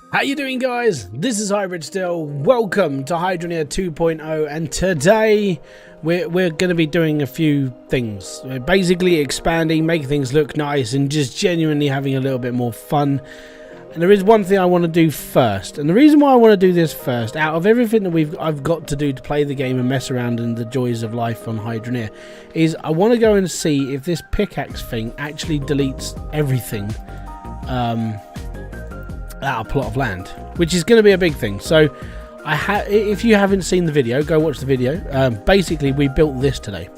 How you doing, guys? This is Hybridsteel. Welcome to Hydroneer 2.0, and today we're going to be doing a few things. We're basically expanding, making things look nice, and just genuinely having a little bit more fun. And there is one thing I want to do first, and the reason why I want to do this first, out of everything that I've got to do to play the game and mess around in the joys of life on Hydroneer, is I want to go and see if this pickaxe thing actually deletes everything out of plot of land, which is going to be a big thing. So if you haven't seen the video, go watch the video. Basically, we built this today.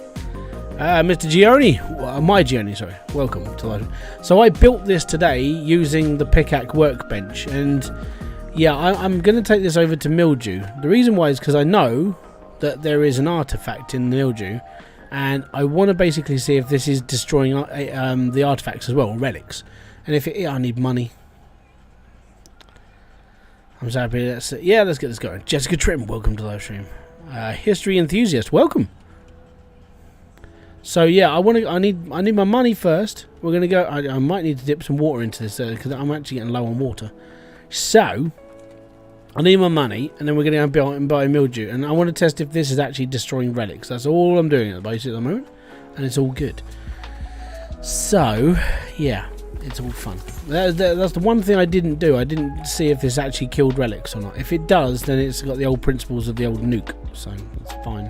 Mr. Gioni, my Gioni, sorry, welcome to life. So I built this today using the pickaxe workbench, and yeah, I'm going to take this over to Mildew. The reason why is because I know that there is an artifact in Mildew, and I want to basically see if this is destroying the artifacts as well, relics. And if I need money. I'm so happy. Let's get this going. Jessica Trim, welcome to the live stream. History enthusiast, welcome. So yeah, I need my money first. We're gonna go. I might need to dip some water into this because I'm actually getting low on water. So I need my money, and then we're gonna go and buy Mildew, and I want to test if this is actually destroying relics. That's all I'm doing at the moment, and it's all good. So yeah. It's all fun. That's the one thing I didn't do. I didn't see if this actually killed relics or not. If it does, then it's got the old principles of the old nuke, so that's fine.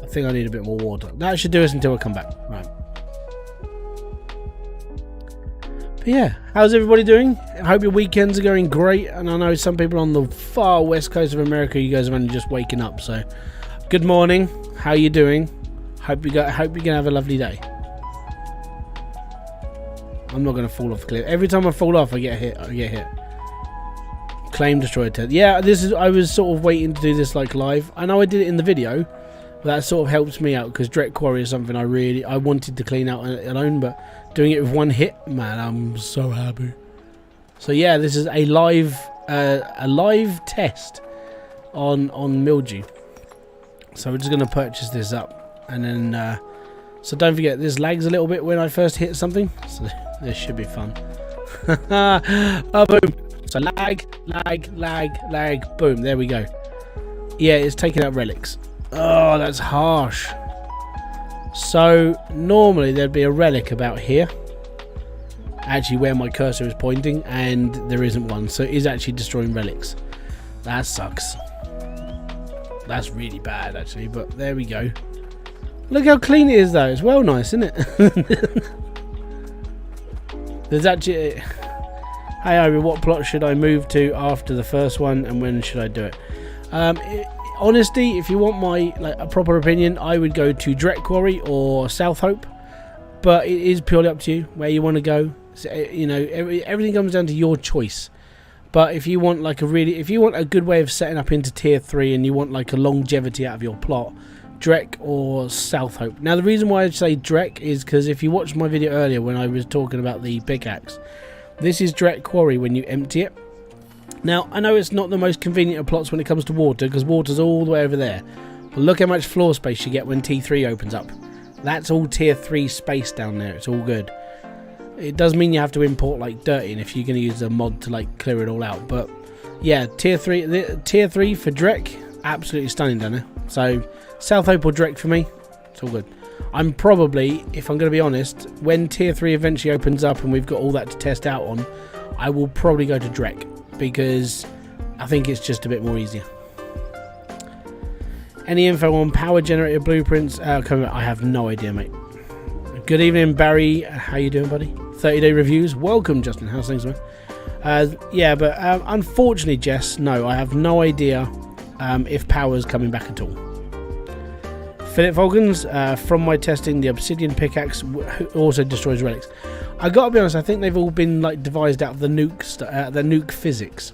I think I need a bit more water. That should do us until I come back. Right. But yeah, how's everybody doing? I hope your weekends are going great. And I know some people on the far west coast of America, you guys are only just waking up. So, good morning. How you doing? Hope you're gonna have a lovely day. I'm not going to fall off the cliff. Every time I fall off, I get hit. Claim destroyed. Yeah, I was sort of waiting to do this like live. I know I did it in the video, but that sort of helps me out because Dreck Quarry is something I wanted to clean out alone, but doing it with one hit, man, I'm so happy. So yeah, this is a live test on Mildew. So we're just going to purchase this up, and then so don't forget, this lags a little bit when I first hit something. So this should be fun. Oh, boom. So lag, boom. There we go. Yeah, it's taking out relics. Oh, that's harsh. So normally there'd be a relic about here. Actually, where my cursor is pointing, and there isn't one. So it is actually destroying relics. That sucks. That's really bad, actually. But there we go. Look how clean it is, though. It's well nice, isn't it? There's actually... Hey, Ivy, what plot should I move to after the first one, and when should I do it? Honestly, if you want my a proper opinion, I would go to Dreck Quarry or South Hope. But it is purely up to you where you want to go. So, you know, everything comes down to your choice. But if you want if you want a good way of setting up into tier 3 and you want like a longevity out of your plot, Dreck or South Hope. Now the reason why I say Dreck is because if you watched my video earlier when I was talking about the pickaxe, this is Dreck Quarry when you empty it. Now I know it's not the most convenient of plots when it comes to water because water's all the way over there, but look how much floor space you get when T3 opens up. That's all tier 3 space down there. It's all good. It does mean you have to import like dirt in if you're going to use a mod to like clear it all out, but yeah, tier 3 for Dreck, absolutely stunning down there. So South Hope or Dreck for me, it's all good. I'm probably, if I'm going to be honest, when tier 3 eventually opens up and we've got all that to test out on, I will probably go to Dreck because I think it's just a bit more easier. Any info on power generator blueprints? I have no idea, mate. Good evening, Barry. How you doing, buddy? 30-day reviews. Welcome, Justin. How's things, man? Yeah, but unfortunately, Jess, no, I have no idea if power's coming back at all. Philip Falcons, from my testing, the obsidian pickaxe also destroys relics. I gotta be honest, I think they've all been like devised out of the nuke physics.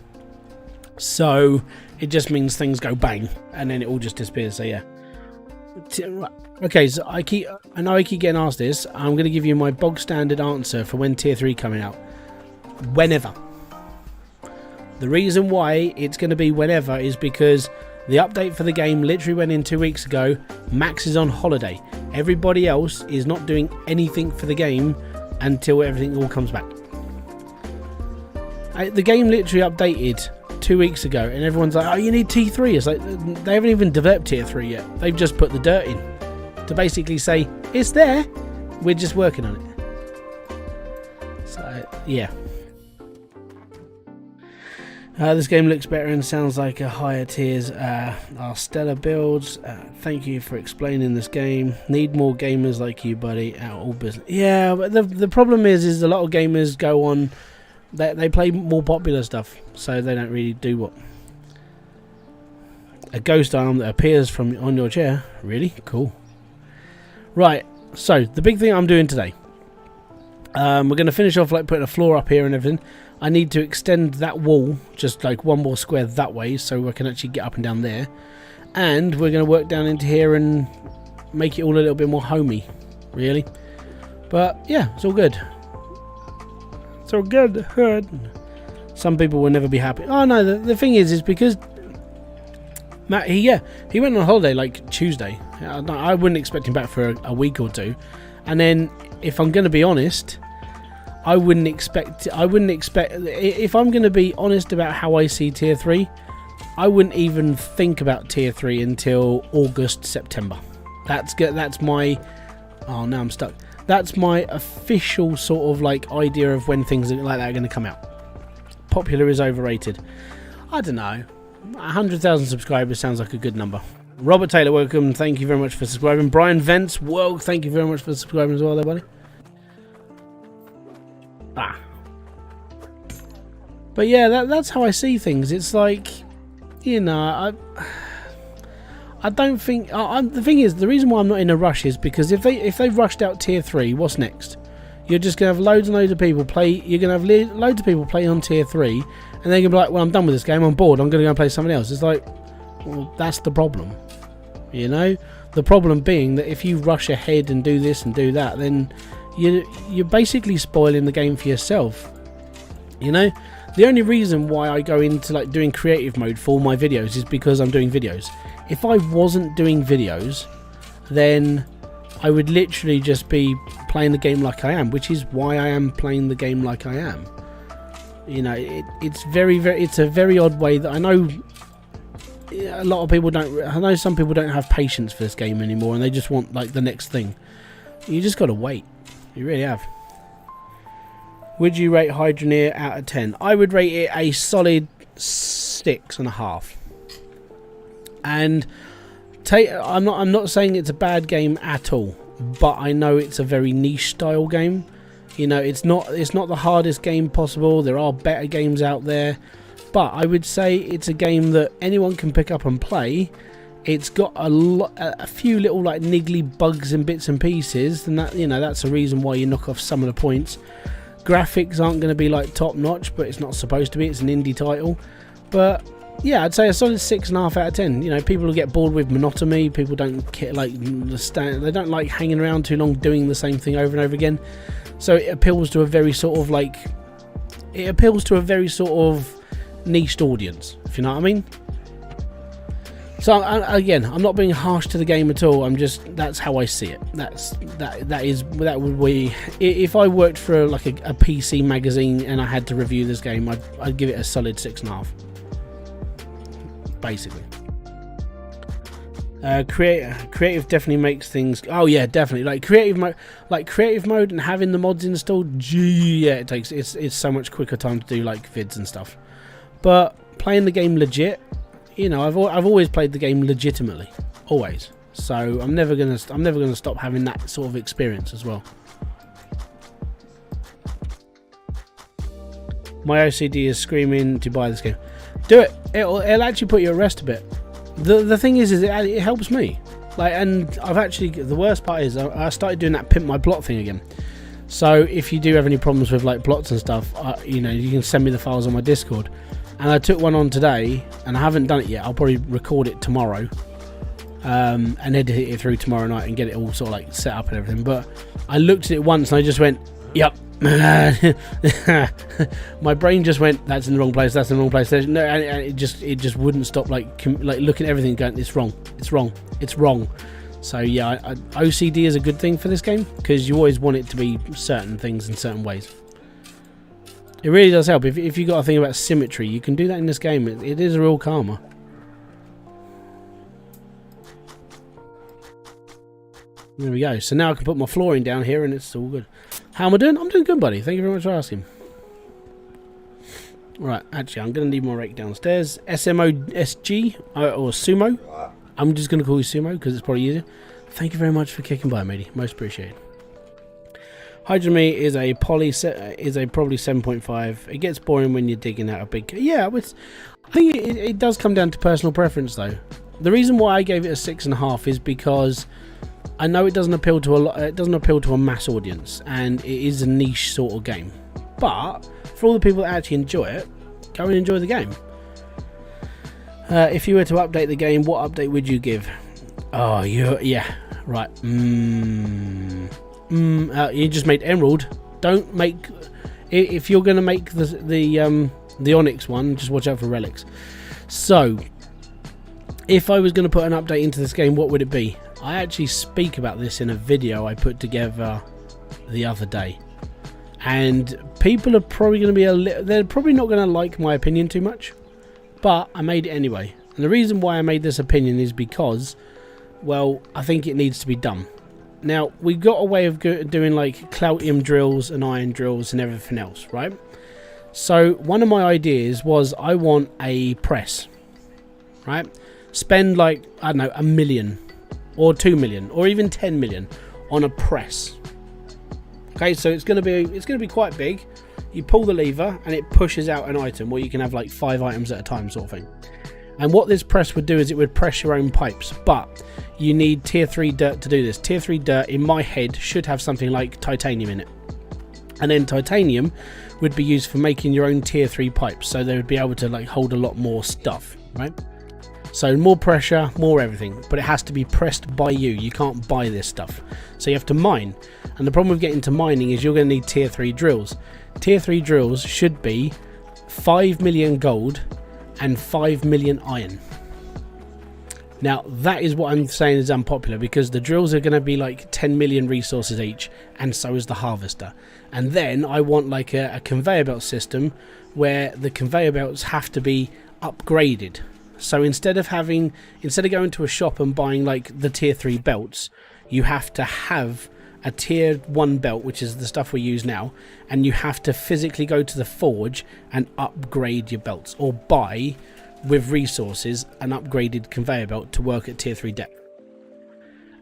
So it just means things go bang and then it all just disappears. So yeah. Okay, so I know I keep getting asked this. I'm going to give you my bog standard answer for when tier 3 coming out. Whenever. The reason why it's going to be whenever is because the update for the game literally went in 2 weeks ago. Max is on holiday. Everybody else is not doing anything for the game until everything all comes back. The game literally updated 2 weeks ago, and everyone's like, oh, you need T3. It's like, they haven't even developed Tier 3 yet. They've just put the dirt in to basically say, it's there, we're just working on it. So, yeah. This game looks better and sounds like a higher tiers are stellar builds. Thank you for explaining this game. Need more gamers like you, buddy. Out all business. Yeah, but the problem is a lot of gamers go on. They play more popular stuff, so they don't really do what. A ghost arm that appears from on your chair. Really cool. Right. So the big thing I'm doing today. We're going to finish off like putting a floor up here and everything. I need to extend that wall just like one more square that way so I can actually get up and down there. And we're going to work down into here and make it all a little bit more homey, really. But yeah, it's all good. It's all good. Some people will never be happy. Oh no, the thing is because Matt, he went on holiday like Tuesday. I wouldn't expect him back for a week or two. And then, if I'm going to be honest, I wouldn't expect if I'm going to be honest about how I see Tier 3, I wouldn't even think about Tier 3 until August, September. That's my, oh, now I'm stuck. That's my official sort of like idea of when things like that are going to come out. Popular is overrated. I don't know. 100,000 subscribers sounds like a good number. Robert Taylor, welcome. Thank you very much for subscribing. Brian Vance, well, thank you very much for subscribing as well there, buddy. But yeah, that's how I see things. It's like, you know, I don't think... the thing is, the reason why I'm not in a rush is because if they've rushed out Tier 3, what's next? You're just going to have loads and loads of people play... You're going to have loads of people play on Tier 3, and they're going to be like, well, I'm done with this game, I'm bored, I'm going to go and play something else. It's like, well, that's the problem. You know? The problem being that if you rush ahead and do this and do that, then you're basically spoiling the game for yourself. You know? The only reason why I go into like doing creative mode for my videos is because I'm doing videos. If I wasn't doing videos, then I would literally just be playing the game like I am, which is why I am playing the game like I am. You know, it's a very odd way that I know a lot of people don't. I know some people don't have patience for this game anymore, and they just want like the next thing. You just got to wait. You really have. Would you rate Hydroneer out of 10? I would rate it a solid 6.5. And I'm not saying it's a bad game at all, but I know it's a very niche style game. You know, it's not the hardest game possible. There are better games out there, but I would say it's a game that anyone can pick up and play. It's got a few little like niggly bugs and bits and pieces, and that, you know, that's a reason why you knock off some of the points. Graphics aren't going to be like top notch, but it's not supposed to be. It's an indie title, but yeah, I'd say a solid 6.5 out of 10. You know, people who get bored with monotony, people don't like they don't like hanging around too long doing the same thing over and over again. So it appeals to a very sort of like niched audience, if you know what I mean. So again, I'm not being harsh to the game at all. I'm just, that's how I see it. That would be, if I worked for like a PC magazine and I had to review this game, I'd give it a solid 6.5. Basically. Creative definitely makes things. Oh yeah, definitely. Like creative mode and having the mods installed. Gee, yeah, it's so much quicker time to do like vids and stuff. But playing the game legit. You know, I've always played the game legitimately, always. So I'm never gonna stop having that sort of experience as well. My OCD is screaming to buy this game. Do it. It'll actually put you at rest a bit. The thing is it helps me. Like, and I've actually, the worst part is I started doing that pimp my plot thing again. So if you do have any problems with like plots and stuff, you know, you can send me the files on my Discord. And I took one on today, and I haven't done it yet. I'll probably record it tomorrow, and edit it through tomorrow night and get it all sort of like set up and everything. But I looked at it once and I just went, yep. My brain just went, that's in the wrong place, that's in the wrong place. No, and it just wouldn't stop like looking at everything going, it's wrong, it's wrong, it's wrong. So yeah, OCD is a good thing for this game because you always want it to be certain things in certain ways. It really does help. If you got to think about symmetry, you can do that in this game. It is a real calmer. There we go. So now I can put my flooring down here and it's all good. How am I doing? I'm doing good, buddy. Thank you very much for asking. Right, actually, I'm going to need my rake downstairs. SMOSG or Sumo. I'm just going to call you Sumo because it's probably easier. Thank you very much for kicking by, matey. Most appreciated. Hydroneer is a probably 7.5. It gets boring when you're digging out a big. Yeah, I think it does come down to personal preference though. The reason why I gave it a 6.5 is because I know it doesn't appeal to a lot. It doesn't appeal to a mass audience, and it is a niche sort of game. But for all the people that actually enjoy it, go and enjoy the game. If you were to update the game, what update would you give? Oh, yeah, right. You just made Emerald. Don't make. If you're going to make the Onyx one, just watch out for relics. So, if I was going to put an update into this game, what would it be? I actually speak about this in a video I put together the other day, and people are probably going to be they're probably not going to like my opinion too much, but I made it anyway. And the reason why I made this opinion is because, well, I think it needs to be done. Now, we've got a way of doing like Cloutium drills and iron drills and everything else, right? So one of my ideas was I want a press, right? Spend like, I don't know, 1 million or 2 million or even 10 million on a press. Okay, so it's going to be quite big. You pull the lever and it pushes out an item, where you can have like 5 items at a time sort of thing. And what this press would do is it would press your own pipes, but you need tier 3 dirt to do this. Tier 3 dirt, in my head, should have something like titanium in it. And then titanium would be used for making your own tier 3 pipes, so they would be able to like hold a lot more stuff, right? So more pressure, more everything, but it has to be pressed by you. You can't buy this stuff. So you have to mine. And the problem with getting to mining is you're going to need tier 3 drills. Tier 3 drills should be 5 million gold and 5 million iron. Now that is what I'm saying is unpopular, because the drills are going to be like 10 million resources each, and so is the harvester. And then I want like a conveyor belt system where the conveyor belts have to be upgraded. So instead of going to a shop and buying like the tier 3 belts, you have to have a tier 1 belt, which is the stuff we use now, and you have to physically go to the forge and upgrade your belts, or buy with resources an upgraded conveyor belt to work at tier 3 depth.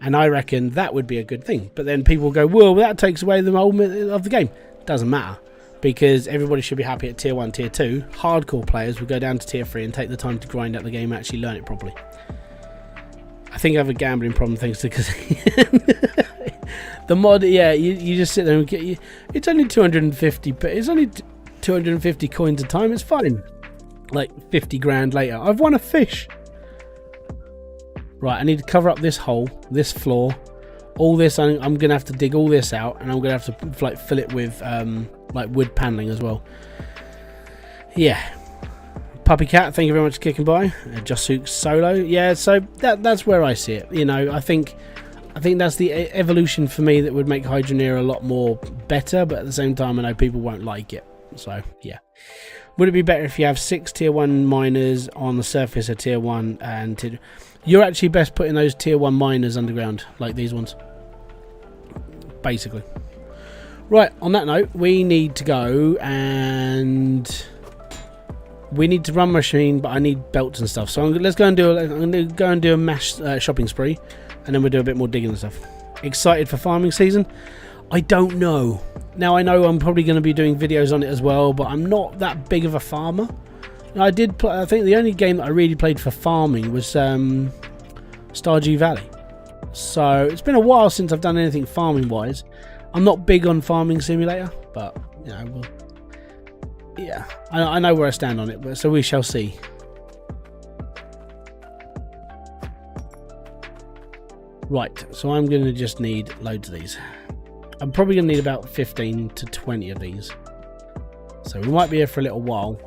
And I reckon that would be a good thing. But then people go, well, that takes away the element of the game. Doesn't matter, because everybody should be happy at tier 1, tier 2. Hardcore players will go down to tier 3 and take the time to grind out the game and actually learn it properly. I think I have a gambling problem thanks to the mod. Yeah, you just sit there and get it's only 250, but it's only 250 coins a time. It's fine. Like 50 grand later, I've won a fish. Right, I need to cover up this hole, this floor, all this. I'm gonna have to dig all this out, and I'm gonna have to like fill it with like wood paneling as well. Yeah. Puppy Cat, thank you very much for kicking by. Jasuke Solo, yeah. So that's where I see it. You know, I think that's the evolution for me that would make Hydroneer a lot more better. But at the same time, I know people won't like it. So yeah, would it be better if you have 6 tier 1 miners on the surface of tier 1 and you're actually best putting those tier 1 miners underground like these ones, basically. Right. On that note, we need to go and. We need to run machine, but I need belts and stuff. So let's go and do. I'm going to go and do a mass shopping spree, and then we'll do a bit more digging and stuff. Excited for farming season? I don't know. Now I know I'm probably going to be doing videos on it as well, but I'm not that big of a farmer. Now, I think the only game that I really played for farming was Stardew Valley. So it's been a while since I've done anything farming wise. I'm not big on Farming Simulator, but you know. Yeah, I know where I stand on it, but so we shall see. Right, so I'm going to just need loads of these. I'm probably going to need about 15 to 20 of these. So we might be here for a little while.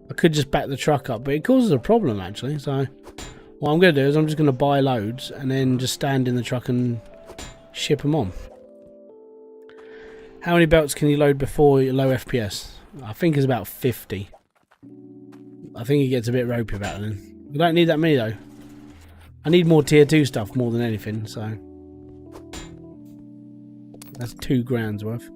I could just back the truck up, but it causes a problem actually. So what I'm going to do is I'm just going to buy loads and then just stand in the truck and ship them on. How many belts can you load before low FPS? I think it's about 50. I think it gets a bit ropey about it then. I don't need that many though. I need more tier 2 stuff more than anything, so that's 2 grand's worth.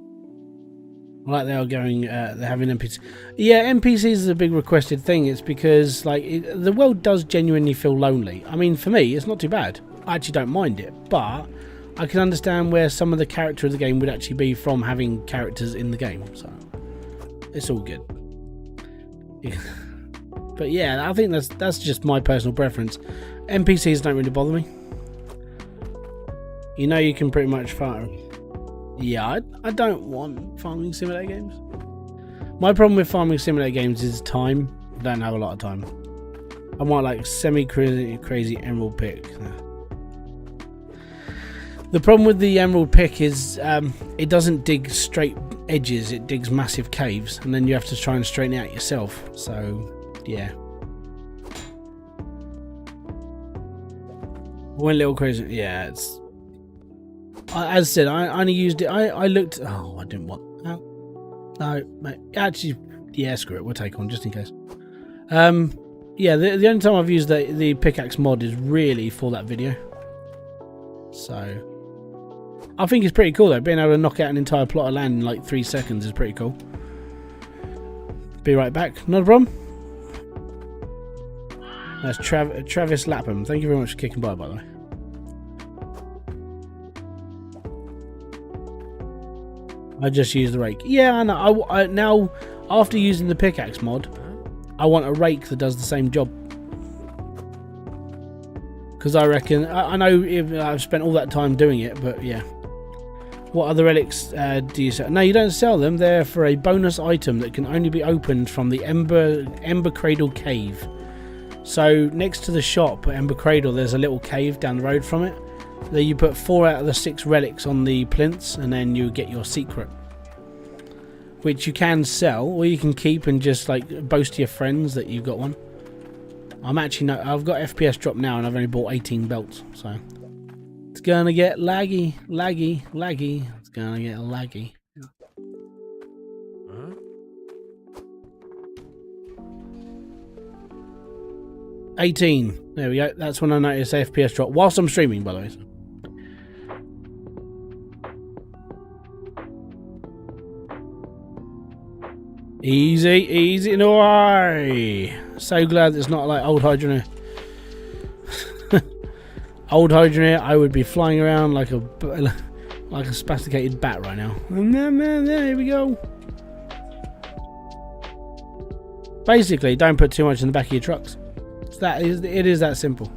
I like they are going, they're having NPCs. Yeah, NPCs is a big requested thing. It's because like the world does genuinely feel lonely. I mean, for me, it's not too bad. I actually don't mind it, but I can understand where some of the character of the game would actually be from having characters in the game. So it's all good. But yeah, I think that's just my personal preference. NPCs don't really bother me. You know, you can pretty much farm. Yeah, I don't want farming simulator games. My problem with farming simulator games is time. I don't have a lot of time. I want like semi-crazy emerald pick. The problem with the emerald pick is it doesn't dig straight edges, it digs massive caves, and then you have to try and straighten it out yourself. So, yeah. Went a little crazy. Yeah, it's... As I said, I only used it. I looked. Oh, I didn't want. No, mate. Actually, yeah, screw it. We'll take on just in case. Yeah, the only time I've used the pickaxe mod is really for that video. So, I think it's pretty cool though. Being able to knock out an entire plot of land in like 3 seconds is pretty cool. Be right back. Not a problem. That's Travis Lapham. Thank you very much for kicking by the way. I just use the rake. Yeah, I know. I now, after using the pickaxe mod, I want a rake that does the same job. Because I reckon... I know I've spent all that time doing it, but yeah. What other relics do you sell? No, you don't sell them. They're for a bonus item that can only be opened from the Ember Cradle Cave. So, next to the shop at Ember Cradle, there's a little cave down the road from it. There you put 4 out of the 6 relics on the plinths, and then you get your secret, which you can sell, or you can keep and just like boast to your friends that you've got one. I've got FPS drop now, and I've only bought 18 belts, so it's gonna get laggy. It's gonna get laggy. 18. There we go. That's when I noticed FPS drop whilst I'm streaming, by the way. Easy. No, so glad it's not like old Hydroneer. Old Hydroneer, I would be flying around like a spasticated bat right now. There we go. Basically, don't put too much in the back of your trucks. It is that simple.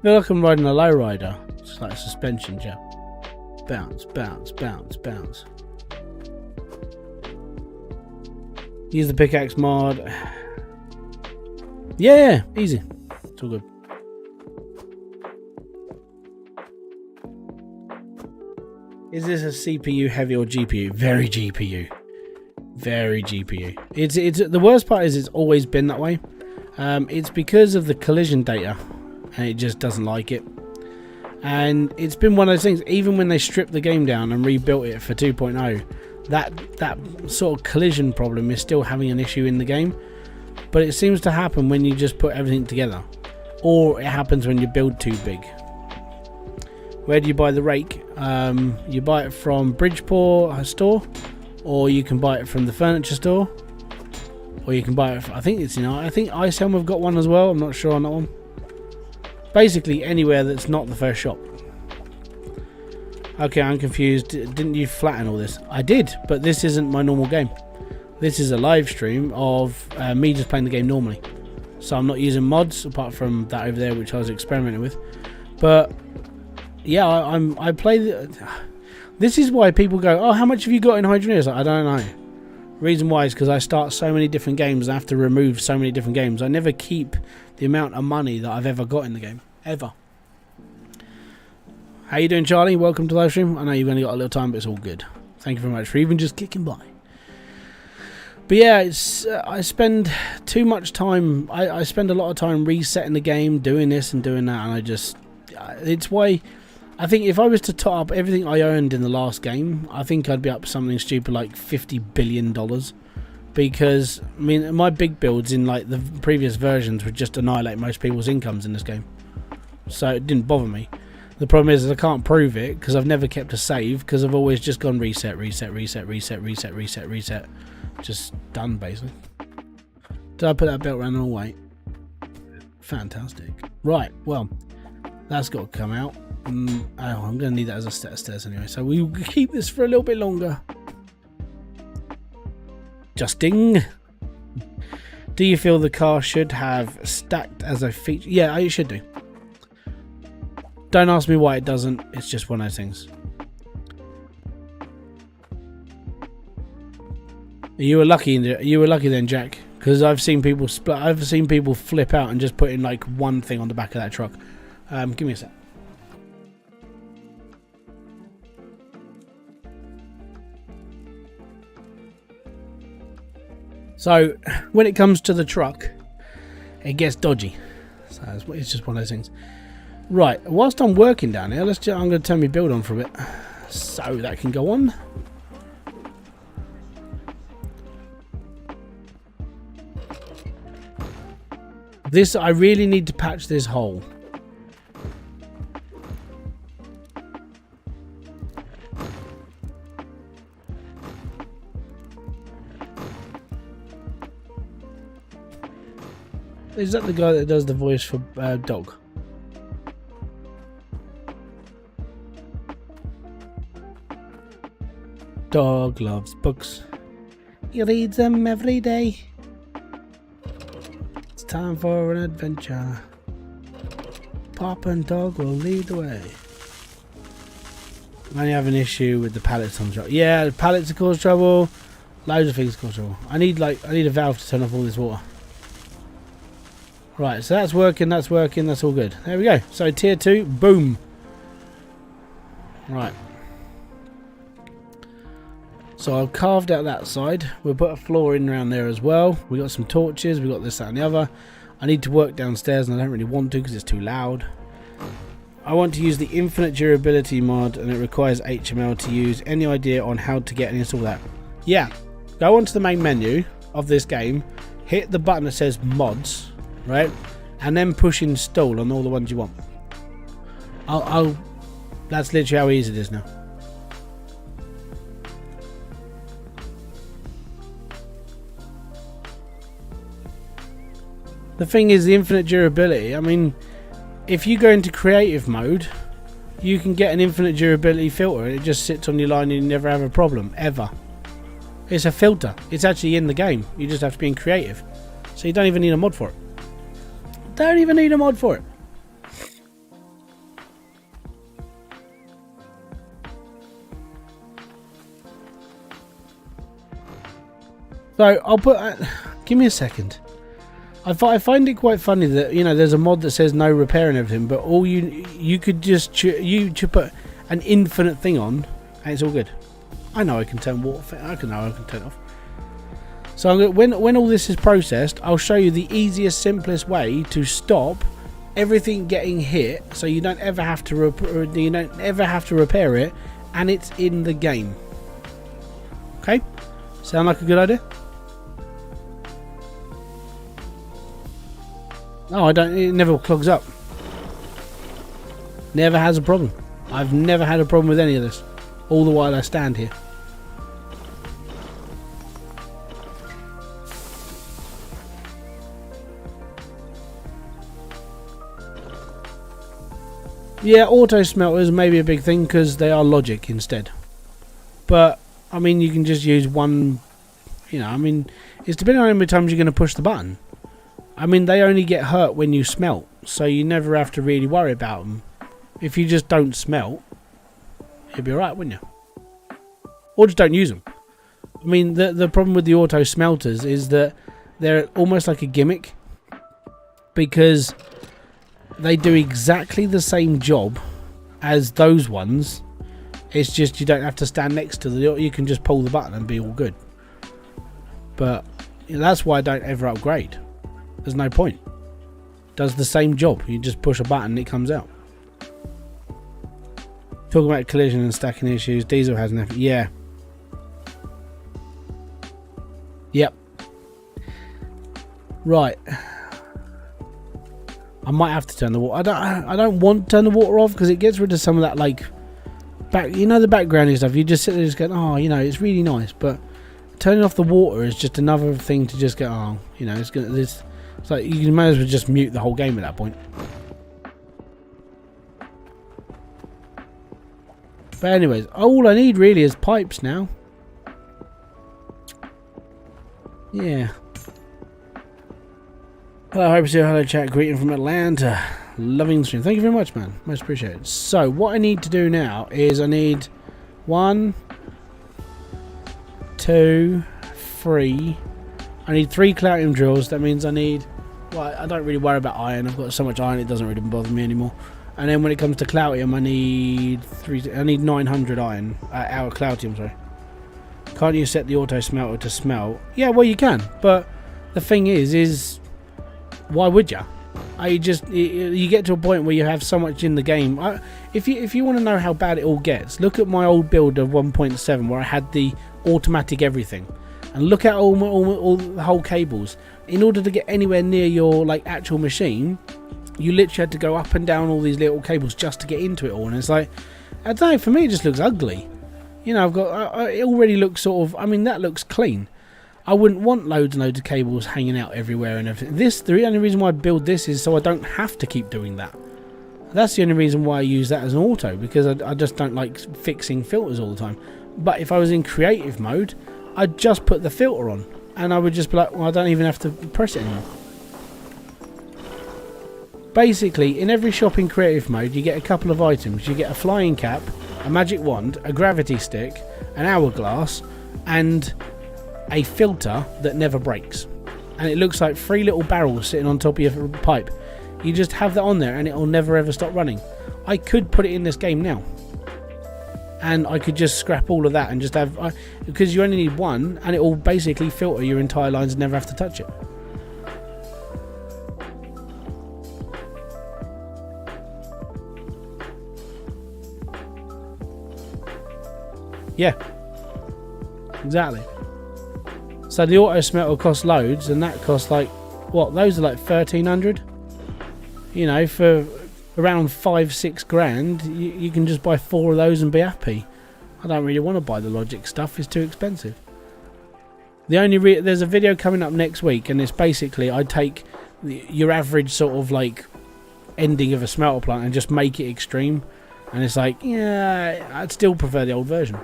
Feel like I'm riding a lowrider. It's like a suspension jet. Bounce. Use the pickaxe mod. Yeah, easy. It's all good. Is this a CPU heavy or GPU? Very GPU. Very GPU. It's the worst part is it's always been that way. It's because of the collision data, and it just doesn't like it. And it's been one of those things. Even when they stripped the game down and rebuilt it for 2.0, that sort of collision problem is still having an issue in the game. But it seems to happen when you just put everything together, or it happens when you build too big. Where do you buy the rake? You buy it from Bridgeport store, or you can buy it from the furniture store, or you can buy it. I think Icehelm have got one as well. I'm not sure on that one. Basically, anywhere that's not the first shop. Okay, I'm confused. Didn't you flatten all this? I did, but this isn't my normal game. This is a live stream of me just playing the game normally. So I'm not using mods apart from that over there, which I was experimenting with. But yeah, I play. This is why people go, "Oh, how much have you got in Hydroneer?" Like, I don't know. Reason why is because I start so many different games and I have to remove so many different games. I never keep the amount of money that I've ever got in the game, ever. How you doing, Charlie? Welcome to the live stream. I know you've only got a little time, but it's all good. Thank you very much for even just kicking by. But yeah, it's I spend too much time. I spend a lot of time resetting the game, doing this and doing that, and I just it's why I think if I was to top up everything I earned in the last game, I think I'd be up something stupid like $50 billion. Because I mean, my big builds in like the previous versions would just annihilate most people's incomes in this game, so it didn't bother me. The problem is I can't prove it because I've never kept a save, because I've always just gone reset, reset, reset, reset, reset, reset, reset. Just done, basically. Did I put that belt around all the way? Fantastic. Right, well, that's got to come out. I'm going to need that as a set of stairs anyway, so we'll keep this for a little bit longer. Justing. Do you feel the car should have stacked as a feature? Yeah, it should do. Don't ask me why it doesn't. It's just one of those things. You were lucky. You were lucky then, Jack, because I've seen people split. I've seen people flip out and just put in like one thing on the back of that truck. Give me a sec. So when it comes to the truck, it gets dodgy. So it's just one of those things. Right. Whilst I'm working down here, I'm going to turn my build on for a bit, so that can go on. This, I really need to patch this hole. Is that the guy that does the voice for Dog? Dog loves books. He reads them every day. It's time for an adventure. Pop and Dog will lead the way. I only have an issue with the pallets on the truck. Yeah, the pallets cause trouble. Loads of things cause trouble. I need a valve to turn off all this water. Right, so that's working, that's all good. There we go. So tier 2, boom. Right. So I've carved out that side. We'll put a floor in around there as well. We got some torches, we got this, that and the other. I need to work downstairs and I don't really want to because it's too loud. I want to use the infinite durability mod and it requires HTML to use. Any idea on how to get and install that? Yeah. Go onto the main menu of this game, hit the button that says mods. Right, and then push install on all the ones you want. That's literally how easy it is now. The thing is, the infinite durability. I mean, if you go into creative mode, you can get an infinite durability filter. It just sits on your line and you never have a problem ever. It's a filter. It's actually in the game. You just have to be in creative, so you don't even need a mod for it. Don't even need a mod for it. So I'll put. Give me a second. I find it quite funny that there's a mod that says no repair and everything, but all you could just put an infinite thing on, and it's all good. I know I can turn water. I can turn it off. So when all this is processed, I'll show you the easiest, simplest way to stop everything getting hit, so you don't ever have to repair it, and it's in the game. Okay, sound like a good idea? No, I don't. It never clogs up. Never has a problem. I've never had a problem with any of this, all the while I stand here. Yeah, auto smelters may be a big thing because they are logic instead. But, I mean, you can just use one, I mean, it's depending on how many times you're going to push the button. I mean, they only get hurt when you smelt, so you never have to really worry about them. If you just don't smelt, you'll be alright, wouldn't you? Or just don't use them. I mean, the problem with the auto smelters is that they're almost like a gimmick, because they do exactly the same job as those ones. It's just you don't have to stand next to you can just pull the button and be all good. But that's why I don't ever upgrade. There's no point. Does the same job. You just push a button and it comes out. Talking about collision and stacking issues. Diesel has nothing. Yeah. Yep. Right. I might have to turn the water. I don't want to turn the water off because it gets rid of some of that, like, back. You know, the background stuff. You just sit there and just go, oh, you know, it's really nice. But turning off the water is just another thing to just go, oh, you know, it's like you might as well just mute the whole game at that point. But anyways, all I need really is pipes now. Yeah. Hello, Hybridsteel. Hello, chat. Greeting from Atlanta. Loving the stream. Thank you very much, man. Most appreciated. So, what I need to do now is I need 1, 2, 3. I need 3 Cloutium drills. That means I need... Well, I don't really worry about iron. I've got so much iron it doesn't really bother me anymore. And then when it comes to Cloutium, I need 900 iron. Our Cloutium, sorry. Can't you set the auto smelter to smelt? Yeah, well you can. But the thing is... Why would you? You get to a point where you have so much in the game. If you want to know how bad it all gets, look at my old build of 1.7 where I had the automatic everything, and look at all the whole cables. In order to get anywhere near your like actual machine, you literally had to go up and down all these little cables just to get into it all. And it's like, I don't know. For me, it just looks ugly. You know, it already looks sort of. I mean, that looks clean. I wouldn't want loads and loads of cables hanging out everywhere and everything. The only reason why I build this is so I don't have to keep doing that. That's the only reason why I use that as an auto, because I just don't like fixing filters all the time. But if I was in creative mode, I'd just put the filter on and I would just be like, well, I don't even have to press it anymore. Basically, in every shop in creative mode, you get a couple of items. You get a flying cap, a magic wand, a gravity stick, an hourglass, and a filter that never breaks, and it looks like 3 little barrels sitting on top of your pipe. You just have that on there and it will never ever stop running. I could put it in this game now and I could just scrap all of that and just have, because you only need one, and it will basically filter your entire lines and never have to touch it. Yeah, exactly. So the auto smelter costs loads, and that costs like, what, those are like 1,300? You know, for around 5-6 grand, you can just buy 4 of those and be happy. I don't really want to buy the Logic stuff, it's too expensive. There's a video coming up next week, and it's basically, I take your average sort of like ending of a smelter plant and just make it extreme. And it's like, yeah, I'd still prefer the old version.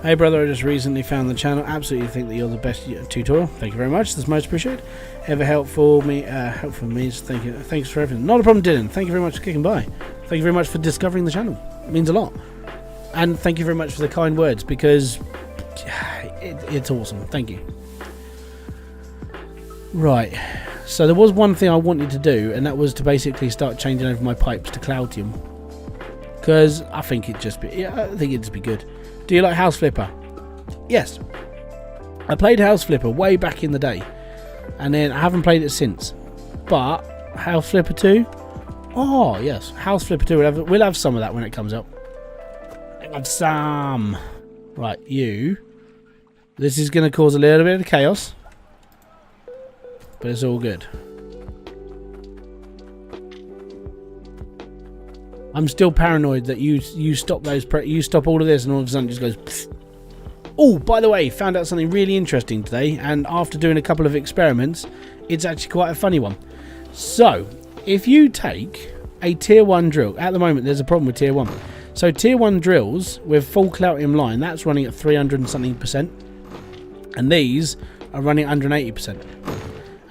Hey brother, I just recently found the channel. Absolutely think that you're the best tutorial. Thank you very much. That's most appreciated. Ever helpful me? Thank you. Thanks for everything. Not a problem, Dylan. Thank you very much for kicking by. Thank you very much for discovering the channel. It means a lot. And thank you very much for the kind words, because it's awesome. Thank you. Right. So there was one thing I wanted to do, and that was to basically start changing over my pipes to Cloutium, because I think it'd just be good. Do you like House Flipper? Yes. I played House Flipper way back in the day, and then I haven't played it since. But House Flipper 2? Oh, yes. House Flipper 2, we'll have some of that when it comes up. We'll have some. Right, you. This is going to cause a little bit of chaos, but it's all good. I'm still paranoid that you stop you stop all of this and all of a sudden it just goes pfft. Oh, by the way, found out something really interesting today, and after doing a couple of experiments, it's actually quite a funny one. So, if you take a tier 1 drill, at the moment there's a problem with tier 1. So tier 1 drills with full Cloutium line, that's running at 300 and something %, and these are running at 180%.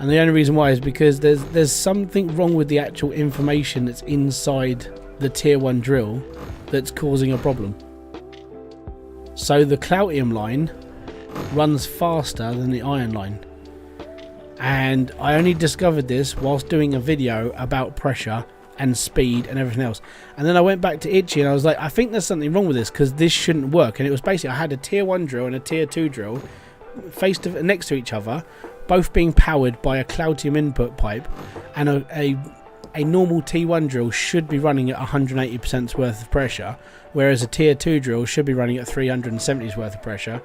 And the only reason why is because there's something wrong with the actual information that's inside the tier 1 drill that's causing a problem. So the Cloutium line runs faster than the iron line, and I only discovered this whilst doing a video about pressure and speed and everything else. And then I went back to Itchy and I was like, I think there's something wrong with this, because this shouldn't work. And it was basically, I had a tier 1 drill and a tier 2 drill next to each other, both being powered by a Cloutium input pipe, and a normal T1 drill should be running at 180% worth of pressure, whereas a tier 2 drill should be running at 370's worth of pressure.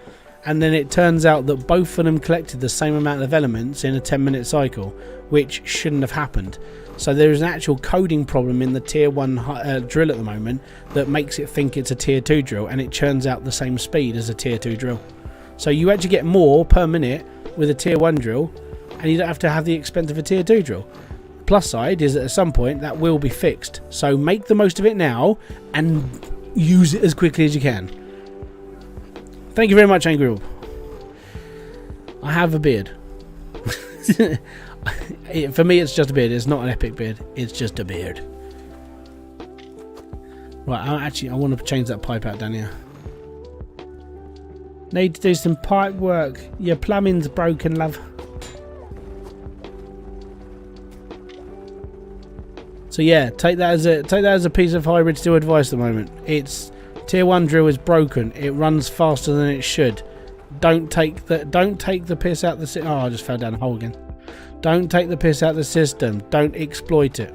And then it turns out that both of them collected the same amount of elements in a 10-minute cycle, which shouldn't have happened. So there is an actual coding problem in the tier 1 drill at the moment that makes it think it's a tier 2 drill, and it churns out the same speed as a tier 2 drill. So you actually get more per minute with a tier 1 drill, and you don't have to have the expense of a tier 2 drill. Plus side is that at some point that will be fixed. So make the most of it now and use it as quickly as you can. Thank you very much, Angry Rob. I have a beard. For me, it's just a beard. It's not an epic beard. It's just a beard. Right, I want to change that pipe out down here. Need to do some pipe work. Your plumbing's broken, love. So yeah, take that as a piece of Hybridsteel advice at the moment. It's tier 1 drill is broken. It runs faster than it should. Don't take the piss out the system. Oh, I just fell down a hole again. Don't take the piss out the system. Don't exploit it.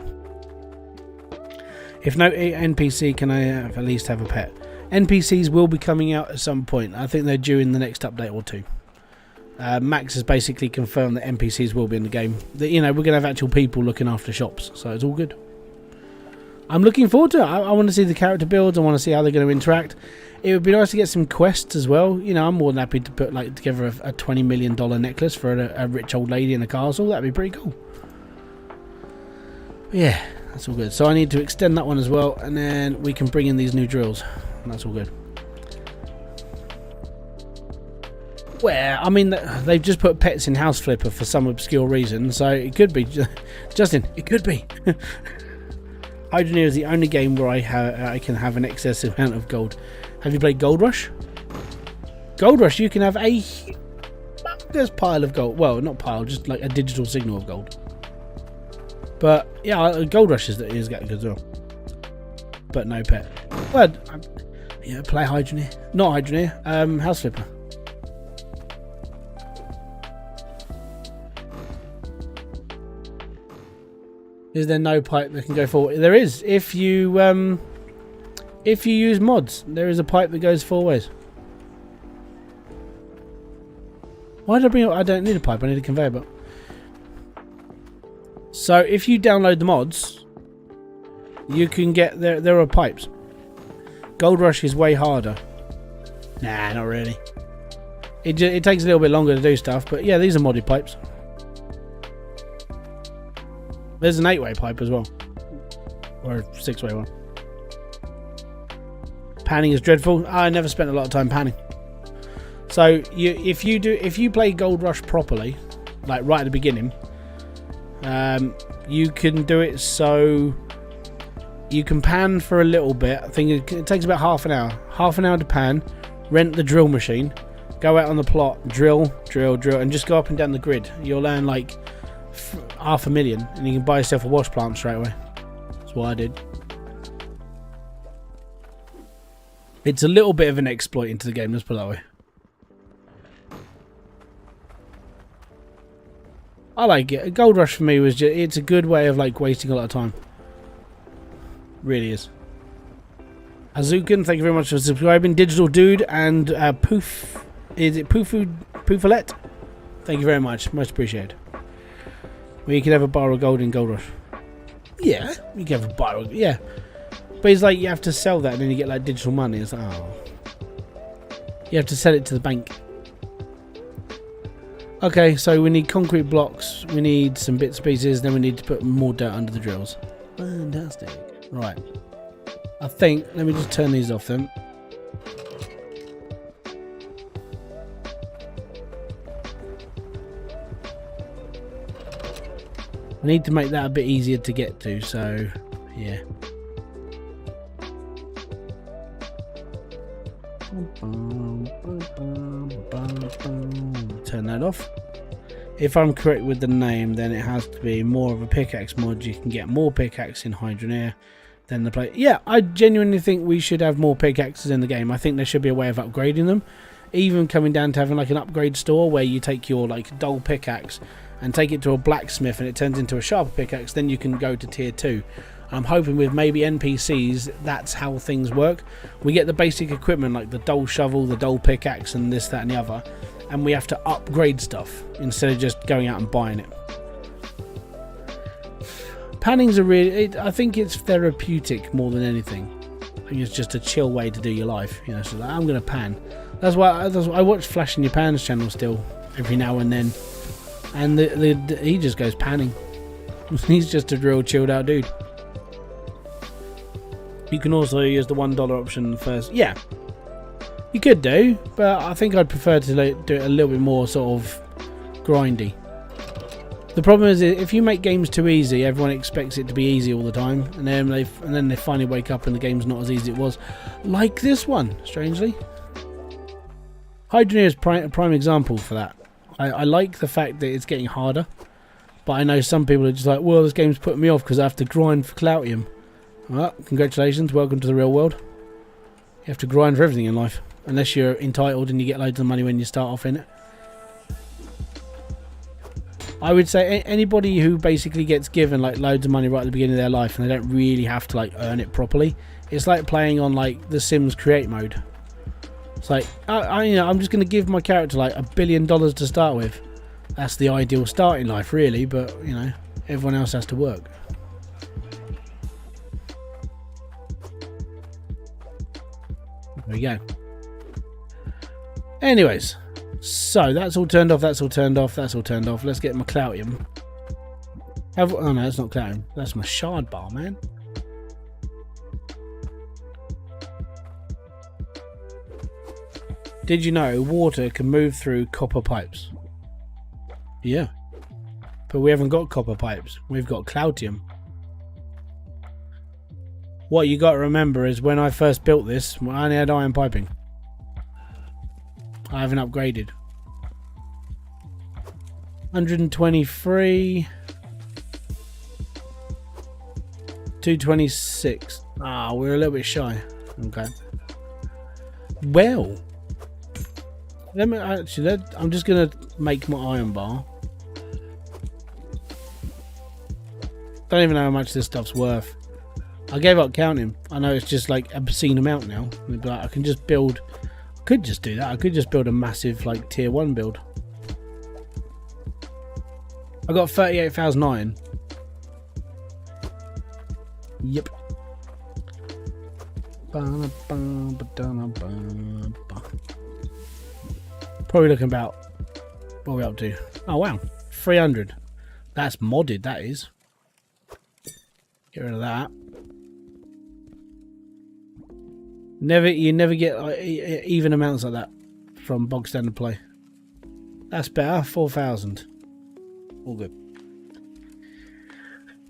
If no NPC, can I at least have a pet? NPCs will be coming out at some point. I think they're due in the next update or two. Max has basically confirmed that NPCs will be in the game. That, you know, we're going to have actual people looking after shops, so it's all good. I'm looking forward to it. I want to see the character builds. I want to see how they're going to interact. It would be nice to get some quests as well. You know, I'm more than happy to put together a $20 million necklace for a rich old lady in a castle. That'd be pretty cool. But yeah, that's all good. So I need to extend that one as well, and then we can bring in these new drills. And that's all good. Well, I mean, they've just put pets in House Flipper for some obscure reason, so it could be. Justin, it could be. Hydroneer is the only game where I can have an excessive amount of gold. Have you played Gold Rush? Gold Rush, you can have a humongous pile of gold. Well, not pile, just like a digital signal of gold. But yeah, Gold Rush is good as well. But no pet. Well, yeah, play Hydroneer. Not Hydroneer, House Flipper. Is there no pipe that can go forward? There is. If you use mods, there is a pipe that goes 4 ways. Why did I bring it? I don't need a pipe. I need a conveyor belt. So if you download the mods, you can get there are pipes. Gold Rush is way harder. Nah, not really. It takes a little bit longer to do stuff, but yeah, these are modded pipes. There's an 8-way pipe as well, or a 6-way one. Panning is dreadful. I never spent a lot of time panning. So if you play Gold Rush properly, like right at the beginning, you can do it so you can pan for a little bit. I think it takes about half an hour to pan. Rent the drill machine, go out on the plot, drill, and just go up and down the grid. You'll earn like $500,000, and you can buy yourself a wash plant straight away. That's what I did. It's a little bit of an exploit into the game, let's put it that way. I like it. Gold Rush for me was it's a good way of like wasting a lot of time. Really is. Azukan, thank you very much for subscribing. Digital Dude and Poof. Is it Poofalet? Thank you very much. Much appreciated. Well, you can have a bar of gold in Gold Rush. Yeah, you can have a bar of... Yeah. But it's like you have to sell that and then you get like digital money. It's like, oh. You have to sell it to the bank. Okay, so we need concrete blocks. We need some bits and pieces. Then we need to put more dirt under the drills. Fantastic. Right. I think... Let me just turn these off then. I need to make that a bit easier to get to, so yeah. Turn that off. If I'm correct with the name, then it has to be more of a pickaxe mod. You can get more pickaxe in Hydroneer than the play. Yeah, I genuinely think we should have more pickaxes in the game. I think there should be a way of upgrading them. even coming down to having like an upgrade store where you take your like dull pickaxe and take it to a blacksmith and it turns into a sharper pickaxe, then you can go to tier 2. I'm hoping with maybe NPCs that's how things work. We get the basic equipment like the dull shovel, the dull pickaxe and this, that and the other, and we have to upgrade stuff instead of just going out and buying it. Panning's I think it's therapeutic more than anything. I think it's just a chill way to do your life, you know. So like, I'm gonna pan. That's why I watch Flash in Your Pans channel still every now and then, and he just goes panning. He's just a real chilled out dude. You can also use the $1 option first. Yeah, you could do, but I think I'd prefer to do it a little bit more sort of grindy. The problem is if you make games too easy, everyone expects it to be easy all the time, and then they finally wake up and the game's not as easy as it was. Like this one, strangely. Hydroneer is a prime example for that. I like the fact that it's getting harder, but I know some people are just like, well, this game's putting me off because I have to grind for Cloutium. Well, congratulations, welcome to the real world. You have to grind for everything in life, unless you're entitled and you get loads of money when you start off in it. I would say anybody who basically gets given like loads of money right at the beginning of their life and they don't really have to like earn it properly, it's like playing on like the Sims create mode. It's like you know, I'm just going to give my character like $1 billion to start with. That's the ideal start in life really, but you know, everyone else has to work. There we go. Anyways, so that's all turned off, that's all turned off, that's all turned off. Let's get my Cloutium. Oh no, that's not Cloutium. That's my shard bar, man. Did you know water can move through copper pipes? Yeah. But we haven't got copper pipes. We've got Cloutium. What you got to remember is when I first built this, I only had iron piping. I haven't upgraded. 123. 226. Ah, we're a little bit shy. Okay. Well, let me actually. I'm just gonna make my iron bar. Don't even know how much this stuff's worth. I gave up counting. I know it's just like obscene amount now. But I can just build. I could just do that. I could just build a massive like tier 1 build. I got 38,000 iron. Yep. Probably looking about. What are we up to? Oh wow, 300. That's modded. That is. Get rid of that. You never get even amounts like that from bog standard play. That's better. 4,000. All good.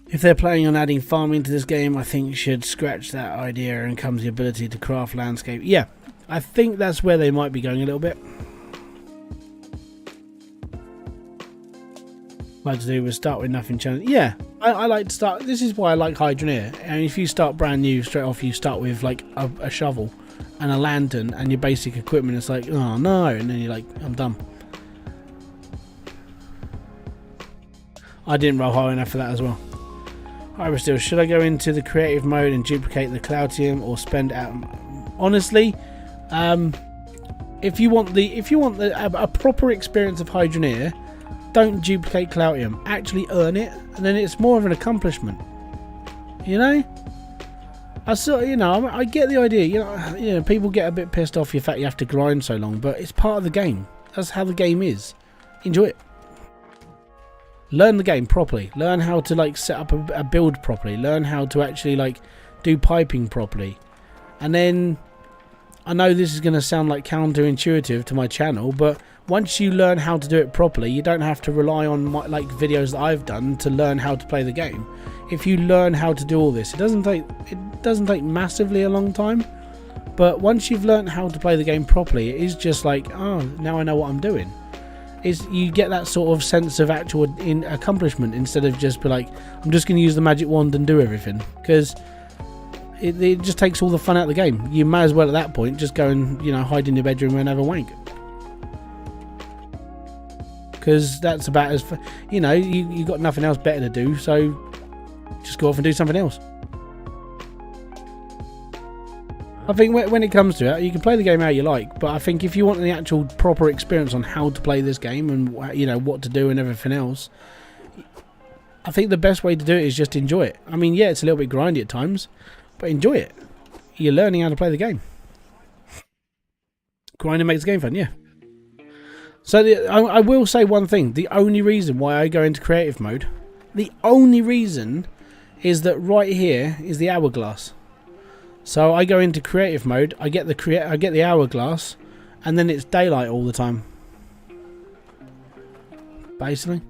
If they're planning on adding farming to this game, I think should scratch that idea and comes the ability to craft landscape. Yeah, I think that's where they might be going a little bit. Like to do with start with nothing challenge. Yeah, I like to start. This is why I like Hydroneer. And if you start brand new, straight off you start with like a shovel and a lantern and your basic equipment. It's like, oh no, and then you're like, I'm done. I didn't roll high enough for that as well. Hybridsteel, should I go into the creative mode and duplicate the Cloutium or spend out? Honestly, if you want a proper experience of Hydroneer, don't duplicate Cloutium. Actually earn it, and then it's more of an accomplishment. You know, I get the idea. You know, people get a bit pissed off the fact you have to grind so long, but it's part of the game. That's how the game is. Enjoy it. Learn the game properly. Learn how to like set up a build properly. Learn how to actually like do piping properly. And then, I know this is going to sound like counterintuitive to my channel, but once you learn how to do it properly, you don't have to rely on like videos that I've done to learn how to play the game. If you learn how to do all this, it doesn't take massively a long time. But once you've learned how to play the game properly, it is just like, oh, now I know what I'm doing. You get that sort of sense of actual accomplishment instead of just be like, I'm just going to use the magic wand and do everything, because it just takes all the fun out of the game. You may as well at that point just go and hide in your bedroom and have a wank. because that's about as, you know, you got nothing else better to do, so just go off and do something else. I think when it comes to it, you can play the game how you like, but I think if you want the actual proper experience on how to play this game and, you know, what to do and everything else, I think the best way to do it is just enjoy it. I mean, yeah, it's a little bit grindy at times, but enjoy it. You're learning how to play the game. Grinding makes the game fun, yeah. So I will say one thing. The only reason why I go into creative mode, the only reason is that right here is the hourglass. So I go into creative mode, I get the hourglass, and then it's daylight all the time. Basically.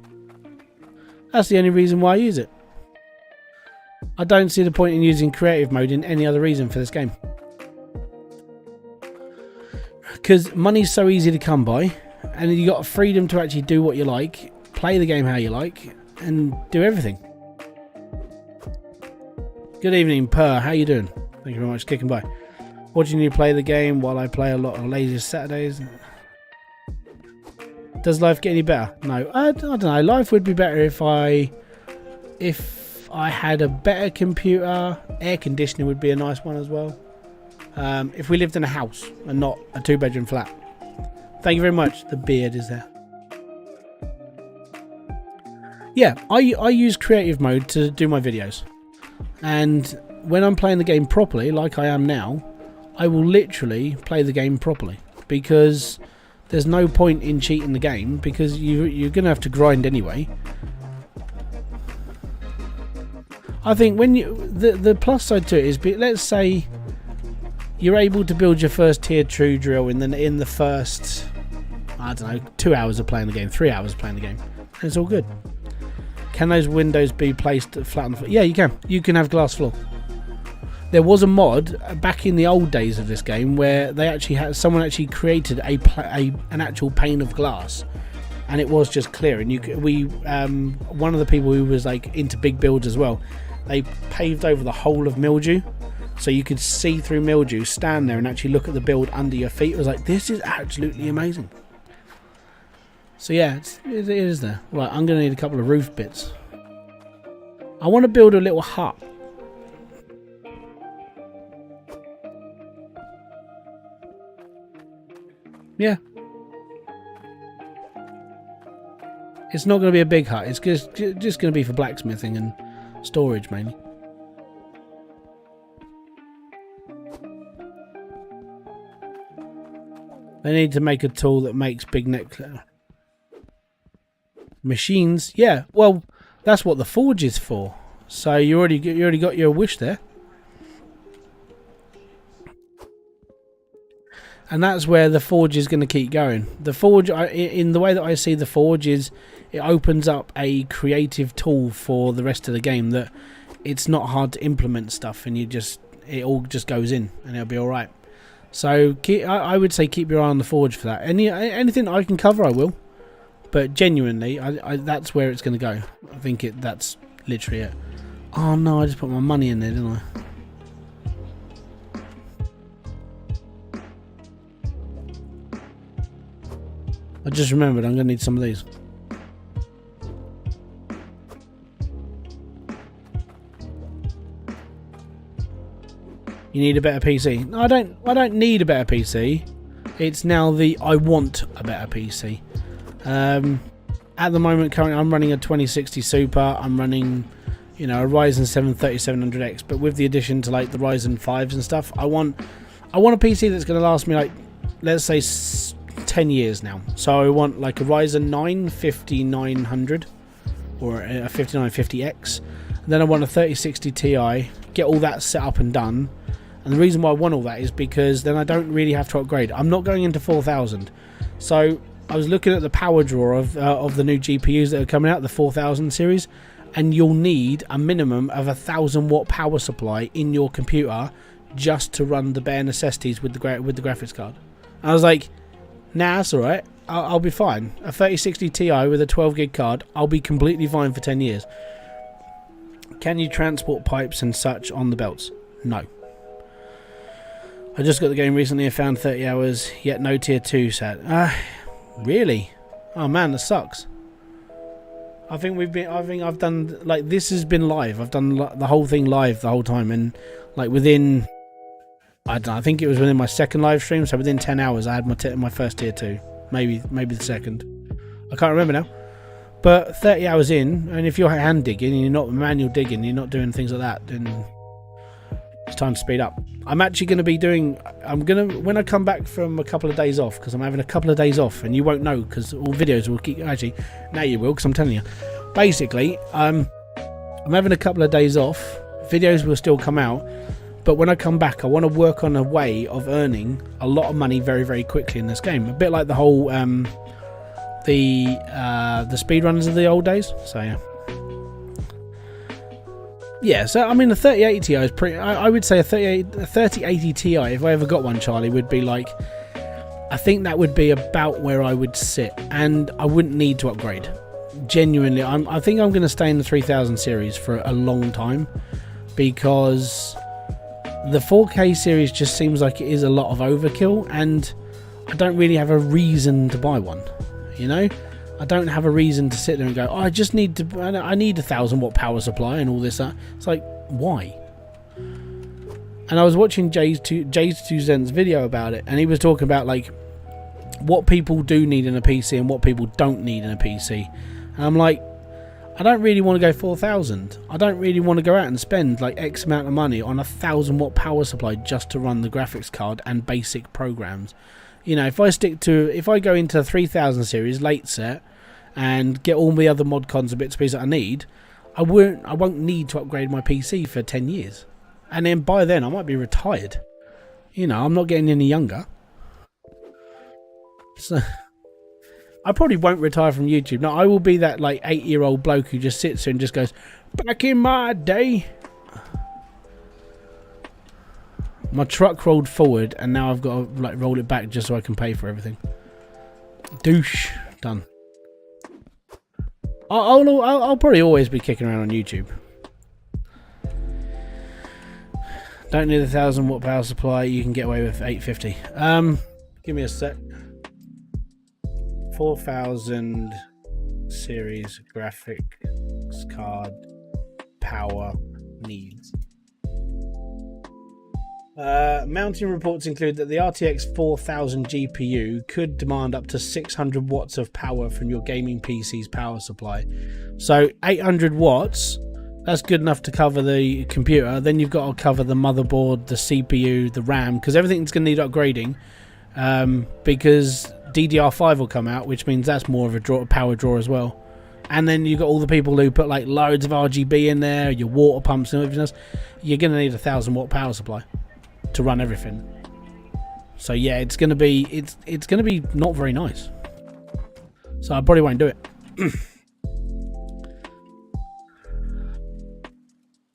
That's the only reason why I use it. I don't see the point in using creative mode in any other reason for this game. Because money's so easy to come by, and you got freedom to actually do what you like, play the game how you like, and do everything. Good evening, Per. How you doing? Thank you very much for kicking by. Watching you play the game while I play a lot of lazy Saturdays. Does life get any better? No, I don't know. Life would be better if I had a better computer. Air conditioning would be a nice one as well. If we lived in a house and not a 2-bedroom flat. Thank you very much. The beard is there. Yeah, I use creative mode to do my videos, and when I'm playing the game properly, like I am now, I will literally play the game properly, because there's no point in cheating the game, because you're going to have to grind anyway. I think when the plus side to it is, let's say you're able to build your first tier 2 drill in the first, I don't know, 2 hours of playing the game, 3 hours of playing the game, and it's all good. Can those windows be placed flat on the floor? Yeah, you can. You can have glass floor. There was a mod back in the old days of this game where they actually had someone actually created an actual pane of glass, and it was just clear. And one of the people who was like into big builds as well, they paved over the whole of mildew, so you could see through mildew, stand there and actually look at the build under your feet. It was like, this is absolutely amazing. So yeah, it is there. Right, I'm going to need a couple of roof bits. I want to build a little hut. Yeah. It's not going to be a big hut. It's just going to be for blacksmithing and storage mainly. They need to make a tool that makes big neck machines. Yeah, well, that's what the forge is for. So you already got your wish there. And that's where the forge is going to keep going. The forge, in the way that I see the forge, is it opens up a creative tool for the rest of the game, that it's not hard to implement stuff, and it all just goes in and it'll be all right. So I would say keep your eye on the forge for that. Anything I can cover, I will. But genuinely, that's where it's going to go. I think that's literally it. Oh no, I just put my money in there, didn't I? I just remembered I'm going to need some of these. You need a better PC. No, I don't need a better PC. It's now I want a better PC. At the moment, currently, I'm running a 2060 Super. I'm running, a Ryzen 7 3700X, but with the addition to like the Ryzen 5s and stuff, I want a PC that's going to last me like, let's say, 10 years now. So I want like a Ryzen 9 5900 or a 5950X. And then I want a 3060 Ti. Get all that set up and done. And the reason why I want all that is because then I don't really have to upgrade. I'm not going into 4000. So I was looking at the power draw of the new GPUs that are coming out, the 4000 series, and you'll need a minimum of 1000 watt power supply in your computer just to run the bare necessities with the graphics card. And I was like, nah, that's alright. I'll be fine. A 3060 Ti with a 12 gig card, I'll be completely fine for 10 years. Can you transport pipes and such on the belts? No. I just got the game recently and found 30 hours, yet no tier 2 set. Really? Oh man, that sucks. I think I've done, like, this has been live. I've done the whole thing live the whole time, and like within, I don't know, I think it was within my second live stream, so within 10 hours I had my first tier 2, maybe the second. I can't remember now. But 30 hours in, and if you're hand digging and you're not manual digging, you're not doing things like that, then it's time to speed up. I'm actually going to be doing, when I come back from a couple of days off, because I'm having a couple of days off, and you won't know because all videos will keep, actually, now you will, because I'm telling you. Basically, I'm having a couple of days off, videos will still come out, but when I come back, I want to work on a way of earning a lot of money very, very quickly in this game. A bit like the whole, the speedrunners of the old days, so yeah. Yeah, so I mean the 3080 Ti is pretty, I would say a 3080 Ti, if I ever got one, Charlie, would be like, I think that would be about where I would sit, and I wouldn't need to upgrade. Genuinely, I think I'm going to stay in the 3000 series for a long time, because the 4K series just seems like it is a lot of overkill, and I don't really have a reason to buy one, you know? I don't have a reason to sit there and go, oh, I just need to, I need a 1000-watt power supply and all this, that. It's like, why? And I was watching J's2Zen's video about it, and he was talking about, like, what people do need in a PC and what people don't need in a PC. And I'm like, I don't really want to go 4000. I don't really want to go out and spend, like, X amount of money on a 1000-watt power supply just to run the graphics card and basic programs. You know, if I go into the 3000 series late set and get all the other mod cons and bits and pieces that I need, I won't need to upgrade my PC for 10 years. And then by then I might be retired. You know, I'm not getting any younger. So I probably won't retire from YouTube. No, I will be that, like, 8-year-old bloke who just sits there and just goes, back in my day. My truck rolled forward, and now I've got to, like, roll it back just so I can pay for everything. Douche. Done. I'll probably always be kicking around on YouTube. Don't need a 1000-watt power supply. You can get away with 850. Give me a sec. 4000 series graphics card power needs. Mounting reports include that the RTX 4000 GPU could demand up to 600 watts of power from your gaming PC's power supply. So 800 watts, that's good enough to cover the computer. Then you've got to cover the motherboard, the CPU, the RAM, because everything's going to need upgrading, because DDR5 will come out, which means that's more of a power draw as well. And then you've got all the people who put, like, loads of RGB in there, your water pumps and everything else. You're going to need a 1000-watt power supply to run everything. So yeah, it's gonna be not very nice. So I probably won't do it.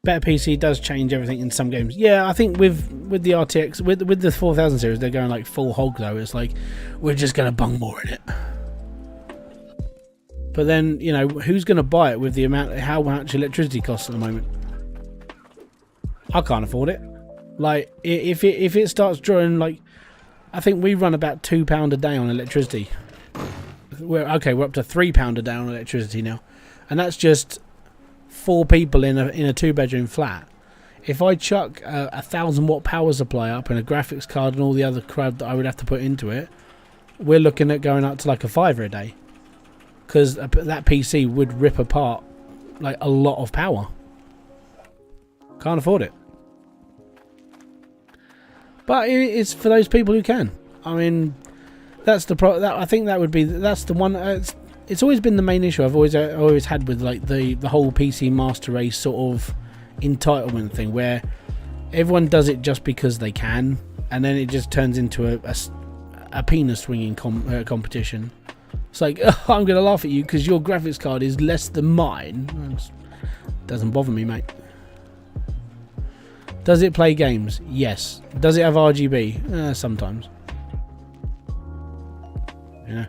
Better PC does change everything in some games. Yeah, I think with the RTX, with the 4000 series, they're going, like, full hog though. It's like, we're just gonna bung more in it. But then, you know, who's gonna buy it with the amount, how much electricity costs at the moment? I can't afford it. Like, if it starts drawing, like, I think we run about £2 a day on electricity. We're up to £3 a day on electricity now, and that's just 4 people in a 2-bedroom flat. If I chuck a 1000-watt power supply up and a graphics card and all the other crud that I would have to put into it, we're looking at going up to like a £5 a day, because that PC would rip apart, like, a lot of power. Can't afford it. But it's for those people who can. I mean, that's the I think that's the one. It's always been the main issue I've always had with, like, the whole PC master race sort of entitlement thing, where everyone does it just because they can, and then it just turns into a penis swinging competition. It's like, oh, I'm going to laugh at you because your graphics card is less than mine. Doesn't bother me, mate. Does it play games? Yes. Does it have RGB? Sometimes. Yeah.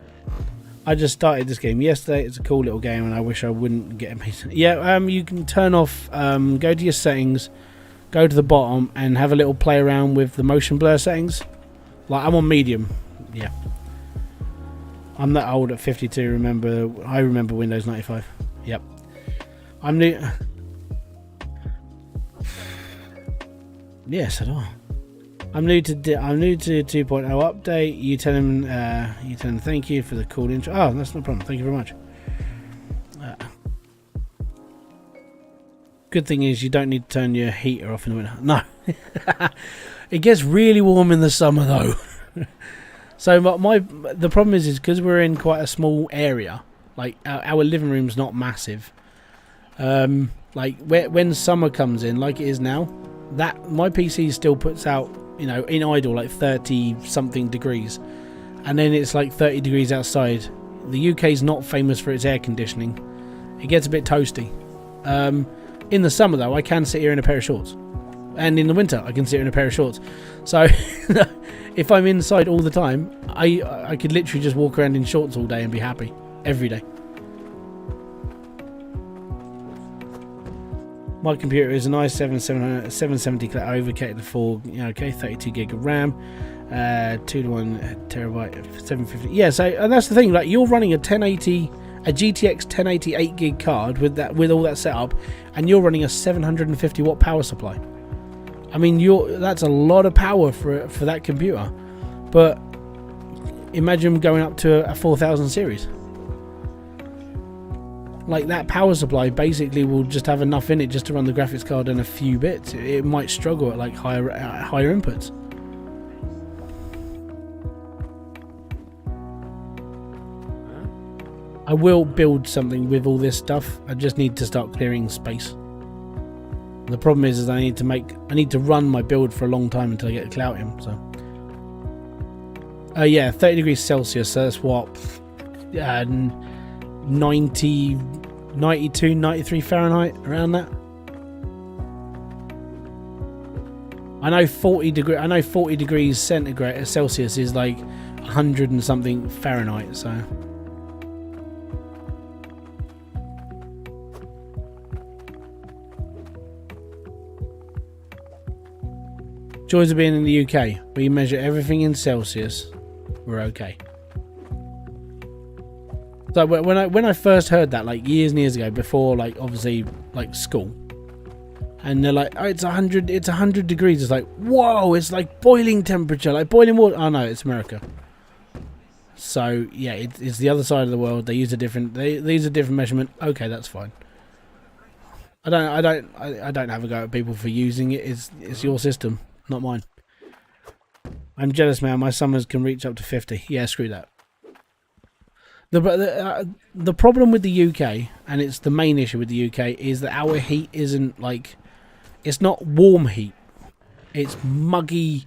I just started this game yesterday. It's a cool little game, and I wish I wouldn't get it. Yeah, you can turn off, go to your settings, go to the bottom, and have a little play around with the motion blur settings. Like, I'm on medium. Yeah. I'm that old at 52. Remember, I remember Windows 95. Yep. I'm new. Yes, I do. I'm new to 2.0 update. You tell him thank you for the cool intro. Oh, that's no problem. Thank you very much. Good thing is you don't need to turn your heater off in the winter. No. It gets really warm in the summer though. So the problem is because we're in quite a small area. Like our living room's not massive. Like when summer comes in, like it is now, that my PC still puts out, you know, in idle like 30 something degrees, and then it's like 30 degrees outside. The UK's not famous for its air conditioning. It gets a bit toasty. In the summer though, I can sit here in a pair of shorts, and in the winter I can sit here in a pair of shorts. So if I'm inside all the time, I could literally just walk around in shorts all day and be happy every day. My computer is an i7 770 overclocked for, you know, okay, 32 gig of RAM, 2:1 terabyte, 750. Yeah, so and that's the thing. Like you're running a GTX 1080 8 gig card with all that setup, and you're running a 750 watt power supply. I mean, that's a lot of power for that computer. But imagine going up to a 4000 series. Like that power supply basically will just have enough in it just to run the graphics card and a few bits. It might struggle at like higher inputs. I will build something with all this stuff. I just need to start clearing space. The problem is I need to run my build for a long time until I get the clout in. So, yeah, 30 degrees Celsius. So that's what, 90, 92, 93 Fahrenheit, around that. I know 40 degrees centigrade Celsius is like 100 and something Fahrenheit. So. Joys of being in the UK. We measure everything in Celsius. We're okay. So when I first heard that, like years and years ago, before like obviously like school, and they're like, oh, it's 100 degrees. It's like, whoa, it's like boiling temperature, like boiling water. Oh no, it's America. So yeah, it's the other side of the world. They use a different measurement. Okay, that's fine. I don't have a go at people for using it. It's your system, not mine. I'm jealous, man. My summers can reach up to 50. Yeah, screw that. The problem with the UK, and it's the main issue with the UK, is that our heat isn't like, it's not warm heat. It's muggy,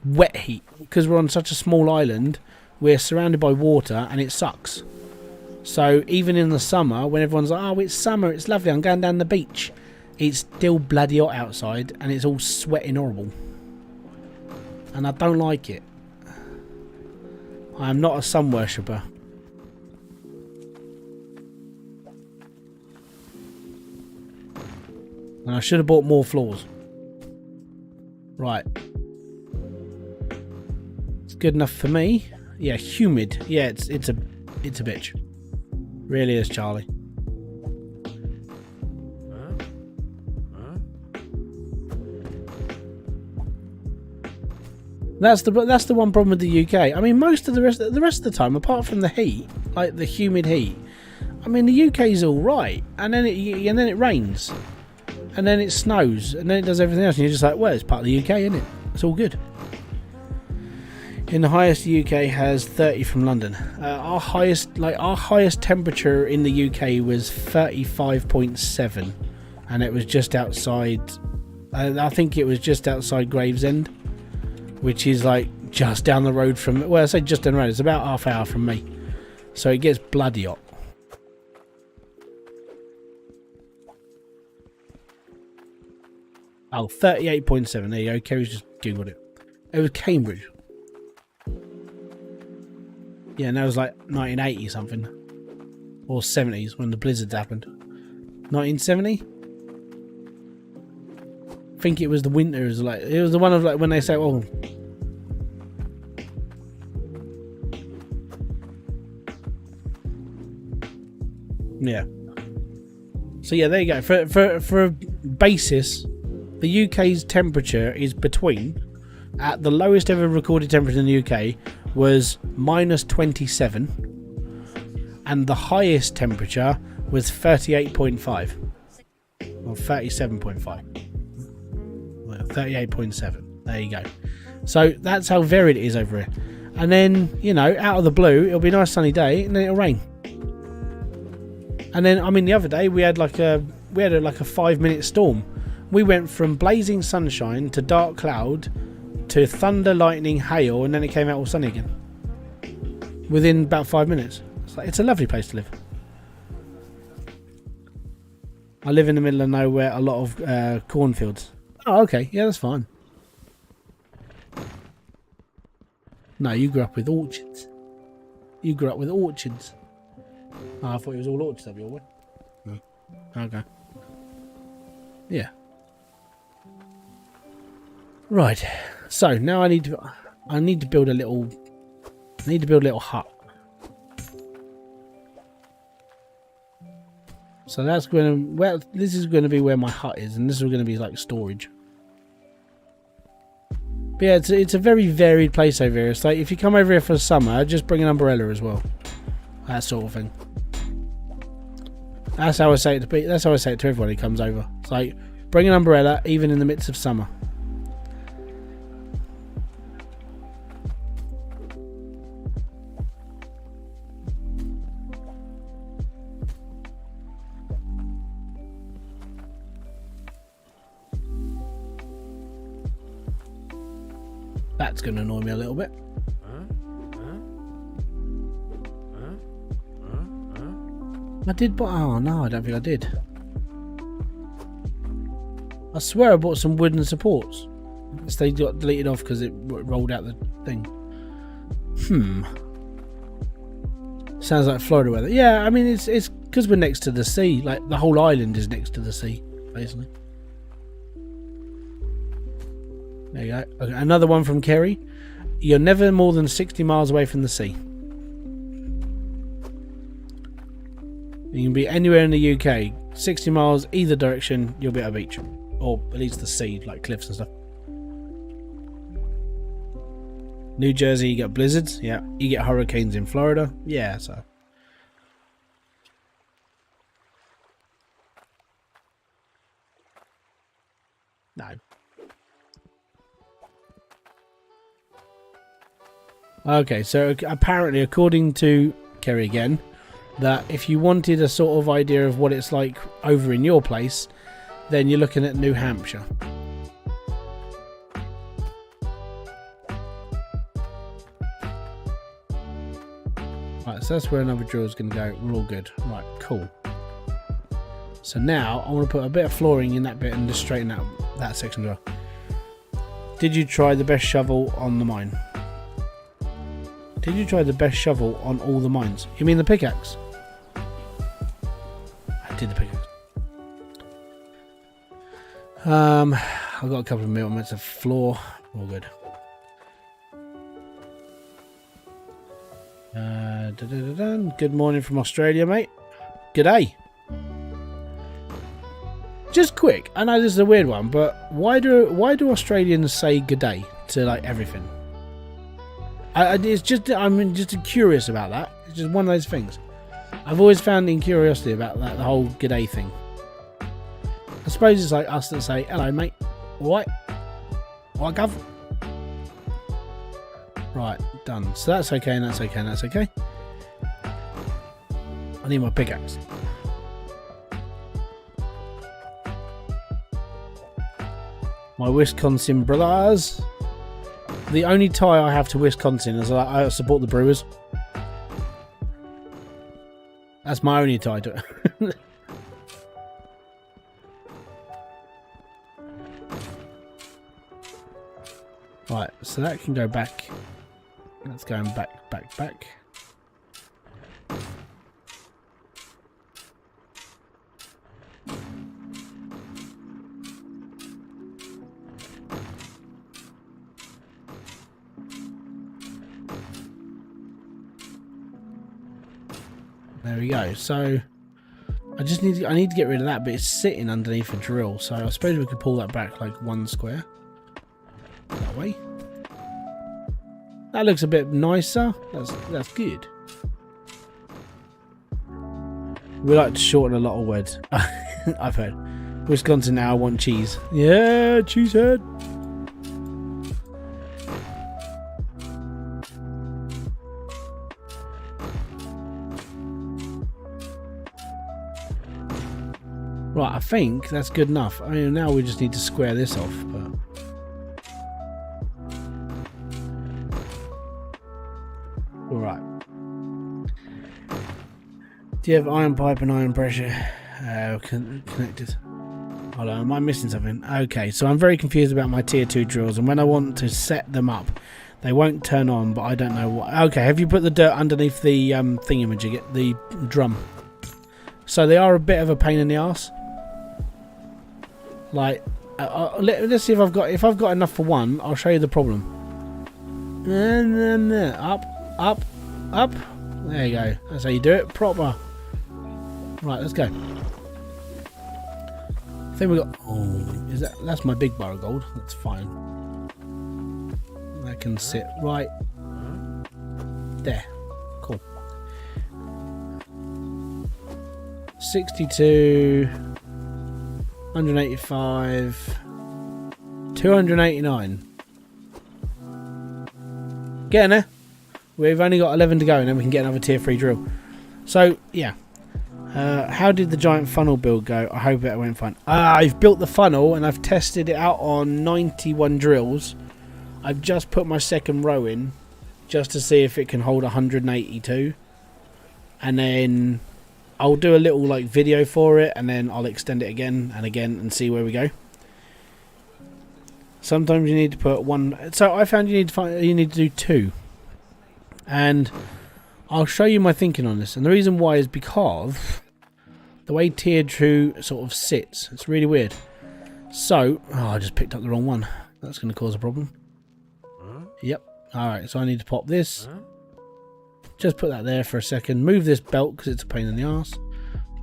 wet heat. Because we're on such a small island, we're surrounded by water, and it sucks. So even in the summer, when everyone's like, oh, it's summer, it's lovely, I'm going down the beach, it's still bloody hot outside, and it's all sweating horrible. And I don't like it. I am not a sun worshipper. And I should have bought more floors. Right. It's good enough for me. Yeah, humid. Yeah, it's a bitch. Really is, Charlie. That's the one problem with the UK. I mean, most of the rest of the time, apart from the heat, like the humid heat, I mean, the UK's all right, and then it rains, and then it snows, and then it does everything else, and you're just like, well, it's part of the UK, isn't it? It's all good. In the highest, the UK has 30 from London. Our highest temperature in the UK was 35.7, and it was just outside. I think it was just outside Gravesend, which is like just down the road from. Well, I say just down the road. It's about half hour from me, so it gets bloody hot. Oh, 38.7. There you go. Kerry's just googled it. It was Cambridge. Yeah, and that was like 1980 something. Or 70s when the blizzards happened. 1970? I think it was the winters, like it was the one of like when they say, oh, Yeah. So yeah, there you go. For a basis, the UK's temperature is between, at the lowest ever recorded temperature in the UK was -27, and the highest temperature was 38.5 or 37.5. Well, 38.7. There you go. So that's how varied it is over here. And then, you know, out of the blue, it'll be a nice sunny day, and then it'll rain. And then, I mean, the other day we had like a 5-minute storm. We went from blazing sunshine to dark cloud to thunder, lightning, hail, and then it came out all sunny again within about 5 minutes. It's a lovely place to live. I live in the middle of nowhere, a lot of cornfields. Oh, okay, yeah, that's fine. No, you grew up with orchards. You grew up with orchards. Oh, I thought it was all orchards up your way. No. Okay. Yeah. Right. So now I need to build a little hut. So that's going to, this is going to be where my hut is, and this is going to be like storage. But yeah, it's a very varied place over here. It's like if you come over here for summer, just bring an umbrella as well. That sort of thing. That's how I say it to people. That's how I say it to everyone who comes over. It's like, bring an umbrella even in the midst of summer. That's going to annoy me a little bit. I did, but oh no, I don't think I did. I swear I bought some wooden supports. They got deleted off because it rolled out the thing. Sounds like Florida weather. Yeah, I mean it's because we're next to the sea. Like the whole island is next to the sea, basically. There you go. Okay, another one from Kerry. You're never more than 60 miles away from the sea. You can be anywhere in the UK, 60 miles either direction, you'll be at a beach. Or at least the sea, like cliffs and stuff. New Jersey, you get blizzards. Yeah. You get hurricanes in Florida. Yeah, so. No. Okay, so apparently, according to Kerry again, that if you wanted a sort of idea of what it's like over in your place, then you're looking at New Hampshire. Right, so that's where another drill is going to go. We're all good. Right, cool. So now I want to put a bit of flooring in that bit and just straighten out that section as well. Did you try the best shovel on the mine? Did you try the best shovel on all the mines? You mean the pickaxe? I did the pickaxe. I've got a couple of millimeters of floor. All good. Good morning from Australia, mate. G'day. Just quick, I know this is a weird one, but why do Australians say g'day to like everything? It's just I'm just curious about that. It's just one of those things. I've always found in curiosity about that, the whole g'day thing. I suppose it's like us that say hello, mate. All right, gov. Right, done. So that's okay, and that's okay, and that's okay. I need my pickaxe. My Wisconsin brothers. The only tie I have to Wisconsin is I support the Brewers. That's my only tie to it. Right, so that can go back. That's going back, back, back. There we go. So I need to get rid of that, but it's sitting underneath a drill, so I suppose we could pull that back like 1 square. That way. That looks a bit nicer. That's good. We like to shorten a lot of words. I've heard. Wisconsin now want cheese. Yeah, cheesehead. Right, I think that's good enough. I mean, now we just need to square this off, but... Alright. Do you have iron pipe and iron pressure connected? Hold on, am I missing something? Okay, so I'm very confused about my tier 2 drills, and when I want to set them up, they won't turn on, but I don't know what... Okay, have you put the dirt underneath the thingamajig, the drum? So they are a bit of a pain in the arse. Like, let's see if I've got enough for one. I'll show you the problem. Up, up, up. There you go. That's how you do it. Proper. Right, let's go. I think we got. Oh, that's my big bar of gold. That's fine. That can sit right there. Cool. 62. 185, 289. Getting there. We've only got 11 to go, and then we can get another tier 3 drill. So yeah, how did the giant funnel build go? I hope it went fine. I've built the funnel and I've tested it out on 91 drills. I've just put my second row in just to see if it can hold 182, and then I'll do a little like video for it, and then I'll extend it again and again and see where we go. Sometimes you need to put one. So I found you need to do 2, and I'll show you my thinking on this. And the reason why is because the way tier 2 sort of sits, it's really weird. So I just picked up the wrong one. That's going to cause a problem. Yep. All right. So I need to pop this. Just put that there for a second. Move this belt because it's a pain in the arse.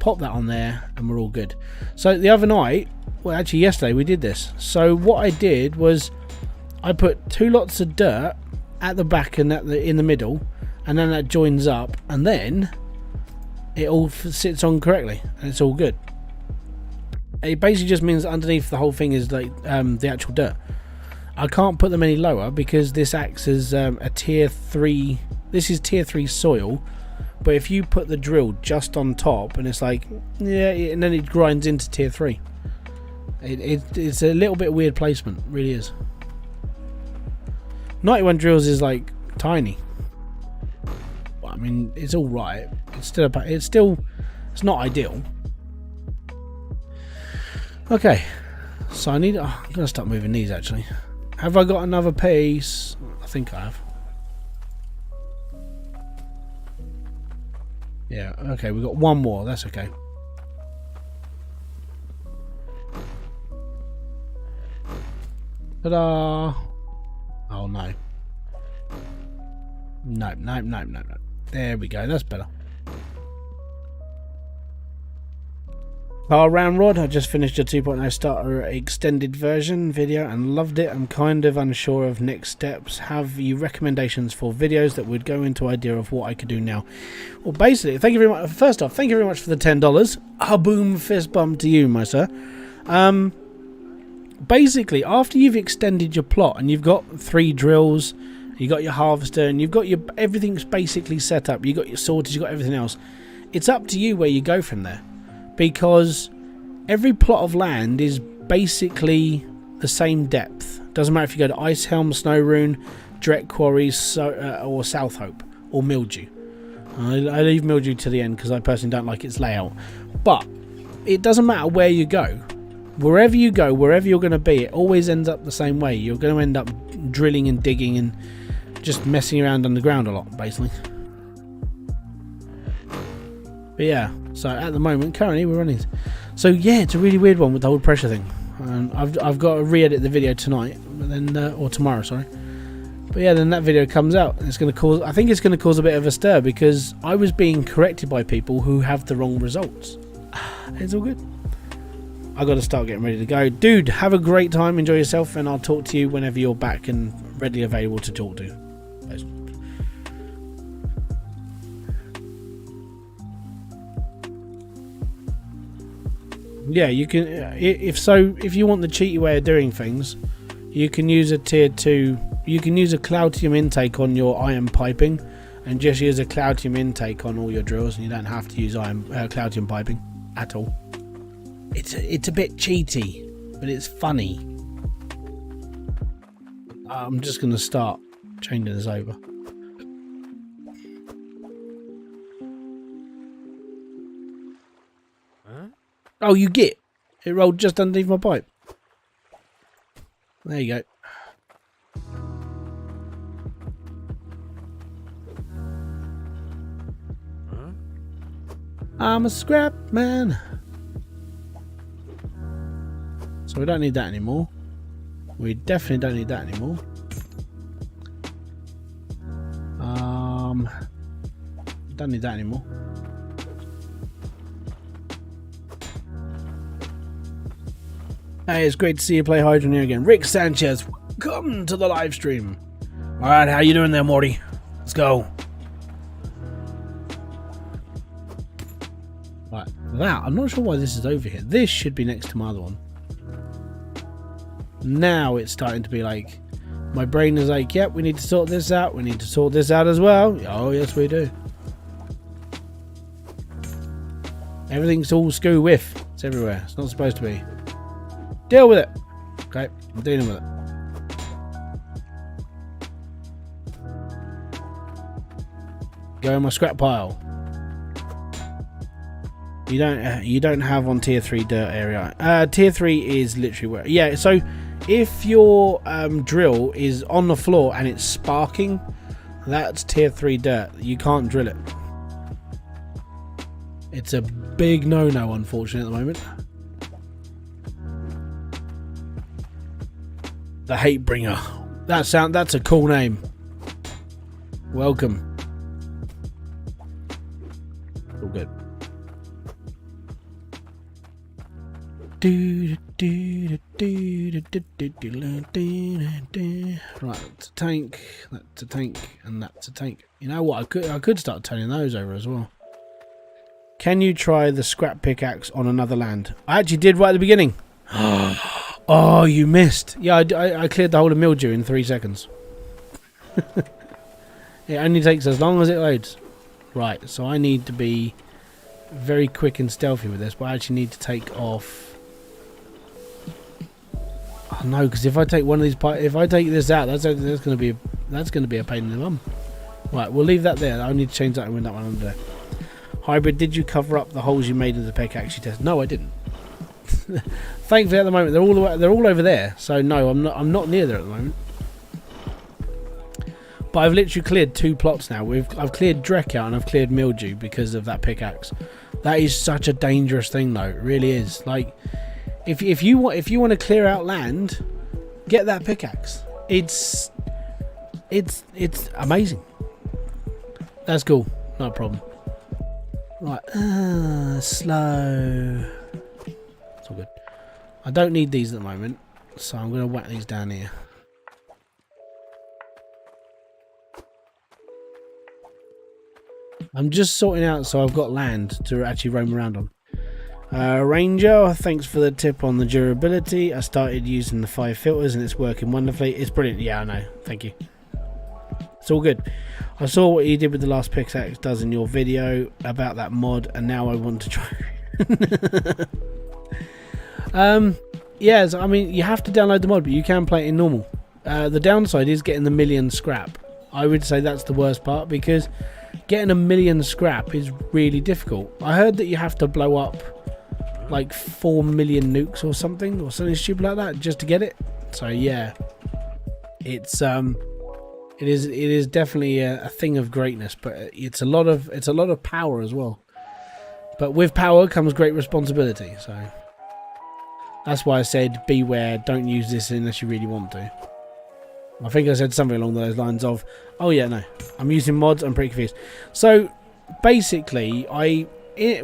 Pop that on there and we're all good. So the other night, well actually yesterday we did this. So what I did was I put 2 lots of dirt at the back and in the middle, and then that joins up, and then it all sits on correctly and it's all good. It basically just means underneath the whole thing is like the actual dirt. I can't put them any lower because this acts as a tier 3. This is tier 3 soil, but if you put the drill just on top, and it's like, yeah, and then it grinds into tier 3. It's a little bit weird placement, really is. 91 drills is like tiny. But, I mean, it's all right. It's not ideal. Okay, so I'm gonna start moving these actually. Have I got another piece? I think I have. Yeah, okay, we've got one more, that's okay. Ta-da! Oh no. No. There we go, that's better. Our round rod, I just finished a 2.0 starter extended version video and loved it. I'm kind of unsure of next steps. Have you recommendations for videos that would go into idea of what I could do now? Well, basically, thank you very much. First off, thank you very much for the $10. A boom fist bump to you, my sir. Basically, after you've extended your plot and you've got 3 drills, you got your harvester, and you've got everything's basically set up. You got your sorters, you got everything else. It's up to you where you go from there. Because every plot of land is basically the same depth. Doesn't matter if you go to Ice Helm, Snow Rune, Direct Quarries, or South Hope, or Mildew. I leave Mildew to the end because I personally don't like its layout. But it doesn't matter where you go. Wherever you go, wherever you're going to be, it always ends up the same way. You're going to end up drilling and digging and just messing around underground a lot, basically. But yeah, so at the moment, currently we're running. So yeah, it's a really weird one with the whole pressure thing. I've got to re-edit the video tonight, but then or tomorrow, sorry. But yeah, then that video comes out. And it's going to cause. I think it's going to cause a bit of a stir because I was being corrected by people who have the wrong results. It's all good. I got to start getting ready to go. Dude, have a great time. Enjoy yourself, and I'll talk to you whenever you're back and readily available to talk to. Yeah, you can. If you want the cheaty way of doing things, you can use a tier 2. You can use a cloutium intake on your iron piping, and just use a cloutium intake on all your drills, and you don't have to use cloutium piping at all. It's a bit cheaty, but it's funny. I'm just gonna start changing this over. Oh, you get it rolled just underneath my pipe. There you go. I'm a scrap man. So we don't need that anymore. We definitely don't need that anymore. Don't need that anymore. Hey, it's great to see you play Hydroneer again. Rick Sanchez, welcome to the live stream. Alright, how you doing there, Morty? Let's go. Right, that, I'm not sure why this is over here. This should be next to my other one. Now it's starting to be like, my brain is like, yep, we need to sort this out. We need to sort this out as well. Oh, yes, we do. Everything's all screw whiff. It's everywhere. It's not supposed to be. Deal with it. Okay, I'm dealing with it. Go in my scrap pile. You don't have on tier 3 dirt area. Tier 3 is literally where. Yeah, so if your drill is on the floor and it's sparking, that's tier 3 dirt. You can't drill it. It's a big no-no, unfortunately, at the moment. The Hate Bringer. That's a cool name. Welcome. All good. Right, that's a tank. That's a tank, and that's a tank. You know what? I could start turning those over as well. Can you try the scrap pickaxe on another land? I actually did right at the beginning. Oh, you missed. Yeah, I cleared the whole of mildew in 3 seconds. It only takes as long as it loads. Right, so I need to be very quick and stealthy with this, but I actually need to take off. Oh no, because if I take one of these, if I take this out, that's going to be a pain in the bum. Right, we'll leave that there. I need to change that and win that one under there. Hybrid, did you cover up the holes you made in the pickaxe you tested? No, I didn't. Thankfully, at the moment they're all over there. So no, I'm not near there at the moment. But I've literally cleared 2 plots now. I've cleared Drek out and I've cleared mildew because of that pickaxe. That is such a dangerous thing, though. It really is. Like, if you want to clear out land, get that pickaxe. It's amazing. That's cool. Not a problem. Right, slow. It's all good. I don't need these at the moment, so I'm going to whack these down here. I'm just sorting out so I've got land to actually roam around on. Ranger, thanks for the tip on the durability. I started using the 5 filters and it's working wonderfully. It's brilliant. Yeah, I know. Thank you. It's all good. I saw what you did with the last pickaxe does in your video about that mod, and now I want to try. Yes, I mean, you have to download the mod, but you can play it in normal. The downside is getting the 1,000,000 scrap. I would say that's the worst part, because getting 1,000,000 scrap is really difficult. I heard that you have to blow up like 4 million nukes or something stupid like that just to get it. So yeah, it is definitely a thing of greatness, but it's a lot of power as well. But with power comes great responsibility, so that's why I said beware, don't use this unless you really want to. I think I said something along those lines of, oh yeah, no, I'm using mods, I'm pretty confused. So basically,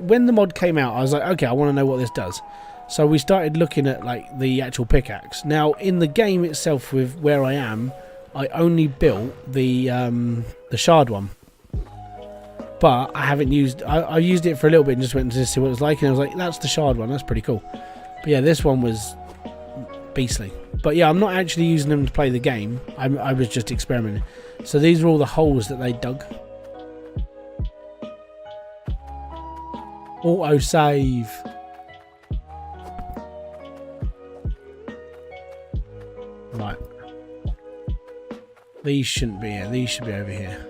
when the mod came out, I was like, okay, I want to know what this does. So we started looking at like the actual pickaxe. Now in the game itself, with where I am, I only built the shard one, but I haven't used. I used it for a little bit and just went to see what it was like, and I was like, that's the shard one. That's pretty cool. But yeah, this one was beastly. But yeah, I'm not actually using them to play the game. I was just experimenting. So these are all the holes that they dug. Auto save. Right. These shouldn't be here. These should be over here.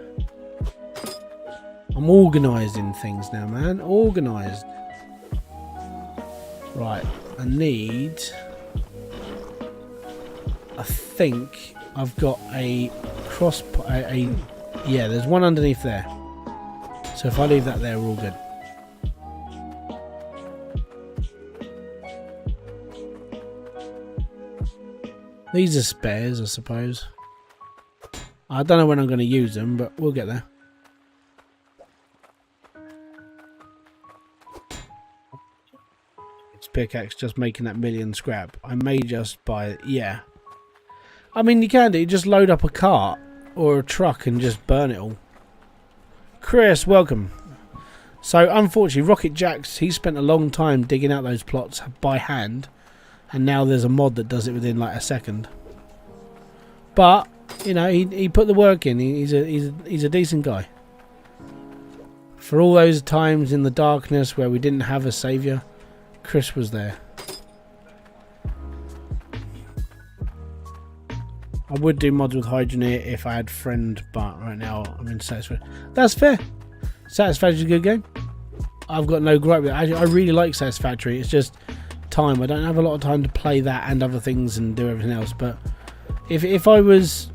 I'm organising things now, man. Organised. Right. I need... I think I've got a cross... yeah, there's one underneath there. So if I leave that there, we're all good. These are spares, I suppose. I don't know when I'm going to use them, but we'll get there. It's pickaxe just making that million scrap. I may just buy it. Yeah. I mean, you can do. You just load up a cart or a truck and just burn it all. Chris, welcome. So, unfortunately, Rocket Jacks, he spent a long time digging out those plots by hand. And now there's a mod that does it within like a second. But, you know, he put the work in. He's a decent guy. For all those times in the darkness where we didn't have a saviour, Chris was there. I would do mods with Hydroneer if I had friend, but right now I'm in Satisfactory. That's fair. Satisfactory's a good game. I've got no gripe with it. I really like Satisfactory. It's just time. I don't have a lot of time to play that and other things and do everything else. But if I was,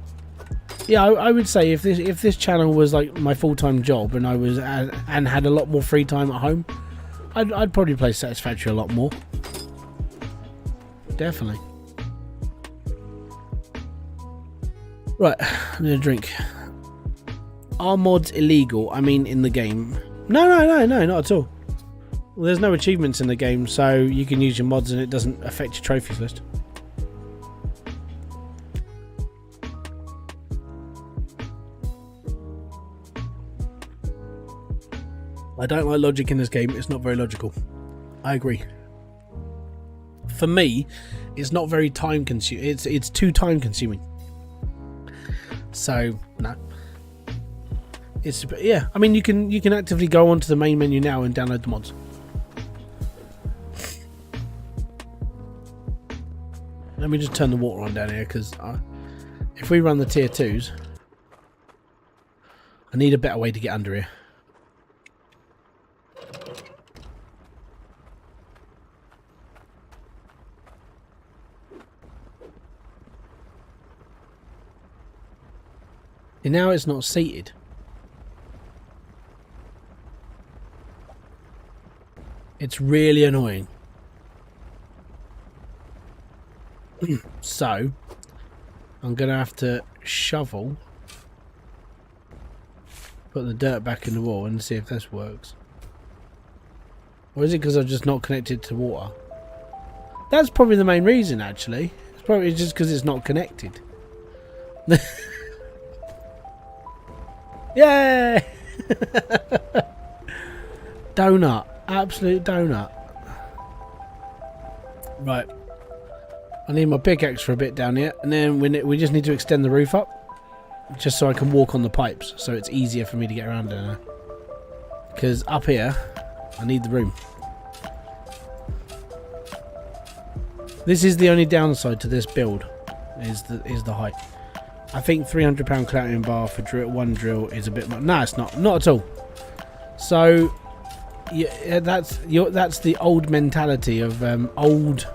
yeah, I would say if this channel was like my full-time job and I was and had a lot more free time at home, I'd probably play Satisfactory a lot more. Definitely. Right, I'm gonna drink. Are mods illegal? I mean, in the game? No, not at all. Well, there's no achievements in the game, so you can use your mods and it doesn't affect your trophies list. I don't like logic in this game. It's not very logical. I agree. For me, it's not very time consuming. It's too time consuming. So no. It's, yeah. I mean, you can actively go onto the main menu now and download the mods. Let me just turn the water on down here, because if we run the tier 2s, I need a better way to get under here. And now it's not seated. It's really annoying. So, I'm going to have to shovel, put the dirt back in the wall and see if this works. Or is it because I'm just not connected to water? That's probably the main reason, actually. It's probably just because it's not connected. Yay! Donut. Absolute donut. Right. I need my pickaxe for a bit down here, and then we just need to extend the roof up, just so I can walk on the pipes, so it's easier for me to get around there. Because up here, I need the room. This is the only downside to this build, is the height. I think £300 clarion bar for one drill is a bit much. No, it's not at all. So, yeah, that's the old mentality of old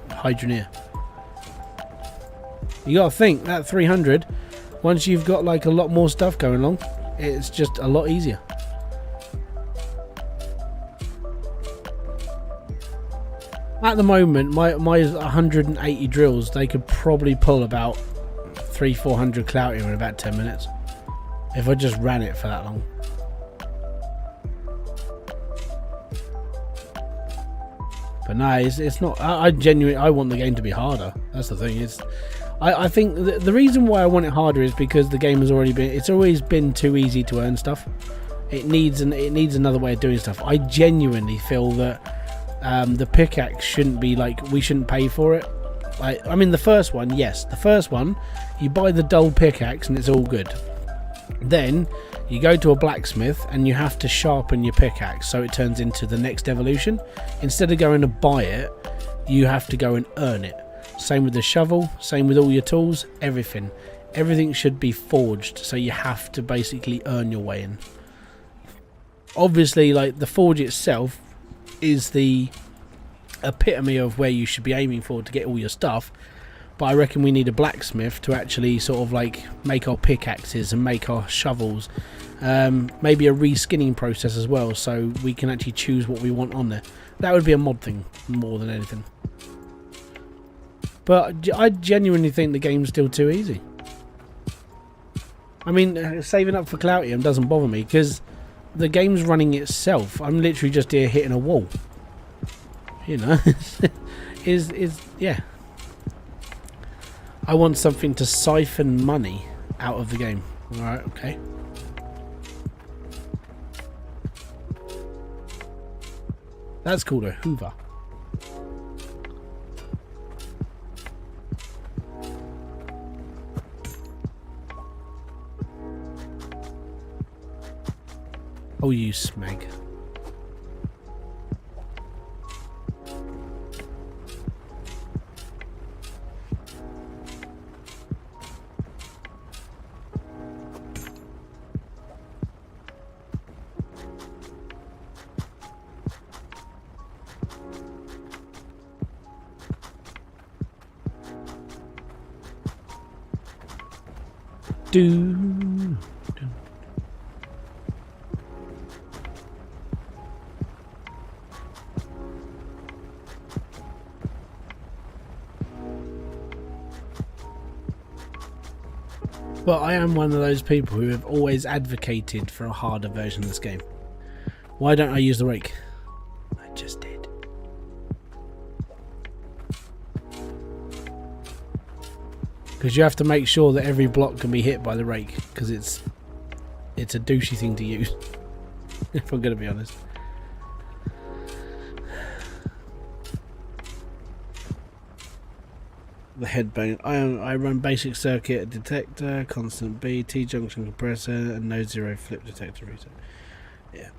Hydroneer. You gotta think that 300, once you've got like a lot more stuff going along, it's just a lot easier. At the moment, my 180 drills, they could probably pull about 300-400 clarion in about 10 minutes if I just ran it for that long. But no, it's not. I genuinely, I want the game to be harder. That's the thing. I think the reason why I want it harder is because the game has already been. It's always been too easy to earn stuff. It needs another way of doing stuff. I genuinely feel that the pickaxe shouldn't be like, we shouldn't pay for it. I mean, the first one, yes, the first one, you buy the dull pickaxe and it's all good. Then you go to a blacksmith and you have to sharpen your pickaxe so it turns into the next evolution. Instead of going to buy it, you have to go and earn it. Same with the shovel, same with all your tools, everything. Everything should be forged, so you have to basically earn your way in. Obviously, like, the forge itself is the epitome of where you should be aiming for to get all your stuff, but I reckon we need a blacksmith to actually sort of like make our pickaxes and make our shovels. Maybe a reskinning process as well, so we can actually choose what we want on there. That would be a mod thing more than anything. But I genuinely think the game's still too easy. I mean, saving up for Cloutium doesn't bother me because the game's running itself. I'm literally just here hitting a wall. You know, yeah. I want something to siphon money out of the game. Alright, okay. That's called a Hoover. Oh, you smeg. But I am one of those people who have always advocated for a harder version of this game. Why don't I use the rake? I just did. Because you have to make sure that every block can be hit by the rake, because it's a douchey thing to use. If I'm going to be honest. The headbone. I run basic circuit detector, constant B, T-junction compressor, and no zero flip detector reset. Yeah.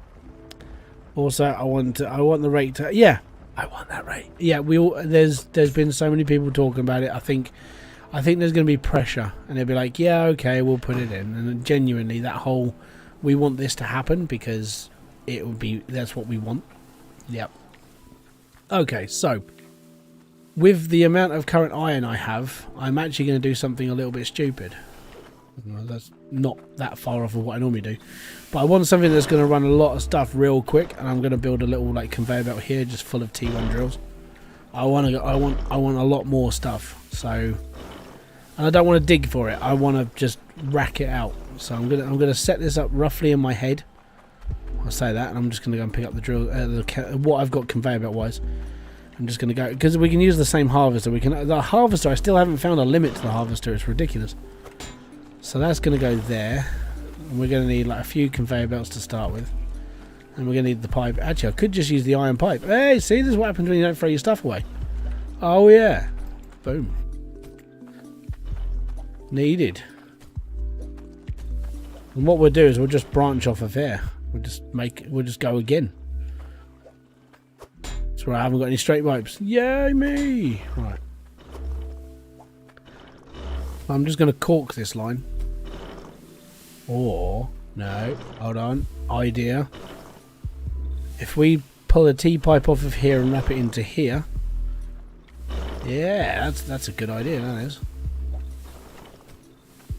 Also, I want the rate to. Yeah, I want that rate. Yeah, there's been so many people talking about it. I think there's going to be pressure, and they'll be like, yeah, okay, we'll put it in. And genuinely, that whole, we want this to happen because it would be, that's what we want. Yep. Okay, so with the amount of current iron I have, I'm actually going to do something a little bit stupid. Well, that's not that far off of what I normally do, but I want something that's going to run a lot of stuff real quick, and I'm going to build a little like conveyor belt here, just full of T1 drills. I want a lot more stuff. So, and I don't want to dig for it. I want to just rack it out. So I'm gonna set this up roughly in my head. I'll say that, and I'm just going to go and pick up the drill, what I've got conveyor belt wise. I'm just going to go, because we can use the same harvester. The harvester, I still haven't found a limit to the harvester. It's ridiculous. So that's going to go there. And we're going to need like a few conveyor belts to start with. And we're going to need the pipe. Actually, I could just use the iron pipe. Hey, see, this is what happens when you don't throw your stuff away. Oh, yeah. Boom. Needed. And what we'll do is we'll just branch off of here. We'll just go again. That's where I haven't got any straight pipes. Yay me! Right. I'm just going to cork this line. Or, no, hold on. Idea. If we pull a T-pipe off of here and wrap it into here. Yeah, that's a good idea, that is.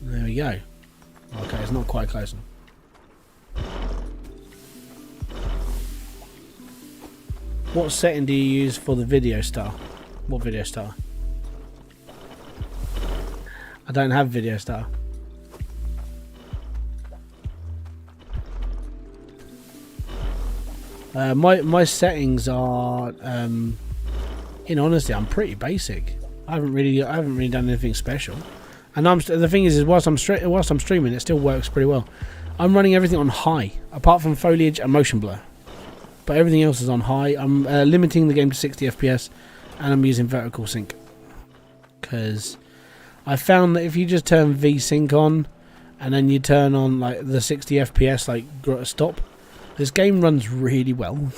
There we go. Okay, it's not quite close enough. What setting do you use for the video star? What video star? I don't have video star. My settings are in honesty, I'm pretty basic. I haven't really done anything special. And the thing is whilst I'm streaming, it still works pretty well. I'm running everything on high, apart from foliage and motion blur. But everything else is on high. I'm limiting the game to 60 FPS, and I'm using vertical sync. Because I found that if you just turn V-Sync on, and then you turn on like the 60 FPS, like stop, this game runs really well.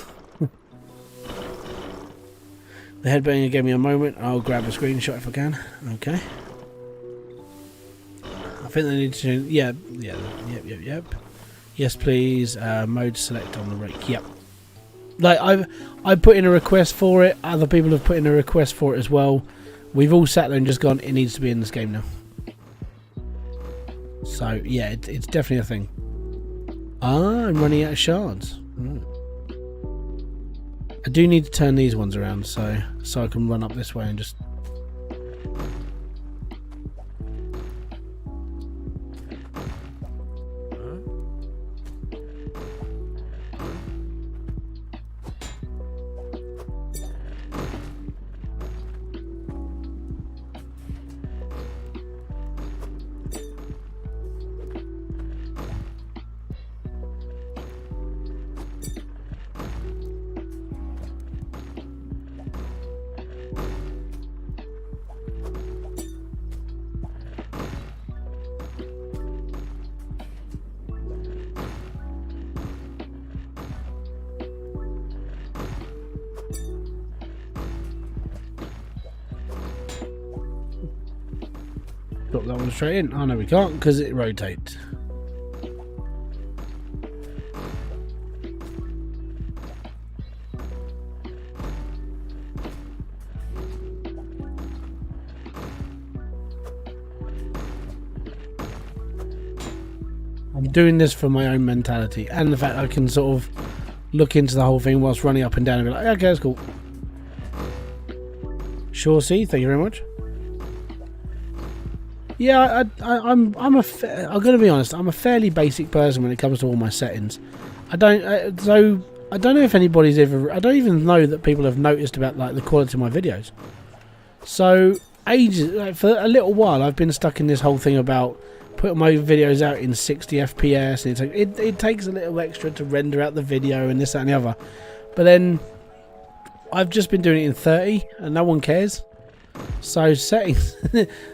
The headbanging gave me a moment. I'll grab a screenshot if I can. Okay. I think they need to. Yep. Yes, please. Mode select on the rake. Yep. Like I put in a request for it. Other people have put in a request for it as well. We've all sat there and just gone, it needs to be in this game now. So yeah, it's definitely a thing. Ah, I'm running out of shards. I do need to turn these ones around so I can run up this way and just. Drop that one straight in. Oh no, we can't because it rotates. I'm doing this for my own mentality and the fact I can sort of look into the whole thing whilst running up and down and be like, okay, that's cool. Sure, see, thank you very much. Yeah, I'm gonna be honest. I'm a fairly basic person when it comes to all my settings. I don't know if anybody's ever. I don't even know that people have noticed about like the quality of my videos. So ages, like, for a little while, I've been stuck in this whole thing about putting my videos out in 60 FPS, and it takes a little extra to render out the video and this, that, and the other. But then I've just been doing it in 30, and no one cares. So settings,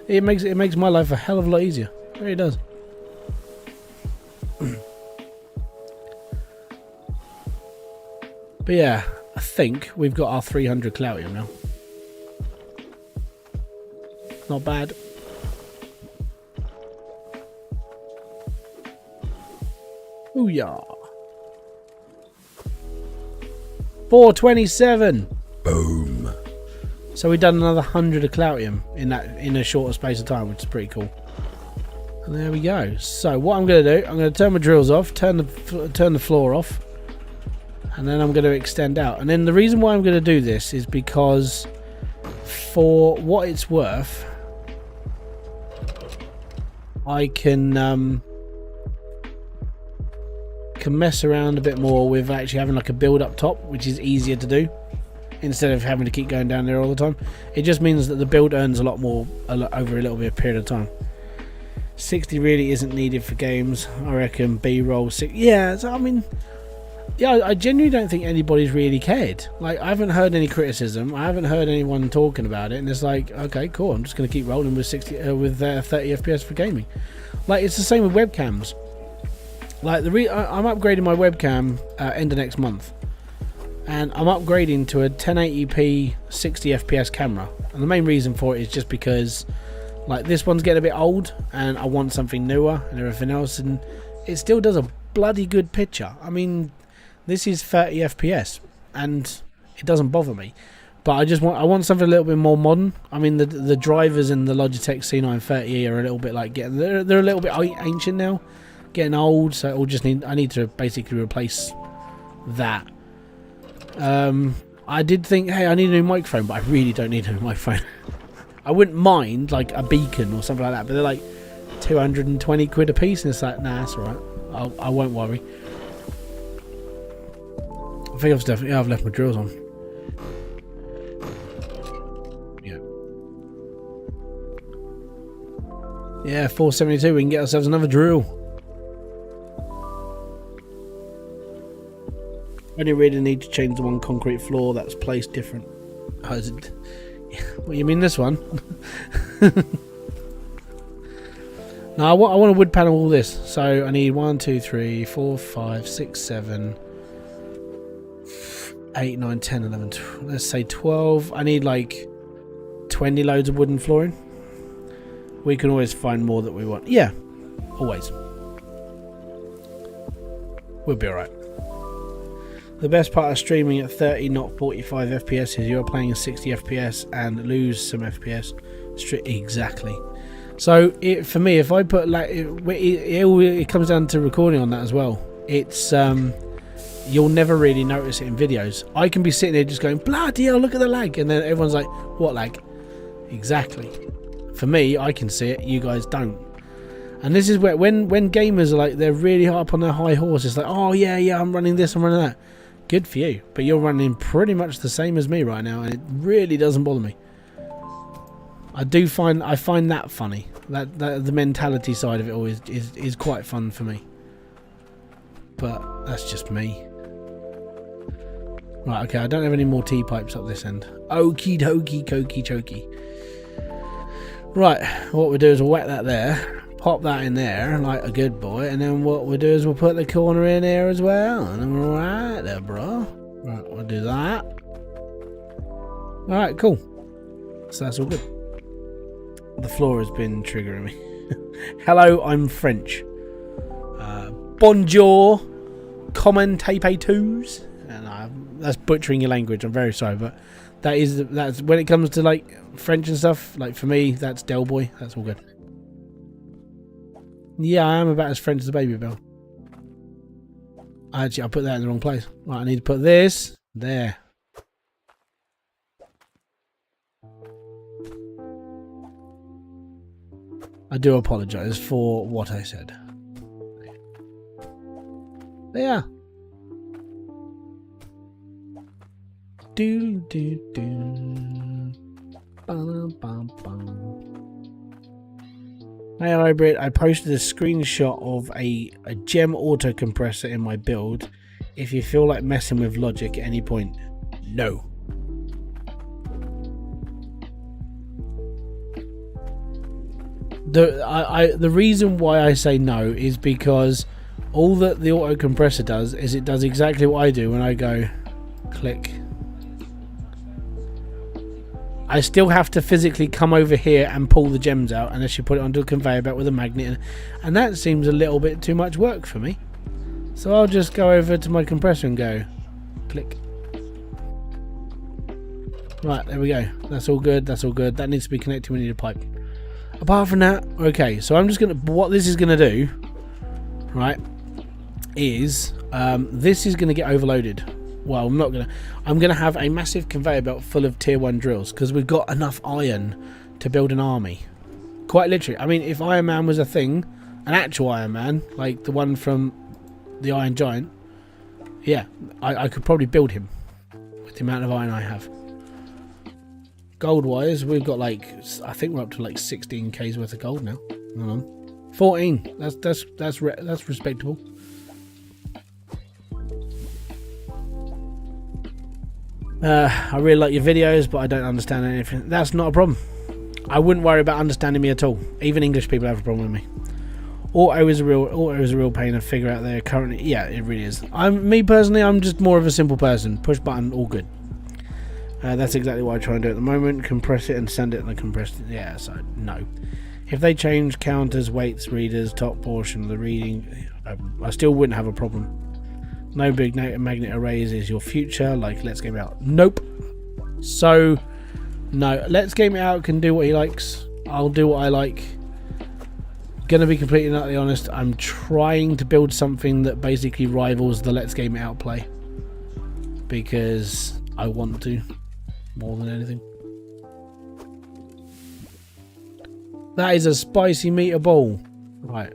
it makes my life a hell of a lot easier. It really does. But yeah, I think we've got our 300 Cloutium now. Not bad. Ooh yeah. 427. Boom. So we've done another 100 of Cloutium in a shorter space of time, which is pretty cool. And there we go. So what I'm going to do, I'm going to turn my drills off, turn the floor off, and then I'm going to extend out. And then the reason why I'm going to do this is because, for what it's worth, I can mess around a bit more with actually having like a build up top, which is easier to do. Instead of having to keep going down there all the time, it just means that the build earns a lot more over a little bit of period of time. 60 really isn't needed for games, I reckon. B-roll 6, yeah. So I mean, yeah, I genuinely don't think anybody's really cared. Like, I haven't heard any criticism. I haven't heard anyone talking about it, and it's like, okay, cool. I'm just going to keep rolling with 30 FPS for gaming. Like, it's the same with webcams. Like, I'm upgrading my webcam end of next month. And I'm upgrading to a 1080p 60 FPS camera, and the main reason for it is just because, like, this one's getting a bit old and I want something newer and everything else, and it still does a bloody good picture. I mean, this is 30 FPS and it doesn't bother me, but I want something a little bit more modern. I mean, the drivers in the Logitech C930 are a little bit like they're a little bit ancient now, getting old, so it'll just I need to basically replace that. I did think, hey, I need a new microphone, but I really don't need a new microphone. I wouldn't mind like a beacon or something like that, but they're like 220 quid a piece, and it's like, nah, that's alright. I won't worry. I think I've left my drills on. Yeah, 472. We can get ourselves another drill. Only really need to change the one concrete floor that's placed different. Oh, is it? What, you mean this one? No, I want to wood panel all this. So I need 1, 2, 3, 4, 5, 6, 7, 8, 9, 10, 11, 12, let's say 12. I need like 20 loads of wooden flooring. We can always find more that we want. Yeah, always. We'll be alright. The best part of streaming at 30, not 45 FPS is you're playing 60 FPS and lose some FPS. Exactly. So for me, if I put like it comes down to recording on that as well. It's you'll never really notice it in videos. I can be sitting there just going bloody hell, look at the lag, and then everyone's like, what lag? Exactly. For me, I can see it. You guys don't. And this is where when gamers are like they're really up on their high horse. It's like, oh yeah, I'm running this, I'm running that. Good for you, but you're running pretty much the same as me right now, and it really doesn't bother me. I find that funny. That the mentality side of it always is quite fun for me. But that's just me. Right, okay, I don't have any more T-pipes up this end. Okie dokie, kokey chokey. Right, what we'll do is we'll whack that there, pop that in there like a good boy, and then what we'll do is we'll put the corner in here as well, and then we're right there, bro. Right, we'll do that. Alright, cool. So that's all good. The floor has been triggering me. Hello, I'm French. Bonjour, commentators. And that's butchering your language. I'm very sorry, but that's when it comes to like French and stuff. Like for me, that's Del Boy. That's all good. Yeah, I am about as French as a baby bell. Actually, I put that in the wrong place. Right, I need to put this there. I do apologise for what I said. Yeah. Do do do. Bum, bum, bum. Hey Hybrid, I posted a screenshot of a gem auto compressor in my build. If you feel like messing with logic at any point, no. The reason why I say no is because all that the auto compressor does is it does exactly what I do when I go click. I still have to physically come over here and pull the gems out unless you put it onto a conveyor belt with a magnet, and that seems a little bit too much work for me. So I'll just go over to my compressor and go click. Right, there we go. That's all good. That's all good. That needs to be connected. We need a pipe. Apart from that, okay, so I'm just gonna, what this is gonna do, right, is this is gonna get overloaded. Well, I'm gonna have a massive conveyor belt full of tier 1 drills because we've got enough iron to build an army. Quite literally. I mean, if Iron Man was a thing, an actual Iron Man, like the one from the Iron Giant, yeah, I could probably build him with the amount of iron I have. Gold wise, we've got like, I think we're up to like 16k's worth of gold now. Hold on. 14. That's respectable. I really like your videos, but I don't understand anything. That's not a problem. I wouldn't worry about understanding me at all. Even English people have a problem with me. Auto is a real pain to figure out there currently. Yeah, it really is. Me personally, I'm just more of a simple person. Push button, all good. That's exactly what I try and do at the moment. Compress it and send it, and I compress it. Yeah, so no. If they change counters, weights, readers, top portion of the reading, I still wouldn't have a problem. No big magnet arrays is your future. Like, Let's Game It Out. Nope. So, no. Let's Game It Out can do what he likes. I'll do what I like. Gonna be completely and utterly honest. I'm trying to build something that basically rivals the Let's Game It Out play. Because I want to. More than anything. That is a spicy meatball. Right.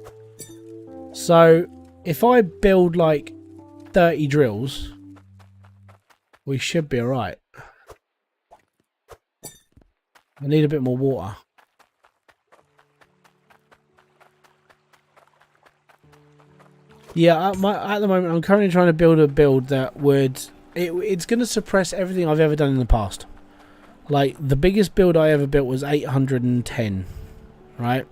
So, if I build like 30 drills, we should be alright. I need a bit more water. Yeah, at the moment I'm currently trying to build a build that would it's going to suppress everything I've ever done in the past. Like the biggest build I ever built was 810, right?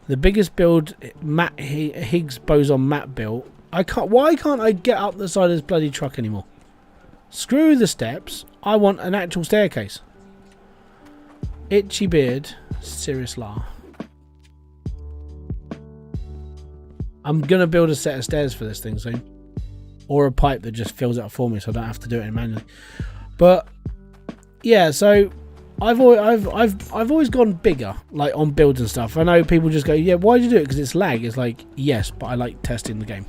The biggest build Matt Higgs boson Matt built. Why can't I get up the side of this bloody truck anymore? Screw the steps. I want an actual staircase. Itchy beard, serious laugh. I'm gonna build a set of stairs for this thing soon, or a pipe that just fills it up for me, so I don't have to do it manually. But yeah, so I've always gone bigger, like on builds and stuff. I know people just go, yeah, why do you do it? Because it's lag. It's like, yes, but I like testing the game.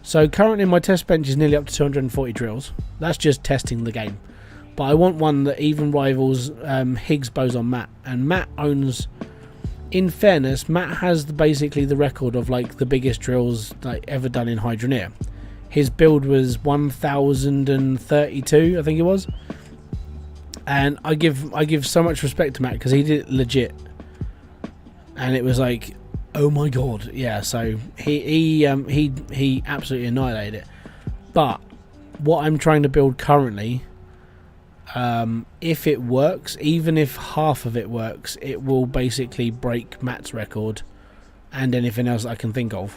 So currently my test bench is nearly up to 240 drills. That's just testing the game. But I want one that even rivals Higgs boson Matt. And Matt owns, in fairness, Matt has basically the record of like the biggest drills like ever done in Hydroneer. His build was 1032, I think it was. And I give so much respect to Matt because he did it legit. And it was like, oh my god, yeah. So he absolutely annihilated it. But what I'm trying to build currently, if it works, even if half of it works, it will basically break Matt's record and anything else I can think of.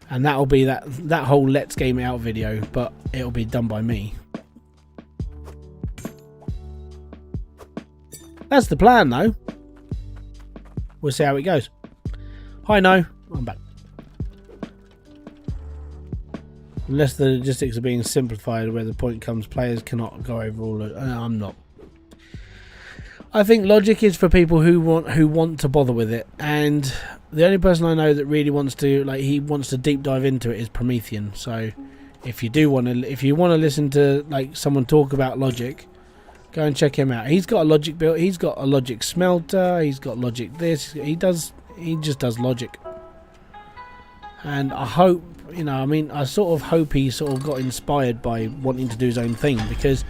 And that'll be that whole Let's Game It Out video, but it'll be done by me. That's the plan, though. We'll see how it goes. Hi, no. I'm back. Unless the logistics are being simplified, where the point comes, players cannot go over all. I'm not. I think logic is for people who want to bother with it, and the only person I know that really wants to deep dive into it is Promethean. So, if you want to listen to like someone talk about logic, go and check him out. He's got a logic build. He's got a logic smelter. He's got logic this. He just does logic. And I hope, I sort of hope he sort of got inspired by wanting to do his own thing, because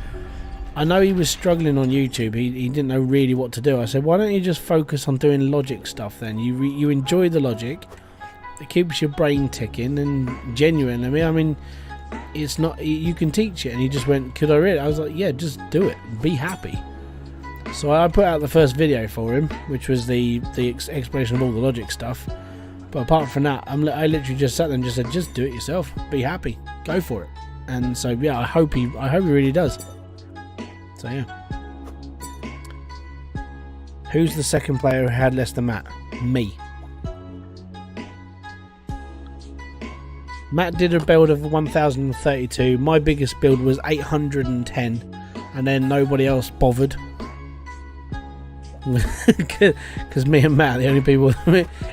I know he was struggling on YouTube. He didn't know really what to do. I said, why don't you just focus on doing logic stuff then? You enjoy the logic. It keeps your brain ticking and genuine. I mean, it's not, you can teach it. And he just went, could I really? I was like, yeah, just do it. Be happy. So I put out the first video for him, which was the explanation of all the logic stuff. But apart from that, I literally just sat there and just said, just do it yourself. Be happy. Go for it. And so yeah, I hope he really does. So yeah. Who's the second player who had less than Matt? Me. Matt did a build of 1032. My biggest build was 810, and then nobody else bothered. Because me and Matt, the only people.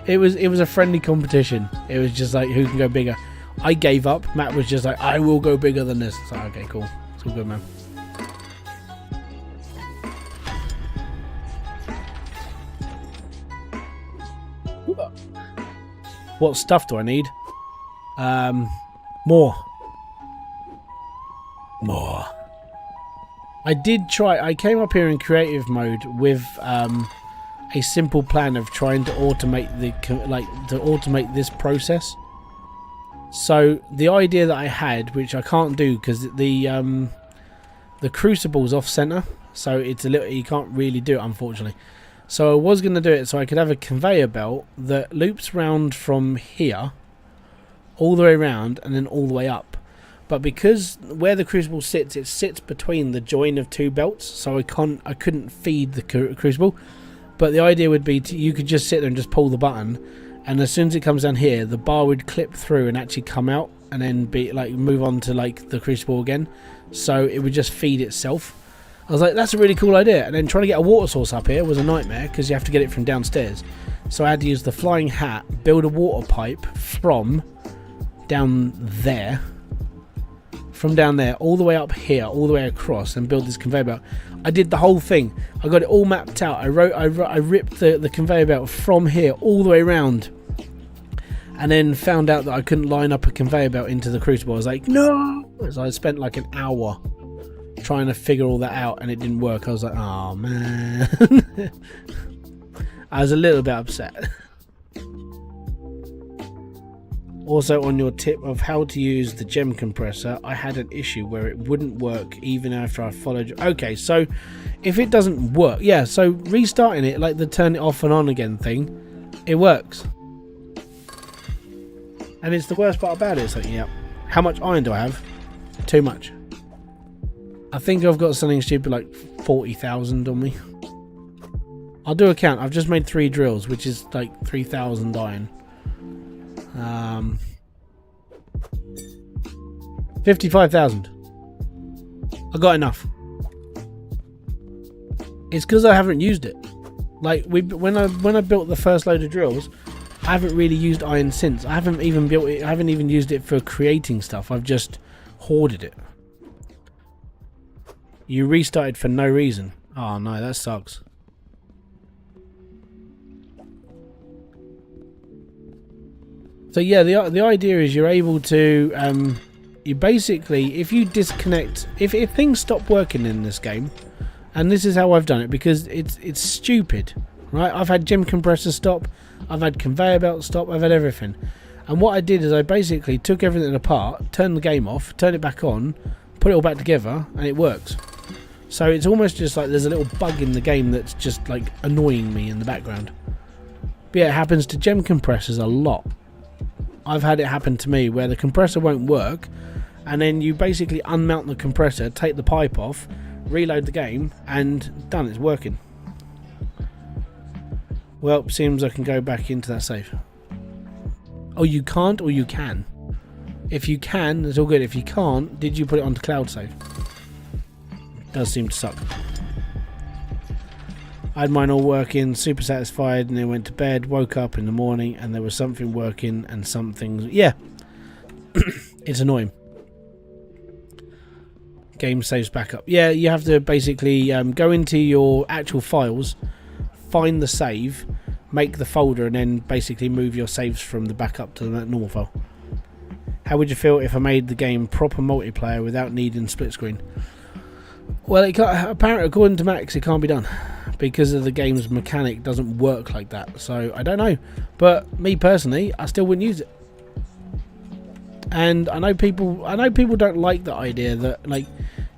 It was a friendly competition. It was just like who can go bigger. I gave up. Matt was just like, I will go bigger than this. So okay, cool. It's all good, man. What stuff do I need? More. I did try. I came up here in creative mode with a simple plan of trying to automate this process. So the idea that I had, which I can't do because the crucible's off center, so it's a little, you can't really do it, unfortunately. So I was going to do it so I could have a conveyor belt that loops round from here all the way around and then all the way up. But because where the crucible sits, it sits between the join of two belts, so I couldn't feed the crucible. But the idea would be you could just sit there and just pull the button, and as soon as it comes down here, the bar would clip through and actually come out, and then be like move on to like the crucible again. So it would just feed itself. I was like, that's a really cool idea. And then trying to get a water source up here was a nightmare because you have to get it from downstairs. So I had to use the flying hat, build a water pipe from down there. From down there all the way up here, all the way across, and build this conveyor belt. I did the whole thing. I got it all mapped out. I ripped the conveyor belt from here all the way around, and then found out that I couldn't line up a conveyor belt into the crucible. I was like, no! So I spent like an hour trying to figure all that out, and it didn't work. I was like, oh man. I was a little bit upset. Also, on your tip of how to use the gem compressor, I had an issue where it wouldn't work even after I followed. Okay, so if it doesn't work, yeah, so restarting it, like the turn it off and on again thing, it works. And it's the worst part about it. It's like, yeah, how much iron do I have? Too much. I think I've got something stupid like 40,000 on me. I'll do a count. I've just made 3 drills, which is like 3,000 iron. 55,000. I got enough. It's because I haven't used it. Like when I built the first load of drills, I haven't really used iron since. I haven't even built it. I haven't even used it for creating stuff. I've just hoarded it. You restarted for no reason. Oh no, that sucks. So yeah, the idea is you're able to you basically, if you disconnect, if things stop working in this game, and this is how I've done it because it's stupid, right? I've had gem compressor stop, I've had conveyor belt stop, I've had everything. And what I did is I basically took everything apart, turned the game off, turned it back on, put it all back together, and it works. So it's almost just like there's a little bug in the game that's just like annoying me in the background. But yeah, it happens to gem compressors a lot. I've had it happen to me where the compressor won't work, and then you basically unmount the compressor, take the pipe off, reload the game, and done. It's working. Well, seems I can go back into that save. Oh, you can't, or you can? If you can, it's all good. If you can't, did you put it onto cloud save? Does seem to suck. I had mine all working, super satisfied, and then went to bed, woke up in the morning, and there was something working and something. Yeah, it's annoying. Game saves back up. Yeah, you have to basically go into your actual files, find the save, make the folder, and then basically move your saves from the backup to the normal file. How would you feel if I made the game proper multiplayer without needing split screen? Well, it can't, apparently, according to Max, it can't be done because of the game's mechanic doesn't work like that. So I don't know, but me personally, I still wouldn't use it. And I know people don't like the idea that, like,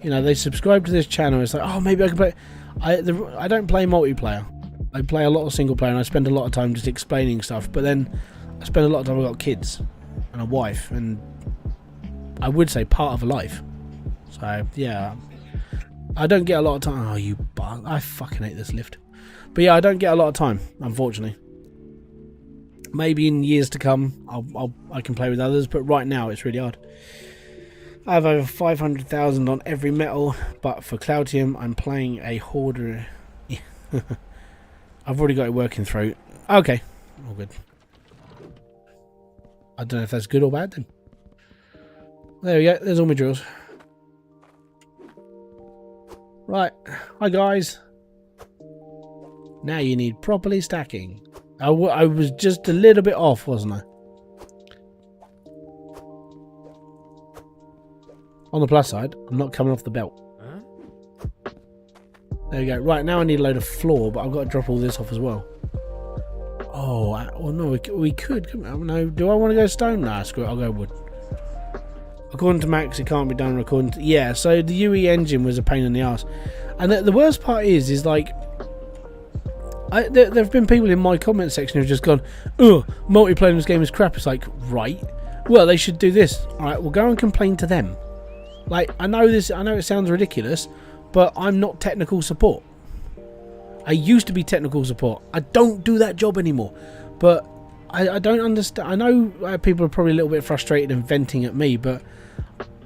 you know, they subscribe to this channel. It's like, oh, maybe I can play. I don't play multiplayer. I play a lot of single player, and I spend a lot of time just explaining stuff. But then I spend a lot of time. I've got kids and a wife, and I would say part of a life. So yeah. I don't get a lot of time. Oh, you bug. I fucking hate this lift. But yeah, I don't get a lot of time, unfortunately. Maybe in years to come, I can play with others, but right now it's really hard. I have over 500,000 on every metal, but for Cloutium, I'm playing a hoarder. I've already got it working through. Okay, all good. I don't know if that's good or bad then. There we go. There's all my drills. Right, hi guys. Now you need properly stacking. I was just a little bit off, wasn't I? On the plus side, I'm not coming off the belt. Huh? There we go. Right, now I need a load of floor, but I've got to drop all this off as well. Oh, well, no, we could. No, do I want to go stone? Nah, screw it, I'll go wood. According to Max, it can't be done. According to, yeah, so the UE engine was a pain in the ass, and the worst part is like, there have been people in my comment section who've just gone, "Oh, multiplayer in this game is crap." It's like, right, well, they should do this. All right, we'll go and complain to them. Like, I know it sounds ridiculous, but I'm not technical support. I used to be technical support. I don't do that job anymore, but I don't understand. I know people are probably a little bit frustrated and venting at me, but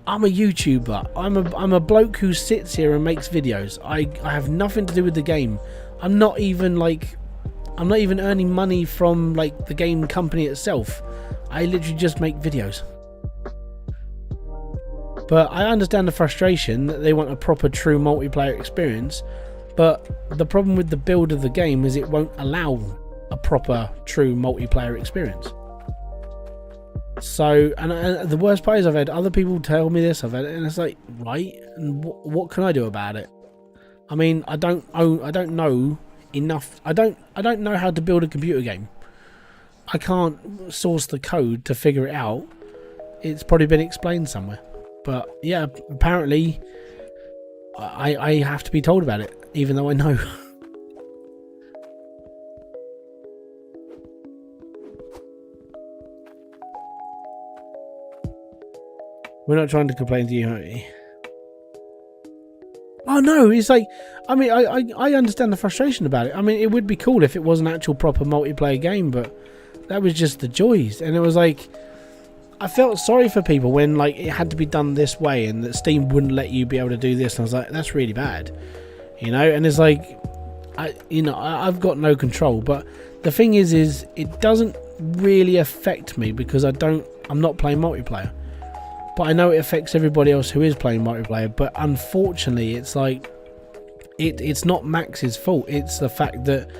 I'm a YouTuber. I'm a bloke who sits here and makes videos. I have nothing to do with the game. I'm not even earning money from like the game company itself. I literally just make videos. But I understand the frustration that they want a proper true multiplayer experience, but the problem with the build of the game is it won't allow a proper true multiplayer experience. So, and the worst part is I've had other people tell me this, and it's like, right, and what can I do about it? I mean, I don't know enough. I don't know how to build a computer game. I can't source the code to figure it out. It's probably been explained somewhere. But yeah, apparently I have to be told about it, even though I know. We're not trying to complain to you, are we? Oh no, it's like, I mean, I understand the frustration about it. I mean, it would be cool if it was an actual proper multiplayer game, but that was just the joys. And it was like, I felt sorry for people when like it had to be done this way and that Steam wouldn't let you be able to do this. And I was like, that's really bad, you know. And it's like, I've got no control. But the thing is it doesn't really affect me because I'm not playing multiplayer. But I know it affects everybody else who is playing multiplayer. But unfortunately, it's like it's not Max's fault. It's the fact that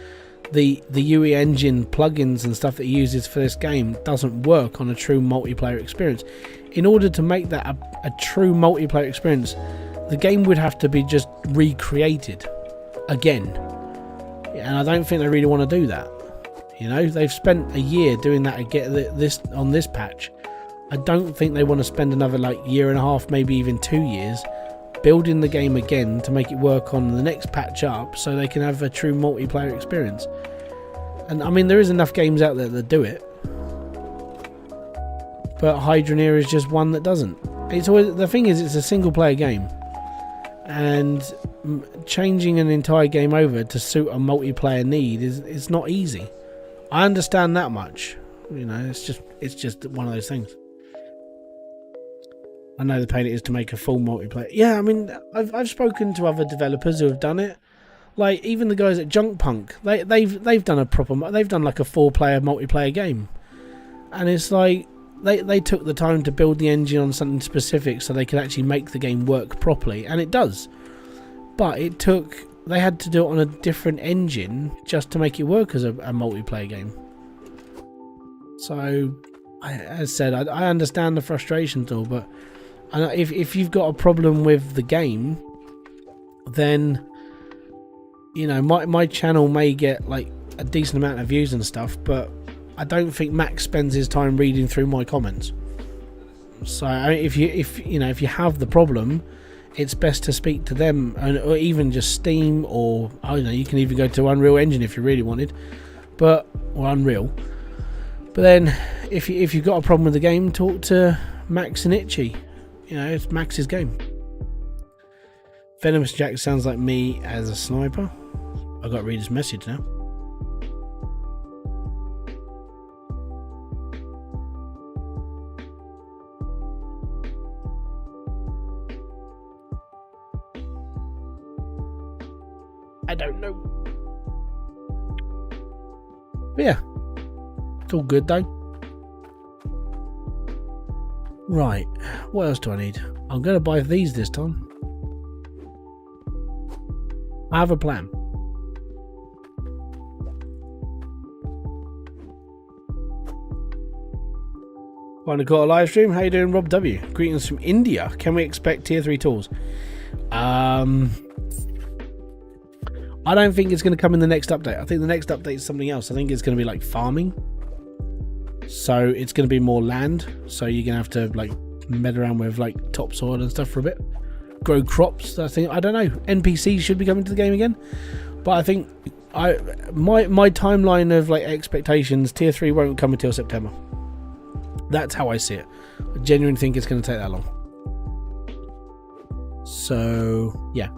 the UE engine plugins and stuff that he uses for this game doesn't work on a true multiplayer experience. In order to make that a true multiplayer experience, the game would have to be just recreated again. And I don't think they really want to do that. You know, they've spent a year doing that to get this on this patch. I don't think they want to spend another like year and a half, maybe even 2 years, building the game again to make it work on the next patch up so they can have a true multiplayer experience. And I mean, there is enough games out there that do it, but Hydroneer is just one that doesn't. It's always, the thing is, it's a single player game, and changing an entire game over to suit a multiplayer need is not easy. I understand that much, you know. It's just one of those things. I know the pain it is to make a full multiplayer. Yeah, I mean, I've spoken to other developers who have done it. Like even the guys at Junk Punk, they've done a proper, they've done like a 4-player multiplayer game, and it's like they took the time to build the engine on something specific so they could actually make the game work properly, and it does. But they had to do it on a different engine just to make it work as a multiplayer game. So, as I said, I understand the frustrations all, but if you've got a problem with the game, then you know my channel may get like a decent amount of views and stuff, but I don't think Max spends his time reading through my comments. So if you have the problem, it's best to speak to them, or even just Steam, or I don't know, you can even go to Unreal Engine if you really wanted, or Unreal. But then if you've got a problem with the game, talk to Max and Itchy. You know, it's Max's game. Venomous Jack sounds like me as a sniper. I've got to read his message now. I don't know. But yeah, it's all good though. Right, what else do I need? I'm going to buy these this time. I have a plan. Finally got a live stream. How you doing, Rob W? Greetings from India. Can we expect tier 3 tools? I don't think it's going to come in the next update. I think the next update is something else. I think it's going to be like farming. So it's going to be more land. So you're going to have to like med around with like topsoil and stuff for a bit. Grow crops. I don't know. NPCs should be coming to the game again. But I think my timeline of like expectations, tier 3 won't come until September. That's how I see it. I genuinely think it's going to take that long. So yeah.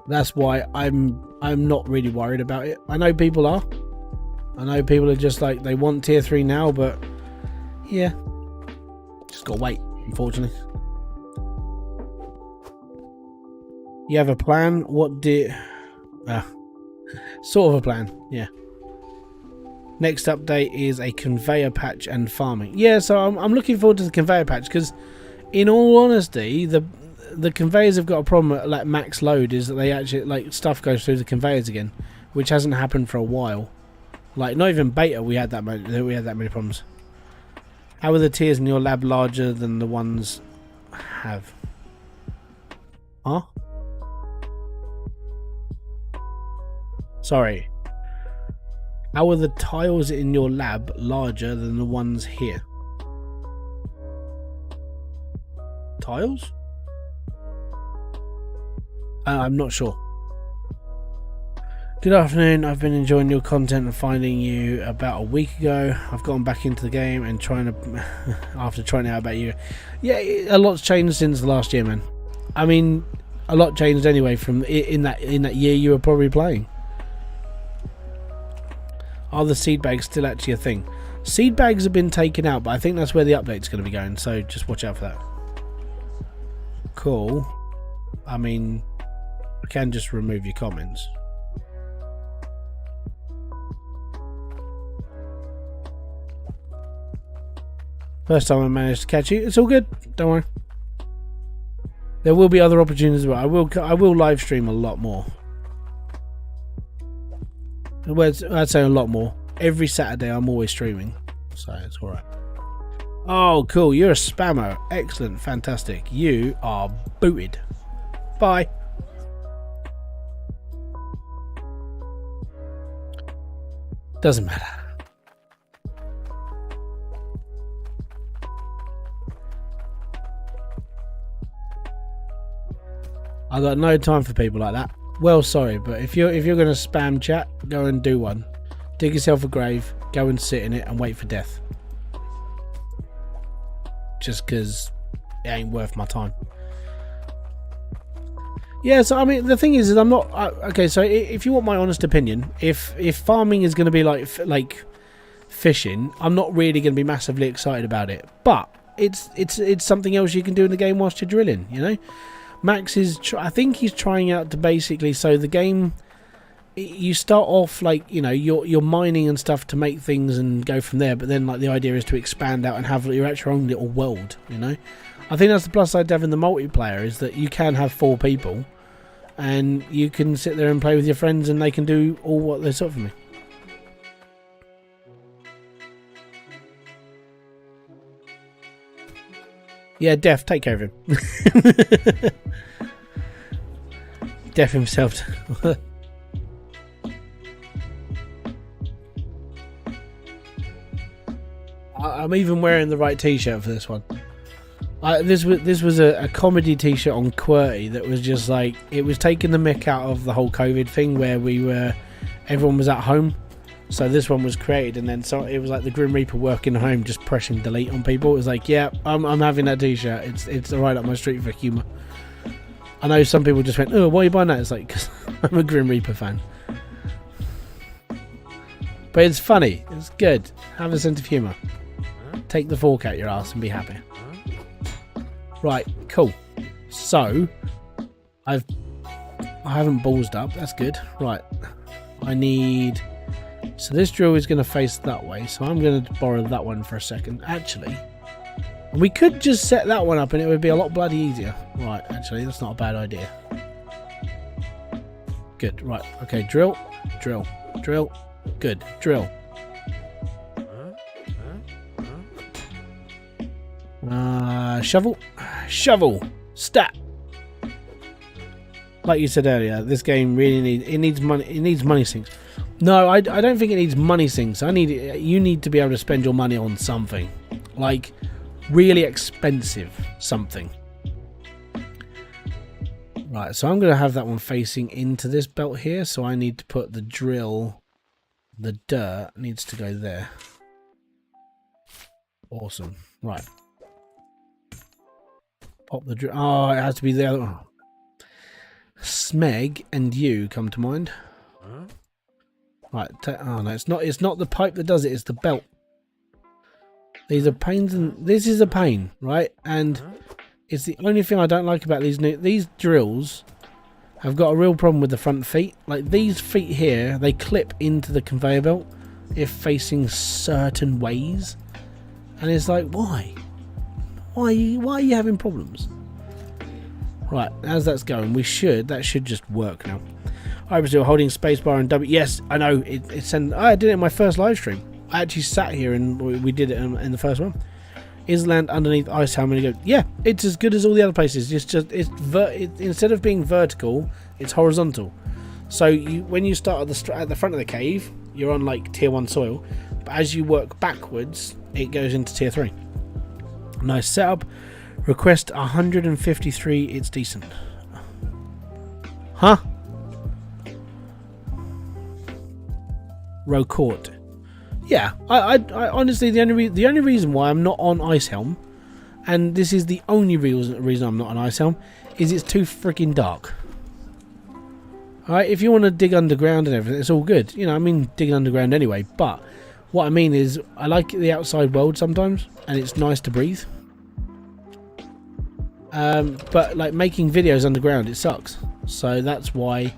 That's why I'm not really worried about it. I know people are. I know people are just like, they want tier 3 now, but yeah, just gotta wait, unfortunately. You have a plan? What did... sort of a plan, yeah. Next update is a conveyor patch and farming. Yeah, so I'm looking forward to the conveyor patch, because in all honesty, the conveyors have got a problem at like max load, is that they actually like stuff goes through the conveyors again, which hasn't happened for a while. Like not even beta we had that many problems. How are the tiers in your lab larger than the ones have? Huh? Sorry. How are the tiles in your lab larger than the ones here? Tiles? I'm not sure. Good afternoon. I've been enjoying your content and finding you about a week ago. I've gone back into the game and after trying out about you. Yeah, a lot's changed since last year, man. I mean, a lot changed anyway from in that year you were probably playing. Are the seed bags still actually a thing? Seed bags have been taken out, but I think that's where the update's going to be going, so just watch out for that. Cool. I mean, I can just remove your comments. First time I managed to catch you. It's all good. Don't worry. There will be other opportunities as well. I will live stream a lot more. Well, I'd say a lot more. Every Saturday I'm always streaming, so it's alright. Oh, cool. You're a spammer. Excellent. Fantastic. You are booted. Bye. Doesn't matter. I got no time for people like that. Well, sorry, but if you're going to spam chat, go and do one. Dig yourself a grave, go and sit in it and wait for death. Just because it ain't worth my time. Yeah, so I mean, the thing is I'm not... okay, so if you want my honest opinion, if farming is going to be like fishing, I'm not really going to be massively excited about it. But it's something else you can do in the game whilst you're drilling, you know? Max is, I think he's trying out to basically, so the game, you start off like, you know, you're mining and stuff to make things and go from there, but then like the idea is to expand out and have your actual own little world, you know. I think that's the plus side to having the multiplayer, is that you can have 4 people and you can sit there and play with your friends and they can do all what they sort for me. Yeah, Def, take care of him. Def himself. I'm even wearing the right t-shirt for this one. This was a comedy t-shirt on QWERTY that was just like, it was taking the mick out of the whole COVID thing where everyone was at home. So this one was created, and then so it was like the Grim Reaper working at home, just pressing delete on people. It was like, yeah, I'm having that t-shirt. It's right up my street for humour. I know some people just went, oh, why are you buying that? It's like, because I'm a Grim Reaper fan. But it's funny. It's good. Have a sense of humour. Take the fork out your ass and be happy. Right, cool. So I haven't ballsed up. That's good. Right, I need. So this drill is going to face that way, so I'm going to borrow that one for a second. Actually, we could just set that one up and it would be a lot bloody easier. Right, actually, that's not a bad idea. Good, right, okay, drill, drill, drill, good, drill. Shovel, shovel, stat. Like you said earlier, this game really needs money. It needs money sinks. No, I don't think it needs money sinks. You need to be able to spend your money on something, like really expensive something. Right, so I'm going to have that one facing into this belt here. So I need to put the drill. The dirt needs to go there. Awesome. Right. Pop the drill. Oh, it has to be the other one. Smeg and you come to mind. Right. Oh no, it's not the pipe that does it. It's the belt. These are pains, and this is a pain, right? And it's the only thing I don't like about these drills. Have got a real problem with the front feet. Like these feet here, they clip into the conveyor belt if facing certain ways, and it's like, why? Why are you having problems? Right, as that's going, that should just work now. Hybridsteel holding spacebar and W. Yes, I know. I did it in my first live stream. I actually sat here and we did it in the first one. Is land underneath ice helmet? And you go, yeah, it's as good as all the other places. It's instead of being vertical, it's horizontal. So when you start at the front of the cave, you're on like tier 1 soil, but as you work backwards, it goes into tier 3. Nice setup. Request 153. It's decent. Huh? Row Court. Yeah, I honestly, the only reason why I'm not on Ice Helm, and this is the only reason I'm not on Ice Helm, is it's too freaking dark. Alright, if you want to dig underground and everything, it's all good. You know, I mean digging underground anyway, but what I mean is I like the outside world sometimes, and it's nice to breathe. But like making videos underground, it sucks. So that's why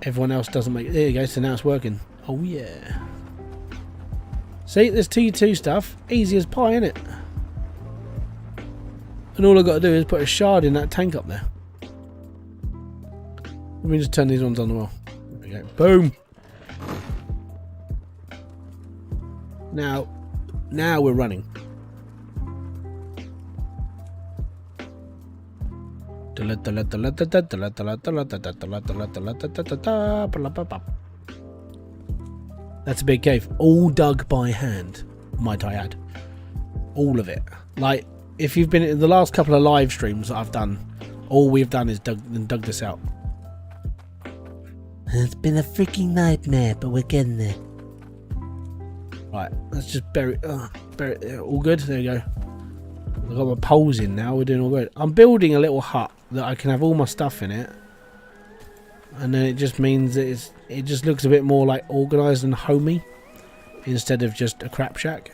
everyone else doesn't make it. There you go, so now it's working. Oh yeah. See, there's T2 stuff. Easy as pie, innit? And all I've got to do is put a shard in that tank up there. Let me just turn these ones on the wall. There we go. Boom! Now we're running. That's a big cave, all dug by hand, might I add. All of it. Like, if you've been in the last couple of live streams that I've done, all we've done is dug this out. It's been a freaking nightmare, but we're getting there. Right, let's just bury it. All good. There we go. I've got my poles in now. We're doing all good. I'm building a little hut that I can have all my stuff in it, and then it just means that it just looks a bit more like organised and homey instead of just a crap shack.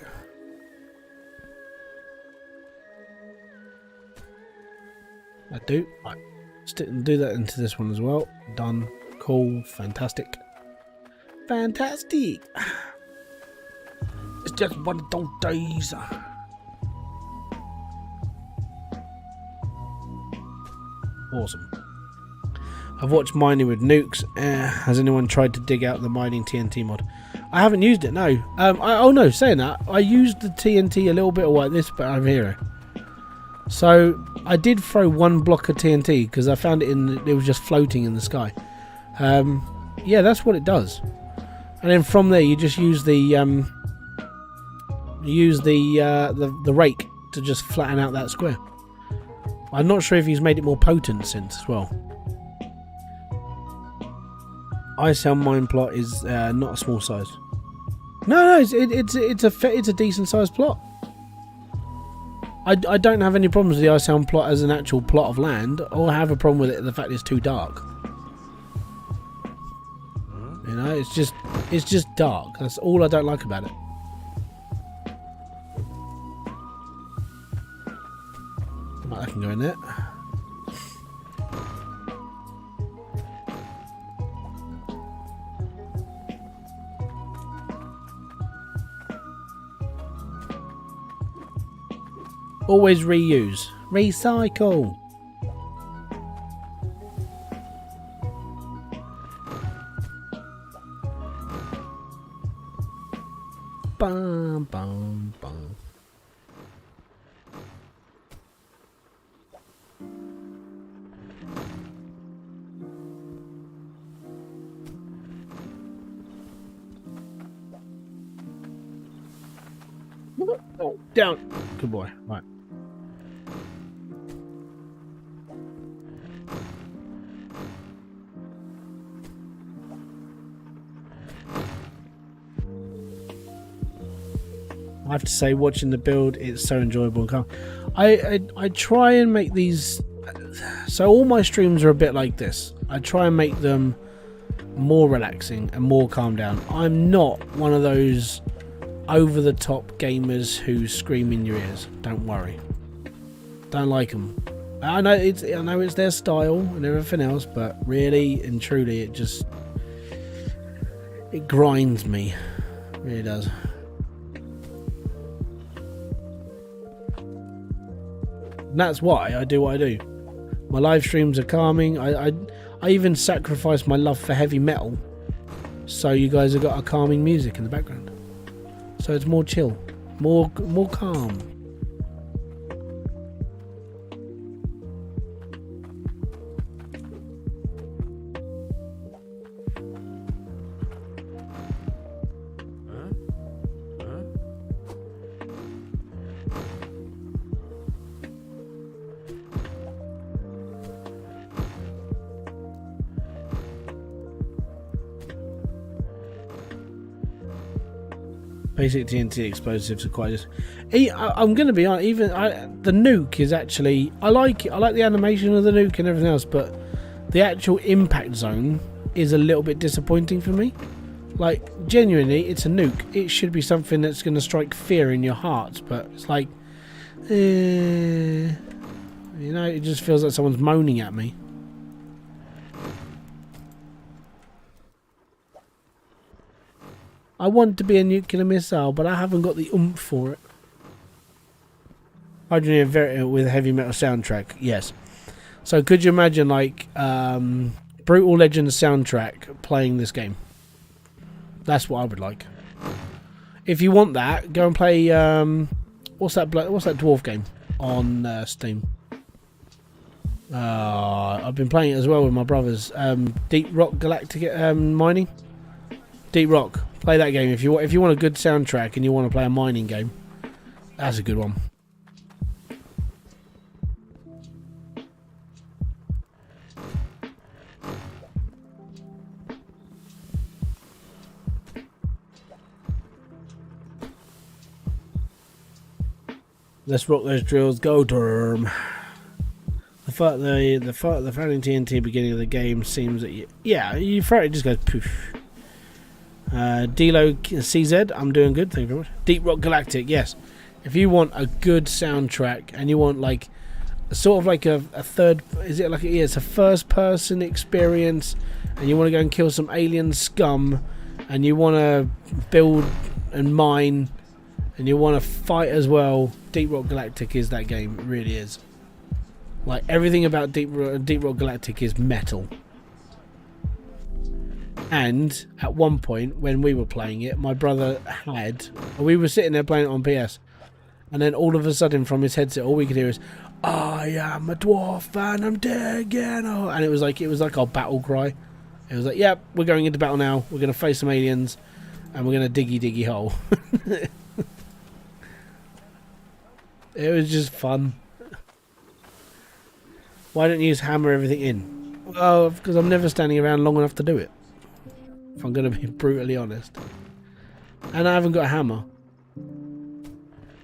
I do. Right. Do that into this one as well. Done. Cool. Fantastic. Fantastic. It's just one of those days. Awesome. I've watched mining with nukes. Has anyone tried to dig out the mining TNT mod? I haven't used it, no. Oh no, saying that, I used the TNT a little bit like this, but over here. So I did throw one block of TNT because I found it was just floating in the sky. Yeah, that's what it does. And then from there, you just use the rake to just flatten out that square. I'm not sure if he's made it more potent since as well. Ice Helm mine plot is not a small size. No, it's a decent sized plot. I don't have any problems with the Ice Helm plot as an actual plot of land. All I have a problem with it, the fact it's too dark. You know, it's just dark. That's all I don't like about it. Right, I can go in there. Always reuse. Recycle. Bum, bum, bum. Oh, down. Good boy. Right. I have to say, watching the build, it's so enjoyable and calm. I try and make these, so all my streams are a bit like this. I try and make them more relaxing and more calm down. I'm not one of those over the top gamers who scream in your ears. Don't worry. Don't like them. I know it's their style and everything else, but really and truly, it grinds me. It really does. And that's why I do what I do. My live streams are calming. I even sacrifice my love for heavy metal, so you guys have got a calming music in the background. So it's more chill, more calm. Basic TNT explosives are quite just. I'm going to be honest. Even the nuke is actually. I like it. I like the animation of the nuke and everything else, but the actual impact zone is a little bit disappointing for me. Like, genuinely, it's a nuke. It should be something that's going to strike fear in your hearts, but it's like, you know, it just feels like someone's moaning at me. I want to be a nuclear missile, but I haven't got the oomph for it. Hydroneer with a heavy metal soundtrack, yes. So could you imagine, like, Brutal Legends soundtrack playing this game? That's what I would like. If you want that, go and play, what's that dwarf game on Steam? I've been playing it as well with my brothers. Deep Rock Galactic Mining. Deep Rock. Play that game if you want a good soundtrack and you want to play a mining game. That's a good one. Let's rock those drills. Go Durham. The founding TNT beginning of the game seems that you throw it, just goes poof. Delo CZ, I'm doing good, thank you very much. Deep Rock Galactic, yes. If you want a good soundtrack and you want like sort of like a third, is it like it's a first person experience, and you want to go and kill some alien scum, and you want to build and mine, and you want to fight as well, Deep Rock Galactic is that game. It really is. Like, everything about Deep Rock Galactic is metal. And at one point when we were playing it, my brother we were sitting there playing it on PS, and then all of a sudden from his headset all we could hear is, I am a dwarf and I'm dead again. And it was like our battle cry. It was like, yep, we're going into battle now, we're going to face some aliens and we're going to diggy hole. It was just fun. Why don't you just hammer everything in? Well, because I'm never standing around long enough to do it, if I'm going to be brutally honest. And I haven't got a hammer.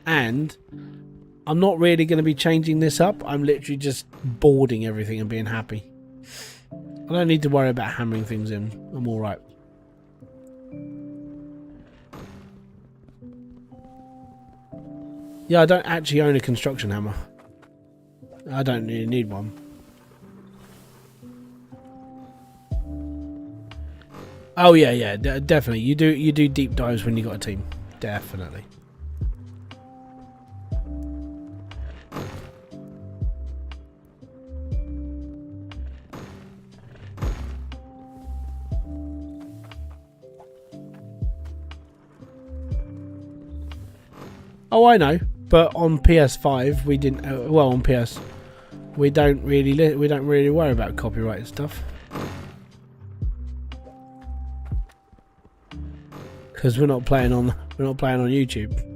And I'm not really going to be changing this up. I'm literally just boarding everything and being happy. I don't need to worry about hammering things in. I'm alright. Yeah, I don't actually own a construction hammer. I don't really need one. Oh yeah, definitely. You do deep dives when you got a team, definitely. Oh, I know, but on PS5 we didn't. Well, on PS, we don't really worry about copyright stuff. Because we're not playing on YouTube.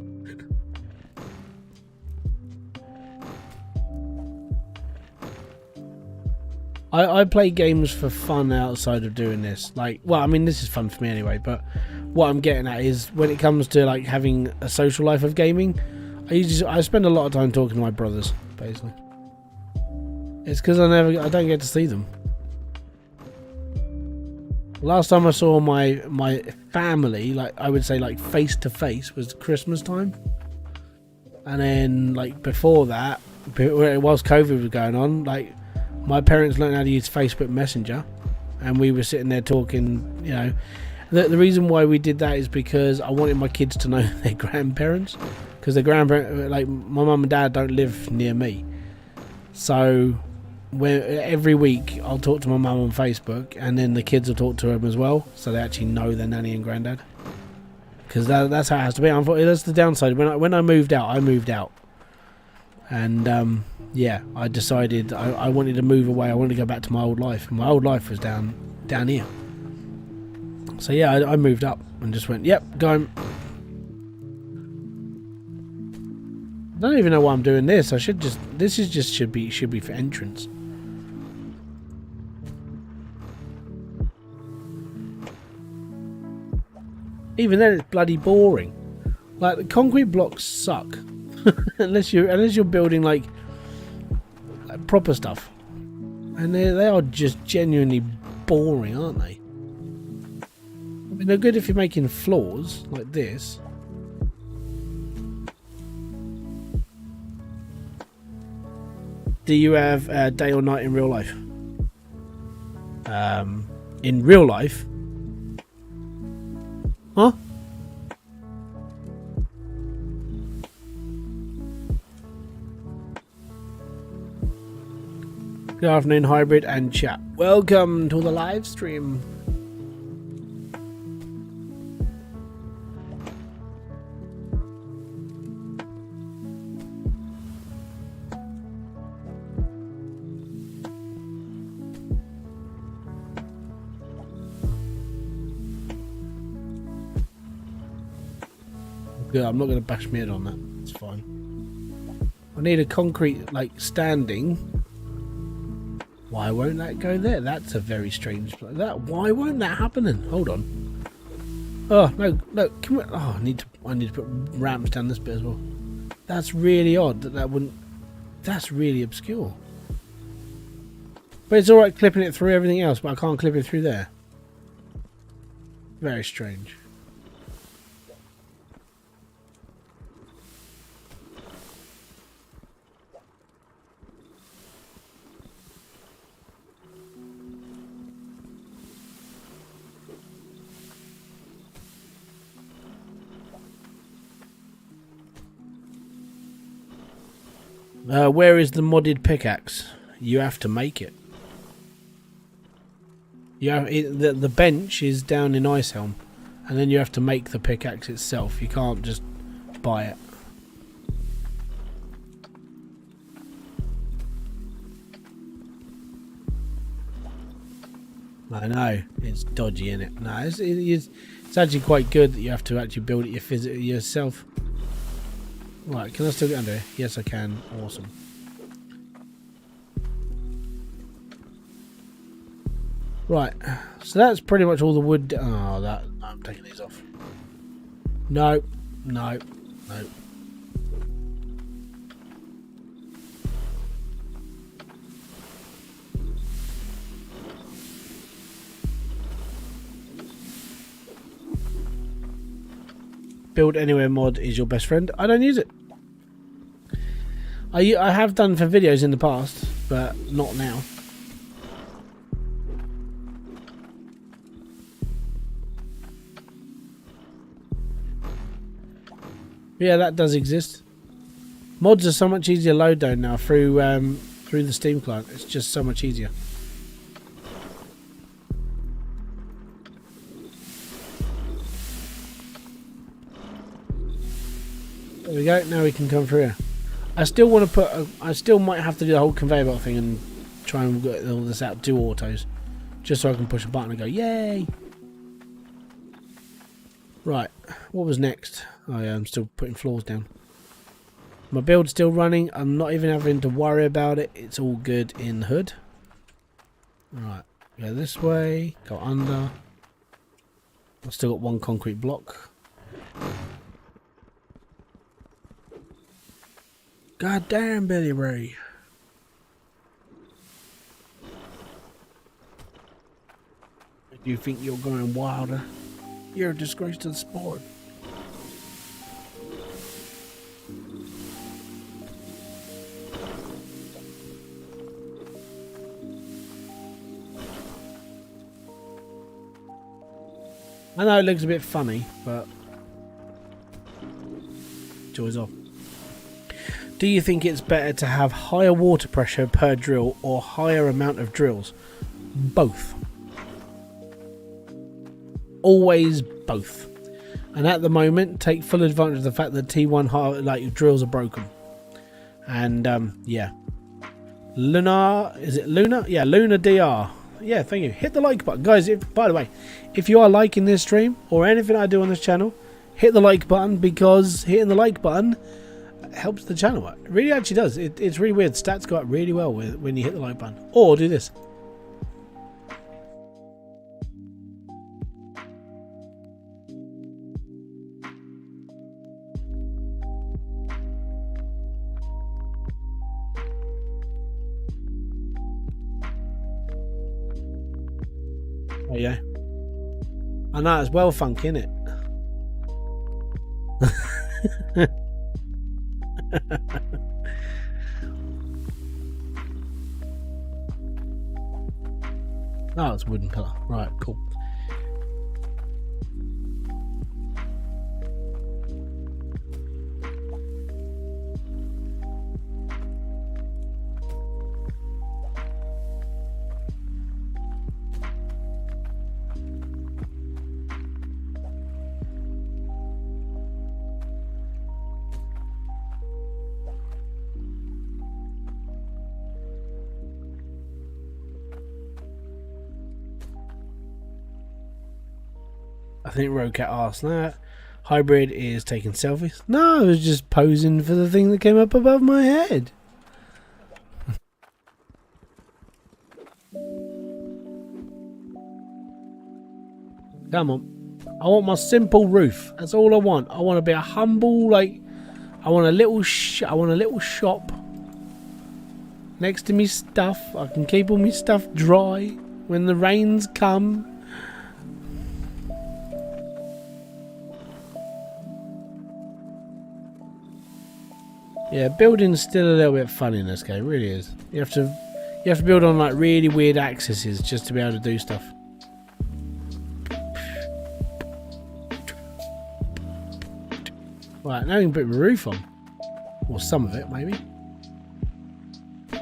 I play games for fun outside of doing this. Like, well, I mean, this is fun for me anyway. But what I'm getting at is when it comes to like having a social life of gaming, I spend a lot of time talking to my brothers. Basically, it's because I don't get to see them. Last time I saw my family, like I would say like face to face, was Christmas time. And then like before that, whilst COVID was going on, like my parents learned how to use Facebook Messenger, and we were sitting there talking, you know. The reason why we did that is because I wanted my kids to know their grandparents, because their grandparents, like my mum and dad, don't live near me. So every week I'll talk to my mum on Facebook, and then the kids will talk to them as well, so they actually know their nanny and granddad. Because that's how it has to be. Unfortunately, that's the downside. When I moved out, and yeah, I decided I wanted to move away. I wanted to go back to my old life, and my old life was down here. So yeah, I moved up and just went, yep, going. I don't even know why I'm doing this. Should be for entrance. Even then, it's bloody boring. Like the concrete blocks suck, unless you're building like proper stuff, and they are just genuinely boring, aren't they? I mean, they're good if you're making floors like this. Do you have day or night in real life? In real life? Huh? Good afternoon, Hybrid and chat. Welcome to the live stream. Yeah, I'm not going to bash my head on that. It's fine. I need a concrete, like, standing. Why won't that go there? That's a very strange place. Why won't that happen then? Hold on. Oh, no. Come on. Oh, I need to put ramps down this bit as well. That's really odd that wouldn't... That's really obscure. But it's alright clipping it through everything else, but I can't clip it through there. Very strange. Where is the modded pickaxe? You have to make it. The bench is down in Icehelm, and then you have to make the pickaxe itself. You can't just buy it. I know, it's dodgy, isn't it? No, it's actually quite good that you have to actually build it yourself. Right, can I still get under here? Yes, I can. Awesome. Right, so that's pretty much all the wood. Oh, that I'm taking these off. No. Build anywhere mod is your best friend. I don't use it. I have done for videos in the past, but not now. Yeah, that does exist. Mods are so much easier to load down now through the Steam client. It's just so much easier. There we go. Now we can come through here. I still want to put. I still might have to do the whole conveyor belt thing and try and get all this out. Do autos, just so I can push a button and go, yay! Right. What was next? Oh yeah, I'm still putting floors down. My build's still running. I'm not even having to worry about it. It's all good in the hood. Right. Go this way. Go under. I've still got one concrete block. God damn, Billy Ray. If you think you're going wilder, you're a disgrace to the sport. I know it looks a bit funny, but joy's off. Do you think it's better to have higher water pressure per drill or higher amount of drills? Both. Always both. And at the moment, take full advantage of the fact that T1 drills are broken. And yeah. Lunar, is it Luna? Yeah, Luna DR. Yeah, thank you. Hit the like button. Guys, by the way, if you are liking this stream or anything I do on this channel, hit the like button, because hitting the like button helps the channel. It really actually does. It's really weird. Stats go up really well when you hit the like button. Or do this. There you go. I know, it's well funky, isn't it? Oh, it's wooden colour. Right, cool. I think Rocat asked that. Hybrid is taking selfies. No, I was just posing for the thing that came up above my head. Come on. I want my simple roof. That's all I want. I want to be a humble, like, I want a little shop next to me stuff. I can keep all my stuff dry when the rains come. Yeah, building's still a little bit fun in this game, it really is. You have to build on like really weird axes just to be able to do stuff. Right, now we can put the roof on. Or some of it, maybe. I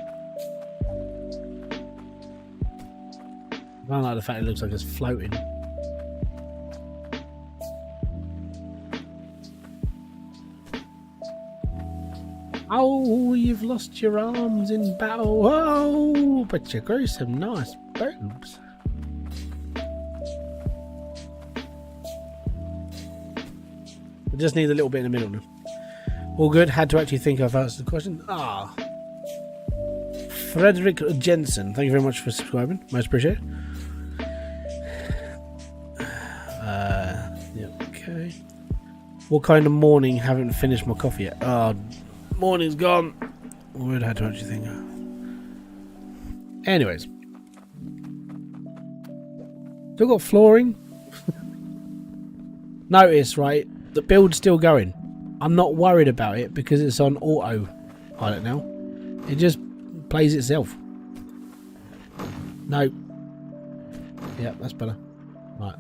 don't like the fact it looks like it's floating. Oh, you've lost your arms in battle. Oh, but you grew some nice boobs. I just need a little bit in the middle now. All good. Had to actually think I've answered the question. Ah. Frederick Jensen, thank you very much for subscribing. Most appreciated. Yeah, okay. What kind of morning? Haven't finished my coffee yet. Oh, morning's gone. Weird, how to actually think. Anyways, still got flooring. Notice, right? The build's still going. I'm not worried about it because it's on auto pilot now. It just plays itself. No. Yeah, that's better. Right.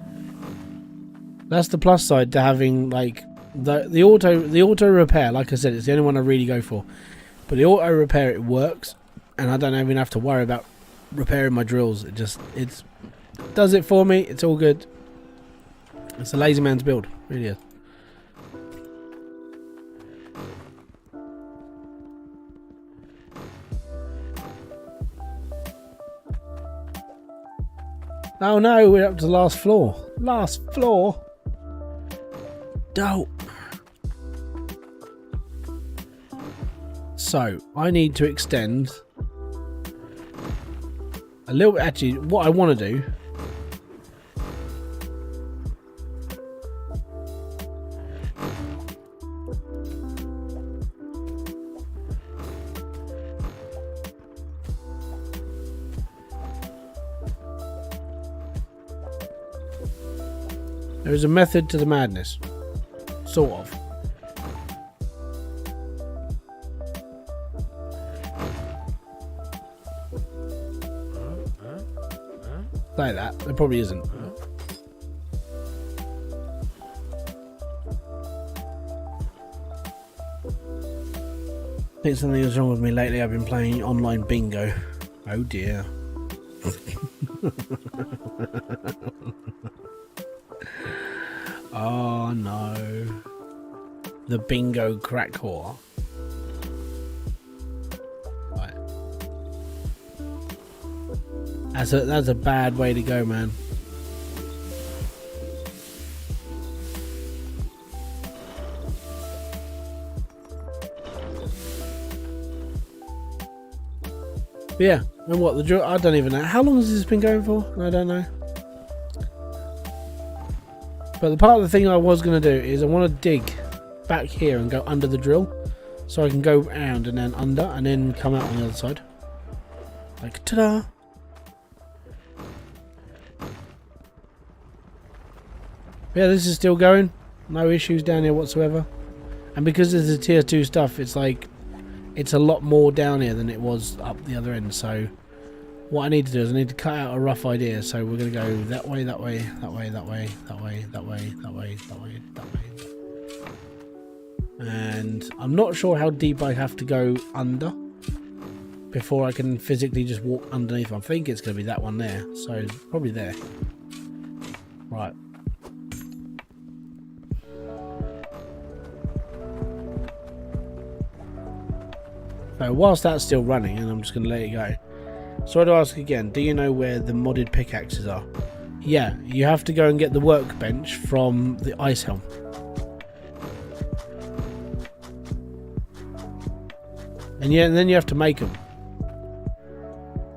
That's the plus side to having like the auto repair. Like I said, it's the only one I really go for. But the auto repair, it works, and I don't even have to worry about repairing my drills. It does it for me. It's all good. It's a lazy man's build, really is. Oh no, we're up to the last floor. Last floor. Dope. So, I need to extend a little bit. Actually, what I want to do there is a method to the madness. Sort of. Like that. There probably isn't. I think something is wrong with me lately. I've been playing online bingo. Oh dear. Oh no. The bingo crack whore. Right. That's a bad way to go, man. But yeah, and what the drill? I don't even know. How long has this been going for? I don't know. But the part of the thing I was going to do is I want to dig back here and go under the drill, so I can go around and then under and then come out on the other side. Like, ta-da! Yeah, this is still going. No issues down here whatsoever. And because this is tier 2 stuff, it's like, it's a lot more down here than it was up the other end. So what I need to do is I need to cut out a rough idea. So we're going to go that way, that way, that way, that way, that way, that way, that way, that way, that way. And I'm not sure how deep I have to go under before I can physically just walk underneath. I think it's going to be that one there. So probably there. Right. So whilst that's still running, and I'm just going to let it go. So I'd ask again, do you know where the modded pickaxes are? Yeah, you have to go and get the workbench from the ice helm. And yeah, and then you have to make them.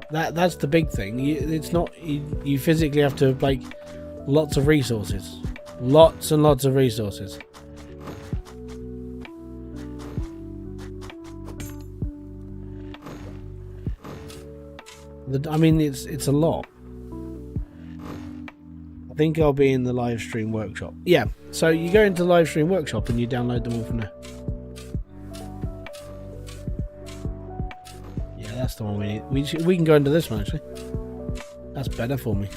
That's the big thing. It's not you physically have to like lots of resources, lots and lots of resources. I mean, it's a lot. I think I'll be in the live stream workshop. Yeah, so you go into the live stream workshop and you download them all from there. Yeah, that's the one we need. We can go into this one actually. That's better for me.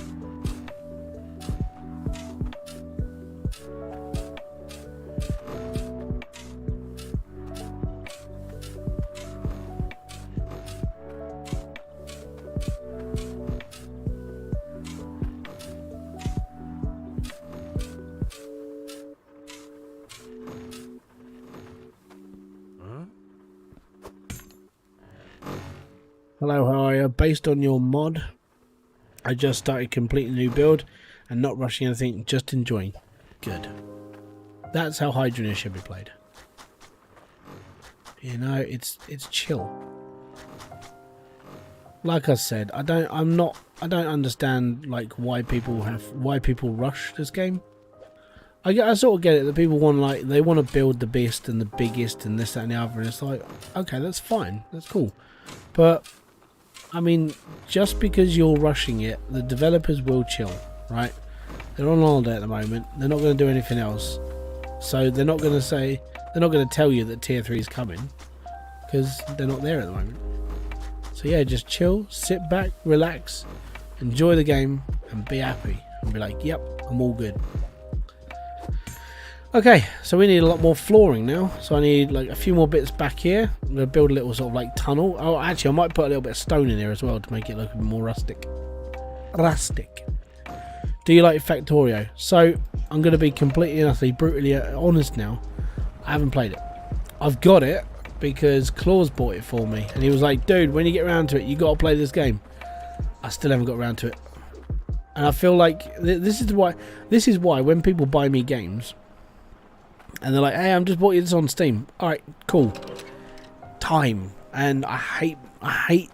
Hello, how are you? Based on your mod, I just started completing a new build and not rushing anything, just enjoying. Good. That's how Hydroneer should be played. You know, it's chill. Like I said, I don't understand like why people rush this game. I sort of get it that people want they want to build the best and the biggest and this, that and the other, and it's like, okay, that's fine, that's cool. But I mean, just because you're rushing it, the developers will chill, right? They're on holiday at the moment. They're not going to do anything else. So they're not going to tell you that tier 3 is coming because they're not there at the moment. So yeah, just chill, sit back, relax, enjoy the game and be happy and be like, yep, I'm all good. Okay, so we need a lot more flooring now. So I need like a few more bits back here. I'm going to build a little sort of like tunnel. Oh, actually, I might put a little bit of stone in here as well to make it look a bit more rustic. Rustic. Do you like Factorio? So I'm going to be completely and utterly brutally honest now. I haven't played it. I've got it because Claus bought it for me. And he was like, dude, when you get around to it, you got to play this game. I still haven't got around to it. And I feel like this is why when people buy me games, and they're like, hey, I'm just bought you this on Steam. Alright, cool. Time. And I hate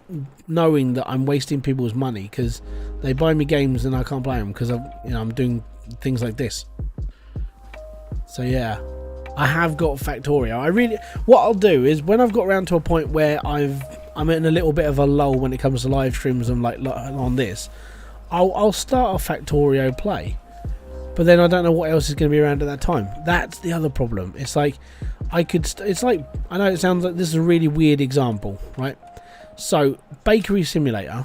knowing that I'm wasting people's money because they buy me games and I can't play them because I'm doing things like this. So yeah, I have got Factorio. What I'll do is when I've got around to a point where I'm in a little bit of a lull when it comes to live streams and like on this, I'll start a Factorio play. But then I don't know what else is going to be around at that time. That's the other problem. It's like I know it sounds like this is a really weird example, right? So Bakery Simulator,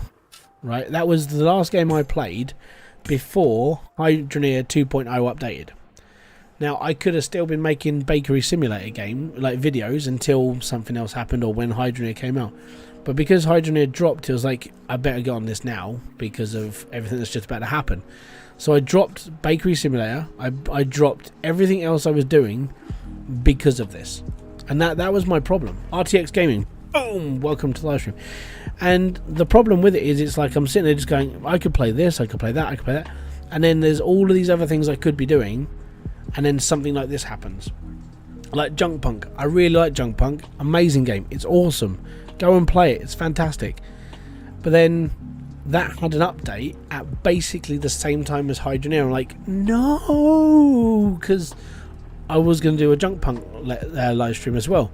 right? That was the last game I played before Hydroneer 2.0 updated. Now I could have still been making Bakery Simulator game like videos until something else happened or when Hydroneer came out. But because Hydroneer dropped, it was like I better get on this now because of everything that's just about to happen. So I dropped Bakery Simulator. I dropped everything else I was doing because of this. And that was my problem. RTX Gaming. Boom! Welcome to the live stream. And the problem with it is it's like I'm sitting there just going, I could play this, I could play that, I could play that. And then there's all of these other things I could be doing. And then something like this happens. Like Junk Punk. I really like Junk Punk. Amazing game. It's awesome. Go and play it. It's fantastic. But then that had an update at basically the same time as Hydroneer. I'm like, no, because I was going to do a Junk Punk live stream as well.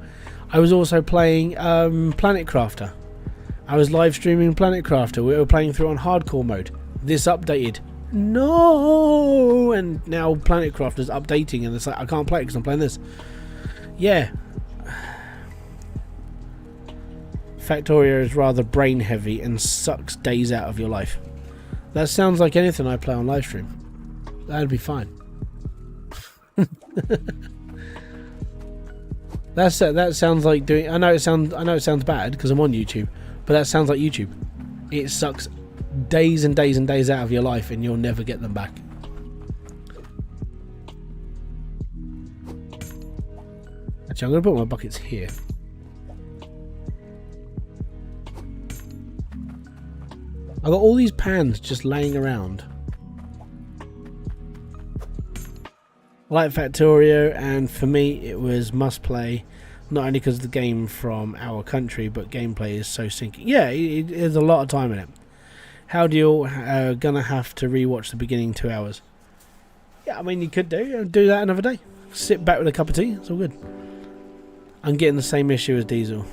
I was also playing Planet Crafter. I was live streaming Planet Crafter. We were playing through on hardcore mode. This updated No! And now Planetcraft is updating and it's like, I can't play it because I'm playing this. Yeah. Factorio is rather brain heavy and sucks days out of your life. That sounds like anything I play on livestream. That'd be fine. That sounds like doing. I know it sounds bad because I'm on YouTube, but that sounds like YouTube. It sucks days and days and days out of your life, and you'll never get them back. Actually, I'm going to put my buckets here. I've got all these pans just laying around. I like Factorio, and for me it was must play, not only because of the game from our country, but gameplay is so sinking. Yeah, there's a lot of time in it. How do you gonna have to rewatch the beginning 2 hours? Yeah, I mean you could do that another day. Sit back with a cup of tea. It's all good. I'm getting the same issue as Diesel.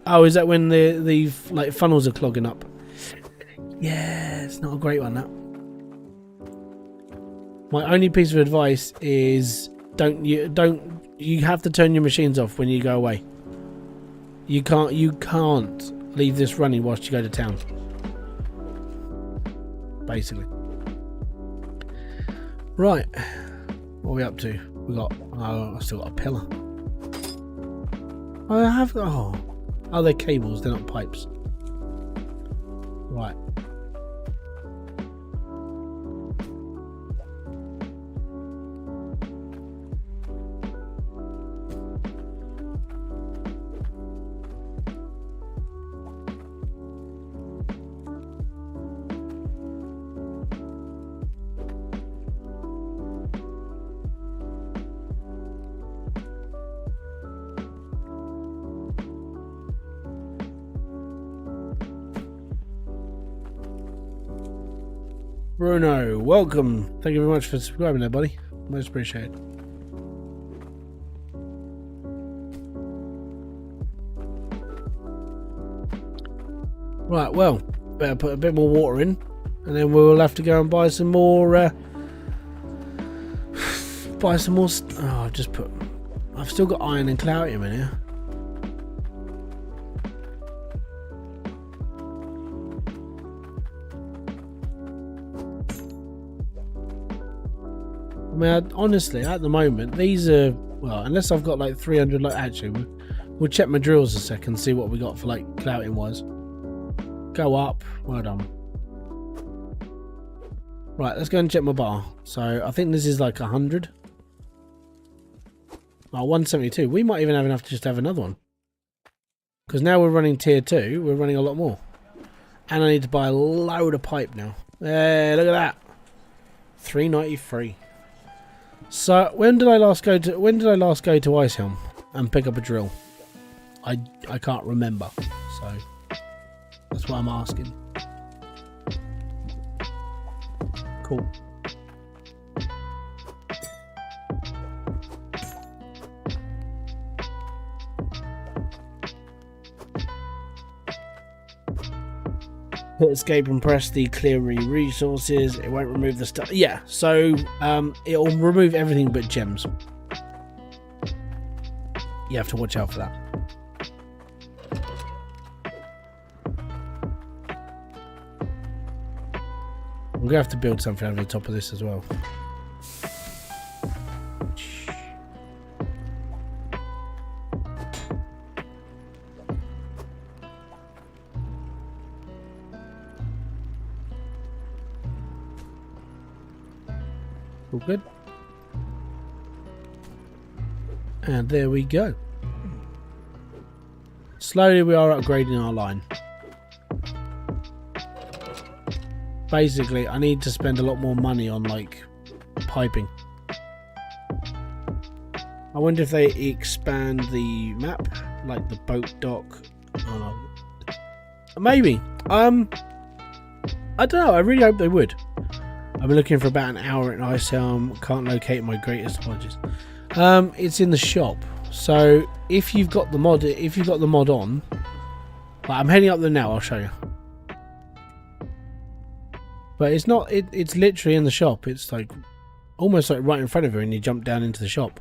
Oh, is that when the like funnels are clogging up? Yeah, it's not a great one, that. My only piece of advice is you have to turn your machines off when you go away. You can't leave this running whilst you go to town. Basically. Right. What are we up to? We got I still got a pillar. I have they're cables, they're not pipes. Right. Bruno, welcome. Thank you very much for subscribing there, buddy. Most appreciated. Right, well, better put a bit more water in, and then we'll have to go and buy some more. Oh, I've still got iron and cloutium in here. I mean, honestly, at the moment, these are, well, unless I've got like 300, like, actually, we'll check my drills a second, see what we got for like cloutium wise. Go up, well done. Right, let's go and check my bar. So, I think this is like 100. Oh, 172. We might even have enough to just have another one. Because now we're running tier 2, we're running a lot more. And I need to buy a load of pipe now. Hey, look at that. 393. So when did I last go to Icehelm and pick up a drill? I can't remember, so that's why I'm asking. Cool. Hit escape and press the clear resources. It won't remove the stuff. Yeah, so it'll remove everything but gems. You have to watch out for that. I'm gonna have to build something over the top of this as well. All good. And there we go. Slowly we are upgrading our line. Basically, I need to spend a lot more money on like piping. I wonder if they expand the map, like the boat dock. Oh no. Maybe. I don't know. I really hope they would. I've been looking for about an hour at Icehelm. Can't locate my greatest apologies. It's in the shop. So if you've got the mod, on, like, I'm heading up there now. I'll show you. But it's not. It's literally in the shop. It's like almost like right in front of her, and you jump down into the shop.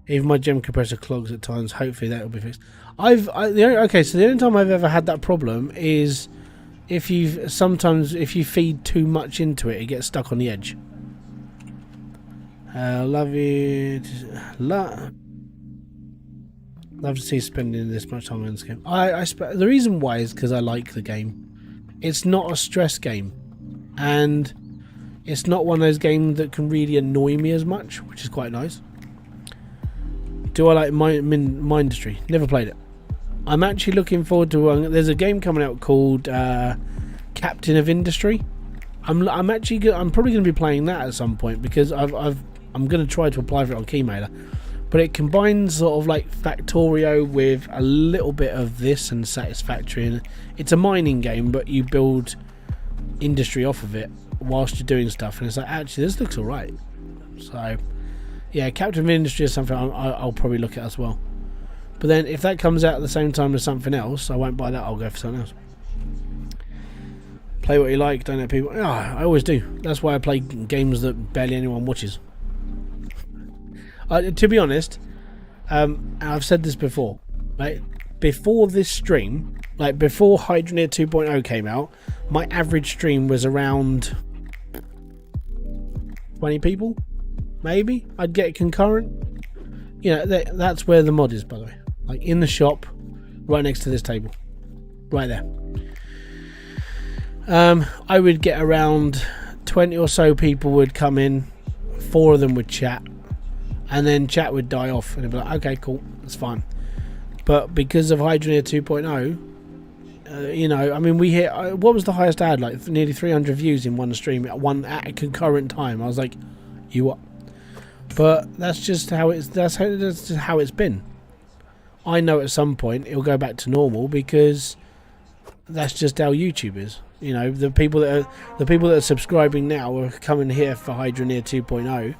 Even my gem compressor clogs at times. Hopefully that will be fixed. Okay, so the only time I've ever had that problem is if you feed too much into it, it gets stuck on the edge. Love it. Love to see spending this much time on this game. The reason why is because I like the game. It's not a stress game, and it's not one of those games that can really annoy me as much, which is quite nice. Do I like Mindustry? Never played it. I'm actually looking forward to there's a game coming out called Captain of Industry. I'm probably going to be playing that at some point because I'm going to try to apply for it on Keymailer. But it combines sort of like Factorio with a little bit of this and Satisfactory. And it's a mining game, but you build industry off of it whilst you're doing stuff. And it's like, actually, this looks alright. So, yeah, Captain of Industry is something I'll probably look at as well. But then if that comes out at the same time as something else, I won't buy that. I'll go for something else. Play what you like, don't let people... I always do. That's why I play games that barely anyone watches. To be honest, I've said this before, right? Before this stream, like before Hydroneer 2.0 came out, my average stream was around 20 people, maybe. I'd get concurrent. You know, that's where the mod is, by the way. Like in the shop, right next to this table, right there. I would get around 20 or so people would come in, 4 of them would chat. And then chat would die off, and it'd be like, okay, cool, that's fine. But because of Hydroneer 2.0, you know, I mean, we hit what was the highest I had? Like nearly 300 views in one stream at a concurrent time. I was like, you what? But that's just how it's. That's just how it's been. I know at some point it'll go back to normal because that's just how YouTube is. You know, the people that are subscribing now are coming here for Hydroneer 2.0.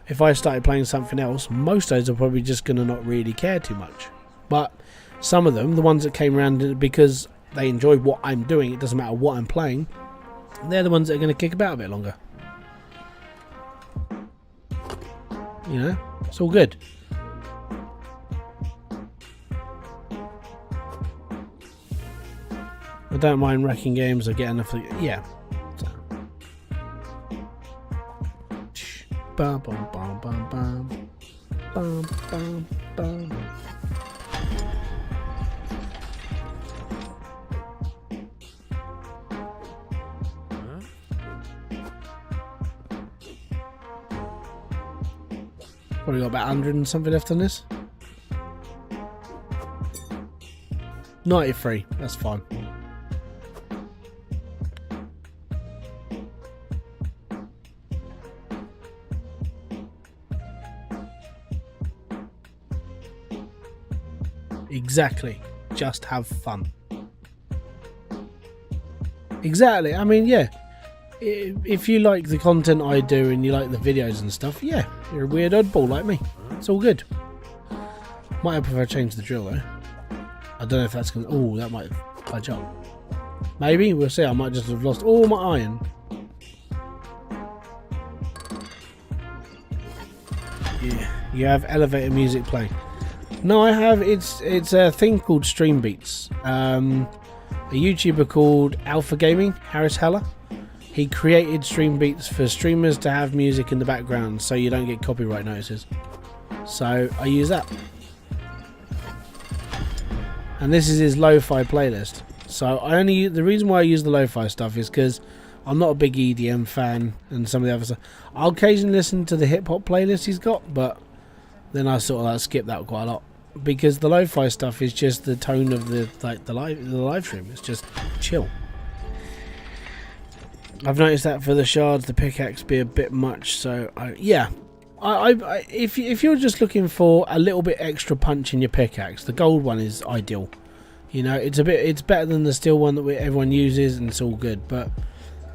If I started playing something else, most of those are probably just going to not really care too much. But some of them, the ones that came around because they enjoy what I'm doing, it doesn't matter what I'm playing, they're the ones that are going to kick about a bit longer. You know, it's all good. I don't mind wrecking games. I get enough. Yeah. Bum, bum, bum, bum, bum. Bum, bum, bum. Probably got about 100 and something left on this. 93, that's fine. Exactly. Just have fun. Exactly. I mean, yeah. If you like the content I do and you like the videos and stuff, yeah, you're a weird oddball like me. It's all good. Might have prefer change the drill though. I don't know if that's gonna. Oh, that might budge up. Maybe we'll see. I might just have lost all my iron. Yeah, you have elevator music playing. No, I have. It's a thing called Stream Beats. A YouTuber called Alpha Gaming, Harris Heller. He created Stream Beats for streamers to have music in the background so you don't get copyright notices. So I use that. And this is his lo-fi playlist. So the reason why I use the lo-fi stuff is because I'm not a big EDM fan and some of the other stuff. I'll occasionally listen to the hip hop playlist he's got, but then I sort of like skip that quite a lot because the lo-fi stuff is just the tone of the live stream. It's just chill. I've noticed that for the shards, the pickaxe be a bit much. So if you're just looking for a little bit extra punch in your pickaxe, the gold one is ideal. You know, it's better than the steel one that everyone uses, and it's all good. But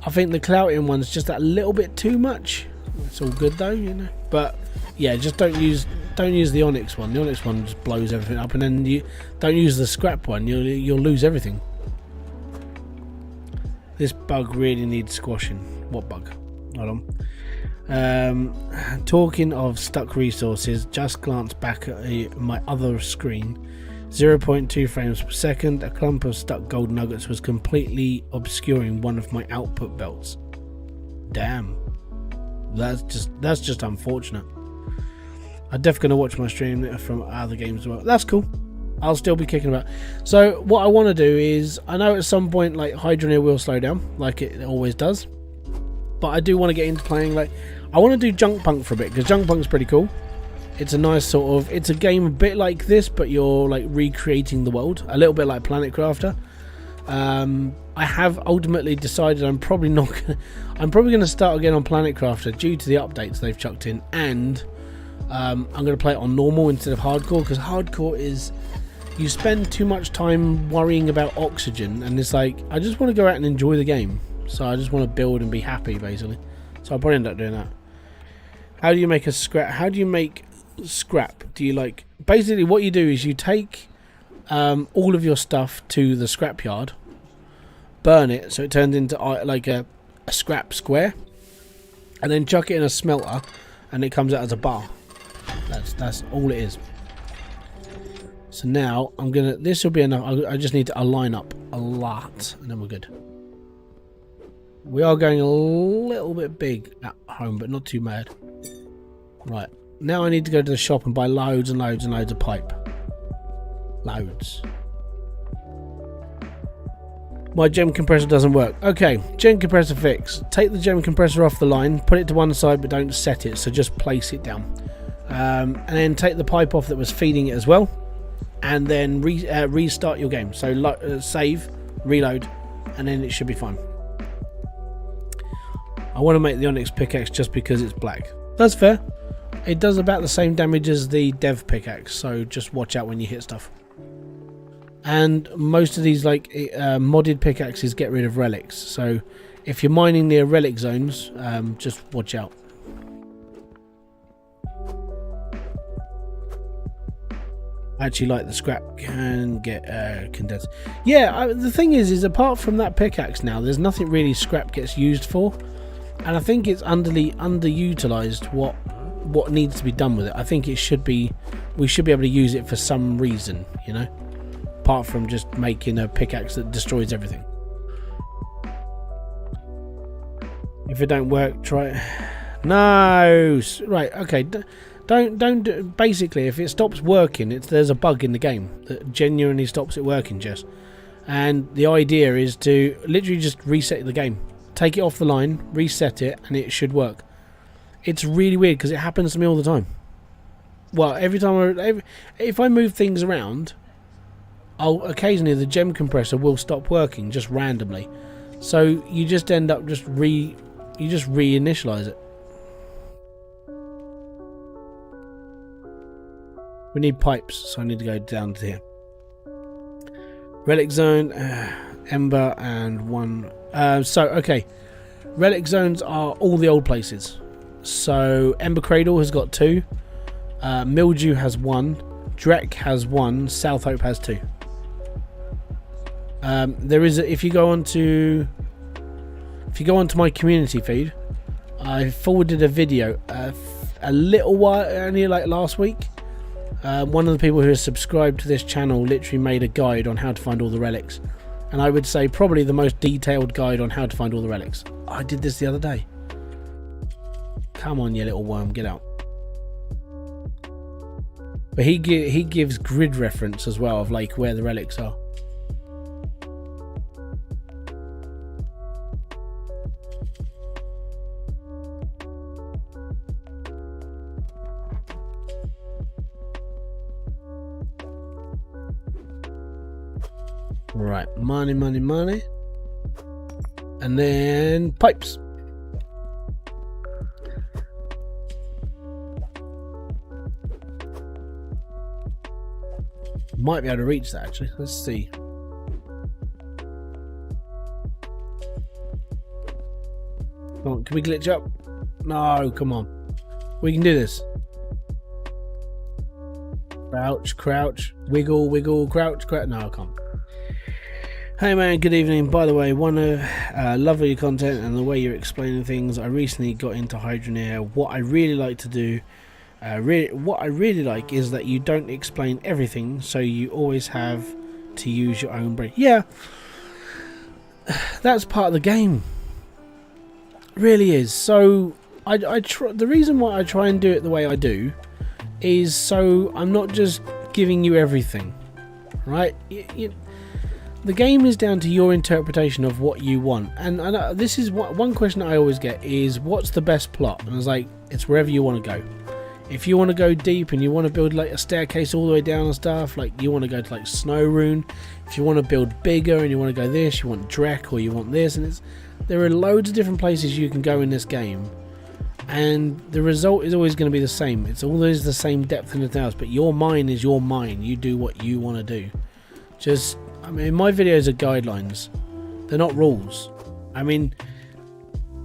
I think the clouting one's just that little bit too much. It's all good though, you know. But yeah, just don't use the onyx one. The onyx one just blows everything up, and then you don't use the scrap one. You'll lose everything. This bug really needs squashing. What bug? Hold on. Talking of stuck resources, just glanced back at my other screen. 0.2 frames per second. A clump of stuck gold nuggets was completely obscuring one of my output belts. Damn. That's just unfortunate. I'm definitely gonna watch my stream from other games as well. That's cool. I'll still be kicking about. So what I want to do is, I know at some point like Hydroneer will slow down, like it always does. But I do want to get into playing, like, I want to do Junk Punk for a bit, because Junk Punk's pretty cool. It's a nice sort of, it's a game a bit like this, but you're like recreating the world, a little bit like Planet Crafter. I have ultimately decided I'm probably going to start again on Planet Crafter due to the updates they've chucked in, and I'm going to play it on normal instead of hardcore, because hardcore is, you spend too much time worrying about oxygen, and it's like, I just want to go out and enjoy the game. So I just want to build and be happy, basically. So I'll probably end up doing that. How do you make a scrap? How do you make scrap? Do you like, basically what you do is you take all of your stuff to the scrapyard, burn it so it turns into like a scrap square, and then chuck it in a smelter, and it comes out as a bar. That's all it is. So now I'm gonna. This will be enough. I just need to align up a lot, and then we're good. We are going a little bit big at home, but not too mad. Right, now I need to go to the shop and buy loads and loads and loads of pipe. Loads. My gem compressor doesn't work. Okay, gem compressor fix. Take the gem compressor off the line, put it to one side, but don't set it, so just place it down. And then take the pipe off that was feeding it as well, and then restart your game. So save, reload, and then it should be fine. I want to make the Onyx pickaxe just because it's black. That's fair. It does about the same damage as the dev pickaxe, so just watch out when you hit stuff. And most of these like modded pickaxes get rid of relics, so if you're mining near relic zones, just watch out. I actually like the scrap can get condensed. Yeah, the thing is apart from that pickaxe now, there's nothing really scrap gets used for. And I think it's underutilized what needs to be done with it. I think it should be, we should be able to use it for some reason, you know, apart from just making a pickaxe that destroys everything. If it don't work, try it. No, right, okay. Don't do, basically, if it stops working, there's a bug in the game that genuinely stops it working, Jess. And the idea is to literally just reset the game. Take it off the line, reset it, and it should work. It's really weird because it happens to me all the time. Well, every time if I move things around, occasionally the gem compressor will stop working just randomly. So you just end up just reinitialize it. We need pipes, so I need to go down to here. Relic zone, ember, and one. Okay, relic zones are all the old places. So Ember Cradle has got 2, Mildew has 1, Drek has 1, South Hope has 2. There is if you go onto my community feed, I forwarded a video a little while, only like last week. One of the people who has subscribed to this channel literally made a guide on how to find all the relics. And I would say probably the most detailed guide on how to find all the relics. I did this the other day. Come on, you little worm, get out. But he gives grid reference as well of like where the relics are. Right, money, money, money. And then pipes. Might be able to reach that actually. Let's see. Come on, can we glitch up? No, come on. We can do this. Crouch, crouch, wiggle, wiggle, crouch, crouch. No, I can't. Hey man, good evening. By the way, love your content and the way you're explaining things. I recently got into Hydroneer. What I really like to do, what I really like is that you don't explain everything, so you always have to use your own brain. Yeah, that's part of the game. It really is. So the reason why I try and do it the way I do is so I'm not just giving you everything, right? The game is down to your interpretation of what you want, and this is one question I always get is, what's the best plot? And I was like, it's wherever you want to go. If you want to go deep and you want to build like a staircase all the way down and stuff, like you want to go to like Snow Rune. If you want to build bigger and you want to go this, you want Drek or you want this, and there are loads of different places you can go in this game, and the result is always going to be the same. It's always the same depth and everything else, but your mine is your mine. You do what you want to do. I mean, my videos are guidelines. They're not rules. I mean,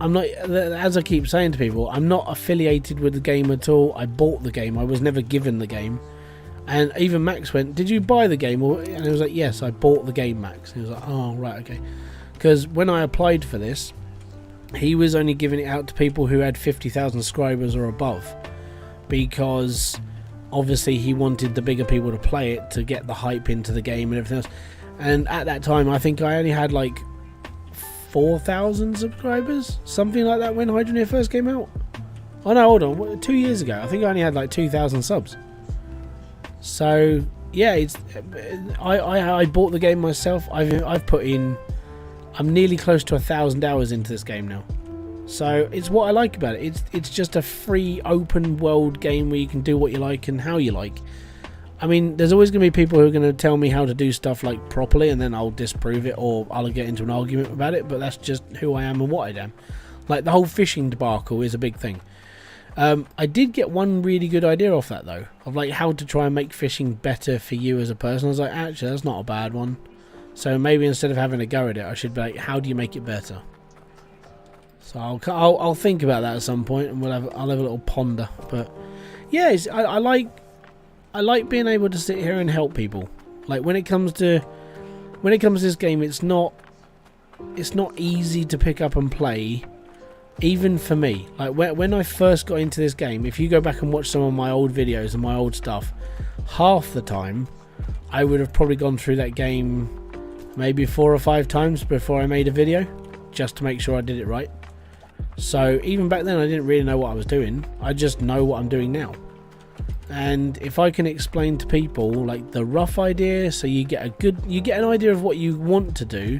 I'm not, as I keep saying to people, I'm not affiliated with the game at all. I bought the game. I was never given the game. And even Max went, did you buy the game? And it was like, yes, I bought the game, Max. He was like, oh, right, okay. Because when I applied for this, he was only giving it out to people who had 50,000 subscribers or above. Because obviously he wanted the bigger people to play it to get the hype into the game and everything else. And at that time, I think I only had like 4,000 subscribers, something like that, when Hydroneer first came out. Oh no, hold on, 2 years ago, I think I only had like 2,000 subs. So yeah, I bought the game myself. I've put in, I'm nearly close to 1,000 hours into this game now. So it's what I like about it. It's just a free, open world game where you can do what you like and how you like. I mean, there's always going to be people who are going to tell me how to do stuff like properly, and then I'll disprove it or I'll get into an argument about it, but that's just who I am and what I am. Like the whole fishing debacle is a big thing. I did get one really good idea off that though, of like how to try and make fishing better for you as a person. I was like, actually, that's not a bad one. So maybe instead of having a go at it, I should be like, how do you make it better? So I'll think about that at some point, and I'll have a little ponder. But yeah, I like being able to sit here and help people. Like when it comes to this game, it's not easy to pick up and play, even for me. Like when I first got into this game, if you go back and watch some of my old videos and my old stuff, half the time I would have probably gone through that game maybe 4 or 5 times before I made a video, just to make sure I did it right. So even back then I didn't really know what I was doing. I just know what I'm doing now. And if I can explain to people like the rough idea, so you get an idea of what you want to do,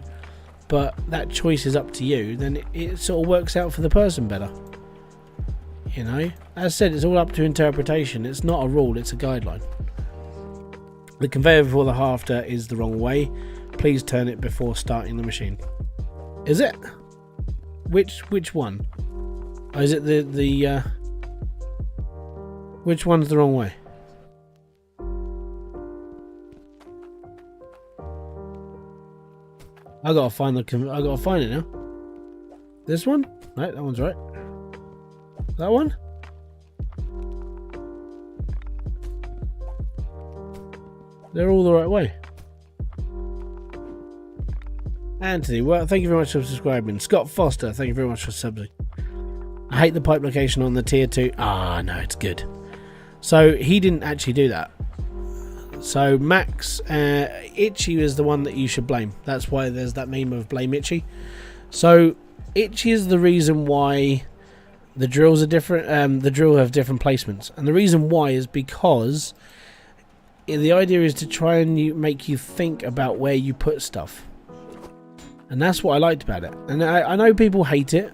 but that choice is up to you, then it sort of works out for the person better. You know, as I said, it's all up to interpretation. It's not a rule, it's a guideline. The conveyor before the hafter is the wrong way. Please turn it before starting the machine. Is it? Which one? Oh, is it the which one's the wrong way? I gotta find it now. This one? No, that one's right. That one? They're all the right way. Anthony, well, thank you very much for subscribing. Scott Foster, thank you very much for subbing. I hate the pipe location on the tier 2. Ah, no, it's good. So he didn't actually do that. So Max, Itchy is the one that you should blame. That's why there's that meme of blame Itchy. So Itchy is the reason why the drills are different. The drill have different placements, and the reason why is because the idea is to try and make you think about where you put stuff, and that's what I liked about it. And I know people hate it,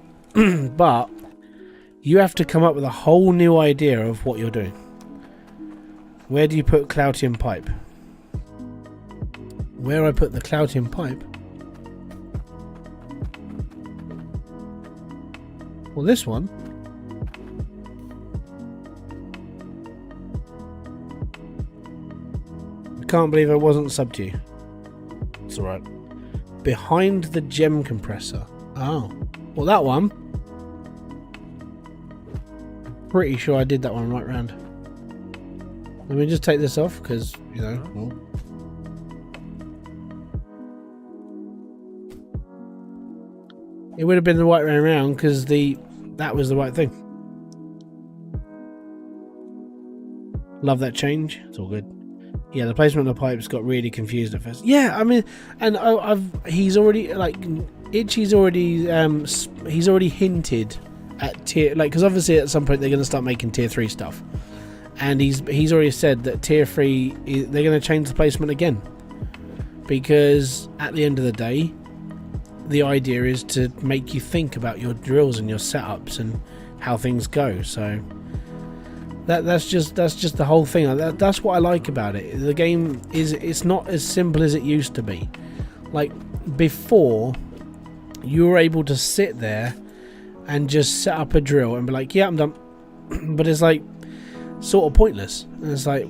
but you have to come up with a whole new idea of what you're doing. Where do you put Cloutium pipe? Where I put the Cloutium pipe? Well, this one. I can't believe I wasn't subbed to you. It's alright. Behind the gem compressor. Oh. Well, that one. Pretty sure I did that one right round. Let me just take this off because, you know. Well. It would have been the right way around because that was the right thing. Love that change. It's all good. Yeah, the placement of the pipes got really confused at first. Yeah, I mean, and he's already like Itchy's already he's already hinted at tier, like, because obviously at some point they're going to start making tier 3 stuff, and he's already said that tier 3 they're going to change the placement again, because at the end of the day, the idea is to make you think about your drills and your setups and how things go. So that's just the whole thing. That's what I like about it. The game it's not as simple as it used to be. Like before, you were able to sit there and just set up a drill and be like, yeah, I'm done. But it's like sort of pointless. And it's like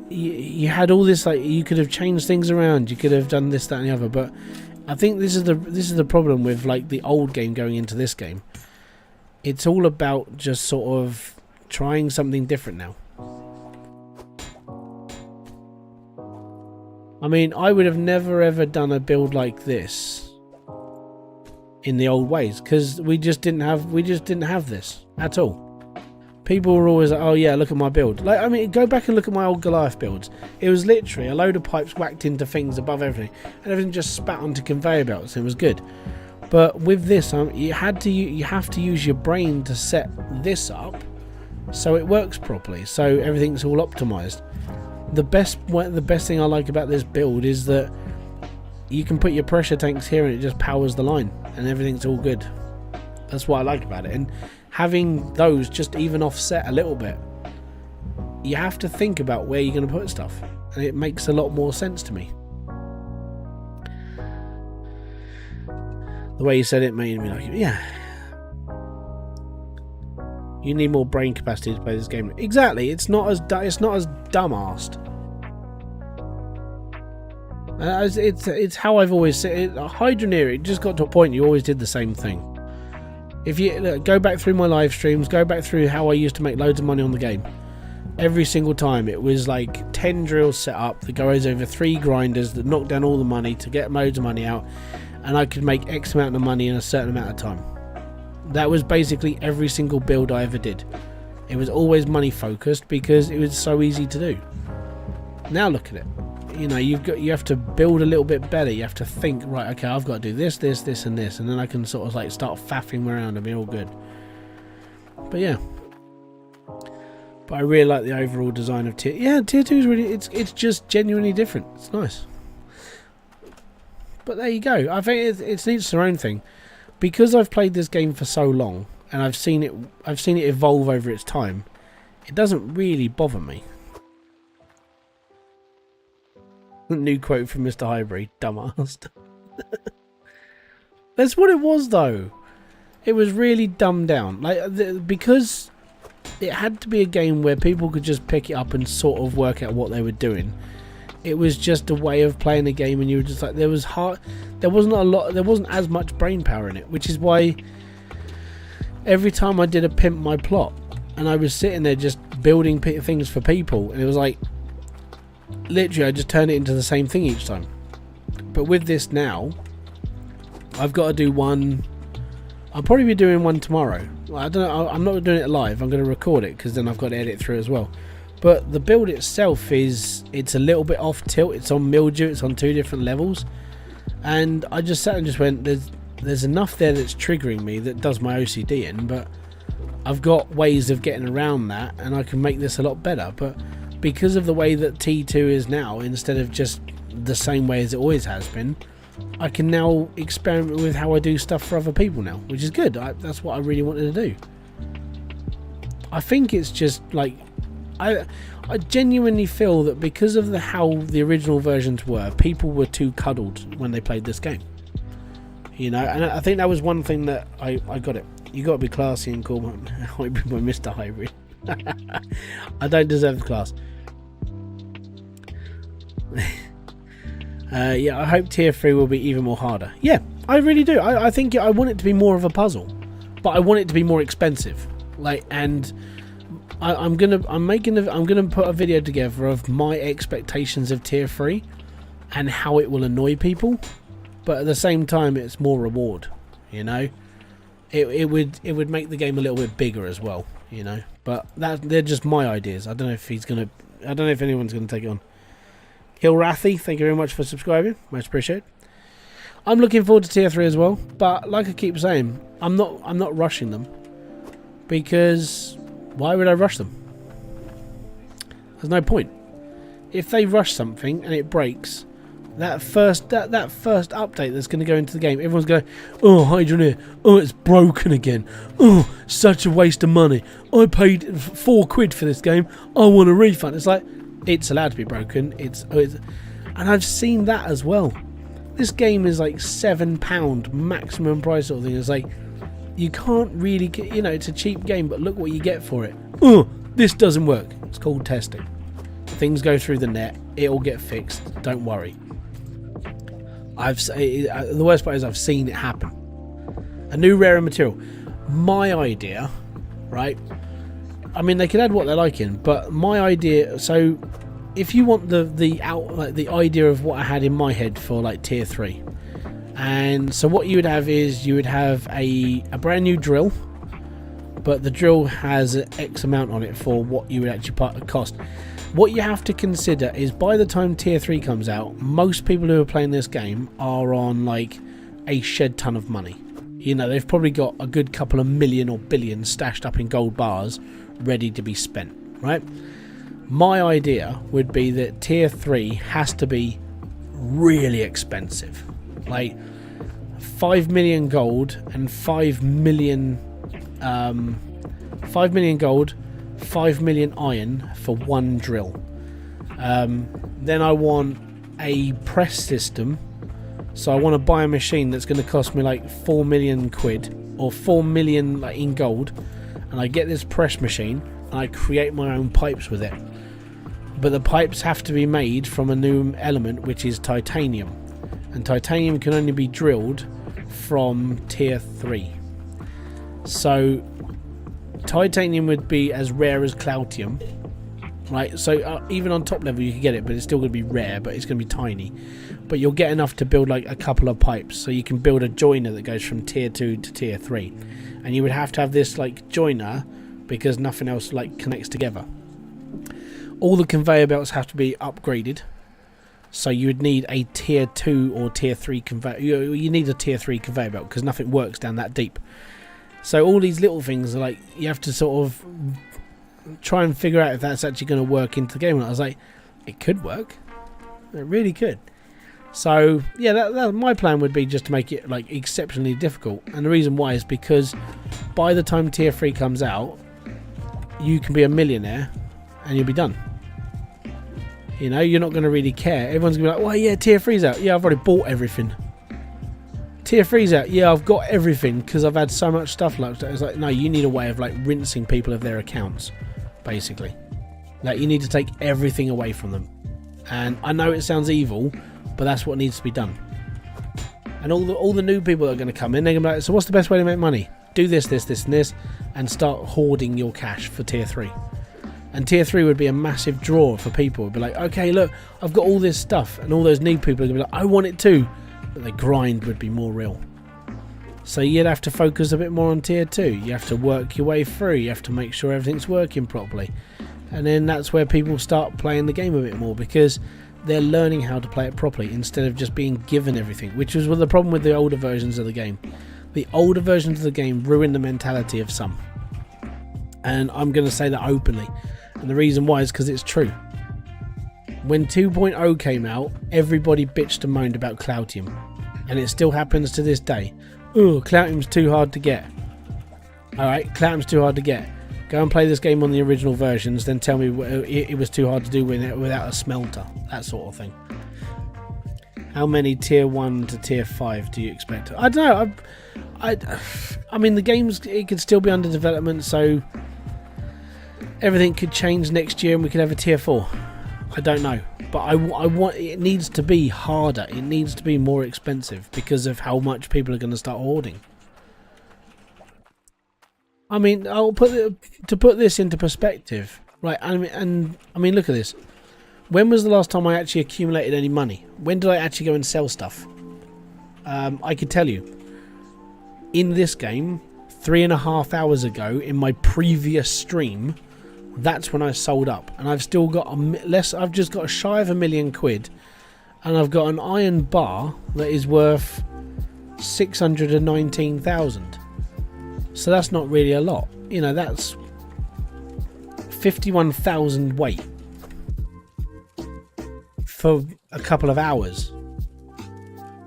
you had all this, like, you could have changed things around, you could have done this, that and the other. But I think this is the problem with like the old game going into this game. It's all about just sort of trying something different now. I mean, I would have never ever done a build like this in the old ways, because we just didn't have this at all. People were always like, oh yeah, look at my build. Like, I mean, go back and look at my old Goliath builds. It was literally a load of pipes whacked into things above everything, and everything just spat onto conveyor belts. It was good. But with this, you have to use your brain to set this up so it works properly, so everything's all optimized. The best thing I like about this build is that you can put your pressure tanks here and it just powers the line and everything's all good. That's what I like about it. And having those just even offset a little bit, you have to think about where you're going to put stuff, and it makes a lot more sense to me. The way you said it made me like, yeah, you need more brain capacity to play this game. Exactly. It's not as dumb-assed. It's how I've always said it. Hydroneer, it just got to a point you always did the same thing. If you go back through my live streams, go back through how I used to make loads of money on the game. Every single time it was like 10 drills set up that goes over 3 grinders that knock down all the money to get loads of money out, and I could make X amount of money in a certain amount of time. That was basically every single build I ever did. It was always money focused because it was so easy to do. Now look at it. You know, you have to build a little bit better. You have to think, right, okay, I've got to do this, this, this, and this, and then I can sort of like start faffing around and be all good. But yeah. But I really like the overall design of tier. Yeah, tier 2 is really, it's just genuinely different. It's nice. But there you go. I think it's its own thing. Because I've played this game for so long and I've seen it evolve over its time, it doesn't really bother me. New quote from Mr. Hybrid, dumbass. That's what it was though. It was really dumbed down. Like because it had to be a game where people could just pick it up and sort of work out what they were doing. It was just a way of playing a game, and you were just like, there wasn't as much brain power in it, which is why every time I did a pimp my plot and I was sitting there just building things for people, and it was like literally I just turned it into the same thing each time. But with this now, I've got to do one. I'll probably be doing one tomorrow. I don't know, I'm not doing it live. I'm going to record it because then I've got to edit through as well. But the build itself it's a little bit off tilt. It's on mildew. It's on 2 different levels, and I just sat and just went, there's enough there that's triggering me that does my OCD in, but I've got ways of getting around that, and I can make this a lot better. But because of the way that T2 is now, instead of just the same way as it always has been, I can now experiment with how I do stuff for other people now, which is good. That's what I really wanted to do. I think it's just like I genuinely feel that because of how the original versions were, people were too cuddled when they played this game. You know, and I think that was one thing that I got it. You got to be classy and call my Mr. Hybrid. I don't deserve the class. Yeah, I hope tier 3 will be even more harder. Yeah, I really do. I think I want it to be more of a puzzle, but I want it to be more expensive. Like, and I'm gonna put a video together of my expectations of tier 3 and how it will annoy people, but at the same time it's more reward. you know. It would make the game a little bit bigger as well, you know. But they're just my ideas. I don't know if anyone's gonna take it on. Hilrathi, thank you very much for subscribing. Much appreciated. I'm looking forward to tier 3 as well, but like I keep saying, I'm not rushing them, because why would I rush them? There's no point. If they rush something and it breaks, that first update that's going to go into the game, everyone's going, oh, Hydroneer, oh, it's broken again, oh, such a waste of money, I paid £4 for this game, I want a refund. It's like, it's allowed to be broken, and I've seen that as well. This game is like £7 maximum price sort of thing. It's like, you can't really get, you know, it's a cheap game, but look what you get for it. Oh, this doesn't work. It's called testing. Things go through the net, it'll get fixed, don't worry. The worst part is I've seen it happen. A new rare material. My idea, right? I mean, they can add what they like in, but my idea, so if you want the idea of what I had in my head for like tier 3, and so what you would have is you would have a brand new drill, but the drill has an X amount on it for what you would actually cost. What you have to consider is by the time tier 3 comes out, most people who are playing this game are on like a shed ton of money. You know, they've probably got a good couple of million or billion stashed up in gold bars ready to be spent, right? My idea would be that tier 3 has to be really expensive, like 5 million gold and 5 million gold, 5 million iron for one drill. Then I want a press system, so I want to buy a machine that's going to cost me like 4 million quid or 4 million like in gold, and I get this press machine and I create my own pipes with it. But the pipes have to be made from a new element, which is titanium, and titanium can only be drilled from tier 3. So titanium would be as rare as Cloutium, right? So even on top level you can get it, but it's still going to be rare, but it's going to be tiny. But you'll get enough to build like a couple of pipes, so you can build a joiner that goes from tier 2 to tier 3. And you would have to have this like joiner because nothing else like connects together. All the conveyor belts have to be upgraded, so you would need a tier 2 or tier 3 conveyor. You need a tier 3 conveyor belt because nothing works down that deep. So all these little things are like, you have to sort of try and figure out if that's actually going to work into the game. And I was like, it could work. It really could. So yeah, that my plan would be just to make it like exceptionally difficult. And the reason why is because by the time tier 3 comes out, you can be a millionaire and you'll be done. You know, you're not going to really care. Everyone's going to be like, well, yeah, tier 3's out. Yeah, I've already bought everything. Tier 3's out. Yeah, I've got everything because I've had so much stuff like that. It's like, no, you need a way of like rinsing people of their accounts, basically. Like, you need to take everything away from them. And I know it sounds evil, but that's what needs to be done. And all the new people that are going to come in, they're going to be like, so what's the best way to make money? Do this, this, this, and this, and start hoarding your cash for tier 3. And tier 3 would be a massive draw for people. It'd be like, okay, look, I've got all this stuff, and all those new people are going to be like, I want it too. But the grind would be more real. So you'd have to focus a bit more on tier 2. You have to work your way through. You have to make sure everything's working properly. And then that's where people start playing the game a bit more, because they're learning how to play it properly instead of just being given everything, which was the problem with the older versions of the game. The older versions of the game ruined the mentality of some. And I'm going to say that openly. And the reason why is because it's true. When 2.0 came out, everybody bitched and moaned about Cloutium. And it still happens to this day. Oh, Cloutium's too hard to get. Alright, Cloutium's too hard to get. Go and play this game on the original versions, then tell me it was too hard to do without a smelter. That sort of thing. How many tier 1 to tier 5 do you expect? I don't know. I mean, the game's, it could still be under development, so everything could change next year and we could have a tier 4. I don't know. But I want, it needs to be harder. It needs to be more expensive because of how much people are going to start hoarding. I mean, to put this into perspective, right? I mean, look at this. When was the last time I actually accumulated any money? When did I actually go and sell stuff? I could tell you. in this game 3.5 hours ago in my previous stream. That's when I sold up, and I've still got I've just got shy of £1 million, and I've got an iron bar that is worth 619,000. So that's not really a lot, you know. That's 51,000 weight for a couple of hours.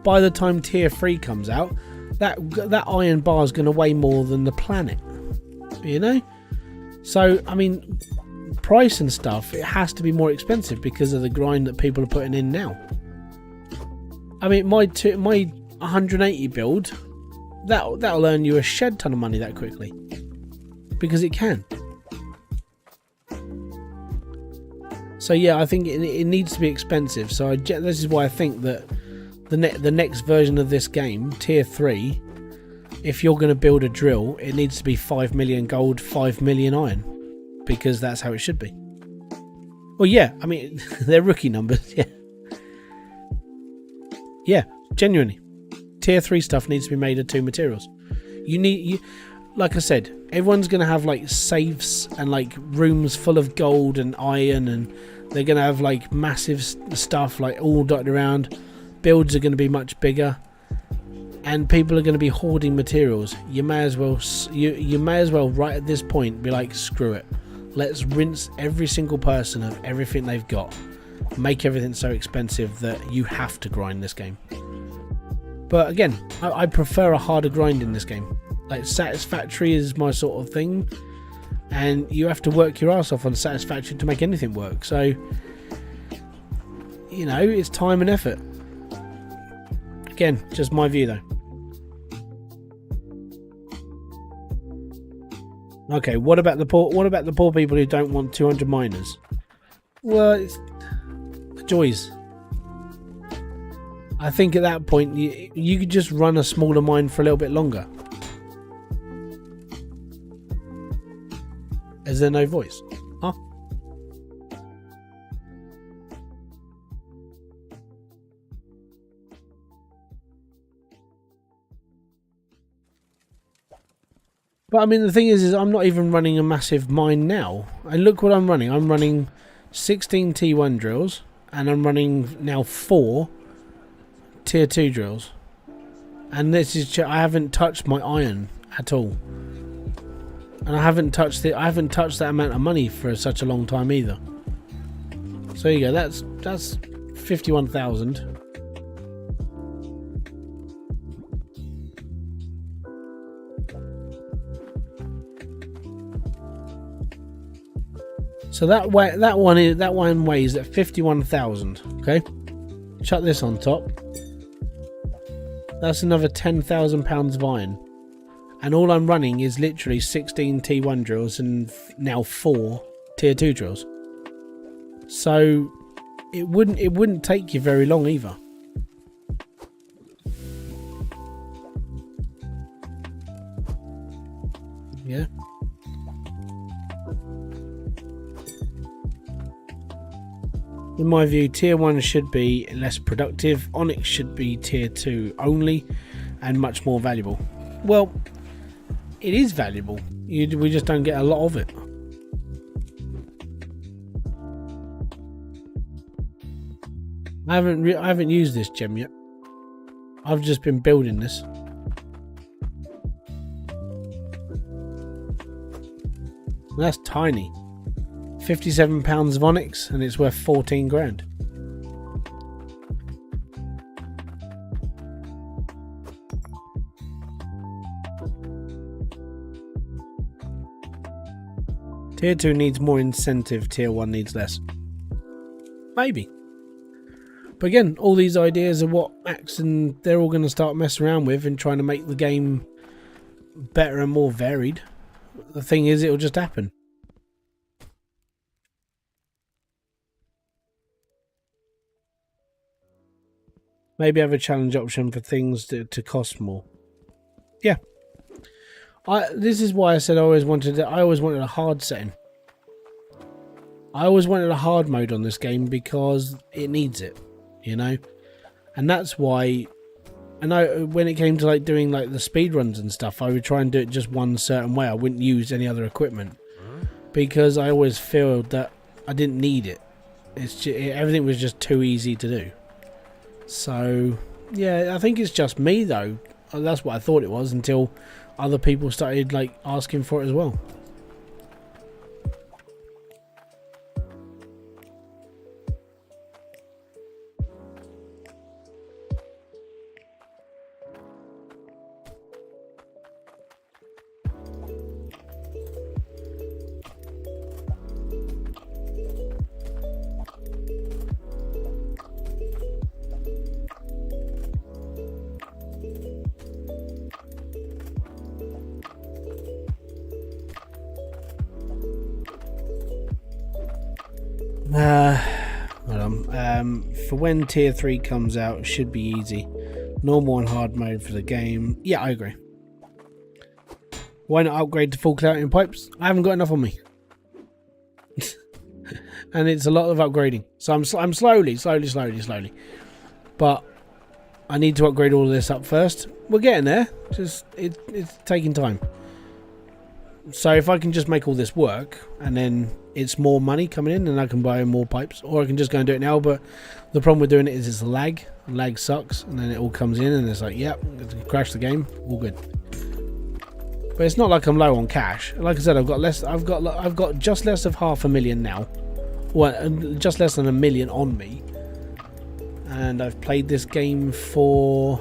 By the time tier 3 comes out, that iron bar is going to weigh more than the planet, you know. So I mean, price and stuff, it has to be more expensive because of the grind that people are putting in now. I mean, my 180 build, that'll earn you a shed ton of money that quickly, because it can. So yeah, I think it needs to be expensive. So this is why I think that the next version of this game, tier 3, if you're going to build a drill, it needs to be 5 million gold, 5 million iron, because that's how it should be. Well, yeah, I mean, they're rookie numbers. Yeah, genuinely, tier 3 stuff needs to be made of 2 materials. Like I said, everyone's going to have like safes and like rooms full of gold and iron, and they're going to have like massive stuff like all dotted around. Builds are going to be much bigger, and people are going to be hoarding materials. You may as well right at this point be like, screw it, let's rinse every single person of everything they've got, make everything so expensive that you have to grind this game. But again, I prefer a harder grind in this game. Like satisfactory is my sort of thing, and you have to work your ass off on satisfactory to make anything work. So, you know, it's time and effort. Again, just my view though. Okay, what about the poor people who don't want 200 miners? Well, it's the joys. I think at that point you could just run a smaller mine for a little bit longer. Is there no voice? Huh? But I mean, the thing is I'm not even running a massive mine now. And look what I'm running. I'm running 16 T1 drills, and I'm running now 4 tier 2 drills. And this is I haven't touched my iron at all. And I haven't touched that amount of money for such a long time either. So there you go. That's 51,000. So that one weighs at 51,000. Okay, chuck this on top. That's another 10,000 pounds of iron, and all I'm running is literally 16 T1 drills and now 4 tier 2 drills. So it wouldn't take you very long either. Yeah. In my view, tier 1 should be less productive. Onyx should be tier 2 only, and much more valuable. Well, it is valuable. We just don't get a lot of it. I haven't used this gem yet. I've just been building this. That's tiny. 57 pounds of onyx, and it's worth 14 grand. Tier 2 needs more incentive, tier 1 needs less. Maybe. But again, all these ideas are what Max and they're all going to start messing around with and trying to make the game better and more varied. The thing is, it'll just happen. Maybe have a challenge option for things to cost more. Yeah. This is why I said I always wanted a hard setting. I always wanted a hard mode on this game because it needs it, you know? And that's why And I, when it came to like doing like the speed runs and stuff, I would try and do it just one certain way. I wouldn't use any other equipment because I always felt that I didn't need it. It's just, everything was just too easy to do. So yeah, I think it's just me though. That's what I thought it was until other people started like asking for it as well. Hold on. For when tier 3 comes out, it should be easy. Normal and hard mode for the game. Yeah, I agree. Why not upgrade to full clouting pipes? I haven't got enough on me. And it's a lot of upgrading. So I'm slowly. But I need to upgrade all of this up first. We're getting there. Just it's taking time. So if I can just make all this work and then it's more money coming in and I can buy more pipes, or I can just go and do it now. But the problem with doing it is it's a lag. Lag sucks, and then it all comes in and it's like, yep, crash the game, all good. But it's not like I'm low on cash. Like I said, I've got less. I've got just less of 500,000 now. Well, just less than 1 million on me. And I've played this game for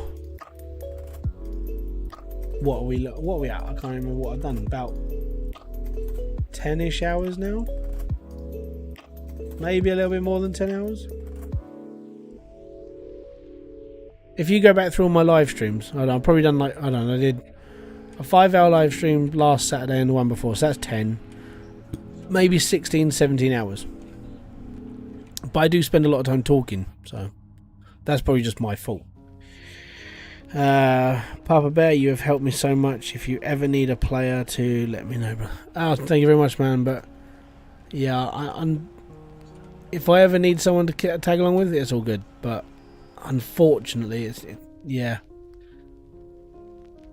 what are we at? I can't remember what I've done. About 10-ish hours now. Maybe a little bit more than 10 hours. If you go back through all my live streams, I've probably done like, I don't know, I did a 5-hour live stream last Saturday and the one before, so that's 10. Maybe 16, 17 hours. But I do spend a lot of time talking, so that's probably just my fault. Papa Bear, you have helped me so much. If you ever need a player to let me know, bro. Oh, thank you very much, man. But yeah, if I ever need someone to tag along with, it's all good. But unfortunately, yeah.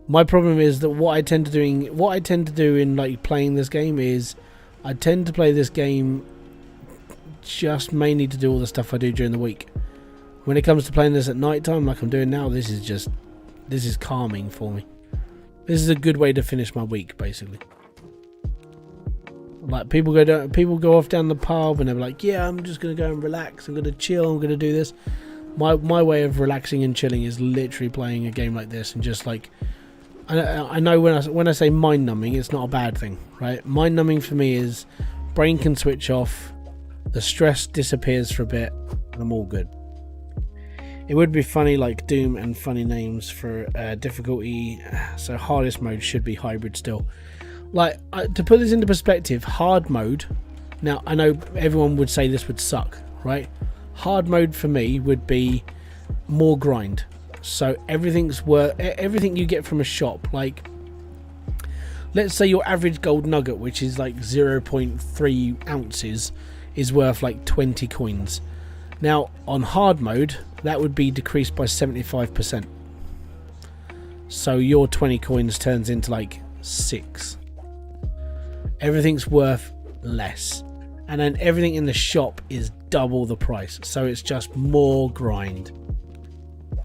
My problem is that what I tend to do in like playing this game is I tend to play this game just mainly to do all the stuff I do during the week. When it comes to playing this at night time, like I'm doing now, this is calming for me. This is a good way to finish my week, basically. Like people go off down the pub and they're like, yeah, I'm just gonna go and relax. I'm gonna chill. I'm gonna do this. My way of relaxing and chilling is literally playing a game like this and just like. I know when I say mind numbing, it's not a bad thing, right? Mind numbing for me is brain can switch off, the stress disappears for a bit, and I'm all good. It would be funny like Doom and funny names for difficulty. So hardest mode should be Hybridsteel. Like to put this into perspective, hard mode. Now I know everyone would say this would suck, right? Hard mode for me would be more grind. So everything you get from a shop, like let's say your average gold nugget, which is like 0.3 ounces, is worth like 20 coins. Now on hard mode, that would be decreased by 75%. So your 20 coins turns into like 6. Everything's worth less. And then everything in the shop is double the price. So it's just more grind.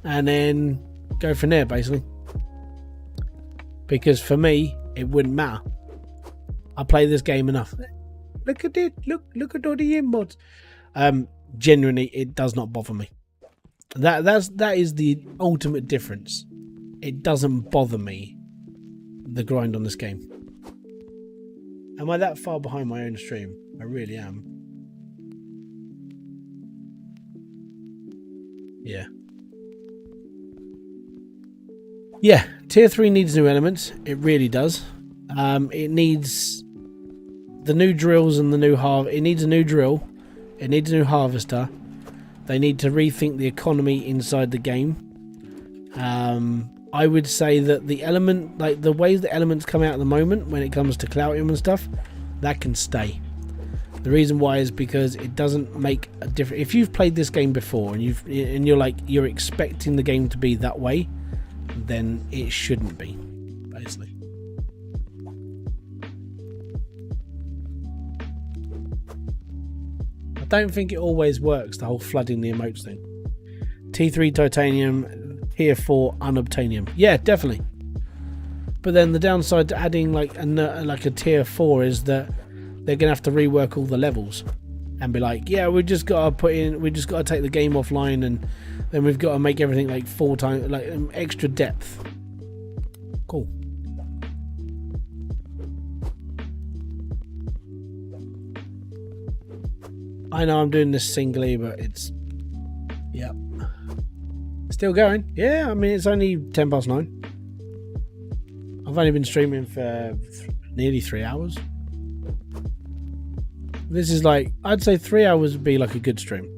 And then go from there, basically. Because for me, it wouldn't matter. I play this game enough. Look at it. Look at all the emotes. Genuinely, it does not bother me. That is the ultimate difference. It doesn't bother me, the grind on this game. Am I that far behind my own stream? I really am. Yeah. Yeah, tier 3 needs new elements. It really does. It needs the new drills and the new it needs a new drill. It needs a new harvester. They need to rethink the economy inside the game. I would say that the element, like the ways the elements come out at the moment when it comes to cloutium and stuff, that can stay. The reason why is because it doesn't make a difference. If you've played this game before and you're expecting the game to be that way, then it shouldn't be, basically. I don't think it always works, the whole flooding the emotes thing. T3 titanium, tier 4 unobtainium. Yeah, definitely. But then the downside to adding like a tier 4 is that they're gonna have to rework all the levels and be like, yeah, we just gotta take the game offline, and then we've got to make everything like 4 times, like extra depth. Cool. I know I'm doing this singly, but it's, yeah, still going. Yeah, I mean, it's only 10 past 9. I've only been streaming for nearly 3 hours. This is like, I'd say 3 hours would be like a good stream.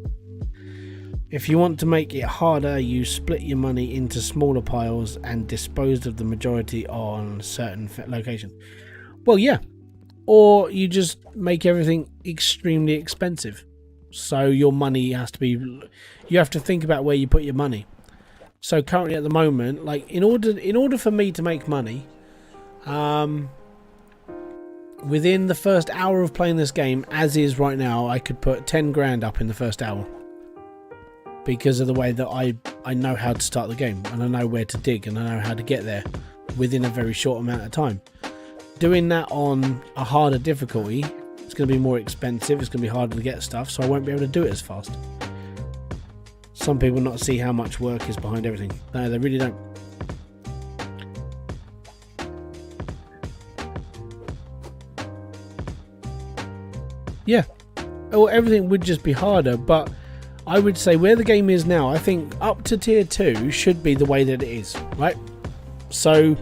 If you want to make it harder, you split your money into smaller piles and dispose of the majority on certain locations. Well, yeah. Or you just make everything extremely expensive. So your money has to be, you have to think about where you put your money. So currently at the moment, like in order for me to make money, within the first hour of playing this game, as is right now, I could put 10 grand up in the first hour. Because of the way that I know how to start the game, and I know where to dig, and I know how to get there within a very short amount of time. Doing that on a harder difficulty, it's going to be more expensive, it's going to be harder to get stuff, so I won't be able to do it as fast. Some people not see how much work is behind everything. No, they really don't. Yeah, well, everything would just be harder, but I would say where the game is now, I think up to tier 2 should be the way that it is, right? So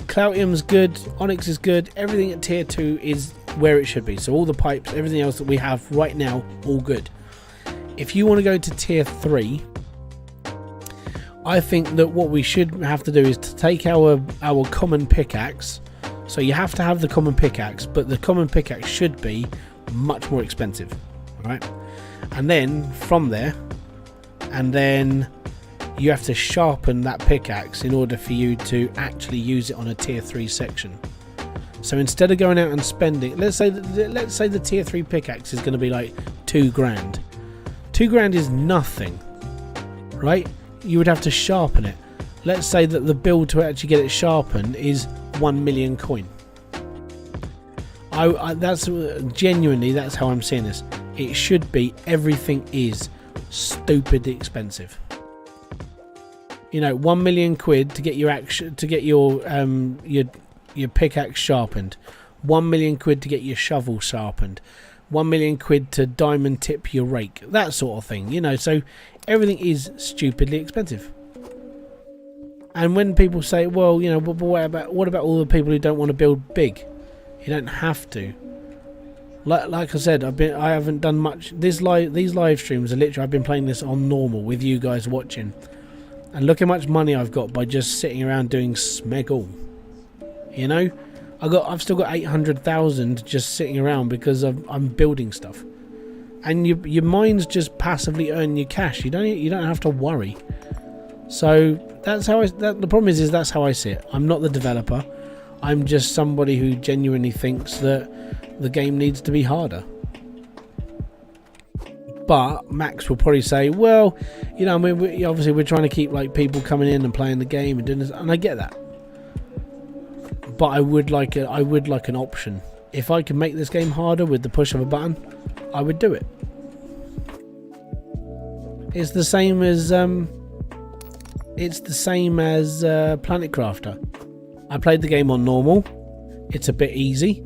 Cloutium's good, Onyx is good, everything at tier 2 is where it should be. So all the pipes, everything else that we have right now, all good. If you want to go to tier 3, I think that what we should have to do is to take our common pickaxe. So you have to have the common pickaxe, but the common pickaxe should be much more expensive, right? And then from there, and then you have to sharpen that pickaxe in order for you to actually use it on a tier 3 section. So instead of going out and spending, let's say the tier 3 pickaxe is going to be like 2 grand. 2 grand is nothing, right? You would have to sharpen it. Let's say that the build to actually get it sharpened is 1 million coin. That's genuinely, that's how I'm seeing this. It should be, everything is stupidly expensive. You know, 1 million quid to get your pickaxe sharpened, 1 million quid to get your shovel sharpened, 1 million quid to diamond tip your rake, that sort of thing, you know. So everything is stupidly expensive. And when people say, well, you know, but what about all the people who don't want to build big? You don't have to. Like I said, I haven't done much. These live streams are literally, I've been playing this on normal with you guys watching, and look how much money I've got by just sitting around doing smeggle. You know, I've still got 800,000 just sitting around because I'm building stuff, and your mines just passively earn you cash. You don't have to worry. So that's how the problem is that's how I see it. I'm not the developer. I'm just somebody who genuinely thinks that the game needs to be harder. But Max will probably say, well, you know, I mean, obviously we're trying to keep like people coming in and playing the game and doing this, and I get that. But I would like an option. If I could make this game harder with the push of a button, I would do it. It's the same as Planet Crafter. I played the game on normal. It's a bit easy.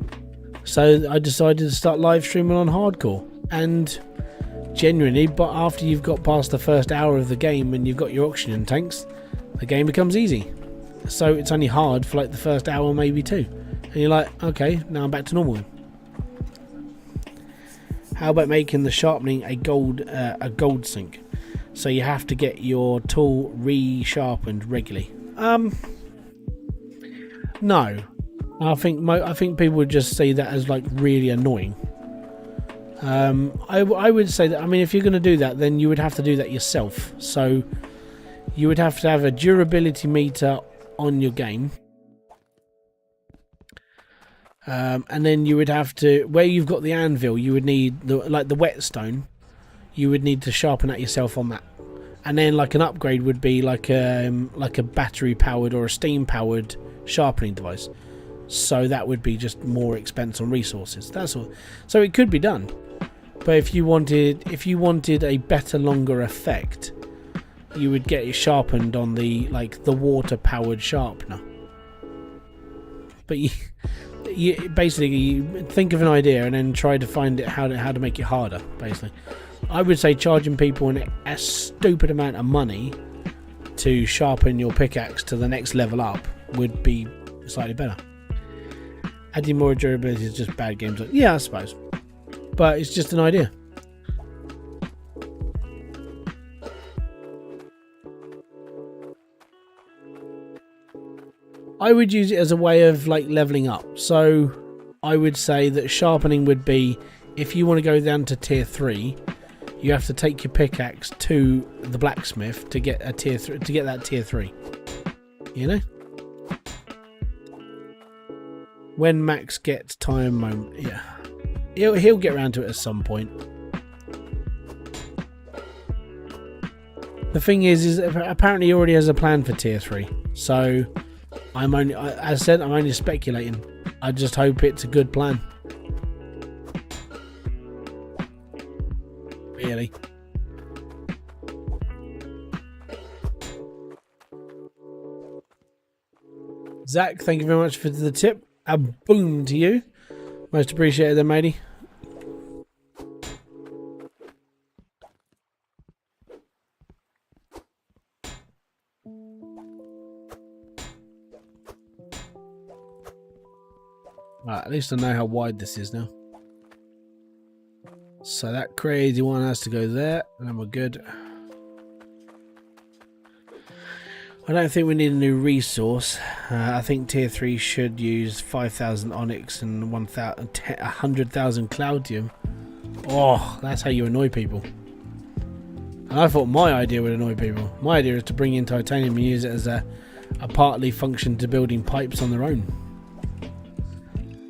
So I decided to start live streaming on hardcore. And genuinely, but after you've got past the first hour of the game and you've got your oxygen tanks, the game becomes easy. So it's only hard for like the first hour, maybe 2. And you're like, okay, now I'm back to normal. How about making the sharpening a gold sink? So you have to get your tool re-sharpened regularly. No, I think people would just see that as like really annoying. I would say that, I mean, if you're going to do that, then you would have to do that yourself. So you would have to have a durability meter on your game. And then you would have to, where you've got the anvil, you would need like the whetstone. You would need to sharpen that yourself on that. And then like an upgrade would be like a battery powered or a steam powered sharpening device. So that would be just more expense on resources. That's all. So it could be done. But if you wanted a better, longer effect, you would get it sharpened on the water powered sharpener. But you basically think of an idea and then try to find it how to make it harder. Basically, I would say charging people a stupid amount of money to sharpen your pickaxe to the next level up would be slightly better. Adding more durability is just bad games. Yeah, I suppose, but it's just an idea. I would use it as a way of like leveling up. So I would say that sharpening would be, if you want to go down to tier 3, you have to take your pickaxe to the blacksmith to get a tier 3, to get that tier 3. You know? When Max gets time moment, yeah. He'll get around to it at some point. The thing is apparently he already has a plan for tier 3. So I'm only speculating. I just hope it's a good plan. Really. Zach, thank you very much for the tip. A boom to you. Most appreciated then, matey. Right, at least I know how wide this is now. So that crazy one has to go there, and then we're good. I don't think we need a new resource. I think tier 3 should use 5,000 onyx and 100,000 cloudium. Oh, that's how you annoy people. And I thought my idea would annoy people. My idea is to bring in titanium and use it as a partly function to building pipes on their own.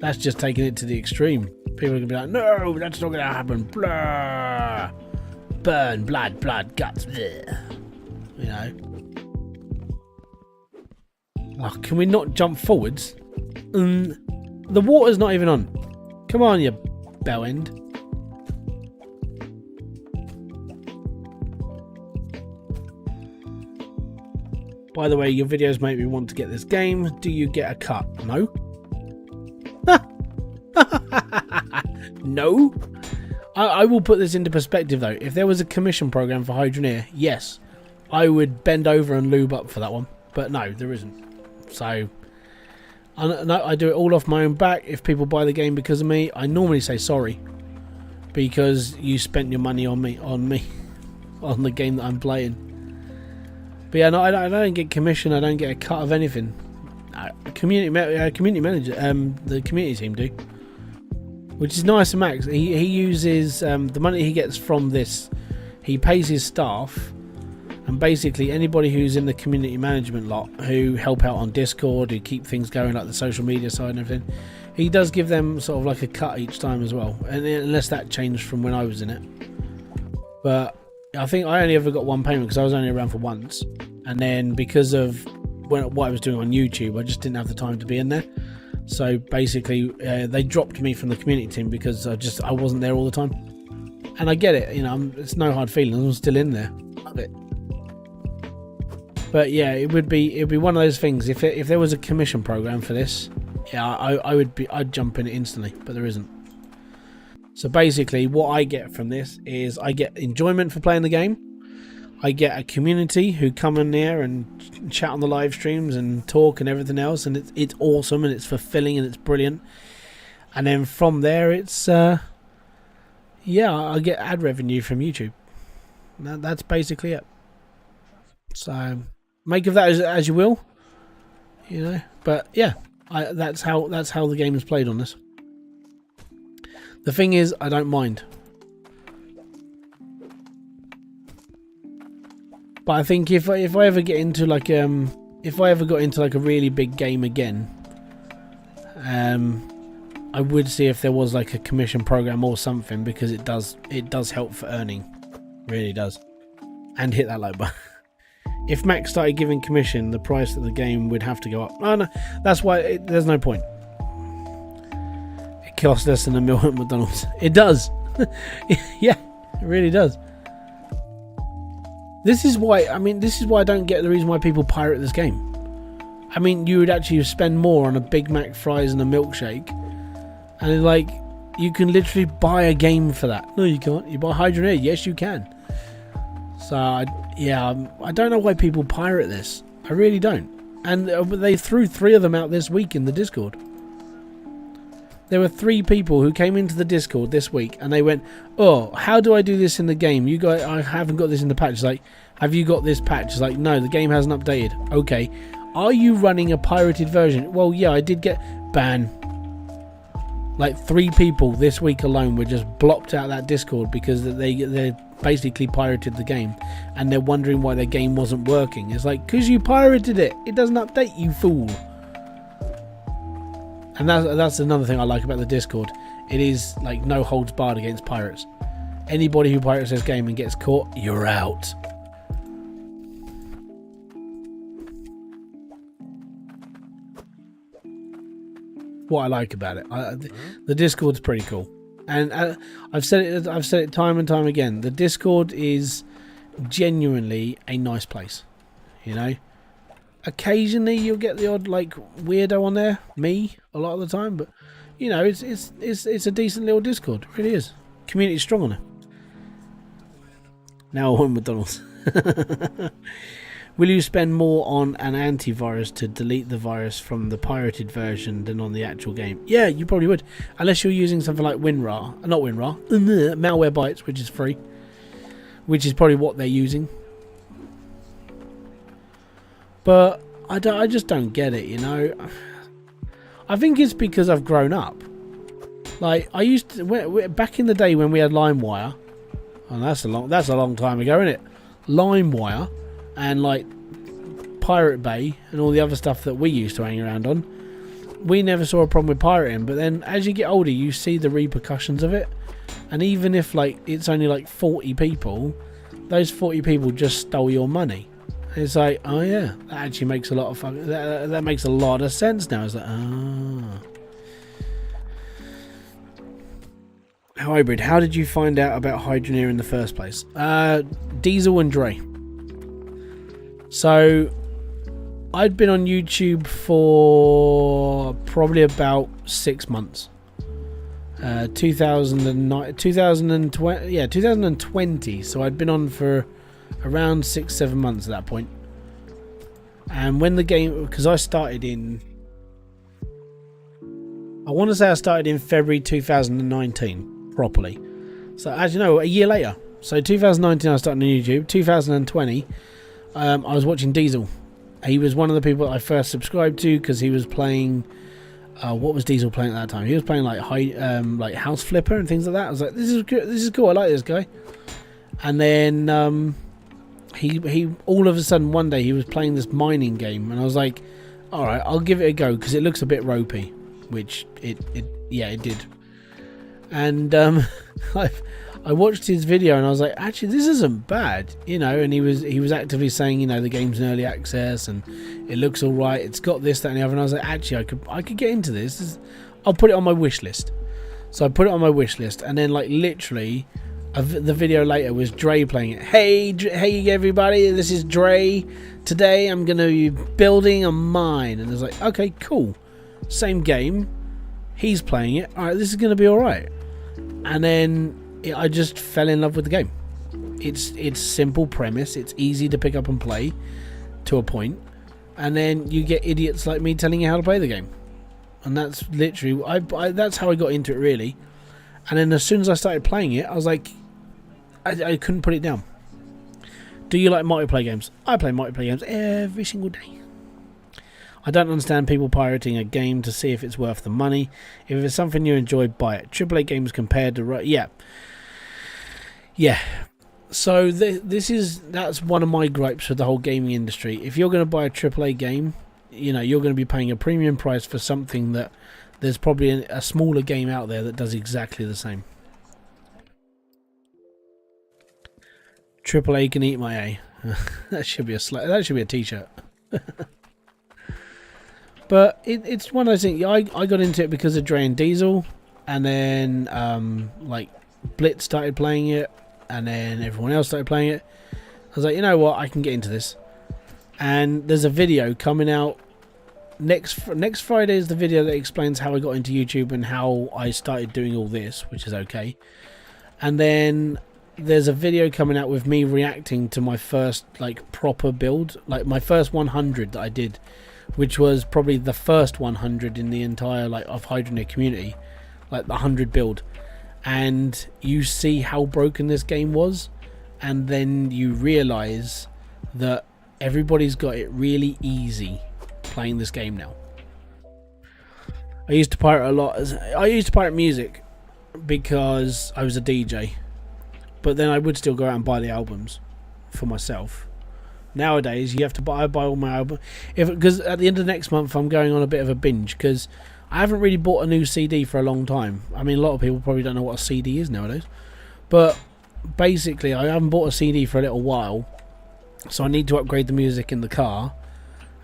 That's just taking it to the extreme. People are going to be like, no, that's not going to happen. Blah. Burn, blood, guts. Bleh. You know. Oh, can we not jump forwards? The water's not even on. Come on, you bell end. By the way, your videos make me want to get this game. Do you get a cut? No. No. I will put this into perspective though. If there was a commission program for Hydroneer, yes, I would bend over and lube up for that one. But no, there isn't. So I do it all off my own back. If people buy the game because of me, I normally say sorry, because you spent your money on me on the game that I'm playing. But yeah, no, I don't get commission. I don't get a cut of anything. Community manager, the community team do, which is nice of Max. He uses the money he gets from this. He pays his staff. And basically anybody who's in the community management lot, who help out on Discord, who keep things going like the social media side and everything, he does give them sort of like a cut each time as well. And unless that changed from when I was in it. But I think I only ever got one payment because I was only around for once. And then because of what I was doing on YouTube, I just didn't have the time to be in there. So basically they dropped me from the community team because I wasn't there all the time. And I get it, you know, it's no hard feelings. I'm still in there. Love it. But yeah, it'd be one of those things. If there was a commission program for this, yeah, I'd jump in it instantly. But there isn't. So basically, what I get from this is I get enjoyment for playing the game. I get a community who come in there and chat on the live streams and talk and everything else, and it's awesome and it's fulfilling and it's brilliant. And then from there, it's yeah, I get ad revenue from YouTube. That's basically it. So make of that as you will, you know. But yeah, that's how the game is played on this. The thing is, I don't mind. But I think if I ever get into like if I ever got into like a really big game again, I would see if there was like a commission program or something, because it does help for earning, really does. And hit that like button. If Mac started giving commission, the price of the game would have to go up. No, that's why there's no point. It costs less than a meal at McDonald's. It does. Yeah, it really does. This is why I don't get the reason why people pirate this game. I mean, you would actually spend more on a Big Mac, fries and a milkshake, and it's like, you can literally buy a game for that. No, you can't. You buy Hydroneer. Yes, you can. So, I don't know why people pirate this. I really don't. And they threw 3 of them out this week in the Discord. There were 3 people who came into the Discord this week, and they went, "Oh, how do I do this in the game? You guys, I haven't got this in the patch." It's like, "Have you got this patch?" It's like, "No, the game hasn't updated." Okay. Are you running a pirated version? Well, yeah, I did get ban. Like 3 people this week alone were just blocked out of that Discord because they basically pirated the game, and they're wondering why their game wasn't working. It's like, because you pirated it. It doesn't update, you fool. And that's another thing I like about the Discord. It is like no holds barred against pirates. Anybody who pirates this game and gets caught, you're out. What I like about it, the Discord's pretty cool, and I've said it time and time again. The Discord is genuinely a nice place. You know, occasionally you'll get the odd like weirdo on there, me a lot of the time, but you know, it's a decent little Discord. It really is. Community's strong on it. Now I want McDonald's. Will you spend more on an antivirus to delete the virus from the pirated version than on the actual game? Yeah, you probably would. Unless you're using something like Malwarebytes, which is free. Which is probably what they're using. But I just don't get it, you know. I think it's because I've grown up. Like, I used to... Back in the day when we had LimeWire... And that's a long time ago, isn't it? LimeWire... and like Pirate Bay and all the other stuff that we used to hang around on, we never saw a problem with pirating. But then as you get older, you see the repercussions of it, and even if like it's only like 40 people, those 40 people just stole your money. And it's like, oh yeah, that actually makes a lot of fun. That makes a lot of sense now. It's like, ah. Hybrid, how did you find out about Hydroneer in the first place? Diesel and Dre. So, I'd been on YouTube for probably about 6 months. 2020. So I'd been on for around 6-7 months at that point. And when the game, because I started in, I want to say I started in February 2019 properly. So as you know, a year later. So 2019 I started on YouTube. 2020. I was watching Diesel. He was one of the people I first subscribed to because he was playing. What was Diesel playing at that time? He was playing like like House Flipper and things like that. I was like, this is good. This is cool. I like this guy. And then he all of a sudden one day he was playing this mining game, and I was like, all right, I'll give it a go because it looks a bit ropey, which it did. And I watched his video and I was like, actually, this isn't bad, you know. And he was actively saying, you know, the game's in early access and it looks all right. It's got this, that, and the other. And I was like, actually, I could get into this. I'll put it on my wish list. So I put it on my wish list, and then like literally, the video later was Dre playing it. Hey everybody, this is Dre. Today I'm gonna be building a mine, and I was like, okay, cool. Same game. He's playing it. All right, this is gonna be all right. And then I just fell in love with the game. It's simple premise. It's easy to pick up and play to a point, and then you get idiots like me telling you how to play the game, and that's literally that's how I got into it, really. And then as soon as I started playing it, I was like, I couldn't put it down. Do you like multiplayer games? I play multiplayer games every single day. I don't understand people pirating a game to see if it's worth the money. If it's something you enjoy, buy it. AAA games compared to... Yeah. So that's one of my gripes with the whole gaming industry. If you're going to buy a AAA game, you know, you're going to be paying a premium price for something that there's probably a smaller game out there that does exactly the same. AAA can eat my A. That should be a t-shirt. But it's one of those things. I got into it because of Dre and Diesel, and then like Blitz started playing it, and then everyone else started playing it. I was like, you know what, I can get into this. And there's a video coming out next Friday. Is the video that explains how I got into YouTube and how I started doing all this, which is okay. And then there's a video coming out with me reacting to my first like proper build, like my first 100 that I did, which was probably the first 100 in the entire like of Hydroneer community, like the 100 build. And you see how broken this game was, and then you realize that everybody's got it really easy playing this game now. I used to pirate a lot. I used to pirate music because I was a DJ, but then I would still go out and buy the albums for myself. Nowadays, you have to buy all my albums, because at the end of next month I'm going on a bit of a binge, because I haven't really bought a new CD for a long time. I mean, a lot of people probably don't know what a CD is nowadays, but basically I haven't bought a CD for a little while, so I need to upgrade the music in the car,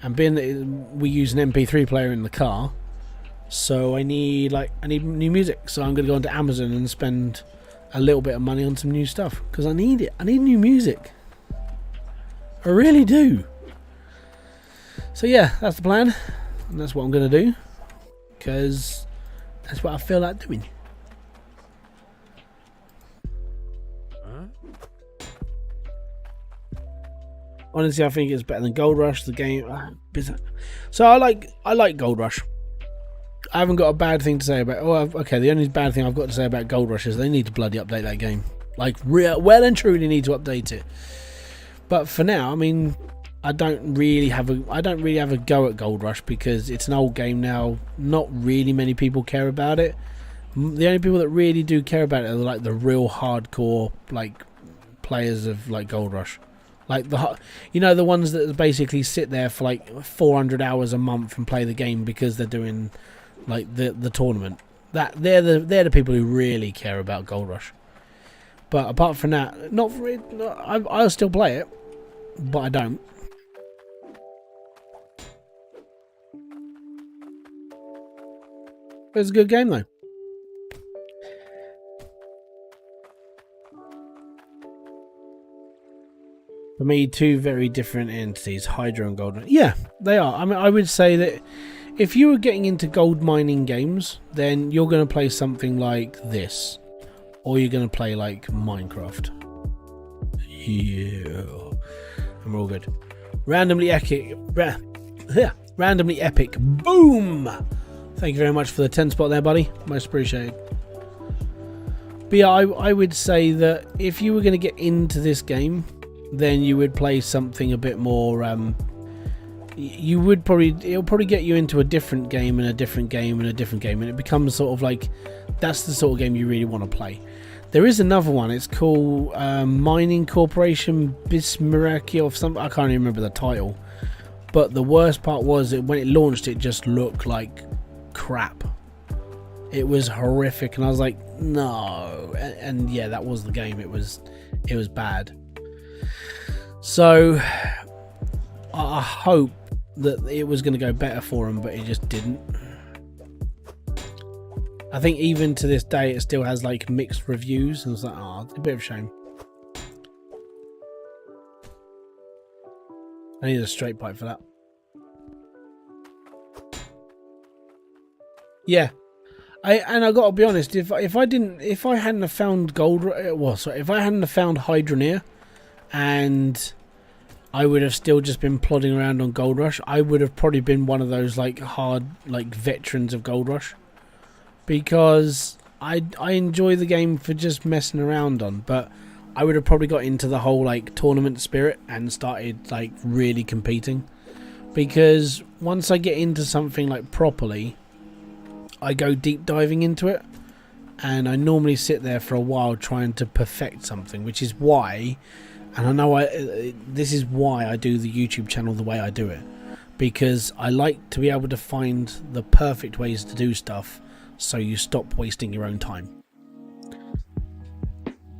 and being that we use an MP3 player in the car, so I need new music. So I'm going to go onto Amazon and spend a little bit of money on some new stuff, because I need it. I need new music. I really do. So yeah, that's the plan, and that's what I'm going to do, because that's what I feel like doing. Honestly, I think it's better than Gold Rush. The game, so I like Gold Rush. I haven't got a bad thing to say about. Oh, okay. The only bad thing I've got to say about Gold Rush is they need to bloody update that game. Like, well and truly need to update it. But for now, I mean, I don't really have a go at Gold Rush, because it's an old game now. Not really many people care about it. The only people that really do care about it are like the real hardcore like players of like Gold Rush, like the ones that basically sit there for like 400 hours a month and play the game because they're doing like the tournament. That they're the people who really care about Gold Rush. But apart from that, I'll still play it, but I don't. It's a good game though. For me, two very different entities, Hydro and Gold. Yeah, they are. I mean, I would say that if you were getting into gold mining games, then you're going to play something like this, or you're going to play like Minecraft. Yeah, and we're all good. Randomly epic. Randomly epic. Boom! Thank you very much for the 10 spot there, buddy. Most appreciated. But yeah, I would say that if you were going to get into this game, then you would play something a bit more. It'll probably get you into a different game and a different game and a different game, and it becomes sort of like that's the sort of game you really want to play. There is another one. It's called Mining Corporation Bismarcky or something. I can't even remember the title. But the worst part was that when it launched, it just looked like crap. It was horrific, and I was like, no. And yeah, that was the game. It was bad. So I hope that it was going to go better for him, but it just didn't. I think even to this day, it still has like mixed reviews, and it's like, it's a bit of a shame. I need a straight pipe for that. Yeah, I got to be honest. If I hadn't have found if I hadn't have found Hydroneer, and I would have still just been plodding around on Gold Rush, I would have probably been one of those like hard like veterans of Gold Rush, because I enjoy the game for just messing around on, but I would have probably got into the whole like tournament spirit and started like really competing, because once I get into something like properly, I go deep diving into it, and I normally sit there for a while trying to perfect something, which is why, and I know this is why I do the YouTube channel the way I do it, because I like to be able to find the perfect ways to do stuff so you stop wasting your own time.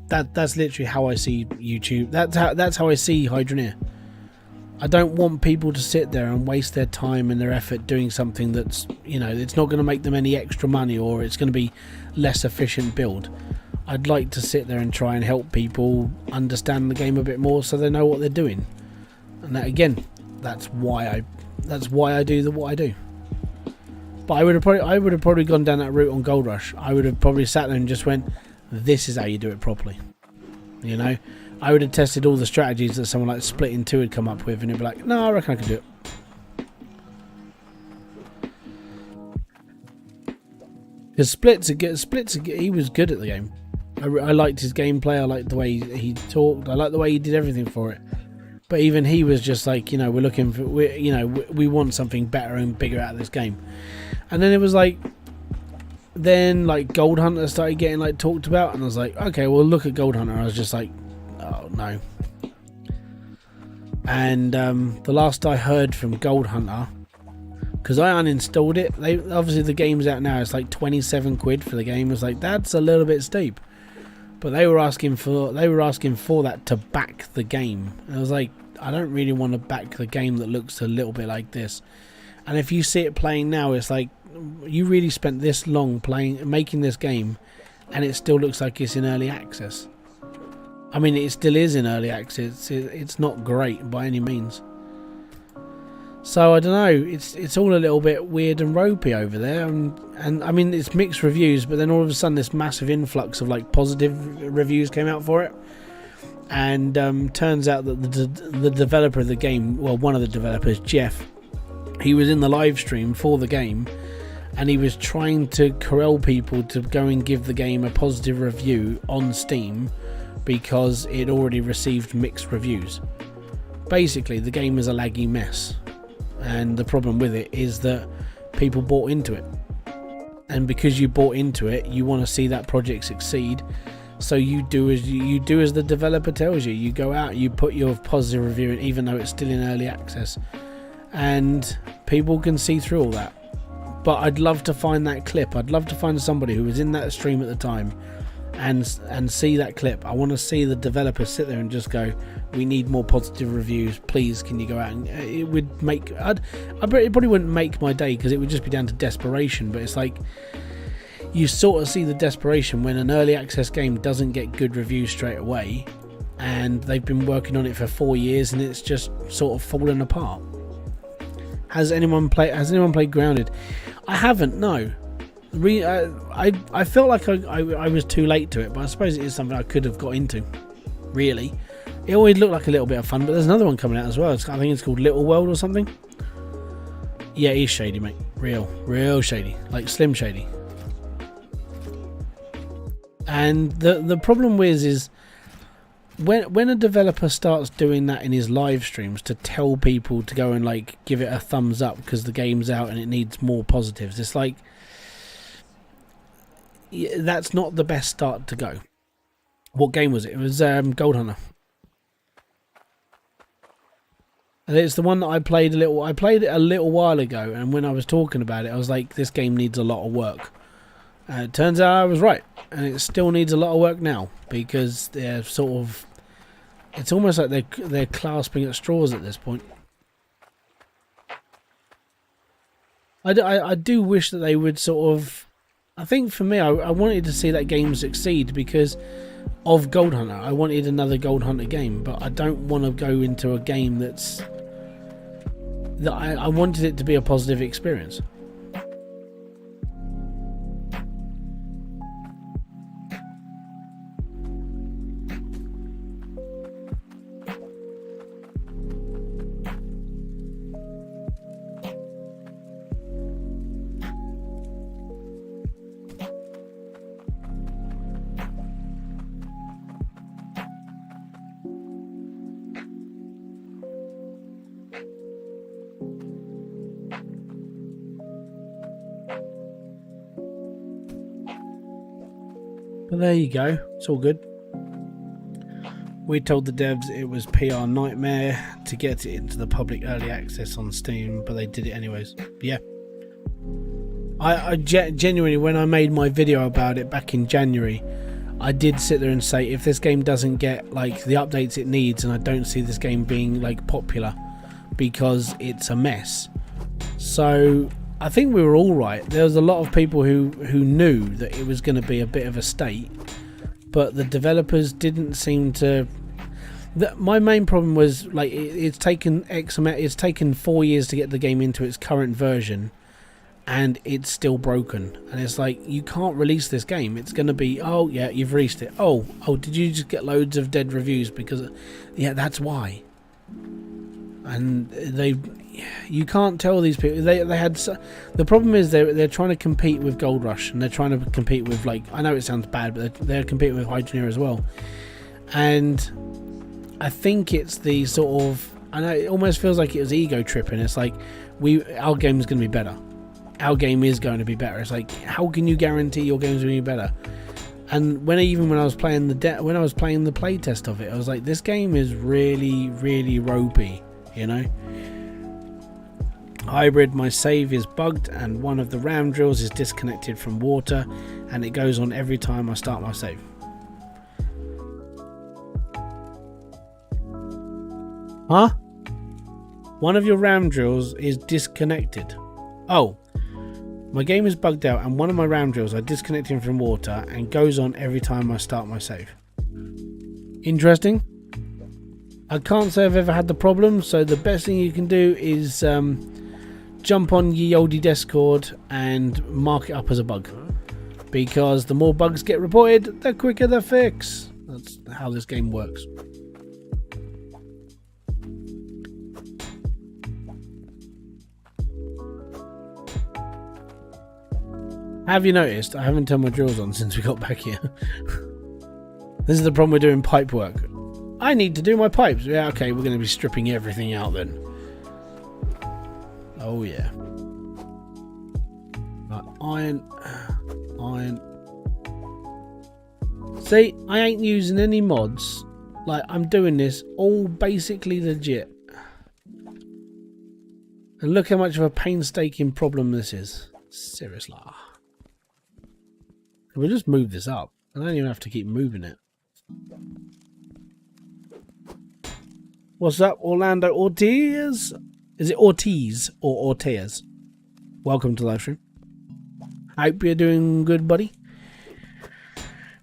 That's literally how I see YouTube. That's how I see Hydroneer. I don't want people to sit there and waste their time and their effort doing something that's, you know, it's not going to make them any extra money, or it's going to be less efficient build. I'd like to sit there and try and help people understand the game a bit more so they know what they're doing. And that, again, that's why I do what I do. But I would have probably gone down that route on Gold Rush. I would have probably sat there and just went, this is how you do it properly. You know, I would have tested all the strategies that someone like Split in 2 had come up with, and it'd be like, no, I reckon I can do it. Because he was good at the game. I liked his gameplay. I liked the way he talked. I liked the way he did everything for it. But even he was just like, you know, we want something better and bigger out of this game. And then it was like, then like Gold Hunter started getting like talked about, and I was like, okay, well, look at Gold Hunter. I was just like, oh no. And the last I heard from Gold Hunter, because I uninstalled it, obviously the game's out now, it's like 27 quid for the game. It's like, that's a little bit steep. But they were asking for that to back the game. And I was like, I don't really want to back the game that looks a little bit like this. And if you see it playing now, it's like, you really spent this long making this game, and it still looks like it's in early access. I mean, it still is in early access. It's not great by any means. So I don't know. It's all a little bit weird and ropey over there, and I mean, it's mixed reviews. But then all of a sudden, this massive influx of like positive reviews came out for it, and turns out that the developer of the game, well, one of the developers, Jeff, he was in the live stream for the game, and he was trying to corral people to go and give the game a positive review on Steam because it already received mixed reviews. Basically, the game is a laggy mess, and the problem with it is that people bought into it, and because you bought into it, you want to see that project succeed. So you do as the developer tells you. You go out, you put your positive review in, even though it's still in early access, and people can see through all that. But I'd love to find that clip. I'd love to find somebody who was in that stream at the time and see that clip. I want to see the developer sit there and just go, we need more positive reviews, please, can you go out? And it would make, it probably wouldn't make my day, because it would just be down to desperation. But it's like, you sort of see the desperation when an early access game doesn't get good reviews straight away, and they've been working on it for 4 years and it's just sort of fallen apart. Has anyone played Grounded? I haven't, no. I felt like I was too late to it, but I suppose it is something I could have got into, really. It always looked like a little bit of fun, but there's another one coming out as well. I think it's called Little World or something. Yeah, he's shady, mate. Real shady. Like Slim Shady. And the problem with is when a developer starts doing that in his live streams to tell people to go and like give it a thumbs up because the game's out and it needs more positives, it's like, that's not the best start to go. What game was it? It was Gold Hunter. And it's the one that I played it a little while ago, and when I was talking about it, I was like, this game needs a lot of work. It turns out I was right, and it still needs a lot of work now, because they're sort of, it's almost like they're clasping at straws at this point. I do wish that they would sort of, I think for me, I wanted to see that game succeed because of Gold Hunter. I wanted another Gold Hunter game, but I don't want to go into a game that I wanted it to be a positive experience. But there you go. It's all good. We told the devs it was PR nightmare to get it into the public early access on Steam, but they did it anyways. Yeah. I genuinely, when I made my video about it back in January, I did sit there and say, if this game doesn't get like the updates it needs, and I don't see this game being like popular because it's a mess. So I think we were all right. There was a lot of people who knew that it was going to be a bit of a state, but the developers didn't seem to. My main problem was like it's taken it's taken 4 years to get the game into its current version, and it's still broken. And it's like, you can't release this game. It's going to be, oh yeah, you've released it. Oh, did you just get loads of dead reviews? Because yeah, that's why. And you can't tell these people. They had the problem is they're trying to compete with Gold Rush, and they're trying to compete with, like, I know it sounds bad, but they're competing with Hydroneer as well. And I think it's the sort of, I know it almost feels like it was ego tripping. It's like, our game is going to be better. Our game is going to be better. It's like, how can you guarantee your game's going to be better? And when I was playing the playtest of it, I was like, this game is really, really ropey, you know. Hybrid, my save is bugged, and one of the ram drills is disconnected from water, and it goes on every time I start my save. Huh? One of your ram drills is disconnected. Oh. My game is bugged out, and one of my ram drills are disconnecting from water and goes on every time I start my save. Interesting. I can't say I've ever had the problem, so the best thing you can do is jump on ye olde Discord and mark it up as a bug. Because the more bugs get reported, the quicker the fix. That's how this game works. Have you noticed I haven't turned my drills on since we got back here? This is the problem with doing pipe work. I need to do my pipes. Yeah, okay, we're going to be stripping everything out then. Oh yeah. Iron. See, I ain't using any mods. Like, I'm doing this all basically legit. And look how much of a painstaking problem this is. Seriously. We'll just move this up. I don't even have to keep moving it. What's up, Orlando Ortiz? Is it Ortiz or Ortiz? Welcome to the live stream. Hope you're doing good, buddy.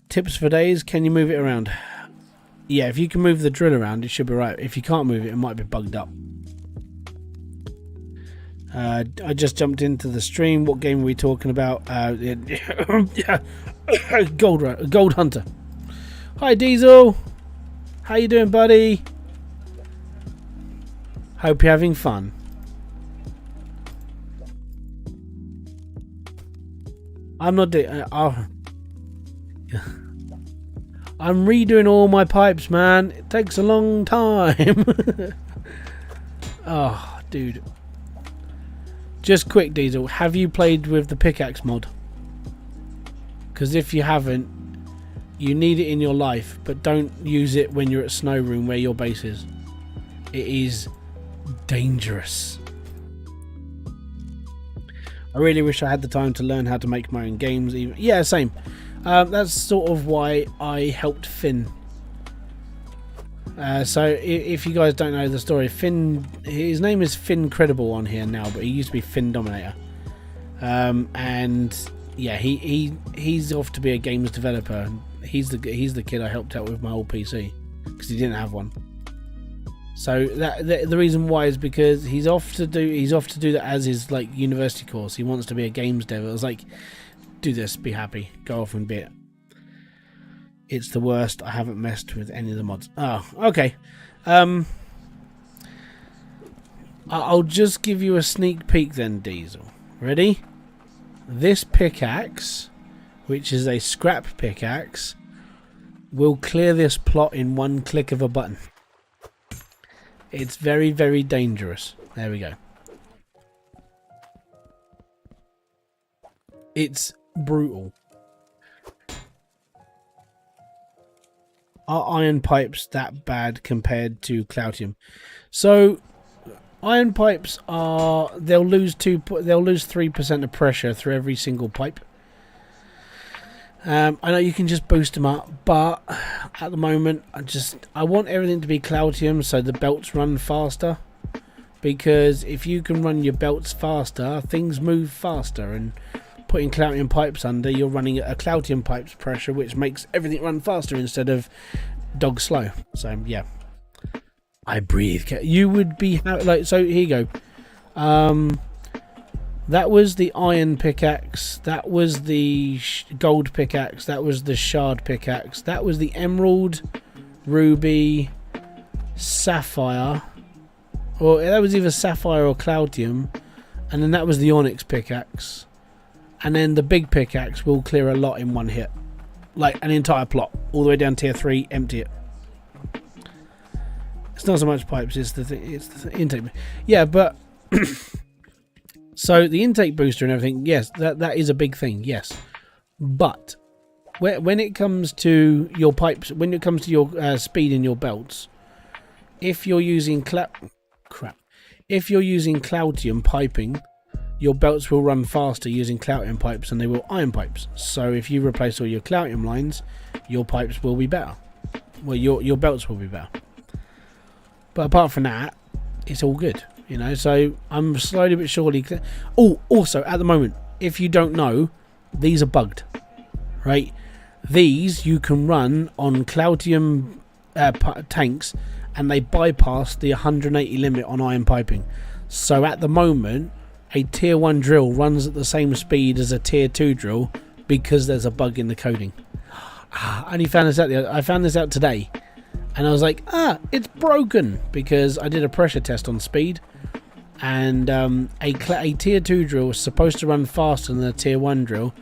Tips for days. Can you move it around? Yeah, if you can move the drill around, it should be right. If you can't move it, it might be bugged up. I just jumped into the stream. What game are we talking about? Gold Hunter. Hi, Diesel. How you doing, buddy? Hope you're having fun. I'm not doing. I'm redoing all my pipes, man. It takes a long time. Oh, dude. Just quick, Diesel, have you played with the pickaxe mod? Because if you haven't, you need it in your life, but don't use it when you're at Snow Room where your base is. It is dangerous. I really wish I had the time to learn how to make my own games. Even yeah, same. That's sort of why I helped Finn. So if you guys don't know the story, Finn, his name is Finn Credible on here now, but he used to be Finn Dominator. And yeah, he's off to be a games developer. He's the kid I helped out with my old PC because he didn't have one. So the reason why is because he's off to do that as his like university course. He wants to be a games dev. I was like, do this, be happy, go off and be it. It's the worst. I haven't messed with any of the mods. Oh, okay. I'll just give you a sneak peek then, Diesel. Ready? This pickaxe, which is a scrap pickaxe, will clear this plot in one click of a button. It's very, very dangerous. There we go. It's brutal. are iron pipes that bad compared to Cloutium? So iron pipes are, they'll lose 3% of pressure through every single pipe. I know you can just boost them up, but at the moment I want everything to be Cloutium so the belts run faster, because if you can run your belts faster, things move faster, and putting Cloutium pipes under, you're running a Cloutium pipes pressure, which makes everything run faster instead of dog slow. So yeah, I breathe. You would be like, so here you go. That was the iron pickaxe, that was the gold pickaxe, that was the shard pickaxe, that was the emerald, ruby, sapphire, or that was either sapphire or Cloutium, and then that was the onyx pickaxe, and then the big pickaxe will clear a lot in one hit, like an entire plot, all the way down tier 3, empty it. It's not so much pipes, it's the intake. Yeah, but so the intake booster and everything, yes, that is a big thing, yes. But when it comes to your pipes, when it comes to your speed in your belts, if you're using if you're using Cloutium piping, your belts will run faster using Cloutium pipes than they will iron pipes. So if you replace all your Cloutium lines, your pipes will be better. Well, your belts will be better. But apart from that, it's all good. You know, so I'm slowly but surely. Oh, also at the moment, if you don't know, these are bugged, right? These you can run on Cloutium tanks, and they bypass the 180 limit on iron piping. So at the moment, a tier 1 drill runs at the same speed as a tier 2 drill because there's a bug in the coding. I only found this out. I found this out today, and I was like, it's broken, because I did a pressure test on speed. And a tier 2 drill is supposed to run faster than a tier 1 drill.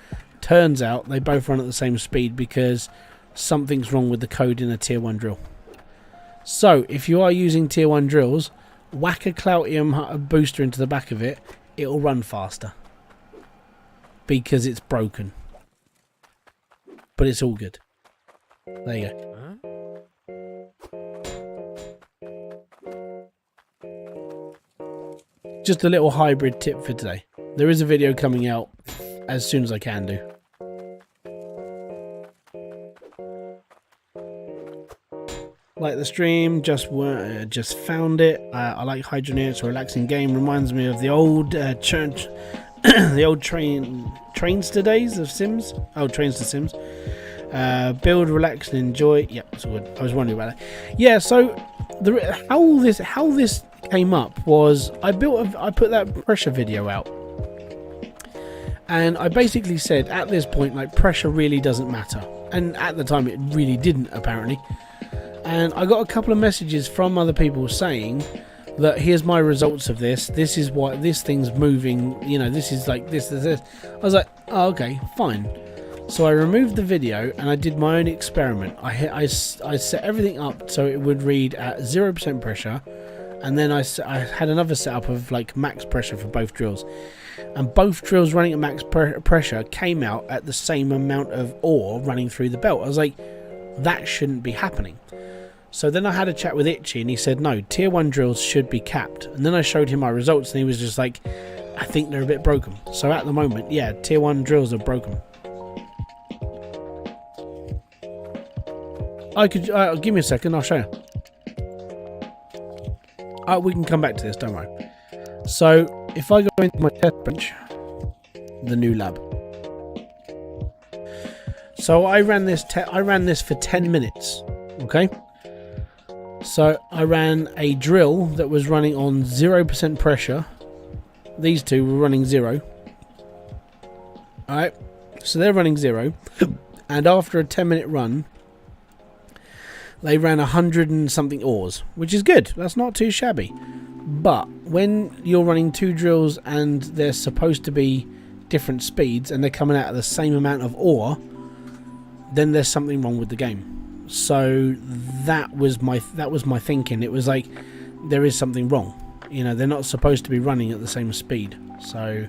Turns out they both run at the same speed because something's wrong with the code in a tier 1 drill. So if you are using tier 1 drills, whack a Cloutium booster into the back of it, it'll run faster because it's broken. But it's all good. There you go. Just a little hybrid tip for today. There is a video coming out as soon as I can do. Like the stream, just found it. I like Hydroneer. It's a relaxing game. Reminds me of the old church, the old Trainster days of Sims. Oh, Trains to Sims. Build, relax, and enjoy. Yep, that's all good. I was wondering about that. Yeah. So how this came up was I put that pressure video out, and I basically said at this point, like, pressure really doesn't matter, and at the time it really didn't, apparently. And I got a couple of messages from other people saying that here's my results of this is what this thing's moving, you know, this is like this. I was like, oh, okay, fine. So I removed the video and I did my own experiment. I set everything up so it would read at 0% pressure, and then I had another setup of like max pressure for both drills, and both drills running at max pressure came out at the same amount of ore running through the belt. I was like, that shouldn't be happening. So then I had a chat with Itchy, and he said no, tier 1 drills should be capped. And then I showed him my results, and he was just like, I think they're a bit broken. So at the moment, yeah, tier 1 drills are broken. I could give me a second, I'll show you. We can come back to this, don't worry. So if I go into my test bench, the new lab. So I ran this for 10 minutes. Okay. So I ran a drill that was running on 0% pressure. These two were running 0. Alright. So they're running 0. And after a 10-minute run, they ran 100 and something ores, which is good. That's not too shabby. But when you're running 2 drills and they're supposed to be different speeds and they're coming out of the same amount of ore, then there's something wrong with the game. So that was my thinking. It was like, there is something wrong. You know, they're not supposed to be running at the same speed. So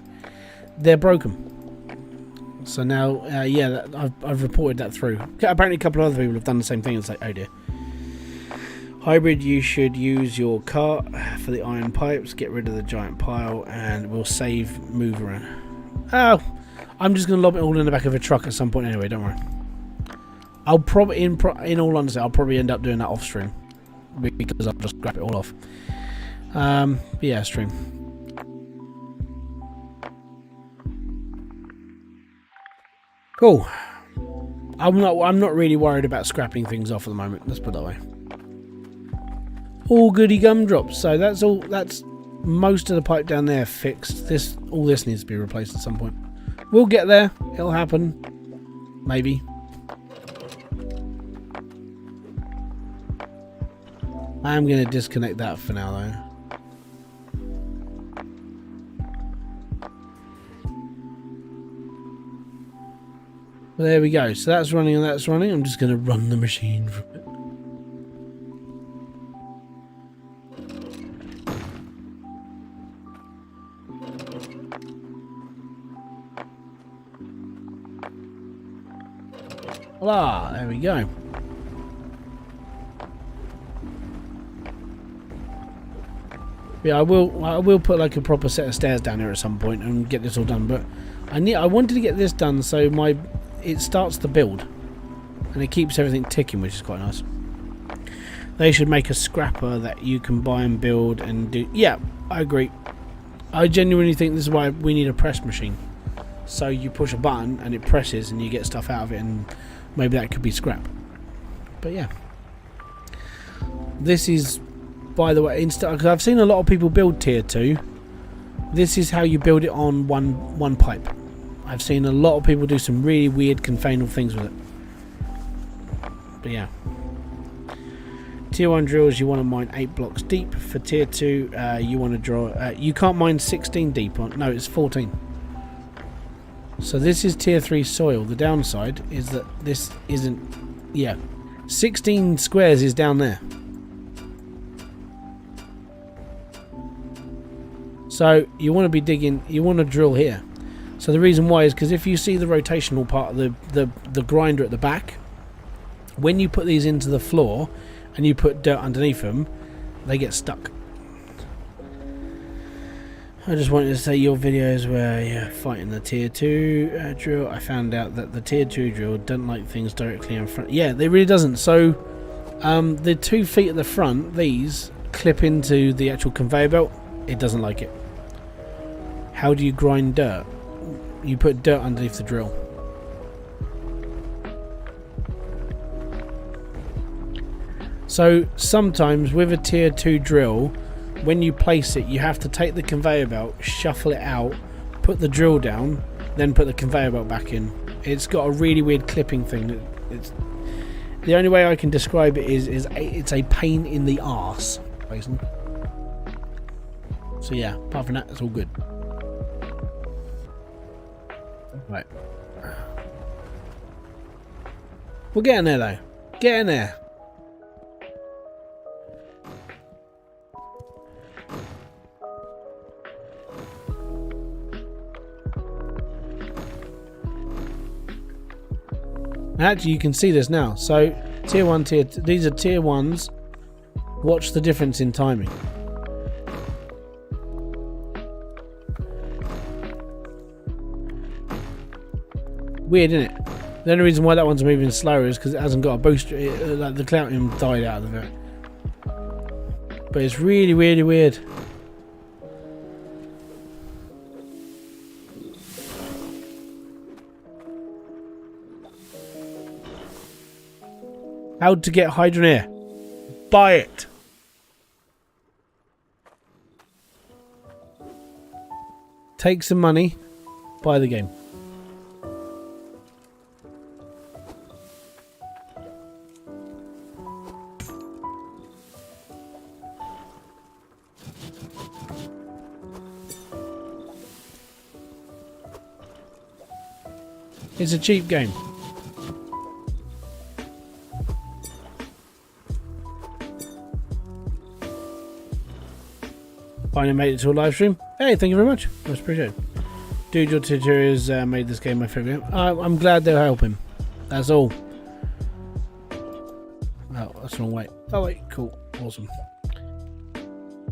they're broken. So now, yeah, I've reported that through. Apparently a couple of other people have done the same thing. It's like, oh dear. Hybrid, you should use your cart for the iron pipes. Get rid of the giant pile and we'll save move around. Oh, I'm just going to lob it all in the back of a truck at some point anyway, don't worry. I'll probably, in all honesty, I'll probably end up doing that off stream. Because I'll just grab it all off. But yeah, stream. Cool. I'm not really worried about scrapping things off at the moment. Let's put it that way. All goody gumdrops. So that's all. That's most of the pipe down there fixed. All this needs to be replaced at some point. We'll get there. It'll happen. Maybe. I'm going to disconnect that for now, though. Well, there we go. So that's running and that's running. I'm just going to run the machine from it. Voila, there we go. Yeah, I will put like a proper set of stairs down here at some point and get this all done. But I wanted to get this done so it starts the build and it keeps everything ticking, which is quite nice. They should make a scrapper that you can buy and build and do. Yeah, I agree. I genuinely think this is why we need a press machine. So you push a button and it presses and you get stuff out of it, and maybe that could be scrap. But yeah, this is, by the way, because I've seen a lot of people build tier 2. This is how you build it on one pipe. I've seen a lot of people do some really weird confanal things with it. But yeah. Tier 1 drills, you want to mine 8 blocks deep. For tier 2, you want to draw... you can't mine 16 deep. No, it's 14. So this is tier 3 soil. The downside is that this isn't... Yeah. 16 squares is down there. So you want to be digging... You want to drill here. So the reason why is because if you see the rotational part of the grinder at the back, when you put these into the floor and you put dirt underneath them, they get stuck. I just wanted to say your videos where you're fighting the tier 2 drill. I found out that the tier 2 drill doesn't like things directly in front. Yeah, it really doesn't. So the 2 feet at the front, these clip into the actual conveyor belt. It doesn't like it. How do you grind dirt? You put dirt underneath the drill. So sometimes with a tier 2 drill, when you place it, you have to take the conveyor belt, shuffle it out, put the drill down, then put the conveyor belt back in. It's got a really weird clipping thing. It's the only way I can describe it is it's a pain in the arse, basically. So yeah, apart from that, it's all good. Right. We're getting there though. Getting there. Actually, you can see this now. So, tier 1, tier 2, these are tier 1s. Watch the difference in timing. Weird, isn't it? The only reason why that one's moving slower is because it hasn't got a booster. Like the clouting died out of it. But it's really, really weird. How to get Hydroneer? Buy it. Take some money. Buy the game. It's a cheap game. Finally made it to a live stream. Hey, thank you very much. Much appreciated. Dude, your tutorials made this game my favourite. I'm glad they're helping. That's all. Oh, that's the wrong way. Oh wait, cool, awesome.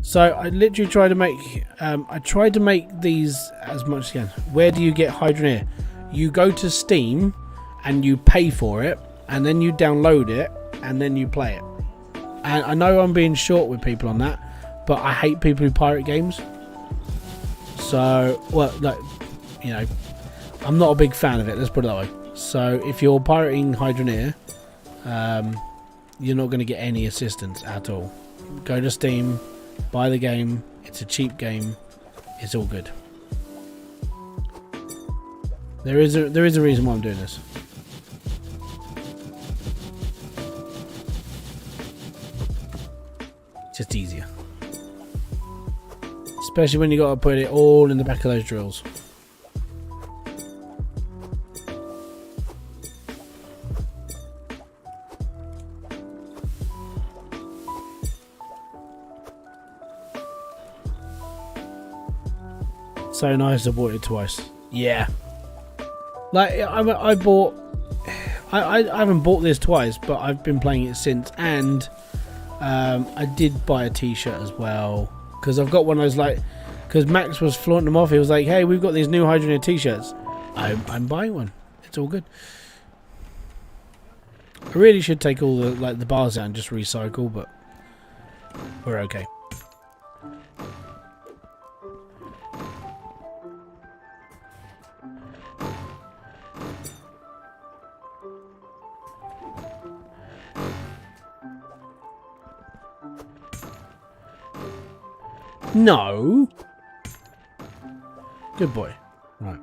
So I literally tried to make. I tried to make these as much as I can. Where do you get Hydroneer? You go to Steam, and you pay for it, and then you download it, and then you play it. And I know I'm being short with people on that, but I hate people who pirate games. So, well, like, you know, I'm not a big fan of it, let's put it that way. So if you're pirating Hydroneer, you're not going to get any assistance at all. Go to Steam, buy the game, it's a cheap game, it's all good. There is a reason why I'm doing this. Just easier. Especially when you got to put it all in the back of those drills. So nice, I bought it twice. Yeah. Like, I haven't bought this twice, but I've been playing it since, and I did buy a t-shirt as well, because I've got one of those, like, because Max was flaunting them off. He was like, hey, we've got these new Hydroneer t-shirts. I'm buying one. It's all good. I really should take all the, like, the bars out and just recycle, but we're okay. No. Good boy. Right.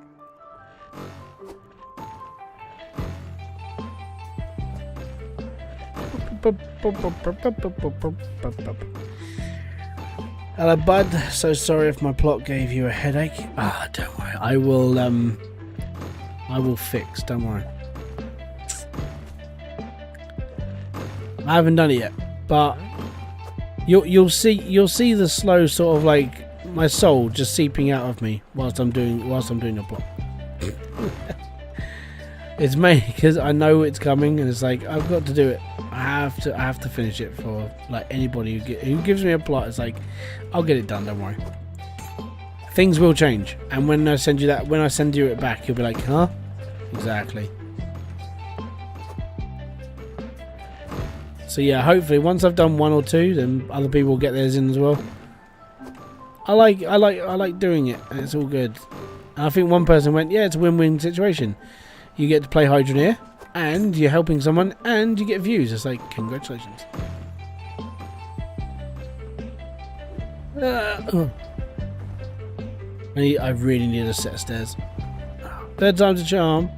Hello, bud. So sorry if my plot gave you a headache. Ah, don't worry. I will fix. Don't worry. I haven't done it yet, but you'll see the slow sort of, like, my soul just seeping out of me whilst I'm doing the plot. It's mainly because I know it's coming, and it's like, I've got to do it. I have to finish it for, like, anybody who gives me a plot. It's like, I'll get it done. Don't worry. Things will change, and when I send you it back, you'll be like, huh? Exactly. So yeah, hopefully once I've done one or two, then other people will get theirs in as well. I like doing it, and it's all good. And I think one person went, yeah, it's a win-win situation. You get to play Hydroneer, and you're helping someone, and you get views. It's like, congratulations. I really need a set of stairs. Third time's a charm.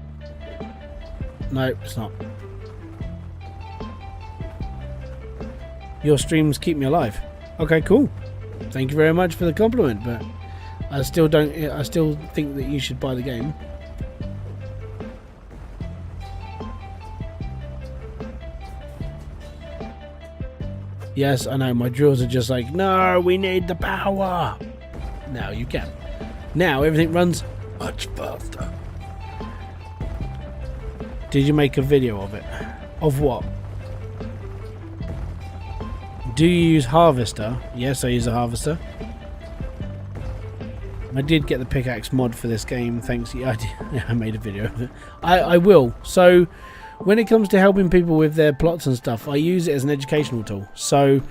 No, it's not. Your streams keep me alive. Okay, cool. Thank you very much for the compliment, but I still think that you should buy the game. Yes, I know, my drills are just like, no, we need the power. Now you can. Now everything runs much faster. Did you make a video of it? Of what? Do you use harvester? Yes, I use a harvester. I did get the pickaxe mod for this game, thanks. I made a video of it. I will. So when it comes to helping people with their plots and stuff, I use it as an educational tool. So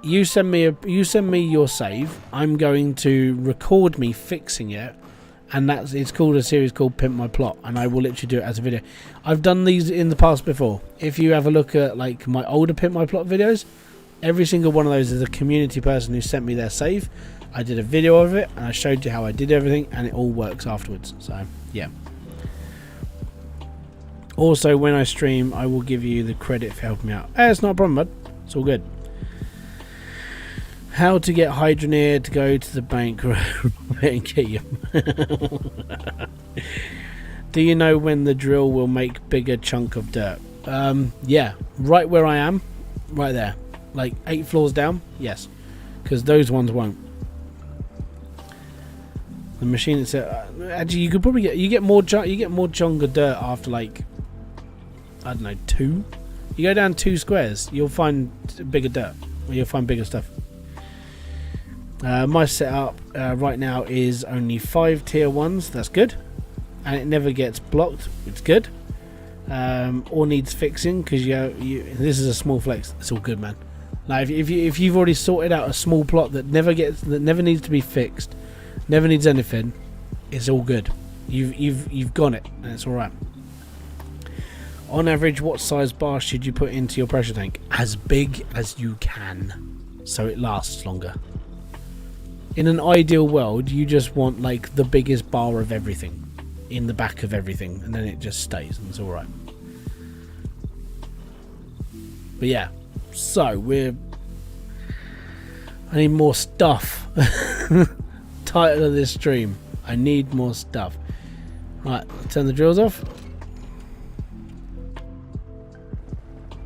you send me your save. I'm going to record me fixing it, and it's called a series called Pimp My Plot, and I will literally do it as a video. I've done these in the past before. If you have a look at, like, my older Pimp My Plot videos, every single one of those is a community person who sent me their save. I did a video of it, and I showed you how I did everything, and it all works afterwards. So yeah. Also, when I stream, I will give you the credit for helping me out. It's not a problem, bud. It's all good. How to get Hydroneer to go to the bank and get you. Do you know when the drill will make bigger chunk of dirt? Yeah, right where I am, right there. Like 8 floors down, yes, because those ones won't. The machine itself. Actually, you could probably get more jungle dirt after like, I don't know, 2. You go down 2 squares, you'll find bigger dirt, or you'll find bigger stuff. My setup right now is only 5 tier 1s. That's good, and it never gets blocked. It's good. Or needs fixing because this is a small flex. It's all good, man. Like if you've already sorted out a small plot that never needs to be fixed, never needs anything, it's all good. You've got it, and it's all right. On average, what size bar should you put into your pressure tank? As big as you can, so it lasts longer. In an ideal world, you just want like the biggest bar of everything in the back of everything, and then it just stays and it's all right. But yeah, so I need more stuff. Title of this stream, I need more stuff. Right, turn the drills off.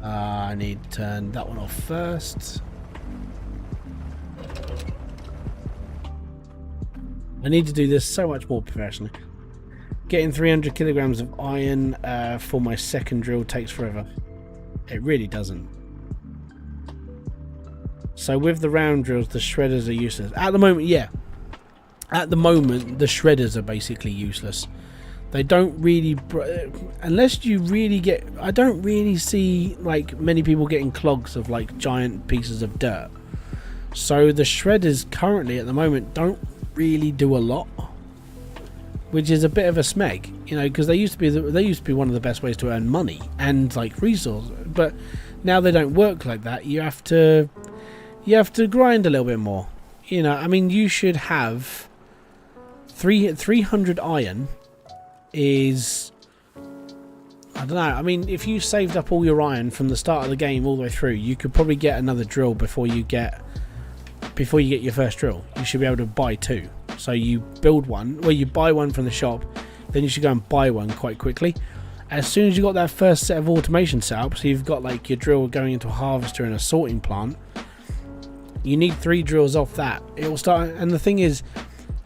I need to turn that one off first. I need to do this so much more professionally. Getting 300 kilograms of iron for my second drill takes forever. It really doesn't. So with the round drills, the shredders are useless. At the moment, yeah. At the moment, the shredders are basically useless. They don't really... unless you really get... I don't really see like many people getting clogs of like giant pieces of dirt. So the shredders currently at the moment don't really do a lot, which is a bit of a smeg, you know, because they used to be one of the best ways to earn money and like resources, but now they don't work like that. You have to grind a little bit more, you know. I mean, you should have 300 iron is, I don't know, I mean, if you saved up all your iron from the start of the game all the way through, you could probably get another drill before you get your first drill. You should be able to buy 2. So you build one, well, you buy one from the shop, then you should go and buy one quite quickly. As soon as you got that first set of automation set up, so you've got like your drill going into a harvester and a sorting plant, you need 3 drills off that. It will start, and the thing is,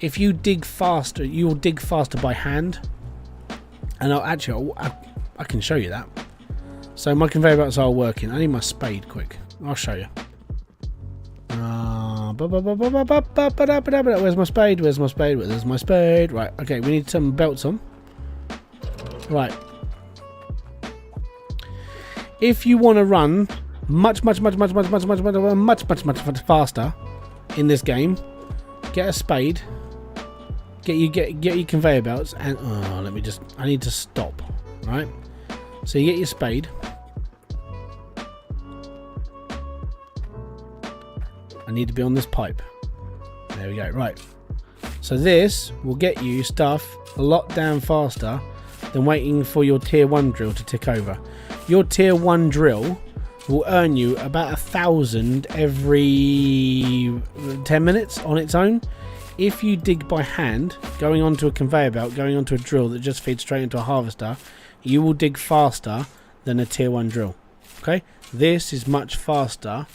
if you dig faster, you will dig faster by hand. And I can show you that. So my conveyor belts are working. I need my spade quick. I'll show you. Where's my spade? Where's my spade? Where's my spade? Right, okay, we need some belts on. Right. If you want to run much faster in this game, get a spade. Get your conveyor belts, and I need to stop. Right. So you get your spade. I need to be on this pipe. There we go. Right. So this will get you stuff a lot damn faster than waiting for your tier 1 drill to tick over. Your tier 1 drill will earn you about 1,000 every 10 minutes on its own. If you dig by hand, going onto a conveyor belt, going onto a drill that just feeds straight into a harvester, you will dig faster than a tier 1 drill. Okay? This is much faster.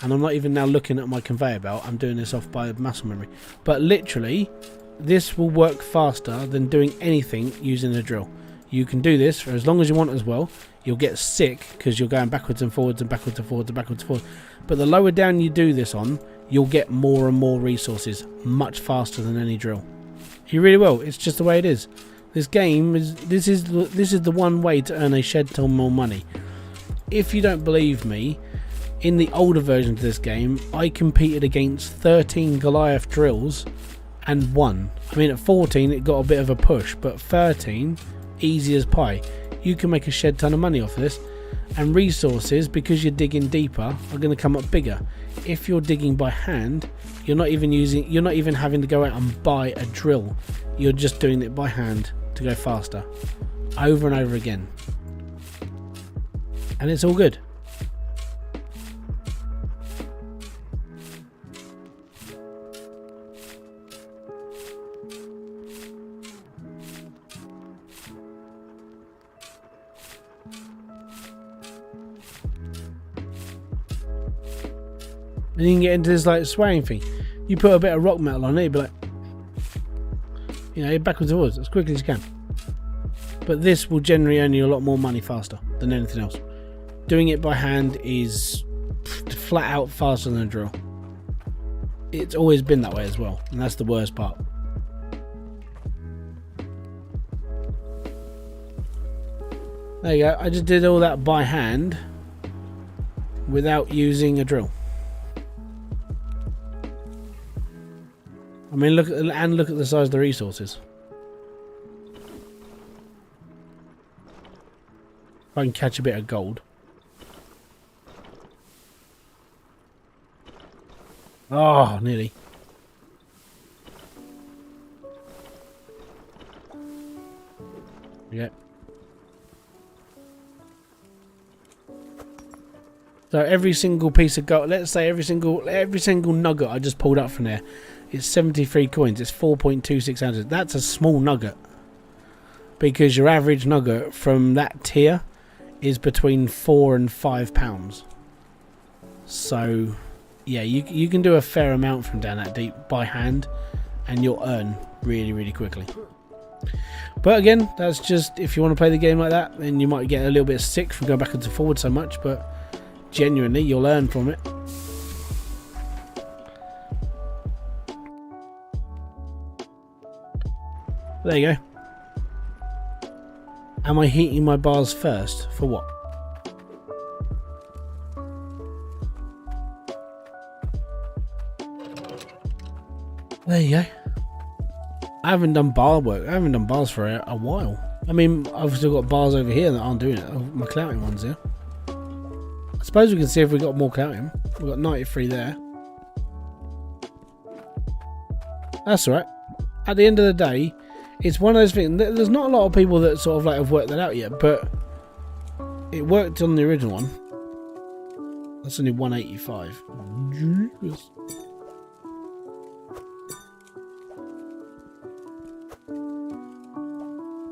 And I'm not even now looking at my conveyor belt. I'm doing this off by muscle memory. But literally, this will work faster than doing anything using a drill. You can do this for as long as you want as well. You'll get sick because you're going backwards and forwards and backwards and forwards and backwards and forwards. But the lower down you do this on, you'll get more and more resources much faster than any drill. You really will. It's just the way it is. This game is this is the one way to earn a shed ton more money. If you don't believe me, in the older version of this game, I competed against 13 Goliath drills and won. I mean, at 14 it got a bit of a push, but 13, easy as pie. You can make a shed ton of money off this, and resources, because you're digging deeper, are going to come up bigger. If you're digging by hand, you're not even having to go out and buy a drill. You're just doing it by hand to go faster, over and over again, and it's all good. And you can get into this like swaying thing. You put a bit of rock metal on it, you'd be like, You know, backwards and forwards as quickly as you can. But this will generally earn you a lot more money faster than anything else. Doing it by hand is flat out faster than a drill. It's always been that way as well, and that's the worst part. There you go. I just did all that by hand without using a drill. I mean, look at the size of the resources. If I can catch a bit of gold. Oh, nearly. Yeah. So every single piece of gold, let's say every single nugget I just pulled up from there, it's 73 coins. It's 4.26 ounces. That's a small nugget, because your average nugget from that tier is between 4 and 5 pounds. So yeah, you can do a fair amount from down that deep by hand, and you'll earn really, really quickly. But again, that's just if you want to play the game like that, then you might get a little bit sick from going backwards and forwards so much, but genuinely you'll learn from it. There you go. Am I heating my bars first? For what? There you go. I haven't done bar work. I haven't done bars for a while. I mean, I've still got bars over here that aren't doing it. My clouting ones here. I suppose we can see if we got more clouting. We've got 93 there. That's alright. At the end of the day, it's one of those things. There's not a lot of people that sort of like have worked that out yet, but it worked on the original one. That's only 185.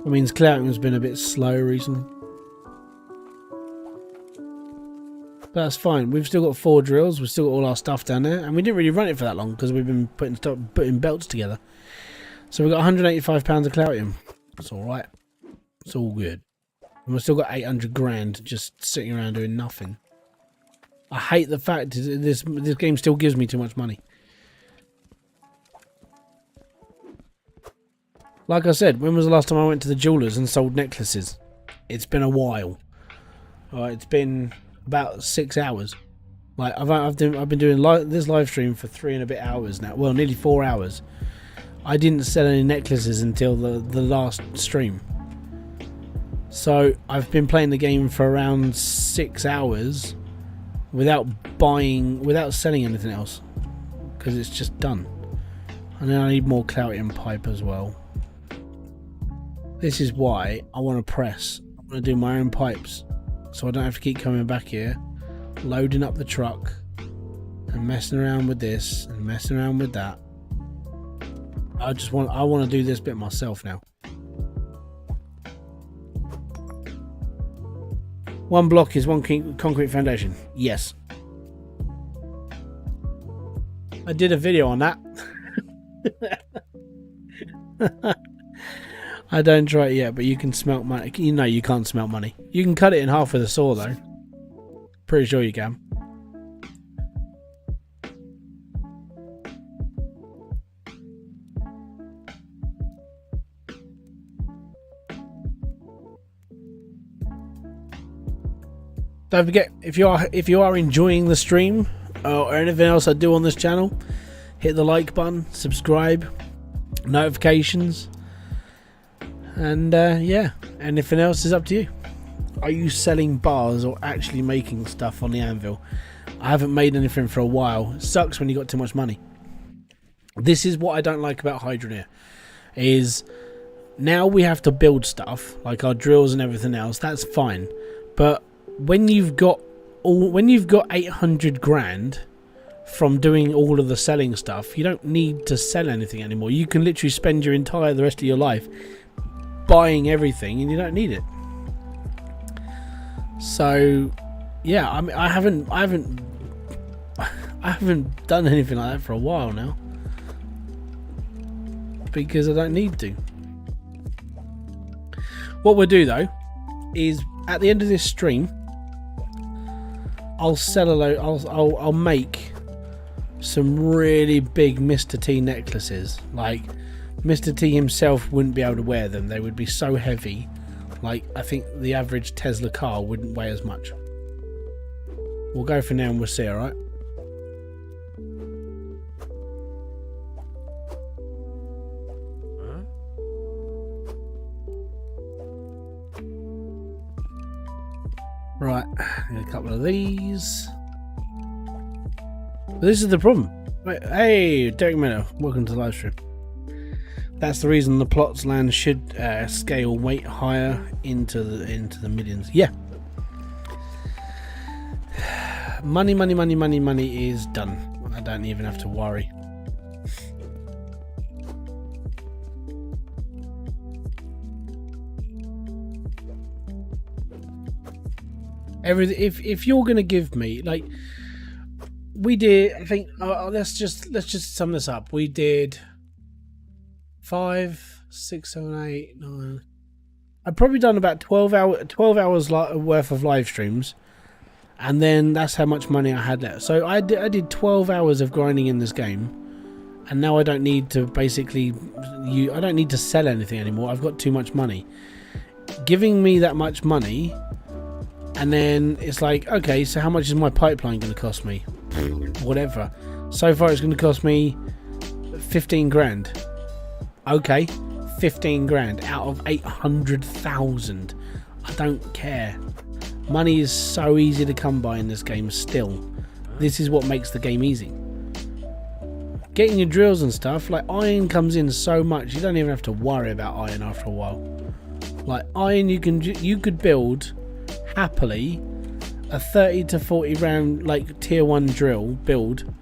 That means clouting has been a bit slow recently. But that's fine. We've still got 4 drills. We've still got all our stuff down there. And we didn't really run it for that long because we've been putting belts together. So we've got 185 pounds of clouting. It's alright. It's all good. And we've still got 800 grand just sitting around doing nothing. I hate the fact that this game still gives me too much money. Like I said, when was the last time I went to the jewellers and sold necklaces? It's been a while. It's been about 6 hours. Like I've been doing this live stream for 3 and a bit hours now. Well, nearly 4 hours. I didn't sell any necklaces until the last stream. So I've been playing the game for around 6 hours without selling anything else, because it's just done. And then I need more clouting pipe as well. This is why I want to press. I want to do my own pipes, so I don't have to keep coming back here, loading up the truck, and messing around with this and messing around with that. I want to do this bit myself now. 1 block is 1 concrete foundation. Yes. I did a video on that. I don't try it yet, but you can smelt money. You know you can't smelt money. You can cut it in half with a saw though. Pretty sure you can. Don't forget, if you are enjoying the stream or anything else I do on this channel, hit the like button, subscribe, notifications, and yeah, anything else is up to you. Are you selling bars or actually making stuff on the anvil? I haven't made anything for a while. It sucks when you got too much money. This is what I don't like about Hydroneer, is now we have to build stuff like our drills and everything else. That's fine, but when you've got 800 grand from doing all of the selling stuff, you don't need to sell anything anymore. You can literally spend the rest of your life buying everything, and you don't need it. So yeah, I mean, I haven't done anything like that for a while now. because I don't need to. What we'll do though is at the end of this stream, I'll sell a load. I'll make some really big Mr. T necklaces. Like Mr. T himself wouldn't be able to wear them. They would be so heavy. Like I think the average Tesla car wouldn't weigh as much. We'll go for now and we'll see. All right. Right, a couple of these. This is the problem. Wait, hey, Derek Miller, welcome to the live stream. That's the reason the plots land should scale weight higher into the millions. Yeah. Money is done. I don't even have to worry. Everything. If you're gonna give me, like, we did, I think. Let's just sum this up. We did 5, 6, 7, 8, 9. I've probably done about 12 hours worth of live streams, and then that's how much money I had left. So I did 12 hours of grinding in this game, and now I don't need to I don't need to sell anything anymore. I've got too much money. Giving me that much money. And then it's like, okay, so how much is my pipeline going to cost me? Whatever. So far it's going to cost me 15 grand. Okay, 15 grand out of 800,000. I don't care. Money is so easy to come by in this game still. This is what makes the game easy. Getting your drills and stuff, like iron comes in so much, you don't even have to worry about iron after a while. Like iron, you could build happily a 30 to 40 round like tier 1 drill build,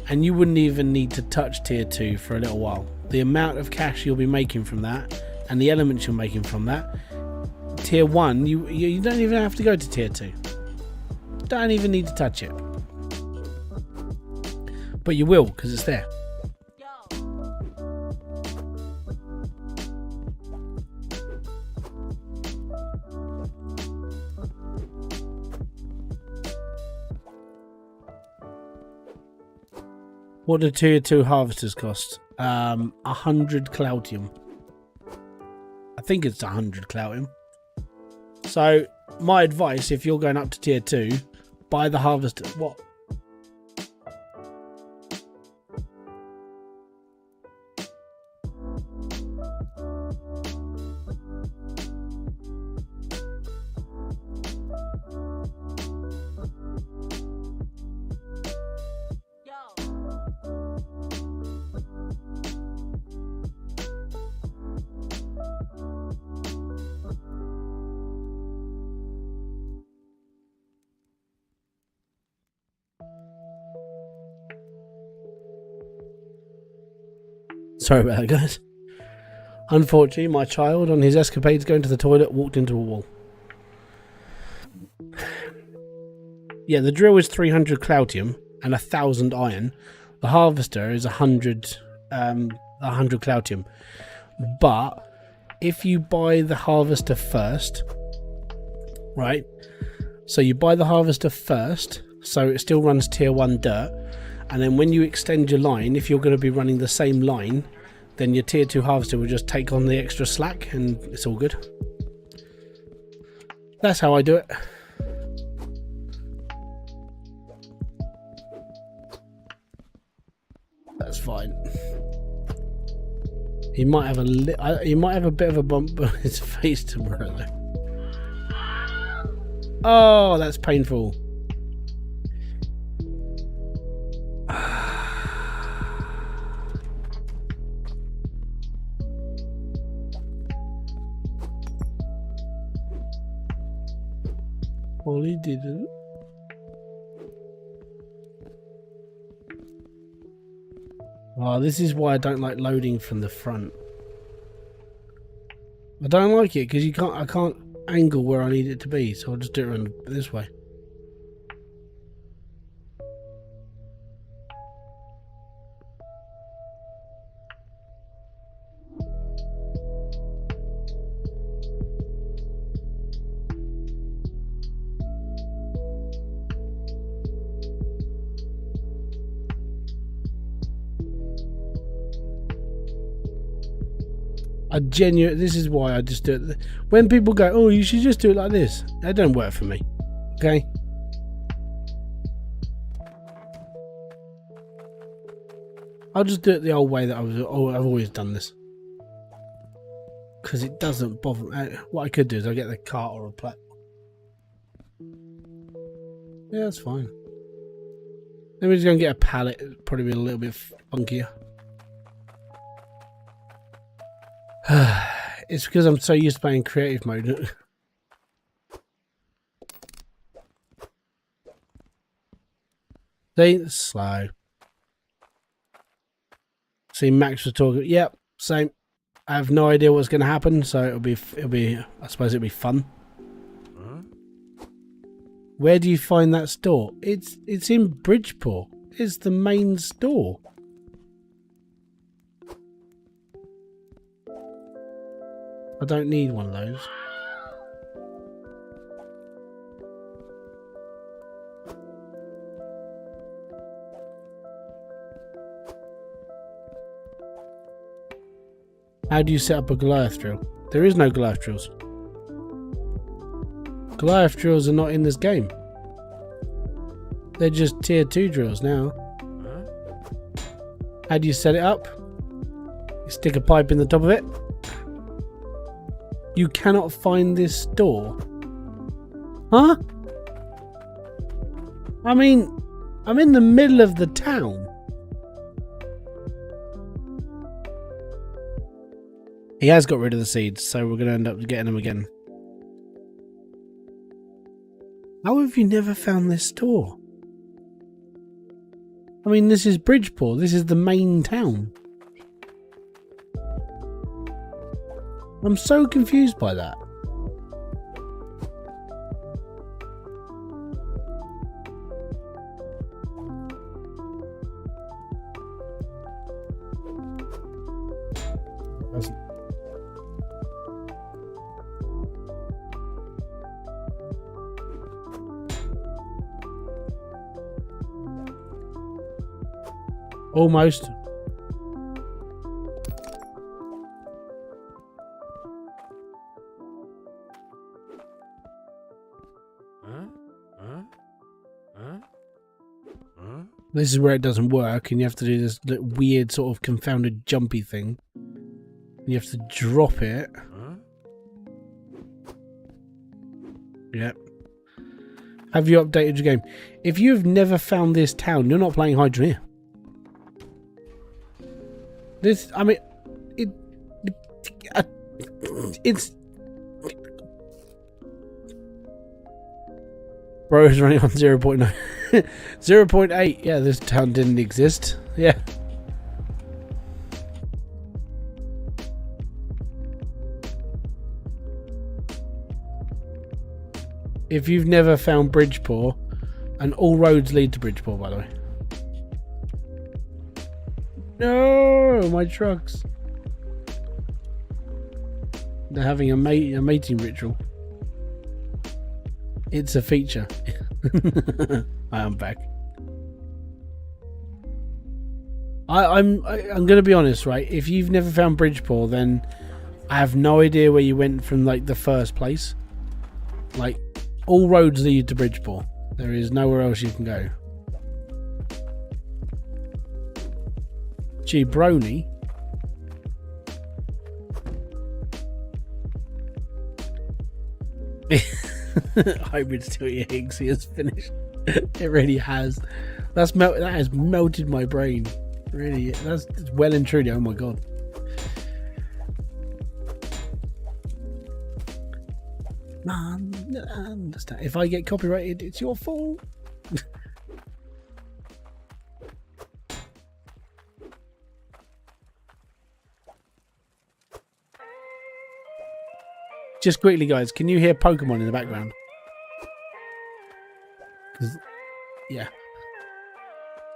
and you wouldn't even need to touch tier 2 for a little while. The amount of cash you'll be making from that and the elements you're making from that, tier 1, you don't even have to go to tier 2. Don't even need to touch it, but you will because it's there. What do tier 2 harvesters cost? 100 Cloutium. I think it's 100 Cloutium. So my advice, if you're going up to tier 2, buy the harvester. What? Sorry about that, guys. Unfortunately, my child, on his escapades going to the toilet, walked into a wall. Yeah, the drill is 300 Cloutium and 1,000 iron. The harvester is 100 Cloutium. But if you buy the harvester first, right? So you buy the harvester first, so it still runs tier 1 dirt. And then when you extend your line, if you're going to be running the same line, then your tier 2 harvester will just take on the extra slack and it's all good. That's how I do it. That's fine. He might have a bit of a bump on his face tomorrow though. Oh, that's painful. Well, he didn't. Oh, this is why I don't like loading from the front. I don't like it because I can't angle where I need it to be, so I'll just do it around this way. This is why I just do it. When people go, oh, you should just do it like this, that don't work for me. Okay. I'll just do it the old way that I've always done this. Because it doesn't bother me. What I could do is I'll get the cart or a plat. Yeah, that's fine. Then we're just going to get a pallet. It'll probably be a little bit funkier. It's because I'm so used to playing creative mode. See, slow. See, Max was talking. Yep, same. I have no idea what's going to happen, so it'll be. I suppose it'll be fun. Huh? Where do you find that store? It's in Bridgeport. It's the main store. I don't need one of those. How do you set up a Goliath drill? There is no Goliath drills. Goliath drills are not in this game. They're just tier 2 drills now. How do you set it up? You stick a pipe in the top of it. You cannot find this store. Huh? I mean, I'm in the middle of the town. He has got rid of the seeds, so we're going to end up getting them again. How have you never found this store? I mean, this is Bridgeport. This is the main town. I'm so confused by that. Almost. This is where it doesn't work, and you have to do this weird sort of confounded jumpy thing. You have to drop it. Yep. Have you updated your game? If you've never found this town, you're not playing Hydroneer. This, I mean, it's... Bro is running on 0.9. 0.8. Yeah, this town didn't exist. Yeah. If you've never found Bridgeport, and all roads lead to Bridgeport, by the way. No, my trucks. They're having a mating ritual. It's a feature. I am back. I'm gonna be honest, right? If you've never found Bridgeport, then I have no idea where you went from, like, the first place. Like, all roads lead to Bridgeport. There is nowhere else you can go. Gee, Brony. Hybridsteel eggs, he has finished. It really has. That has melted my brain. Really, that's well and truly. Oh my god. Man, I understand. If I get copyrighted, it's your fault. Just quickly, guys, can you hear Pokemon in the background? Yeah.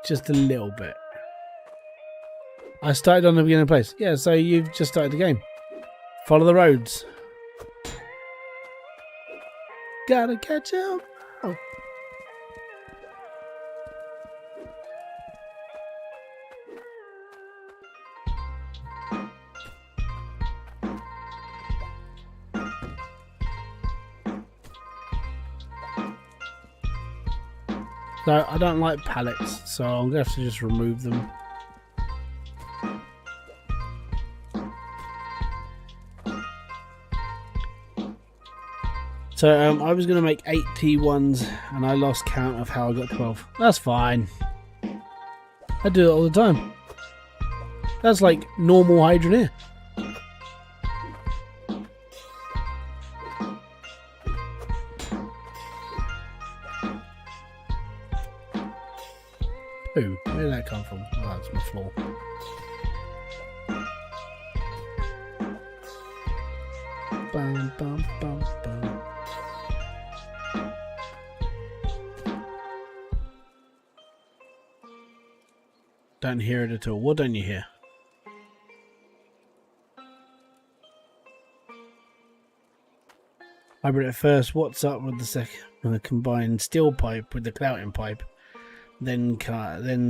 Just a little bit. I started on the beginning place. Yeah, so you've just started the game. Follow the roads. Gotta catch up. Oh. So I don't like pallets, so I'm going to have to just remove them. So I was going to make 8 T1s and I lost count of how I got 12. That's fine. I do it all the time. That's like normal Hydroneer. Ooh, where did that come from? Oh, that's my floor. Bum, bum, bum, bum. Don't hear it at all. What don't you hear? Hybrid at first. What's up with the second? The combined steel pipe with the clouting pipe. Then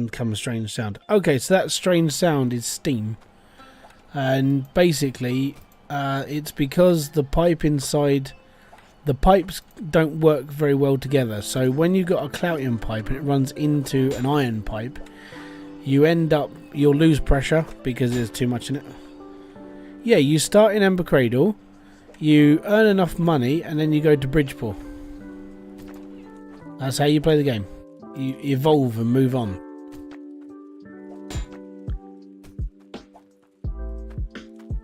comes strange sound. Okay, so that strange sound is steam, and basically it's because the pipe inside, the pipes don't work very well together. So when you've got a clouting pipe and it runs into an iron pipe, you'll lose pressure because there's too much in it. Yeah, you start in Ember Cradle, you earn enough money, and then you go to Bridgeport. That's how you play the game. You evolve and move on.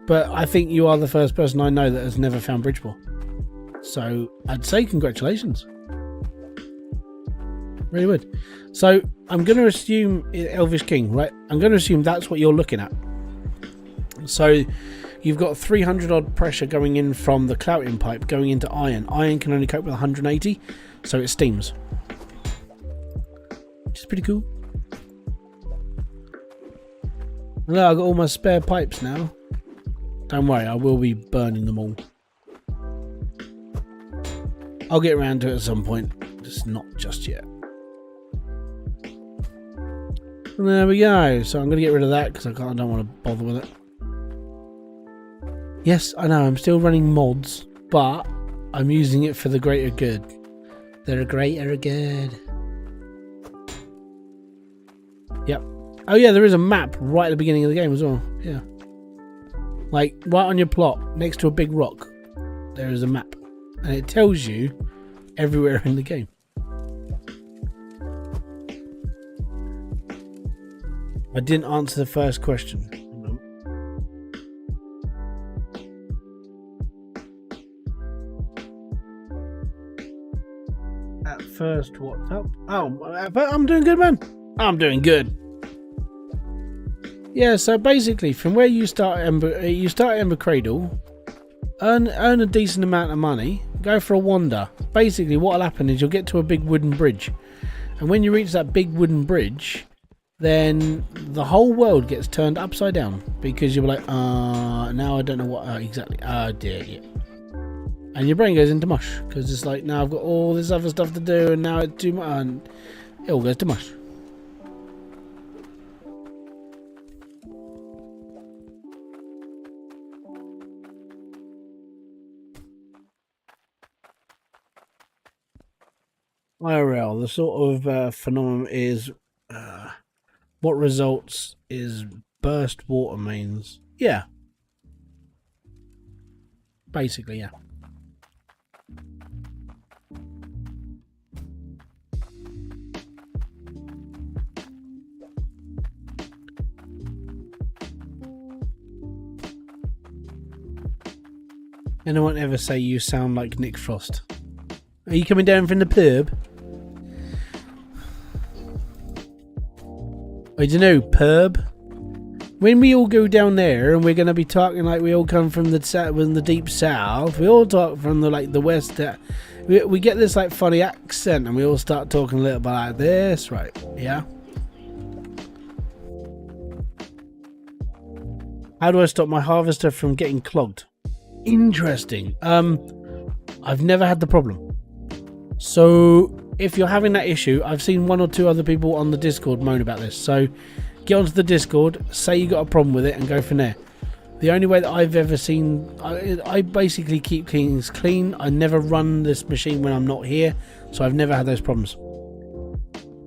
But I think you are the first person I know that has never found Bridgeport. So I'd say congratulations. Really would. So I'm going to assume Elvish King, right? I'm going to assume that's what you're looking at. So you've got 300 odd pressure going in from the clouting pipe going into iron. Iron can only cope with 180, so it steams. Which is pretty cool. Look, I've got all my spare pipes now. Don't worry, I will be burning them all. I'll get around to it at some point, just not just yet. And there we go. So I'm going to get rid of that because I don't want to bother with it. Yes, I know, I'm still running mods, but I'm using it for the greater good. The greater good. Yep. Oh yeah, there is a map right at the beginning of the game as well. Yeah. Like, right on your plot, next to a big rock, there is a map. And it tells you everywhere in the game. I didn't answer the first question. At first, what's up? Oh, I'm doing good, man. I'm doing good. Yeah, so basically, from where you start Ember Cradle, earn a decent amount of money, go for a wander. Basically, what'll happen is you'll get to a big wooden bridge, and when you reach that big wooden bridge, then the whole world gets turned upside down because you're like, now I don't know what exactly. Dear, yeah. And your brain goes into mush because it's like, now I've got all this other stuff to do, and now it's too much, and it all goes to mush. IRL, the sort of phenomenon is what results is burst water mains. Yeah. Basically, yeah. Anyone ever say you sound like Nick Frost? Are you coming down from the pub? I don't know, pub. When we all go down there and we're going to be talking like we all come from the deep south, we all talk from the west. We get this like funny accent and we all start talking a little bit like this, right? Yeah. How do I stop my harvester from getting clogged? Interesting. I've never had the problem. So if you're having that issue, I've seen 1 or 2 other people on the Discord moan about this. So get onto the Discord, say you got a problem with it, and go from there. The only way that I've ever seen, I basically keep things clean. I never run this machine when I'm not here, so I've never had those problems.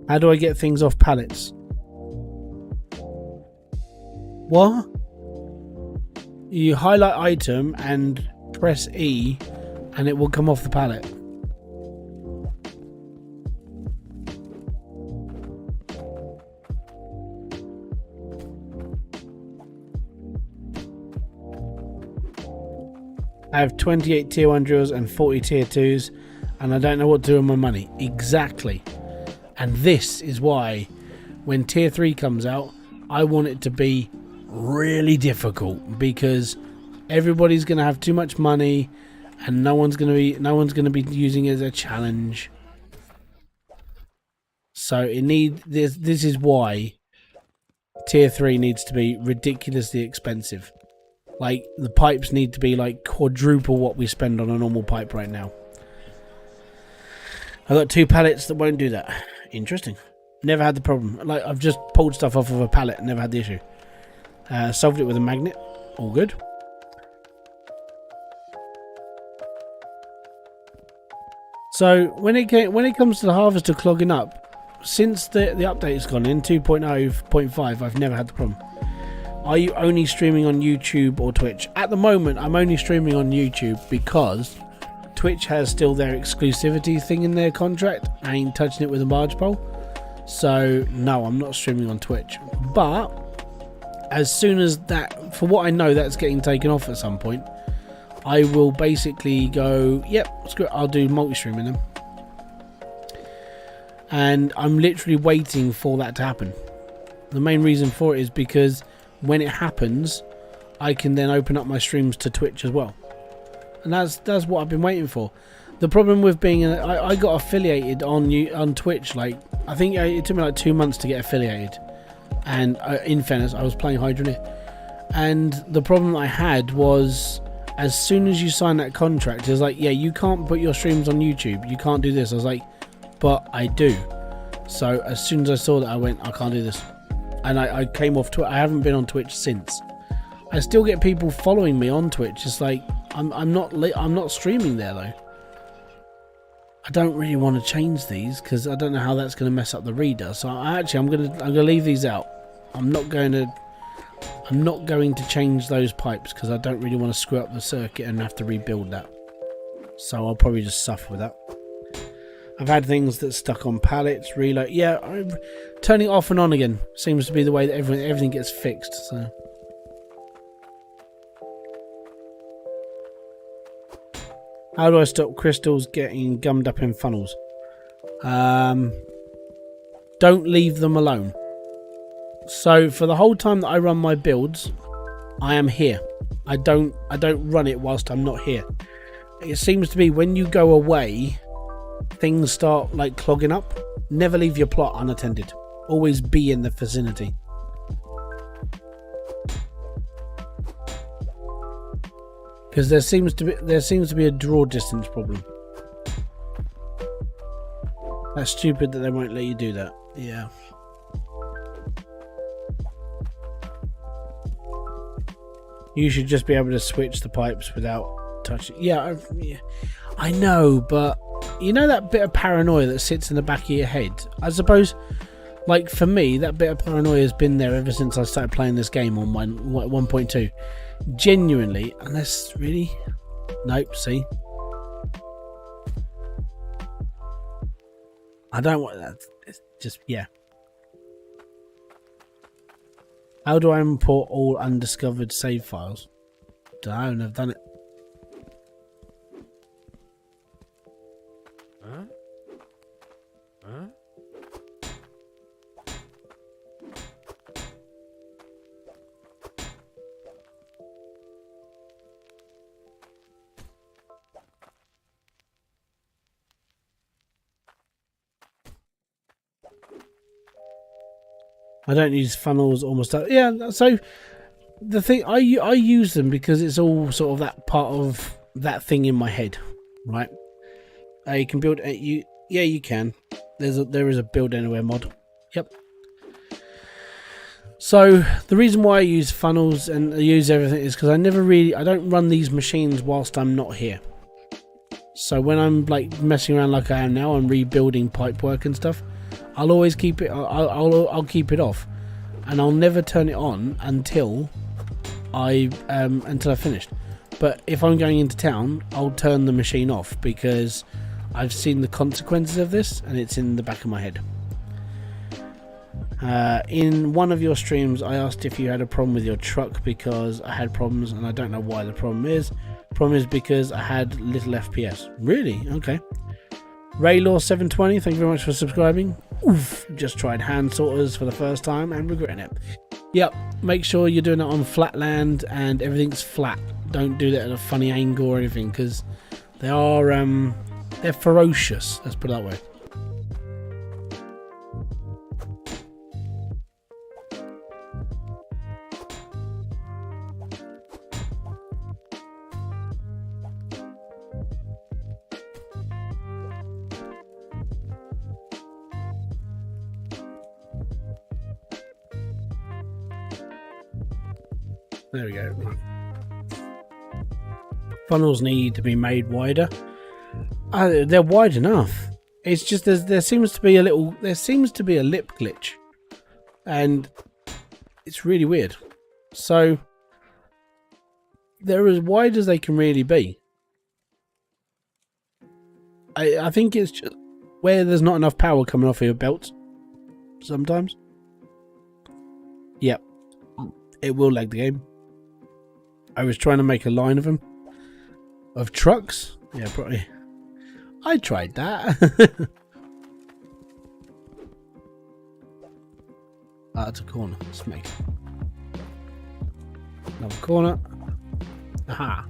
How do I get things off pallets? What? You highlight item and press E and it will come off the pallet. I have 28 tier 1 drills and 40 tier 2s and I don't know what to do with my money. Exactly. And this is why when tier 3 comes out, I want it to be really difficult, because everybody's going to have too much money and no one's going to be using it as a challenge. So this is why tier 3 needs to be ridiculously expensive. Like, the pipes need to be like quadruple what we spend on a normal pipe right now. I've got 2 pallets that won't do that. Interesting. Never had the problem. Like, I've just pulled stuff off of a pallet and never had the issue. Solved it with a magnet. All good. So when it comes to the harvester clogging up, since the update's gone in 2.0.5, I've never had the problem. Are you only streaming on YouTube or Twitch? At the moment, I'm only streaming on YouTube because Twitch has still their exclusivity thing in their contract. I ain't touching it with a barge pole. So no, I'm not streaming on Twitch. But as soon as that, for what I know, that's getting taken off at some point, I will basically go, yep, screw it, I'll do multi-streaming them. And I'm literally waiting for that to happen. The main reason for it is because when it happens, I can then open up my streams to Twitch as well. And that's what I've been waiting for. The problem with being I got affiliated on Twitch, like, I think it took me like 2 months to get affiliated. And in fairness, I was playing Hydroneer. And the problem I had was, as soon as you sign that contract, it was like, yeah, you can't put your streams on YouTube. You can't do this. I was like, but I do. So as soon as I saw that, I went, I can't do this. And I came off Twitch. I haven't been on Twitch since. I still get people following me on Twitch. It's like, I'm not streaming there though. I don't really want to change these because I don't know how that's going to mess up the reader. So I'm gonna leave these out. I'm not going to change those pipes because I don't really want to screw up the circuit and have to rebuild that. So I'll probably just suffer with that. I've had things that stuck on pallets, reload. Yeah, turning it off and on again seems to be the way that everything gets fixed. So. How do I stop crystals getting gummed up in funnels? Don't leave them alone. So for the whole time that I run my builds, I am here. I don't run it whilst I'm not here. It seems to be when you go away, things start like clogging up. Never leave your plot unattended. Always be in the vicinity. Because there seems to be a draw distance problem. That's stupid that they won't let you do that. Yeah. You should just be able to switch the pipes without touching. Yeah, I know, but you know that bit of paranoia that sits in the back of your head? I suppose, like for me, that bit of paranoia has been there ever since I started playing this game on 1.2. Genuinely, unless really, nope. See, I don't want that. It's just, yeah. How do I import all undiscovered save files? Don't know, I've done it. Huh? Huh? I don't use funnels almost. Yeah, so the thing I use them because it's all sort of that part of that thing in my head, right? You can build yeah, you can. There is a build anywhere mod. Yep. So the reason why I use funnels and I use everything is because I don't run these machines whilst I'm not here. So when I'm like messing around like I am now, I'm rebuilding pipe work and stuff. I'll always keep it. I'll keep it off, and I'll never turn it on until I've finished. But if I'm going into town, I'll turn the machine off because I've seen the consequences of this, and it's in the back of my head. In one of your streams, I asked if you had a problem with your truck because I had problems, and I don't know why the problem is. Problem is because I had little FPS. Really? Okay. Raylaw720, thank you very much for subscribing. Oof, just tried hand sorters for the first time and regretting it. Yep, make sure you're doing it on flat land and everything's flat. Don't do that at a funny angle or anything because they are they're ferocious. Let's put it that way. There we go. Right. Funnels need to be made wider. They're wide enough. It's just there seems to be a lip glitch, and it's really weird. So they're as wide as they can really be. I think it's just where there's not enough power coming off of your belts. Sometimes. Yep. It will lag the game. I was trying to make a line of them. Of trucks? Yeah, probably. I tried that. That's a corner. Let's make it. Another corner. Aha.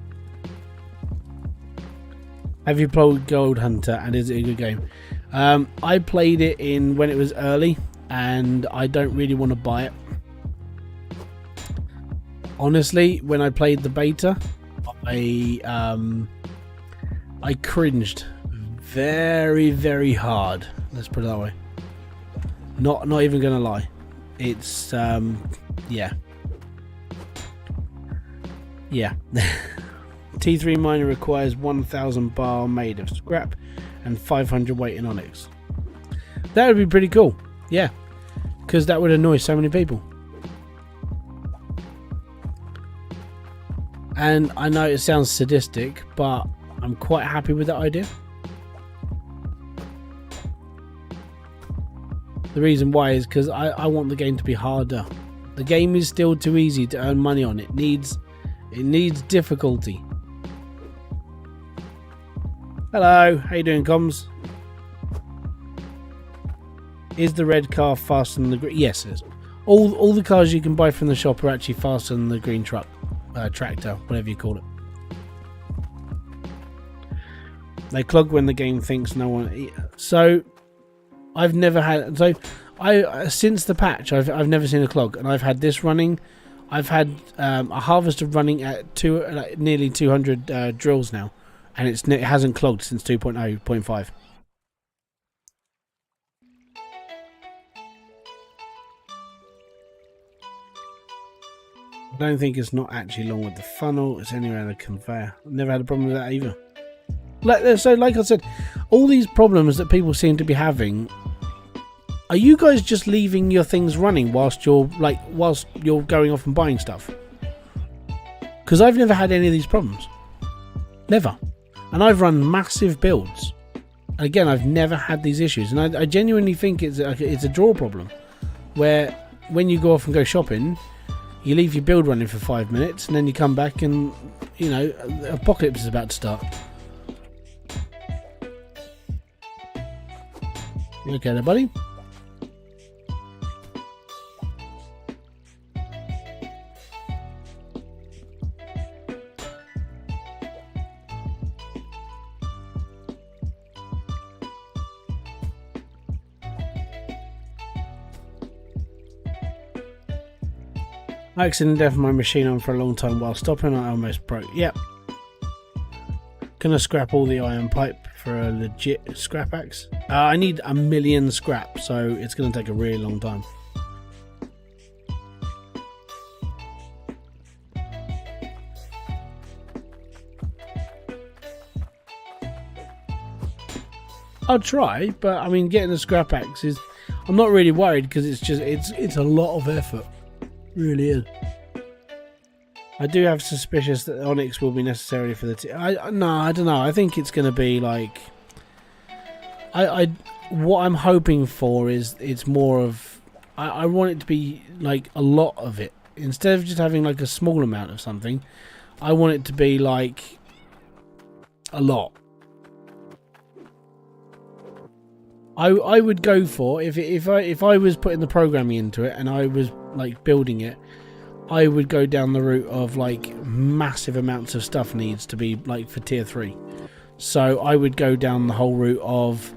Have you played Gold Hunter and is it a good game? I played it when it was early and I don't really want to buy it. Honestly, when I played the beta, I cringed very, very hard. Let's put it that way. Not even gonna lie. It's yeah. T3 miner requires 1,000 bar made of scrap and 500 weight in onyx. That would be pretty cool. Yeah, because that would annoy so many people. And I know it sounds sadistic, but I'm quite happy with that idea. The reason why is because I want the game to be harder. The game is still too easy to earn money on. It needs difficulty. Hello, how you doing, comms? Is the red car faster than the green? Yes, it is. All the cars you can buy from the shop are actually faster than the green truck. Tractor, whatever you call it. They clog when the game thinks no one. So I've never had. So since the patch, I've never seen a clog, and I've had this running. I've had a harvester running at nearly 200 drills now, and it hasn't clogged since 2.0.5. I don't think it's not actually along with the funnel, it's anywhere in the conveyor. I've never had a problem with that either. Like I said, all these problems that people seem to be having, are you guys just leaving your things running whilst you're going off and buying stuff? Because I've never had any of these problems. Never. And I've run massive builds. And again, I've never had these issues. And I genuinely think it's a draw problem. Where when you go off and go shopping, you leave your build running for 5 minutes and then you come back and, you know, the apocalypse is about to start. You okay there, buddy? I accidentally left my machine on for a long time while stopping. I almost broke. Yep. Gonna scrap all the iron pipe for a legit scrap axe. I need 1 million scrap, so it's gonna take a really long time. I'll try, but I mean, getting a scrap axe is. I'm not really worried because it's a lot of effort. It really is. I do have suspicious that Onyx will be necessary for the no, I don't know. I think it's going to be like what I'm hoping for is it's more of I want it to be like a lot of it instead of just having like a small amount of something. I want it to be like a lot. I would go for if I was putting the programming into it and I was like building it, I would go down the route of like massive amounts of stuff needs to be like for tier 3. So I would go down the whole route of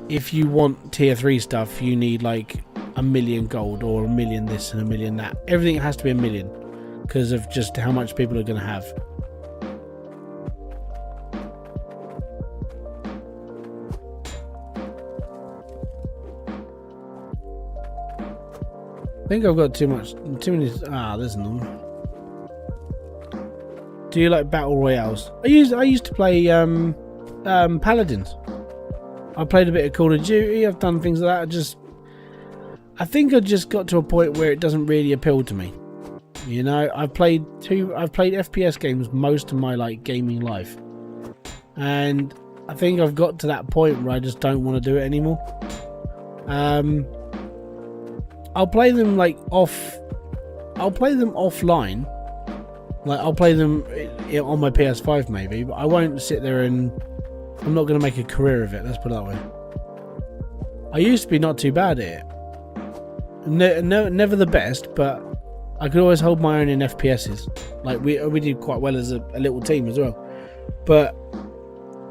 if you want tier 3 stuff, you need like 1 million gold or 1 million this and 1 million that. Everything has to be 1 million because of just how much people are going to have. I think I've got too many. There's none. Do you like battle royales? I used to play paladins. I played a bit of Call of Duty. I've done things like that. I think I just got to a point where it doesn't really appeal to me. You know, I've played FPS games most of my like gaming life, and I think I've got to that point where I just don't want to do it anymore. I'll play them like I'll play them offline. Like I'll play them on my PS5 maybe, but I won't sit there and I'm not going to make a career of it. Let's put it that way. I used to be not too bad at it. Never the best, but I could always hold my own in FPSs. Like we did quite well as a little team as well. But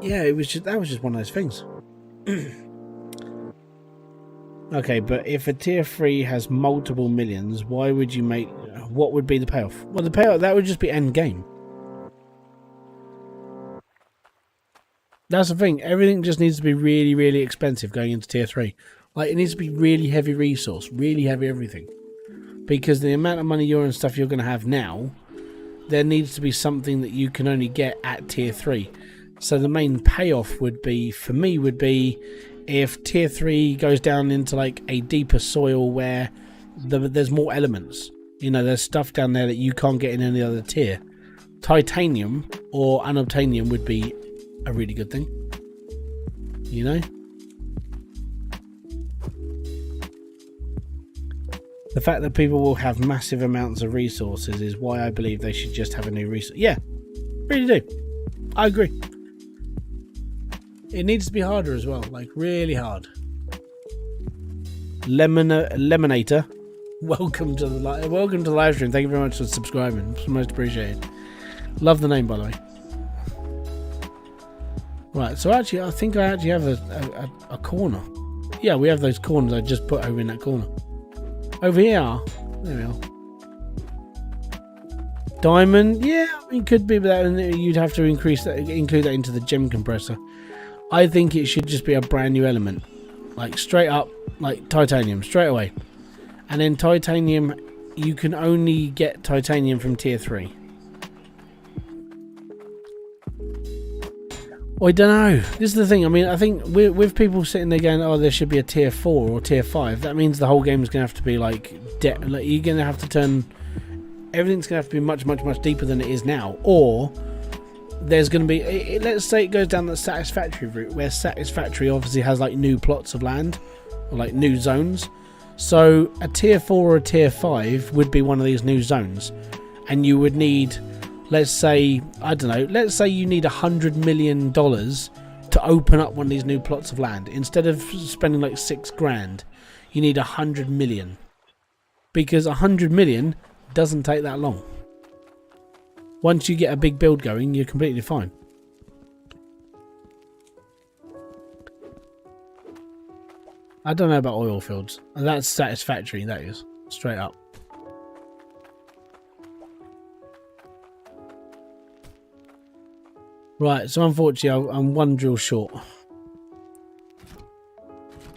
yeah, that was just one of those things. Okay, but if a tier 3 has multiple millions, why would you make... What would be the payoff? Well, the payoff, that would just be end game. That's the thing. Everything just needs to be really, really expensive going into tier 3. Like, it needs to be really heavy resource, really heavy everything. Because the amount of money and stuff you're going to have now, there needs to be something that you can only get at tier 3. So the main payoff would be, for me, would be... if tier 3 goes down into like a deeper soil where there's more elements, you know, there's stuff down there that you can't get in any other tier. Titanium or unobtainium would be a really good thing, you know. The fact that people will have massive amounts of resources is why I believe they should just have a new resource. Yeah, really do. I agree. It needs to be harder as well, like really hard. Lemonator, welcome to the live stream. Thank you very much for subscribing. It's most appreciated. Love the name, by the way. Right, so actually, I think I actually have a corner. Yeah, we have those corners I just put over in that corner. Over here, there we are. Diamond, yeah, it could be, but you'd have to include that into the gem compressor. I think it should just be a brand new element, like straight up, like titanium, straight away. And then titanium, you can only get titanium from tier 3. Well, I don't know. This is the thing. I mean, I think with people sitting there going, "Oh, there should be a tier 4 or tier 5." That means the whole game is going to have to be like you're going to have to turn. Everything's going to have to be much, much, much deeper than it is now, or there's going to be, let's say it goes down the Satisfactory route, where Satisfactory obviously has like new plots of land or like new zones. So a tier 4 or a tier 5 would be one of these new zones, and you would need, let's say, I don't know, let's say you need $100 million to open up one of these new plots of land. Instead of spending like $6 grand, you need 100 million, because 100 million doesn't take that long. Once you get a big build going, you're completely fine. I don't know about oil fields. And that's Satisfactory, that is. Straight up. Right, so unfortunately, I'm one drill short.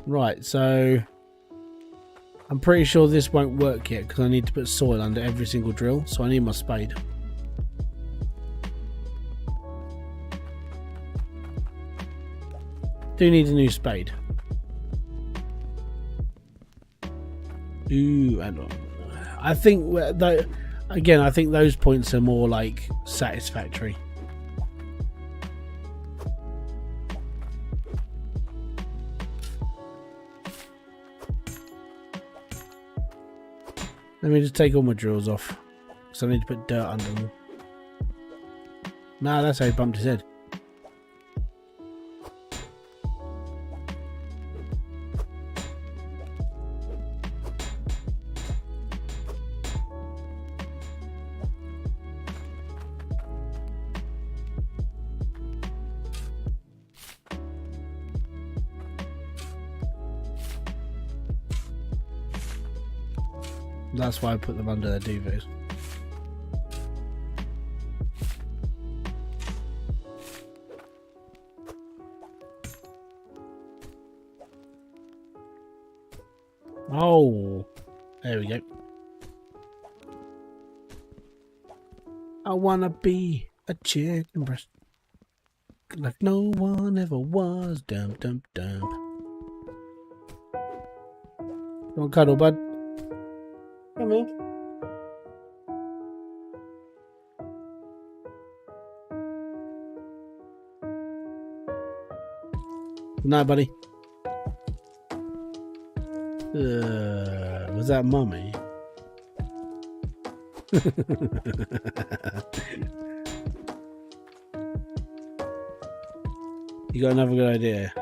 Right, so I'm pretty sure this won't work yet because I need to put soil under every single drill, so I need my spade. Do need a new spade. Ooh, and I think that again, I think those points are more like satisfactory. Let me just take all my drills off, because I need to put dirt under them. Nah, that's how he bumped his head. That's why I put them under their duvets. Oh, there we go. I wanna be a chicken breast like no one ever was. Dum dum dum. Don't cuddle, bud. Come here. Good night, buddy. Was that mummy? You got another good idea.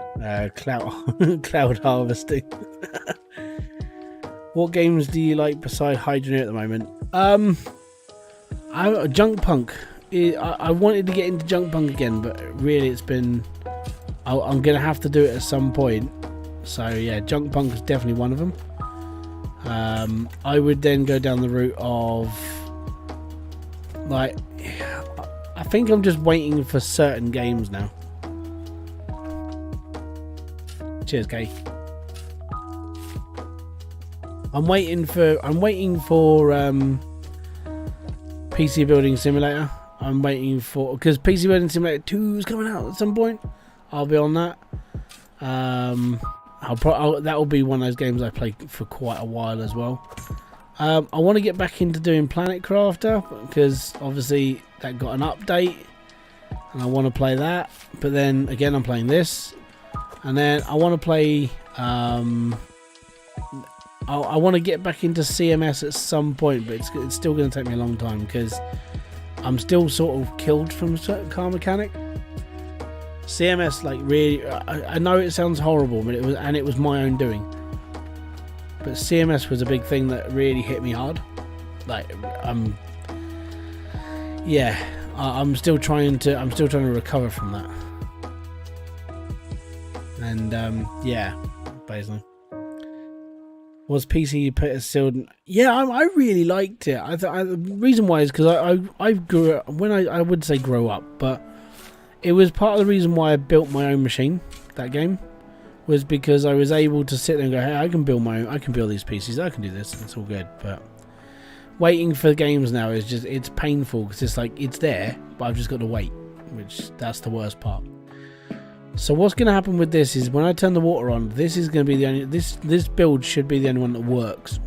Cloud harvesting. What games do you like beside Hydroneer at the moment? Junk Punk. I wanted to get into Junk Punk again, but really it's been... I'm going to have to do it at some point. So yeah, Junk Punk is definitely one of them. I would then go down the route of... like... I think I'm just waiting for certain games now. Cheers, Kay. I'm waiting for PC Building Simulator. I'm waiting for, because PC Building Simulator 2 is coming out at some point. I'll be on that. That will be one of those games I play for quite a while as well. I want to get back into doing Planet Crafter, because obviously that got an update and I want to play that. But then again, I'm playing this, and then I want to play I want to get back into CMS at some point, but it's still going to take me a long time, because I'm still sort of killed from car mechanic. CMS, like, really, I know it sounds horrible, but it was my own doing. But CMS was a big thing that really hit me hard. Like, I'm still trying to recover from that. And yeah, basically. Was PC sealed? Yeah, I really liked it. The reason why is because I grew up, when I would say grow up, but it was part of the reason why I built my own machine. That game was because I was able to sit there and go, hey, I can build my own, I can build these PCs, I can do this, it's all good. But waiting for games now is just, it's painful, because it's like, it's there, but I've just got to wait, which that's the worst part. So what's going to happen with this is when I turn the water on, this is going to be the only, this build should be the only one that works.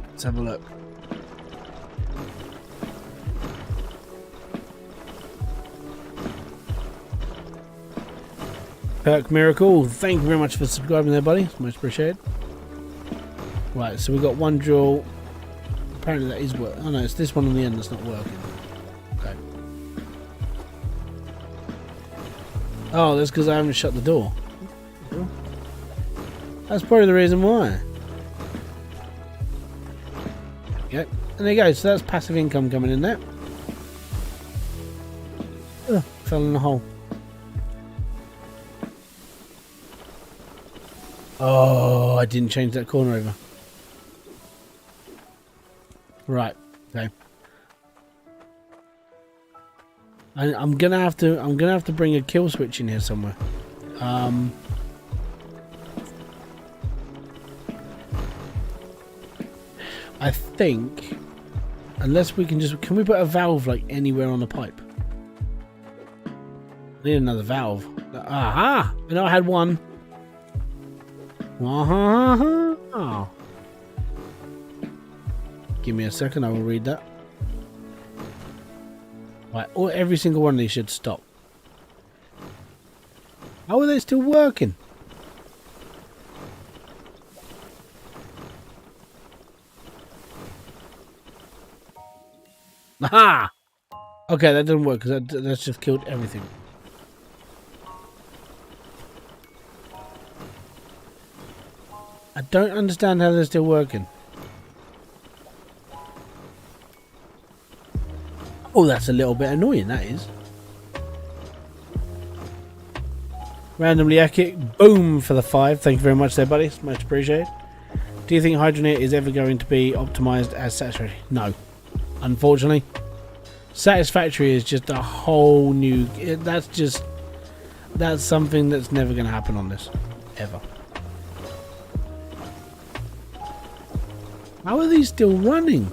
Let's have a look. Perk Miracle, thank you very much for subscribing there, buddy. It's much appreciated. Right, so we've got one drill. Apparently that is working. Oh no, it's this one on the end that's not working. Okay. Oh, that's because I haven't shut the door. That's probably the reason why. Yep, and there you go. So that's passive income coming in there. Ugh, fell in the hole. Oh, I didn't change that corner over. Right, okay. I'm gonna have to bring a kill switch in here somewhere. I think, unless we can we put a valve like anywhere on the pipe? I need another valve. Aha! I know I had one. Oh. Give me a second, I will read that. Right, every single one of these should stop. How are they still working? Aha! Okay, that didn't work because that's just killed everything. I don't understand how they're still working. Oh, that's a little bit annoying, that is. Randomly epic. Boom for the 5. Thank you very much there, buddy. It's much appreciated. Do you think Hydroneer is ever going to be optimized as Satisfactory? No. Unfortunately. Satisfactory is just a whole new... That's something that's never going to happen on this. Ever. How are these still running?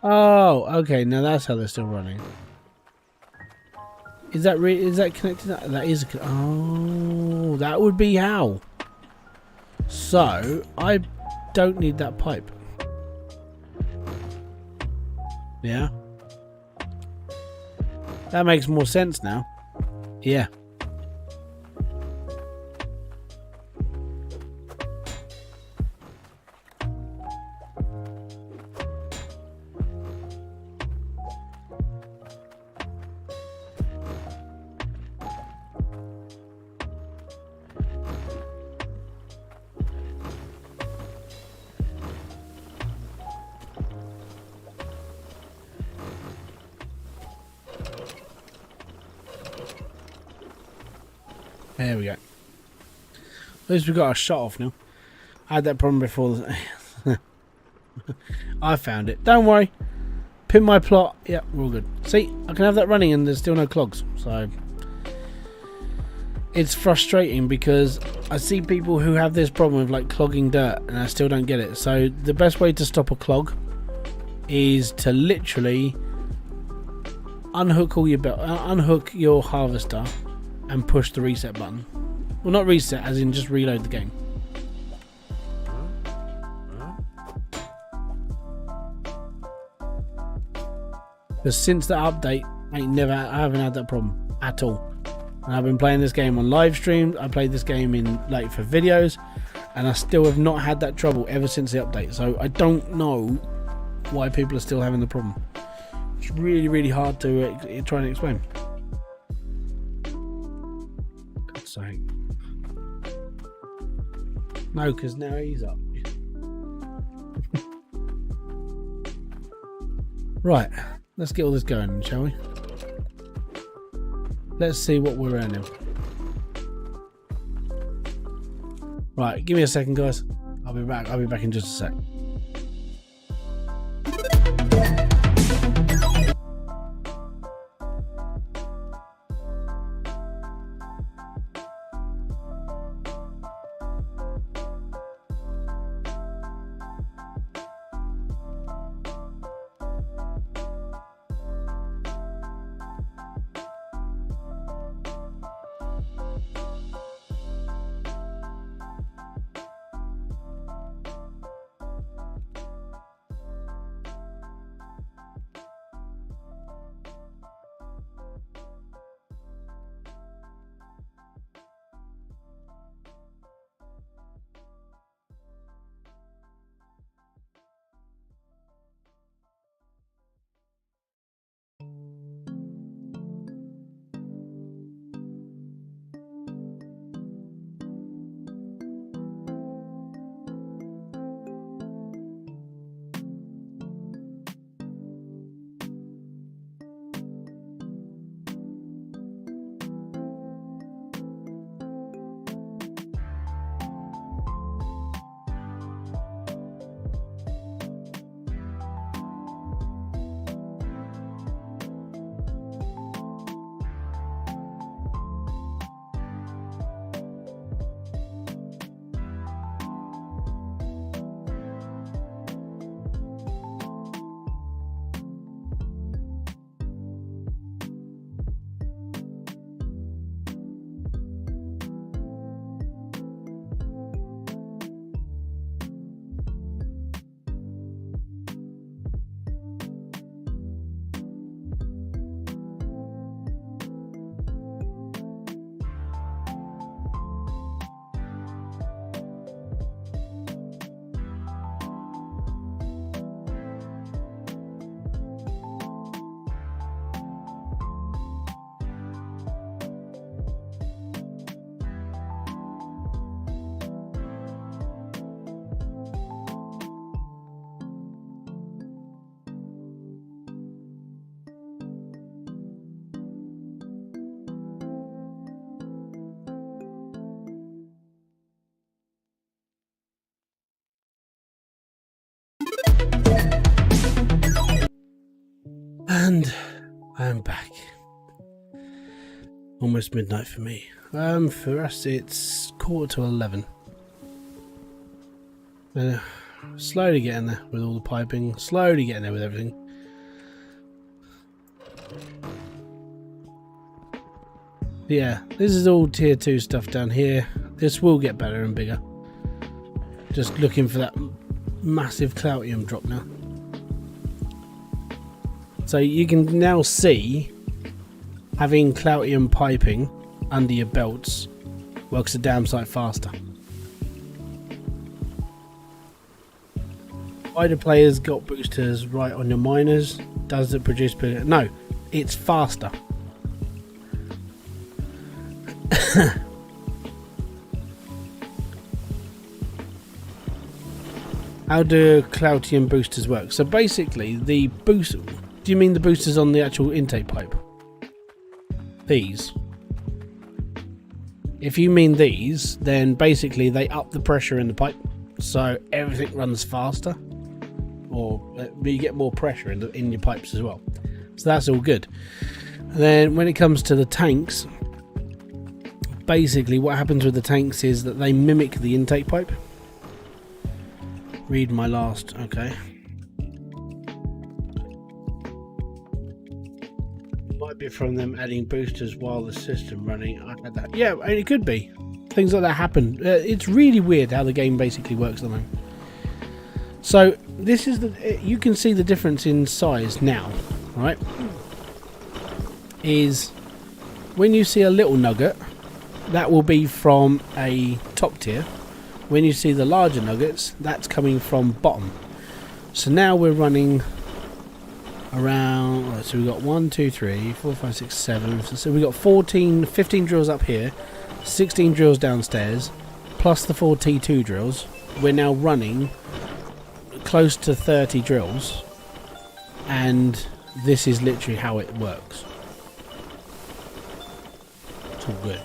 Oh, okay. Now that's how they're still running. Is that connected? That is. Oh, that would be how. So I don't need that pipe. Yeah. That makes more sense now. Yeah. There we go. At least we got our shot off now. I had that problem before. I found it. Don't worry. Pin my plot. Yeah, we're all good. See, I can have that running and there's still no clogs. So it's frustrating because I see people who have this problem with like clogging dirt and I still don't get it. So the best way to stop a clog is to literally unhook unhook your harvester and push the reset button. Well, not reset, as in just reload the game. Because since that update, I haven't had that problem at all. And I've been playing this game on live streams. I played this game in for videos, and I still have not had that trouble ever since the update. So I don't know why people are still having the problem. It's really, really hard to try and explain. God's sake. No, because now he's up. Right, let's get all this going, shall we? Let's see what we're earning. Right, give me a second, guys. I'll be back. I'll be back in just a sec. And I am back. Almost midnight for me. For us it's 11:15. Slowly getting there with all the piping, slowly getting there with everything. Yeah, this is all tier 2 stuff down here. This will get better and bigger. Just looking for that massive Cloutium drop now. So you can now see having Cloutium piping under your belts works a damn sight faster. Wider players got boosters right on your miners. Does it produce bigger? No, it's faster. How do Cloutium boosters work? So basically the boost... Do you mean the boosters on the actual intake pipe? These. If you mean these, then basically they up the pressure in the pipe, so everything runs faster, or you get more pressure in your pipes as well. So that's all good. And then when it comes to the tanks, basically what happens with the tanks is that they mimic the intake pipe. Read my last, okay. Might be from them adding boosters while the system running. I had that. Yeah, it could be. Things like that happen. It's really weird how the game basically works at the moment. So this is the. You can see the difference in size now, right? Is when you see a little nugget, that will be from a top tier. When you see the larger nuggets, that's coming from bottom. So now we're running around, so we've got 1, 2, 3, 4, 5, 6, 7. So we've got 15 drills up here, 16 drills downstairs, plus the 4 T2 drills. We're now running close to 30 drills, and this is literally how it works. It's all good.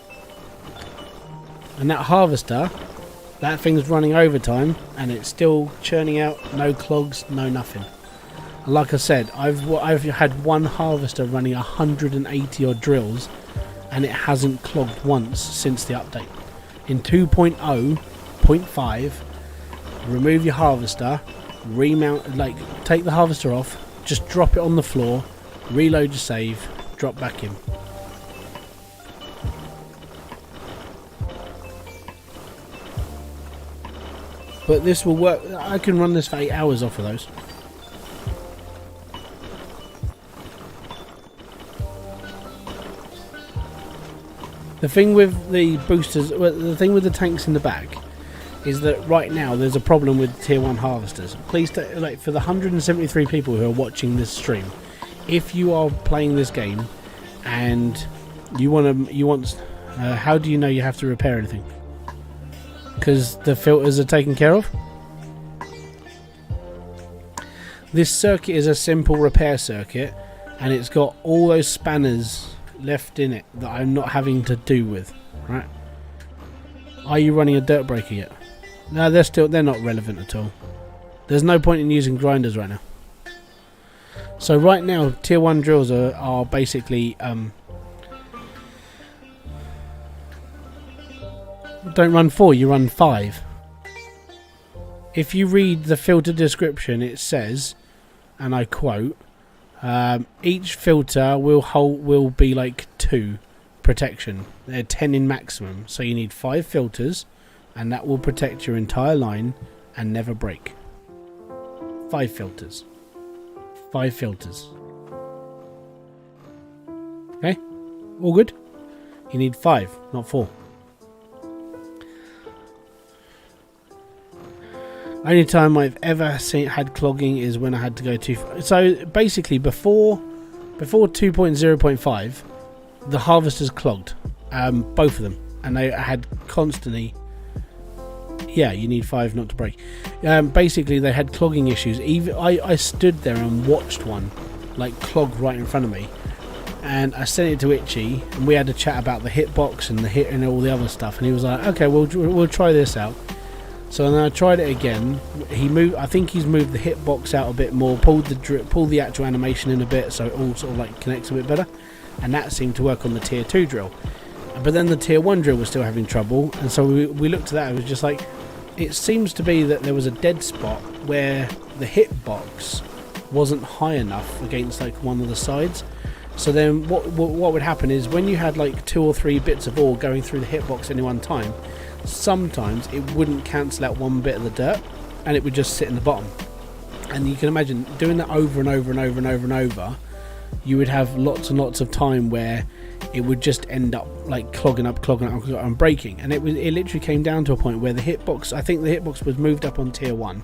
And that harvester, that thing's running overtime, and it's still churning out, no clogs, no nothing. Like I said, I've had one harvester running 180 odd drills, and it hasn't clogged once since the update. In 2.0.5, remove your harvester, remount, like take the harvester off, just drop it on the floor, reload your save, drop back in. But this will work. I can run this for 8 hours off of those. The thing with the boosters, well, the thing with the tanks in the back, is that right now there's a problem with tier 1 harvesters. Please, like, for the 173 people who are watching this stream, if you are playing this game and you want, how do you know you have to repair anything? Because the filters are taken care of. This circuit is a simple repair circuit, and it's got all those spanners left in it that I'm not having to do with, right? Are you running a dirt breaker yet? No, they're not relevant at all. There's no point in using grinders right now. So right now tier 1 drills are basically don't run 4, you run 5. If you read the filter description, it says, and I quote, each filter will be like 2 protection. They're 10 in maximum, so you need 5 filters, and that will protect your entire line and never break. 5 filters. 5 filters. Okay? All good? You need 5, not 4. Only time I've ever had clogging is when I had to go too far. So basically before 2.0.5, the harvesters clogged, both of them, and they had constantly. Yeah, you need 5 not to break. Basically, they had clogging issues. Even I stood there and watched one like clog right in front of me, and I sent it to Itchy, and we had a chat about the hitbox and the hit and all the other stuff. And he was like, "Okay, we'll try this out." So then I tried it again. He moved. I think he's moved the hitbox out a bit more, pulled the actual animation in a bit, so it all sort of like connects a bit better, and that seemed to work on the tier 2 drill. But then the tier 1 drill was still having trouble, and so we looked at that. It was just like, it seems to be that there was a dead spot where the hitbox wasn't high enough against like one of the sides. So then what would happen is when you had like 2 or 3 bits of ore going through the hitbox at any one time, sometimes it wouldn't cancel out one bit of the dirt and it would just sit in the bottom. And you can imagine doing that over and over and over and over and over, you would have lots and lots of time where it would just end up like clogging up and breaking. And it literally came down to a point where the hitbox, I think the hitbox was moved up on tier 1,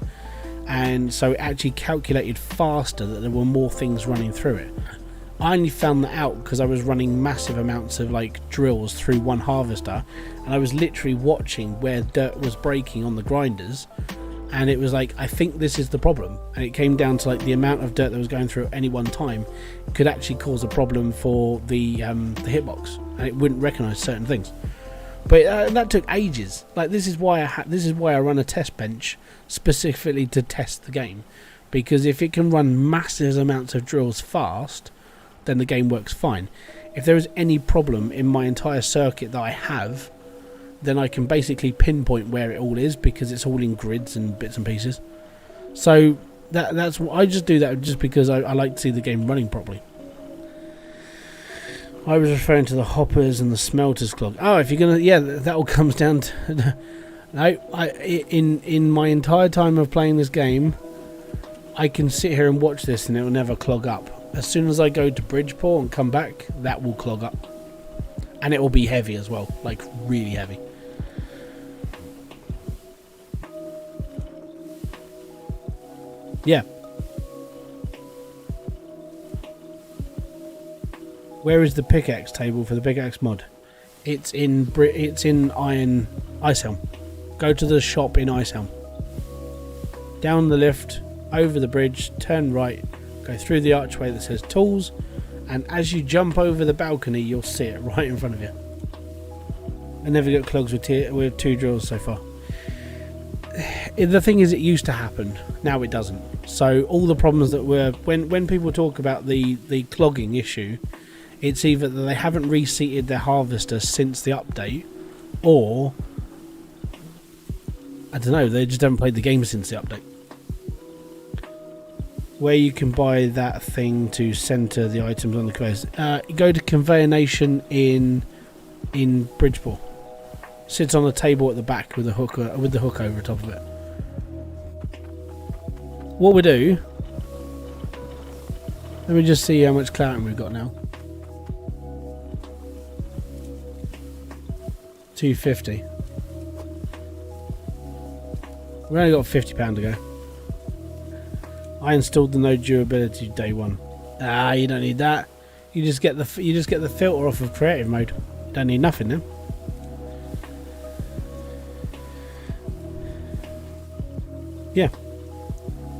and so it actually calculated faster that there were more things running through it. I only found that out because I was running massive amounts of like drills through one harvester, and I was literally watching where dirt was breaking on the grinders, and it was like, I think this is the problem. And it came down to like the amount of dirt that was going through at any one time could actually cause a problem for the hitbox, and it wouldn't recognize certain things. But that took ages. Like this is why I run a test bench specifically to test the game, because if it can run massive amounts of drills fast, then the game works fine. If there is any problem in my entire circuit that I have, then I can basically pinpoint where it all is, because it's all in grids and bits and pieces. So that's I just do that just because I like to see the game running properly. I was referring to the hoppers and the smelters clog. Oh, if you're gonna, yeah, that all comes down to no. In my entire time of playing this game, I can sit here and watch this and it will never clog up. As soon as I go to Bridgeport and come back, that will clog up. And it will be heavy as well, like really heavy. Yeah. Where is the pickaxe table for the pickaxe mod? It's in Iron Icehelm. Go to the shop in Icehelm. Down the lift, over the bridge, turn right, go through the archway that says tools, and as you jump over the balcony, you'll see it right in front of you. I never got clogs with 2 drills so far. The thing is, it used to happen. Now it doesn't. So all the problems that were when people talk about the clogging issue, it's either that they haven't reseated their harvester since the update, or I don't know, they just haven't played the game since the update. Where you can buy that thing to center the items on the quest. Go to Conveyor Nation in Bridgeport. Sits on a table at the back with the hook over top of it. What we do? Let me just see how much clarity we've got now. 250. We've only got £50 to go. I installed the no durability day 1. Ah, you don't need that. You just get the filter off of creative mode. You don't need nothing then. Yeah.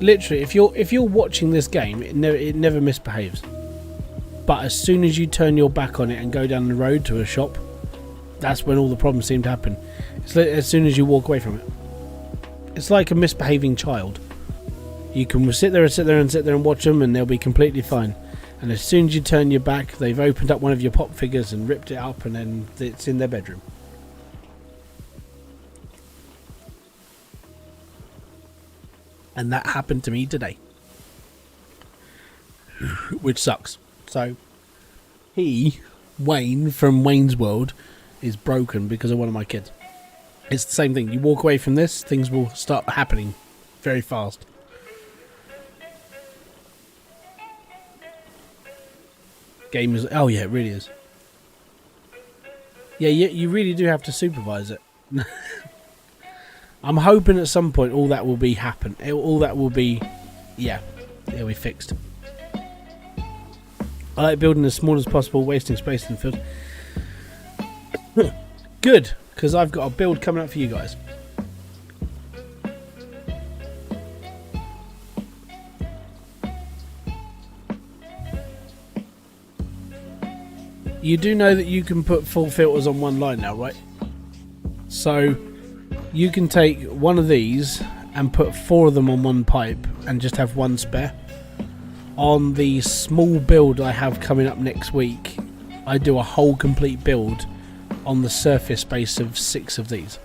Literally, if you're watching this game, it never misbehaves. But as soon as you turn your back on it and go down the road to a shop, that's when all the problems seem to happen. It's like as soon as you walk away from it. It's like a misbehaving child. You can sit there and watch them, and they'll be completely fine. And as soon as you turn your back, they've opened up one of your pop figures and ripped it up, and then it's in their bedroom. And that happened to me today. Which sucks. So, Wayne from Wayne's World, is broken because of one of my kids. It's the same thing. You walk away from this, things will start happening very fast. Game is... Oh yeah, it really is. Yeah, you really do have to supervise it. I'm hoping at some point all that will be happen. All that will be... Yeah, it'll be fixed. I like building as small as possible, wasting space in the field. Good, because I've got a build coming up for you guys. You do know that you can put full filters on one line now, right? So you can take one of these and put 4 of them on one pipe and just have one spare. On the small build I have coming up next week, I do a whole complete build on the surface space of 6 of these.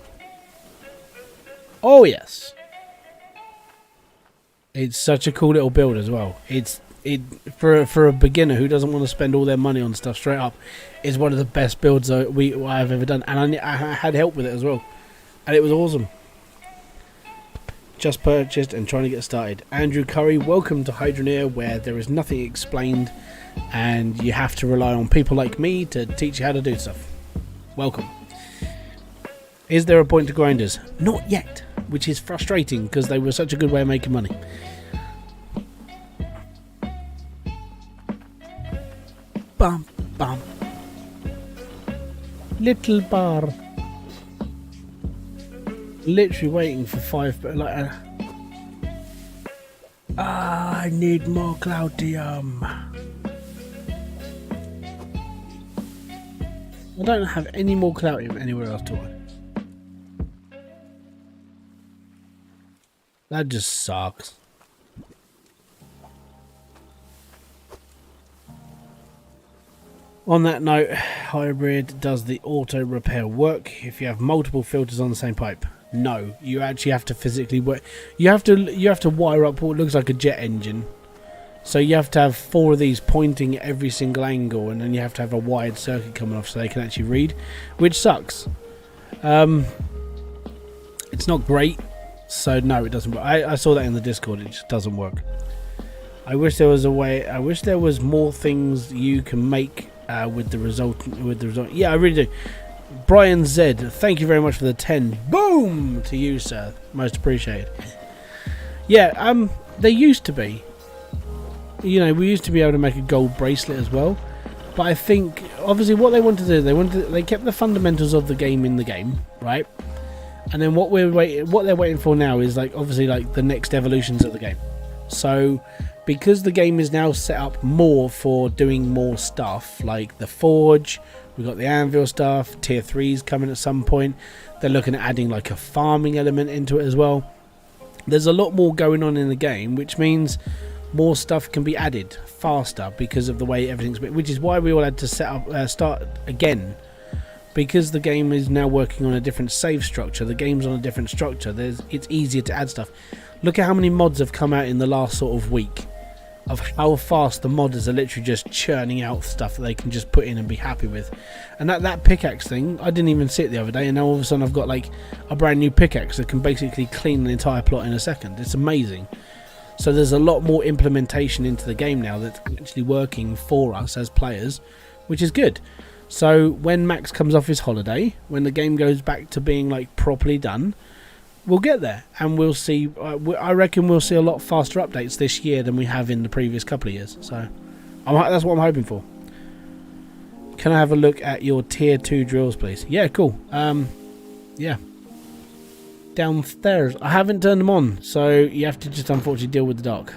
Oh yes, it's such a cool little build as well. For a beginner who doesn't want to spend all their money on stuff straight up, is one of the best builds I've ever done, and I had help with it as well, and it was awesome. Just purchased and trying to get started. Andrew Curry, welcome to Hydroneer, where there is nothing explained and you have to rely on people like me to teach you how to do stuff. Welcome. Is there a point to grinders? Not yet, which is frustrating because they were such a good way of making money. Bum bum. Little bar. Literally waiting for 5, but like I need more cloudium. I don't have any more cloudium anywhere else, do I? That just sucks. On that note, Hybrid does the auto repair work if you have multiple filters on the same pipe? No, you actually have to physically work. You have to wire up what looks like a jet engine. So you have to have 4 of these pointing at every single angle, and then you have to have a wired circuit coming off so they can actually read, which sucks. It's not great, so no, it doesn't work. I saw that in the Discord. It just doesn't work. I wish there was a way. I wish there was more things you can make with the result. Yeah, I really do. Brian Z, thank you very much for the 10. Boom to you, sir. Most appreciated. Yeah, they used to be. You know, we used to be able to make a gold bracelet as well. But I think, obviously, what they wanted to do, they kept the fundamentals of the game in the game, right? And then what they're waiting for now is, like, obviously, like the next evolutions of the game. So, because the game is now set up more for doing more stuff, like the forge, we've got the anvil stuff, tier 3's coming at some point. They're looking at adding like a farming element into it as well. There's a lot more going on in the game, which means more stuff can be added faster because of the way everything's been, which is why we all had to start again, because the game is now working on a different save structure. The game's on a different structure. It's easier to add stuff. Look at how many mods have come out in the last sort of week, of how fast the modders are literally just churning out stuff that they can just put in and be happy with. And that pickaxe thing, I didn't even see it the other day, and now all of a sudden I've got like a brand new pickaxe that can basically clean an entire plot in a second. It's amazing. So there's a lot more implementation into the game now that's actually working for us as players, which is good. So when Max comes off his holiday, when the game goes back to being like properly done, we'll get there, and we'll see. I reckon we'll see a lot faster updates this year than we have in the previous couple of years. So that's what I'm hoping for. Can I have a look at your tier 2 drills, please? Yeah, cool. Yeah. Downstairs. I haven't turned them on, so you have to just unfortunately deal with the dark.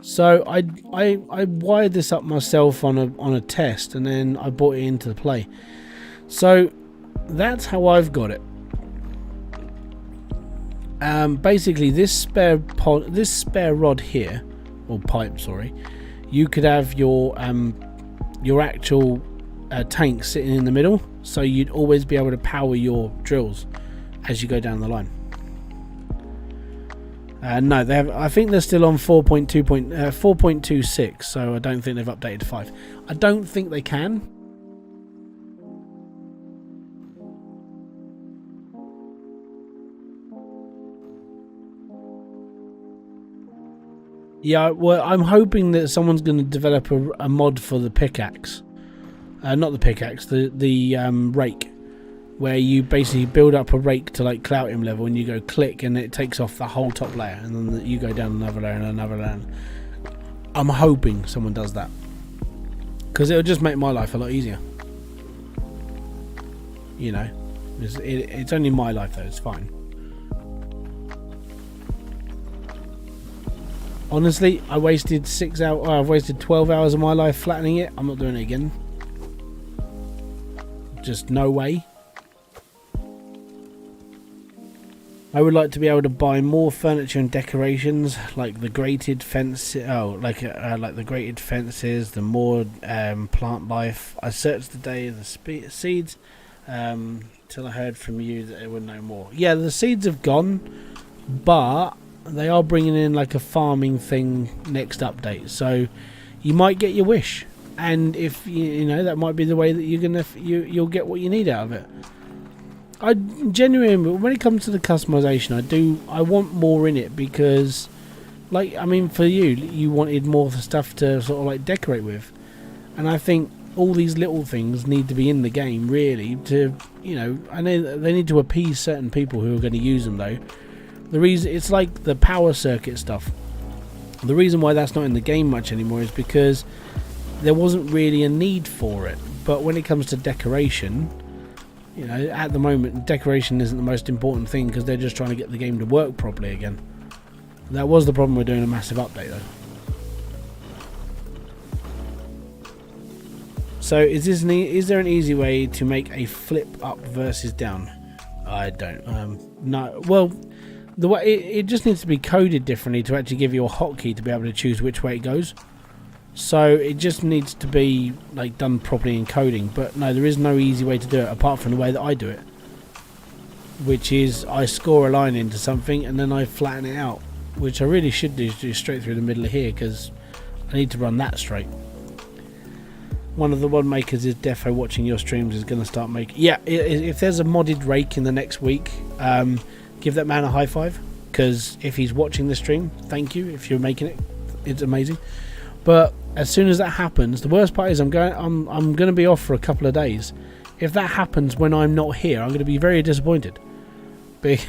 So I wired this up myself on a test, and then I brought it into the play. So that's how I've got it. Basically, this spare rod here, or pipe, sorry, you could have your actual tank sitting in the middle, so you'd always be able to power your drills as you go down the line. No, they have. I think they're still on 4.26, so I don't think they've updated to 5. I don't think they can. Yeah, well, I'm hoping that someone's going to develop a mod for the pickaxe. Not the pickaxe, the rake. Where you basically build up a rake to like cloutium level, and you go click and it takes off the whole top layer, and then you go down another layer and another layer. I'm hoping someone does that, because it'll just make my life a lot easier. You know, it's only my life though, it's fine. Honestly, I wasted 6 hours. I've wasted 12 hours of my life flattening it. I'm not doing it again. Just no way. I would like to be able to buy more furniture and decorations, like the grated fence. Like the grated fences, the more plant life. I searched the day of the seeds till I heard from you that there were no more. Yeah, the seeds have gone, but they are bringing in like a farming thing next update. So you might get your wish, and if you know, that might be the way that you'll get what you need out of it. I genuinely, when it comes to the customization, I want more in it, because, like, I mean, for you wanted more stuff to sort of like decorate with, and I think all these little things need to be in the game, really, to, you know, I know they need to appease certain people who are going to use them, though. The reason, it's like the power circuit stuff. The reason why that's not in the game much anymore is because there wasn't really a need for it. But when it comes to decoration, you know, at the moment, decoration isn't the most important thing, because they're just trying to get the game to work properly again. That was the problem with doing a massive update, though. So, is there an easy way to make a flip up versus down? I don't. No. Well, the way it just needs to be coded differently to actually give you a hotkey to be able to choose which way it goes. So it just needs to be like done properly in coding. But no, there is no easy way to do it apart from the way that I do it, which is I score a line into something and then I flatten it out, which I really should do straight through the middle of here, because I need to run that straight. One of the mod makers is Defo, watching your streams, is going to start making... Yeah, if there's a modded rake in the next week, give that man a high five, because if he's watching the stream, thank you. If you're making it, it's amazing. But as soon as that happens, the worst part is I'm going to be off for a couple of days. If that happens when I'm not here, I'm going to be very disappointed. Because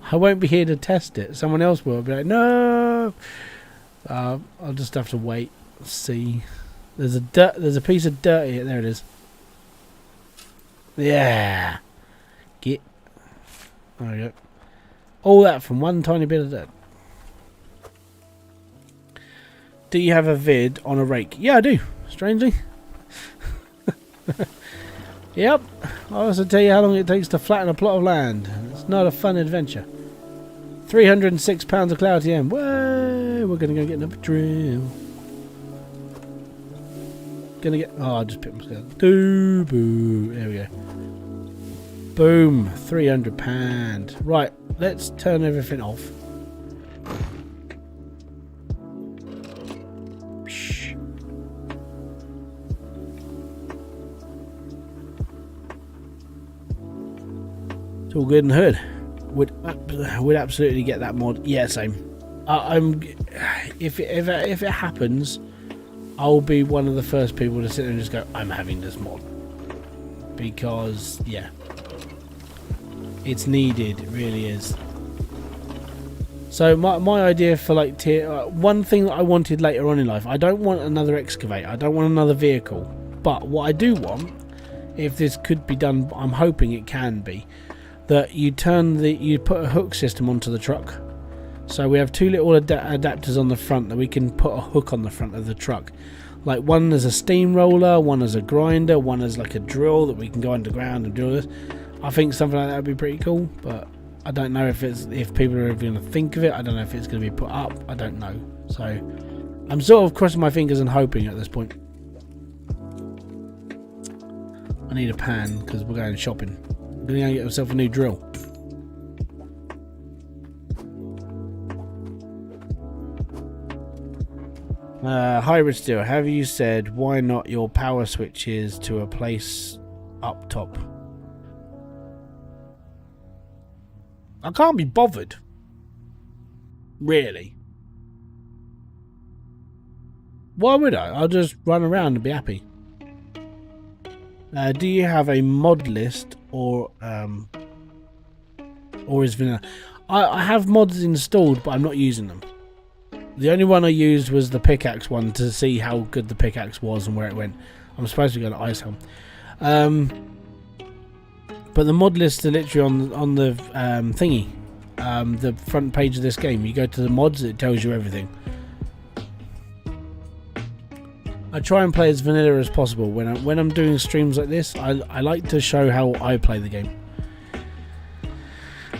I won't be here to test it. Someone else will be like, no. I'll just have to wait. See, there's a piece of dirt here. There it is. Yeah. Get. There we go. All that from one tiny bit of dirt. Do you have a vid on a rake? Yeah, I do. Strangely. Yep. I'll also tell you how long it takes to flatten a plot of land. It's not a fun adventure. 306 pounds of cloud TM. Whoa, we're going to go get another drill. Gonna get... Oh, I just picked my scale. Boo. There we go. Boom. £300. Right, let's turn everything off. It's all good in the hood. Would absolutely get that mod. Yeah, same. If it happens, I'll be one of the first people to sit there and just go, I'm having this mod, because yeah, it's needed. It really is. So my idea for like one thing that I wanted later on in life, I don't want another excavator, I don't want another vehicle, but what I do want, if this could be done, I'm hoping it can be, that you put a hook system onto the truck. So we have two little adapters on the front that we can put a hook on the front of the truck. Like one as a steamroller, one as a grinder, one as like a drill that we can go underground and drill this. I think something like that would be pretty cool, but I don't know if people are going to think of it. I don't know if it's going to be put up. I don't know. So I'm sort of crossing my fingers and hoping at this point. I need a pan because we're going shopping. I'm going to get myself a new drill. Hybridsteel, have you said why not your power switches to a place up top? I can't be bothered. Really. Why would I? I'll just run around and be happy. Do you have a mod list or is vanilla? I have mods installed, but I'm not using them. The only one I used was the pickaxe one to see how good the pickaxe was and where it went. I'm supposed to go to Ice Helm. But the mod lists are literally on the thingy. The front page of this game. You go to the mods, it tells you everything. I try and play as vanilla as possible. When I'm doing streams like this, I like to show how I play the game.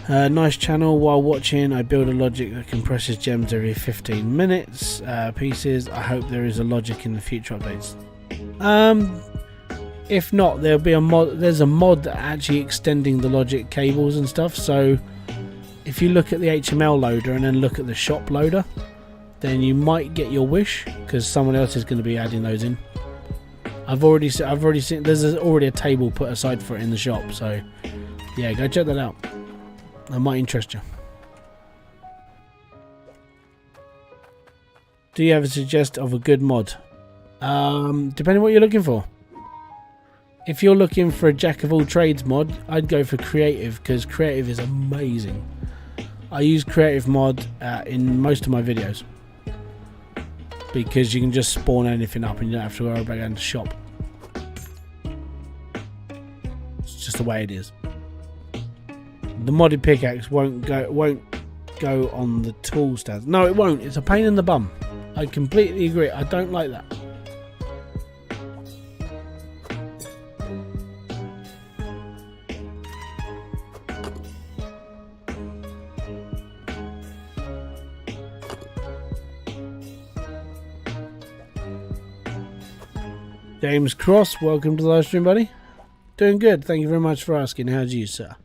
Nice channel. While watching, I build a logic that compresses gems every 15 minutes. Pieces. I hope there is a logic in the future updates. If not, there'll be a mod. There's a mod actually extending the logic cables and stuff. So if you look at the HML loader and then look at the shop loader, then you might get your wish, because someone else is going to be adding those in. I've already seen. There's already a table put aside for it in the shop. So yeah, go check that out. That might interest you. Do you have a suggestion of a good mod? Depending what you're looking for. If you're looking for a jack of all trades mod, I'd go for creative, because creative is amazing. I use creative mod in most of my videos, because you can just spawn anything up and you don't have to go back down to the shop. It's just the way it is. The modded pickaxe won't go on the tool stands. No, it won't. It's a pain in the bum. I completely agree. I don't like that. James Cross, welcome to the live stream, buddy. Doing good. Thank you very much for asking. How's you, sir?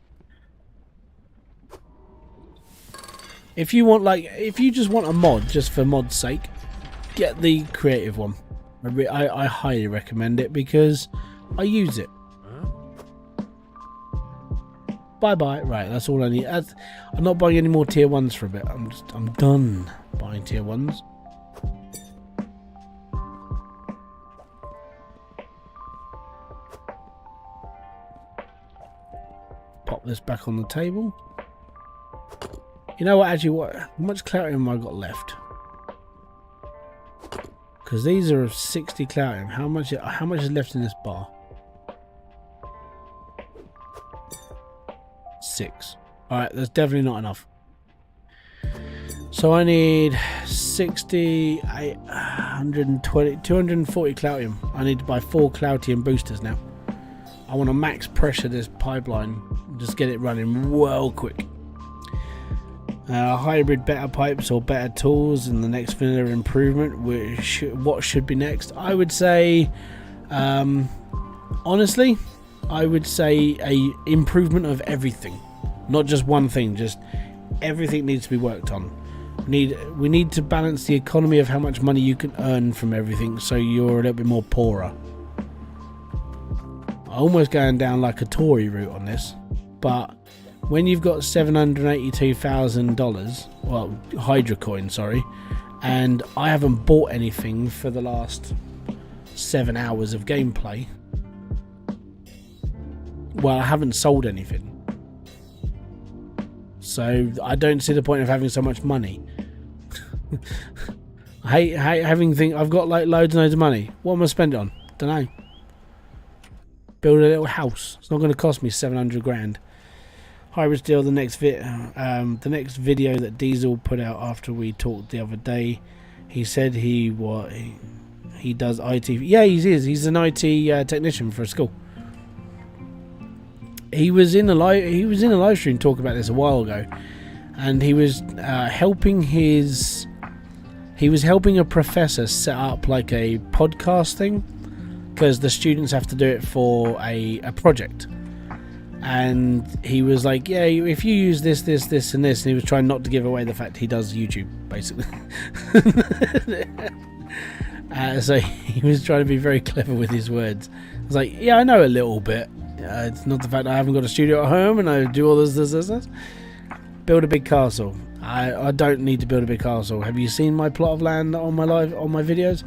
If you want, if you just want a mod just for mod's sake, get the creative one. I highly recommend it because I use it. Bye bye. Right, that's all I need. I'm not buying any more tier 1s for a bit. I'm done buying tier 1s. Pop this back on the table. You know what? Actually, how much clarity have I got left? Because these are 60 clarity. How much is left in this bar? 6. All right, that's definitely not enough. So I need 60, 120, 240 Cloutium. I need to buy 4 Cloutium boosters now. I want to max pressure this pipeline, just get it running well quick. Hybrid better pipes or better tools in the next vanilla improvement. What should be next? I would say, honestly, I would say a improvement of everything, not just one thing. Just everything needs to be worked on. We need to balance the economy of how much money you can earn from everything, so you're a little bit more poorer. Almost going down like a Tory route on this, but when you've got $782,000, well, Hydra coin, sorry, and I haven't bought anything for the last 7 hours of gameplay. Well, I haven't sold anything, so I don't see the point of having so much money. I hate having things. I've got like loads and loads of money. What am I spending on? Don't know. Build a little house. It's not going to cost me 700 grand. Hybridsteel, the next video that Diesel put out after we talked the other day, he said he does IT. Yeah, he is. He's an IT technician for a school. He was in a live stream talk about this a while ago, and he was helping a professor set up like a podcast thing, because the students have to do it for a project. And he was like, yeah, if you use this and this, and he was trying not to give away the fact he does YouTube, basically. So he was trying to be very clever with his words. I was like, yeah, I know a little bit. It's not the fact I haven't got a studio at home and I do all this. Build a big castle. I don't need to build a big castle. Have you seen my plot of land on my videos?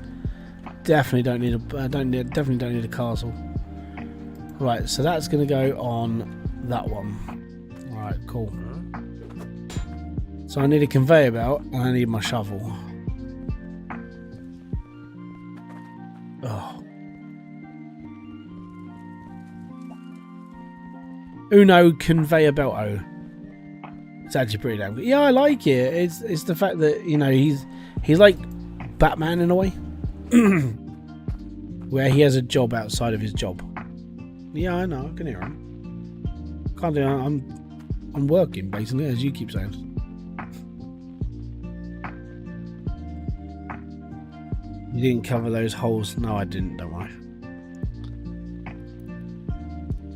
Definitely don't need definitely don't need a castle. Right, so that's going to go on that one. Alright, cool. So I need a conveyor belt and I need my shovel. Oh. Uno conveyor belt. It's actually pretty damn good. Yeah, I like it. It's the fact that, you know, he's like Batman in a way. Where he has a job outside of his job. Yeah, I know. I can hear him. Can't do it. I'm working, basically, as you keep saying. You didn't cover those holes. No, I didn't, don't worry.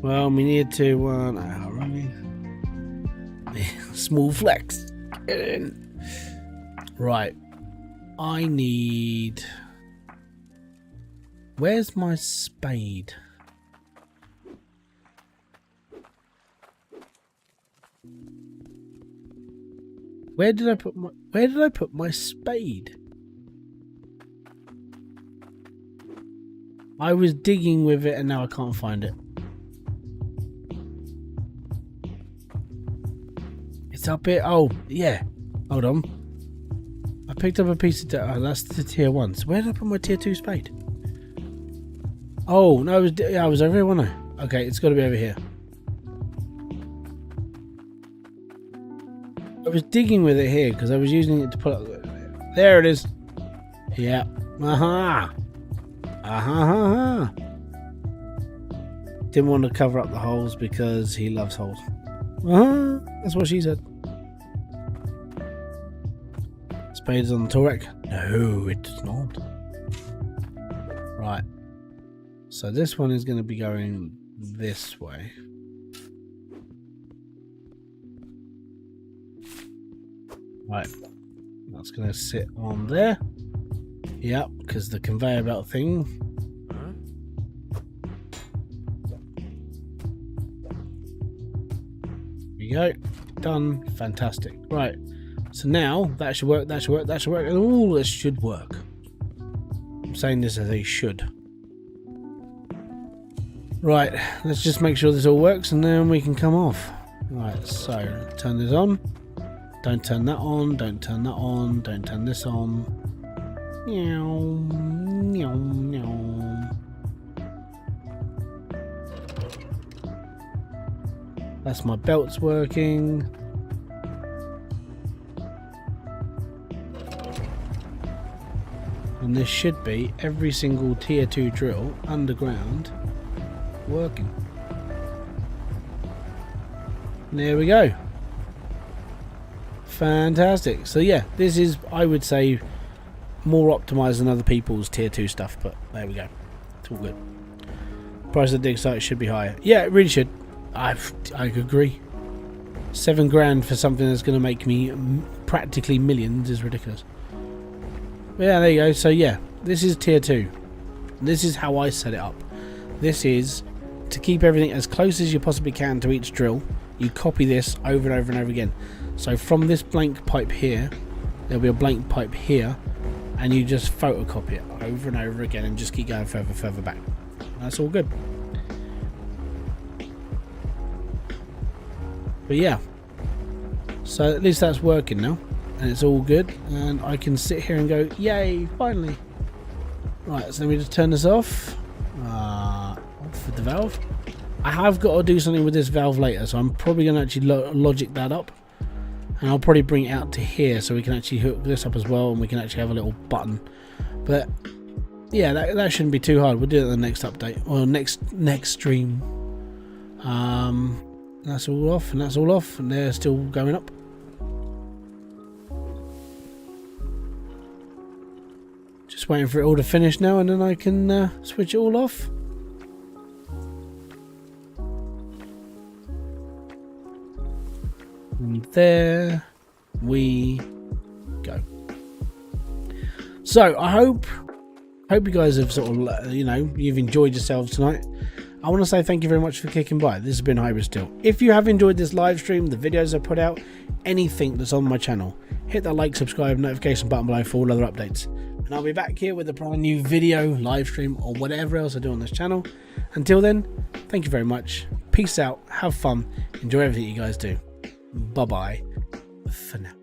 Well, we need to running. Small flex. Right. I need... Where's my spade? Where did I put my spade? I was digging with it and now I can't find it. It's up here. Oh, yeah. Hold on. I picked up a piece of... Oh, that's the tier 1. So where did I put my tier 2 spade? Oh, no, I was over here, wasn't I? Okay, it's got to be over here. I was digging with it here because I was using it to put up... There it is. Yeah. Aha. Aha. Didn't want to cover up the holes because he loves holes. That's what she said. Spade is on the tool rack. No, it does not. Right. So this one is going to be going this way. Right. That's going to sit on there. Yep, because the conveyor belt thing. There you go. Done. Fantastic. Right. So now that should work, that should work, that should work, and all this should work. I'm saying this as a should. Right, let's just make sure this all works and then we can come off. Right, so turn this on. Don't turn that on, don't turn that on, don't turn this on. Meow, meow, meow. That's my belts working. And this should be every single tier 2 drill underground working. And there we go. Fantastic. So yeah, this is, I would say, more optimized than other people's tier 2 stuff, but there we go. It's all good. Price of the dig site should be higher. Yeah, it really should. I agree. 7 grand for something that's going to make me practically millions is ridiculous. Yeah, there you go. So yeah, this is tier 2. This is how I set it up. This is to keep everything as close as you possibly can to each drill. You copy this over and over and over again. So from this blank pipe here, there'll be a blank pipe here, and you just photocopy it over and over again and just keep going further back. That's all good. But yeah, so at least that's working now. And it's all good, and I can sit here and go, yay, finally. Right, so let me just turn this off. Off with the valve. I have got to do something with this valve later, so I'm probably going to actually logic that up. And I'll probably bring it out to here so we can actually hook this up as well, and we can actually have a little button. But yeah, that shouldn't be too hard. We'll do it in the next update, or next stream. That's all off, and that's all off, and they're still going up. Just waiting for it all to finish now, and then I can switch it all off. And there we go. So I hope you guys have sort of, you've enjoyed yourselves tonight. I want to say thank you very much for kicking by. This has been Hybridsteel. If you have enjoyed this live stream, the videos I put out, anything that's on my channel, hit that like, subscribe, notification button below for all other updates. And I'll be back here with a brand new video, live stream, or whatever else I do on this channel. Until then, thank you very much. Peace out, have fun, enjoy everything you guys do. Bye-bye for now.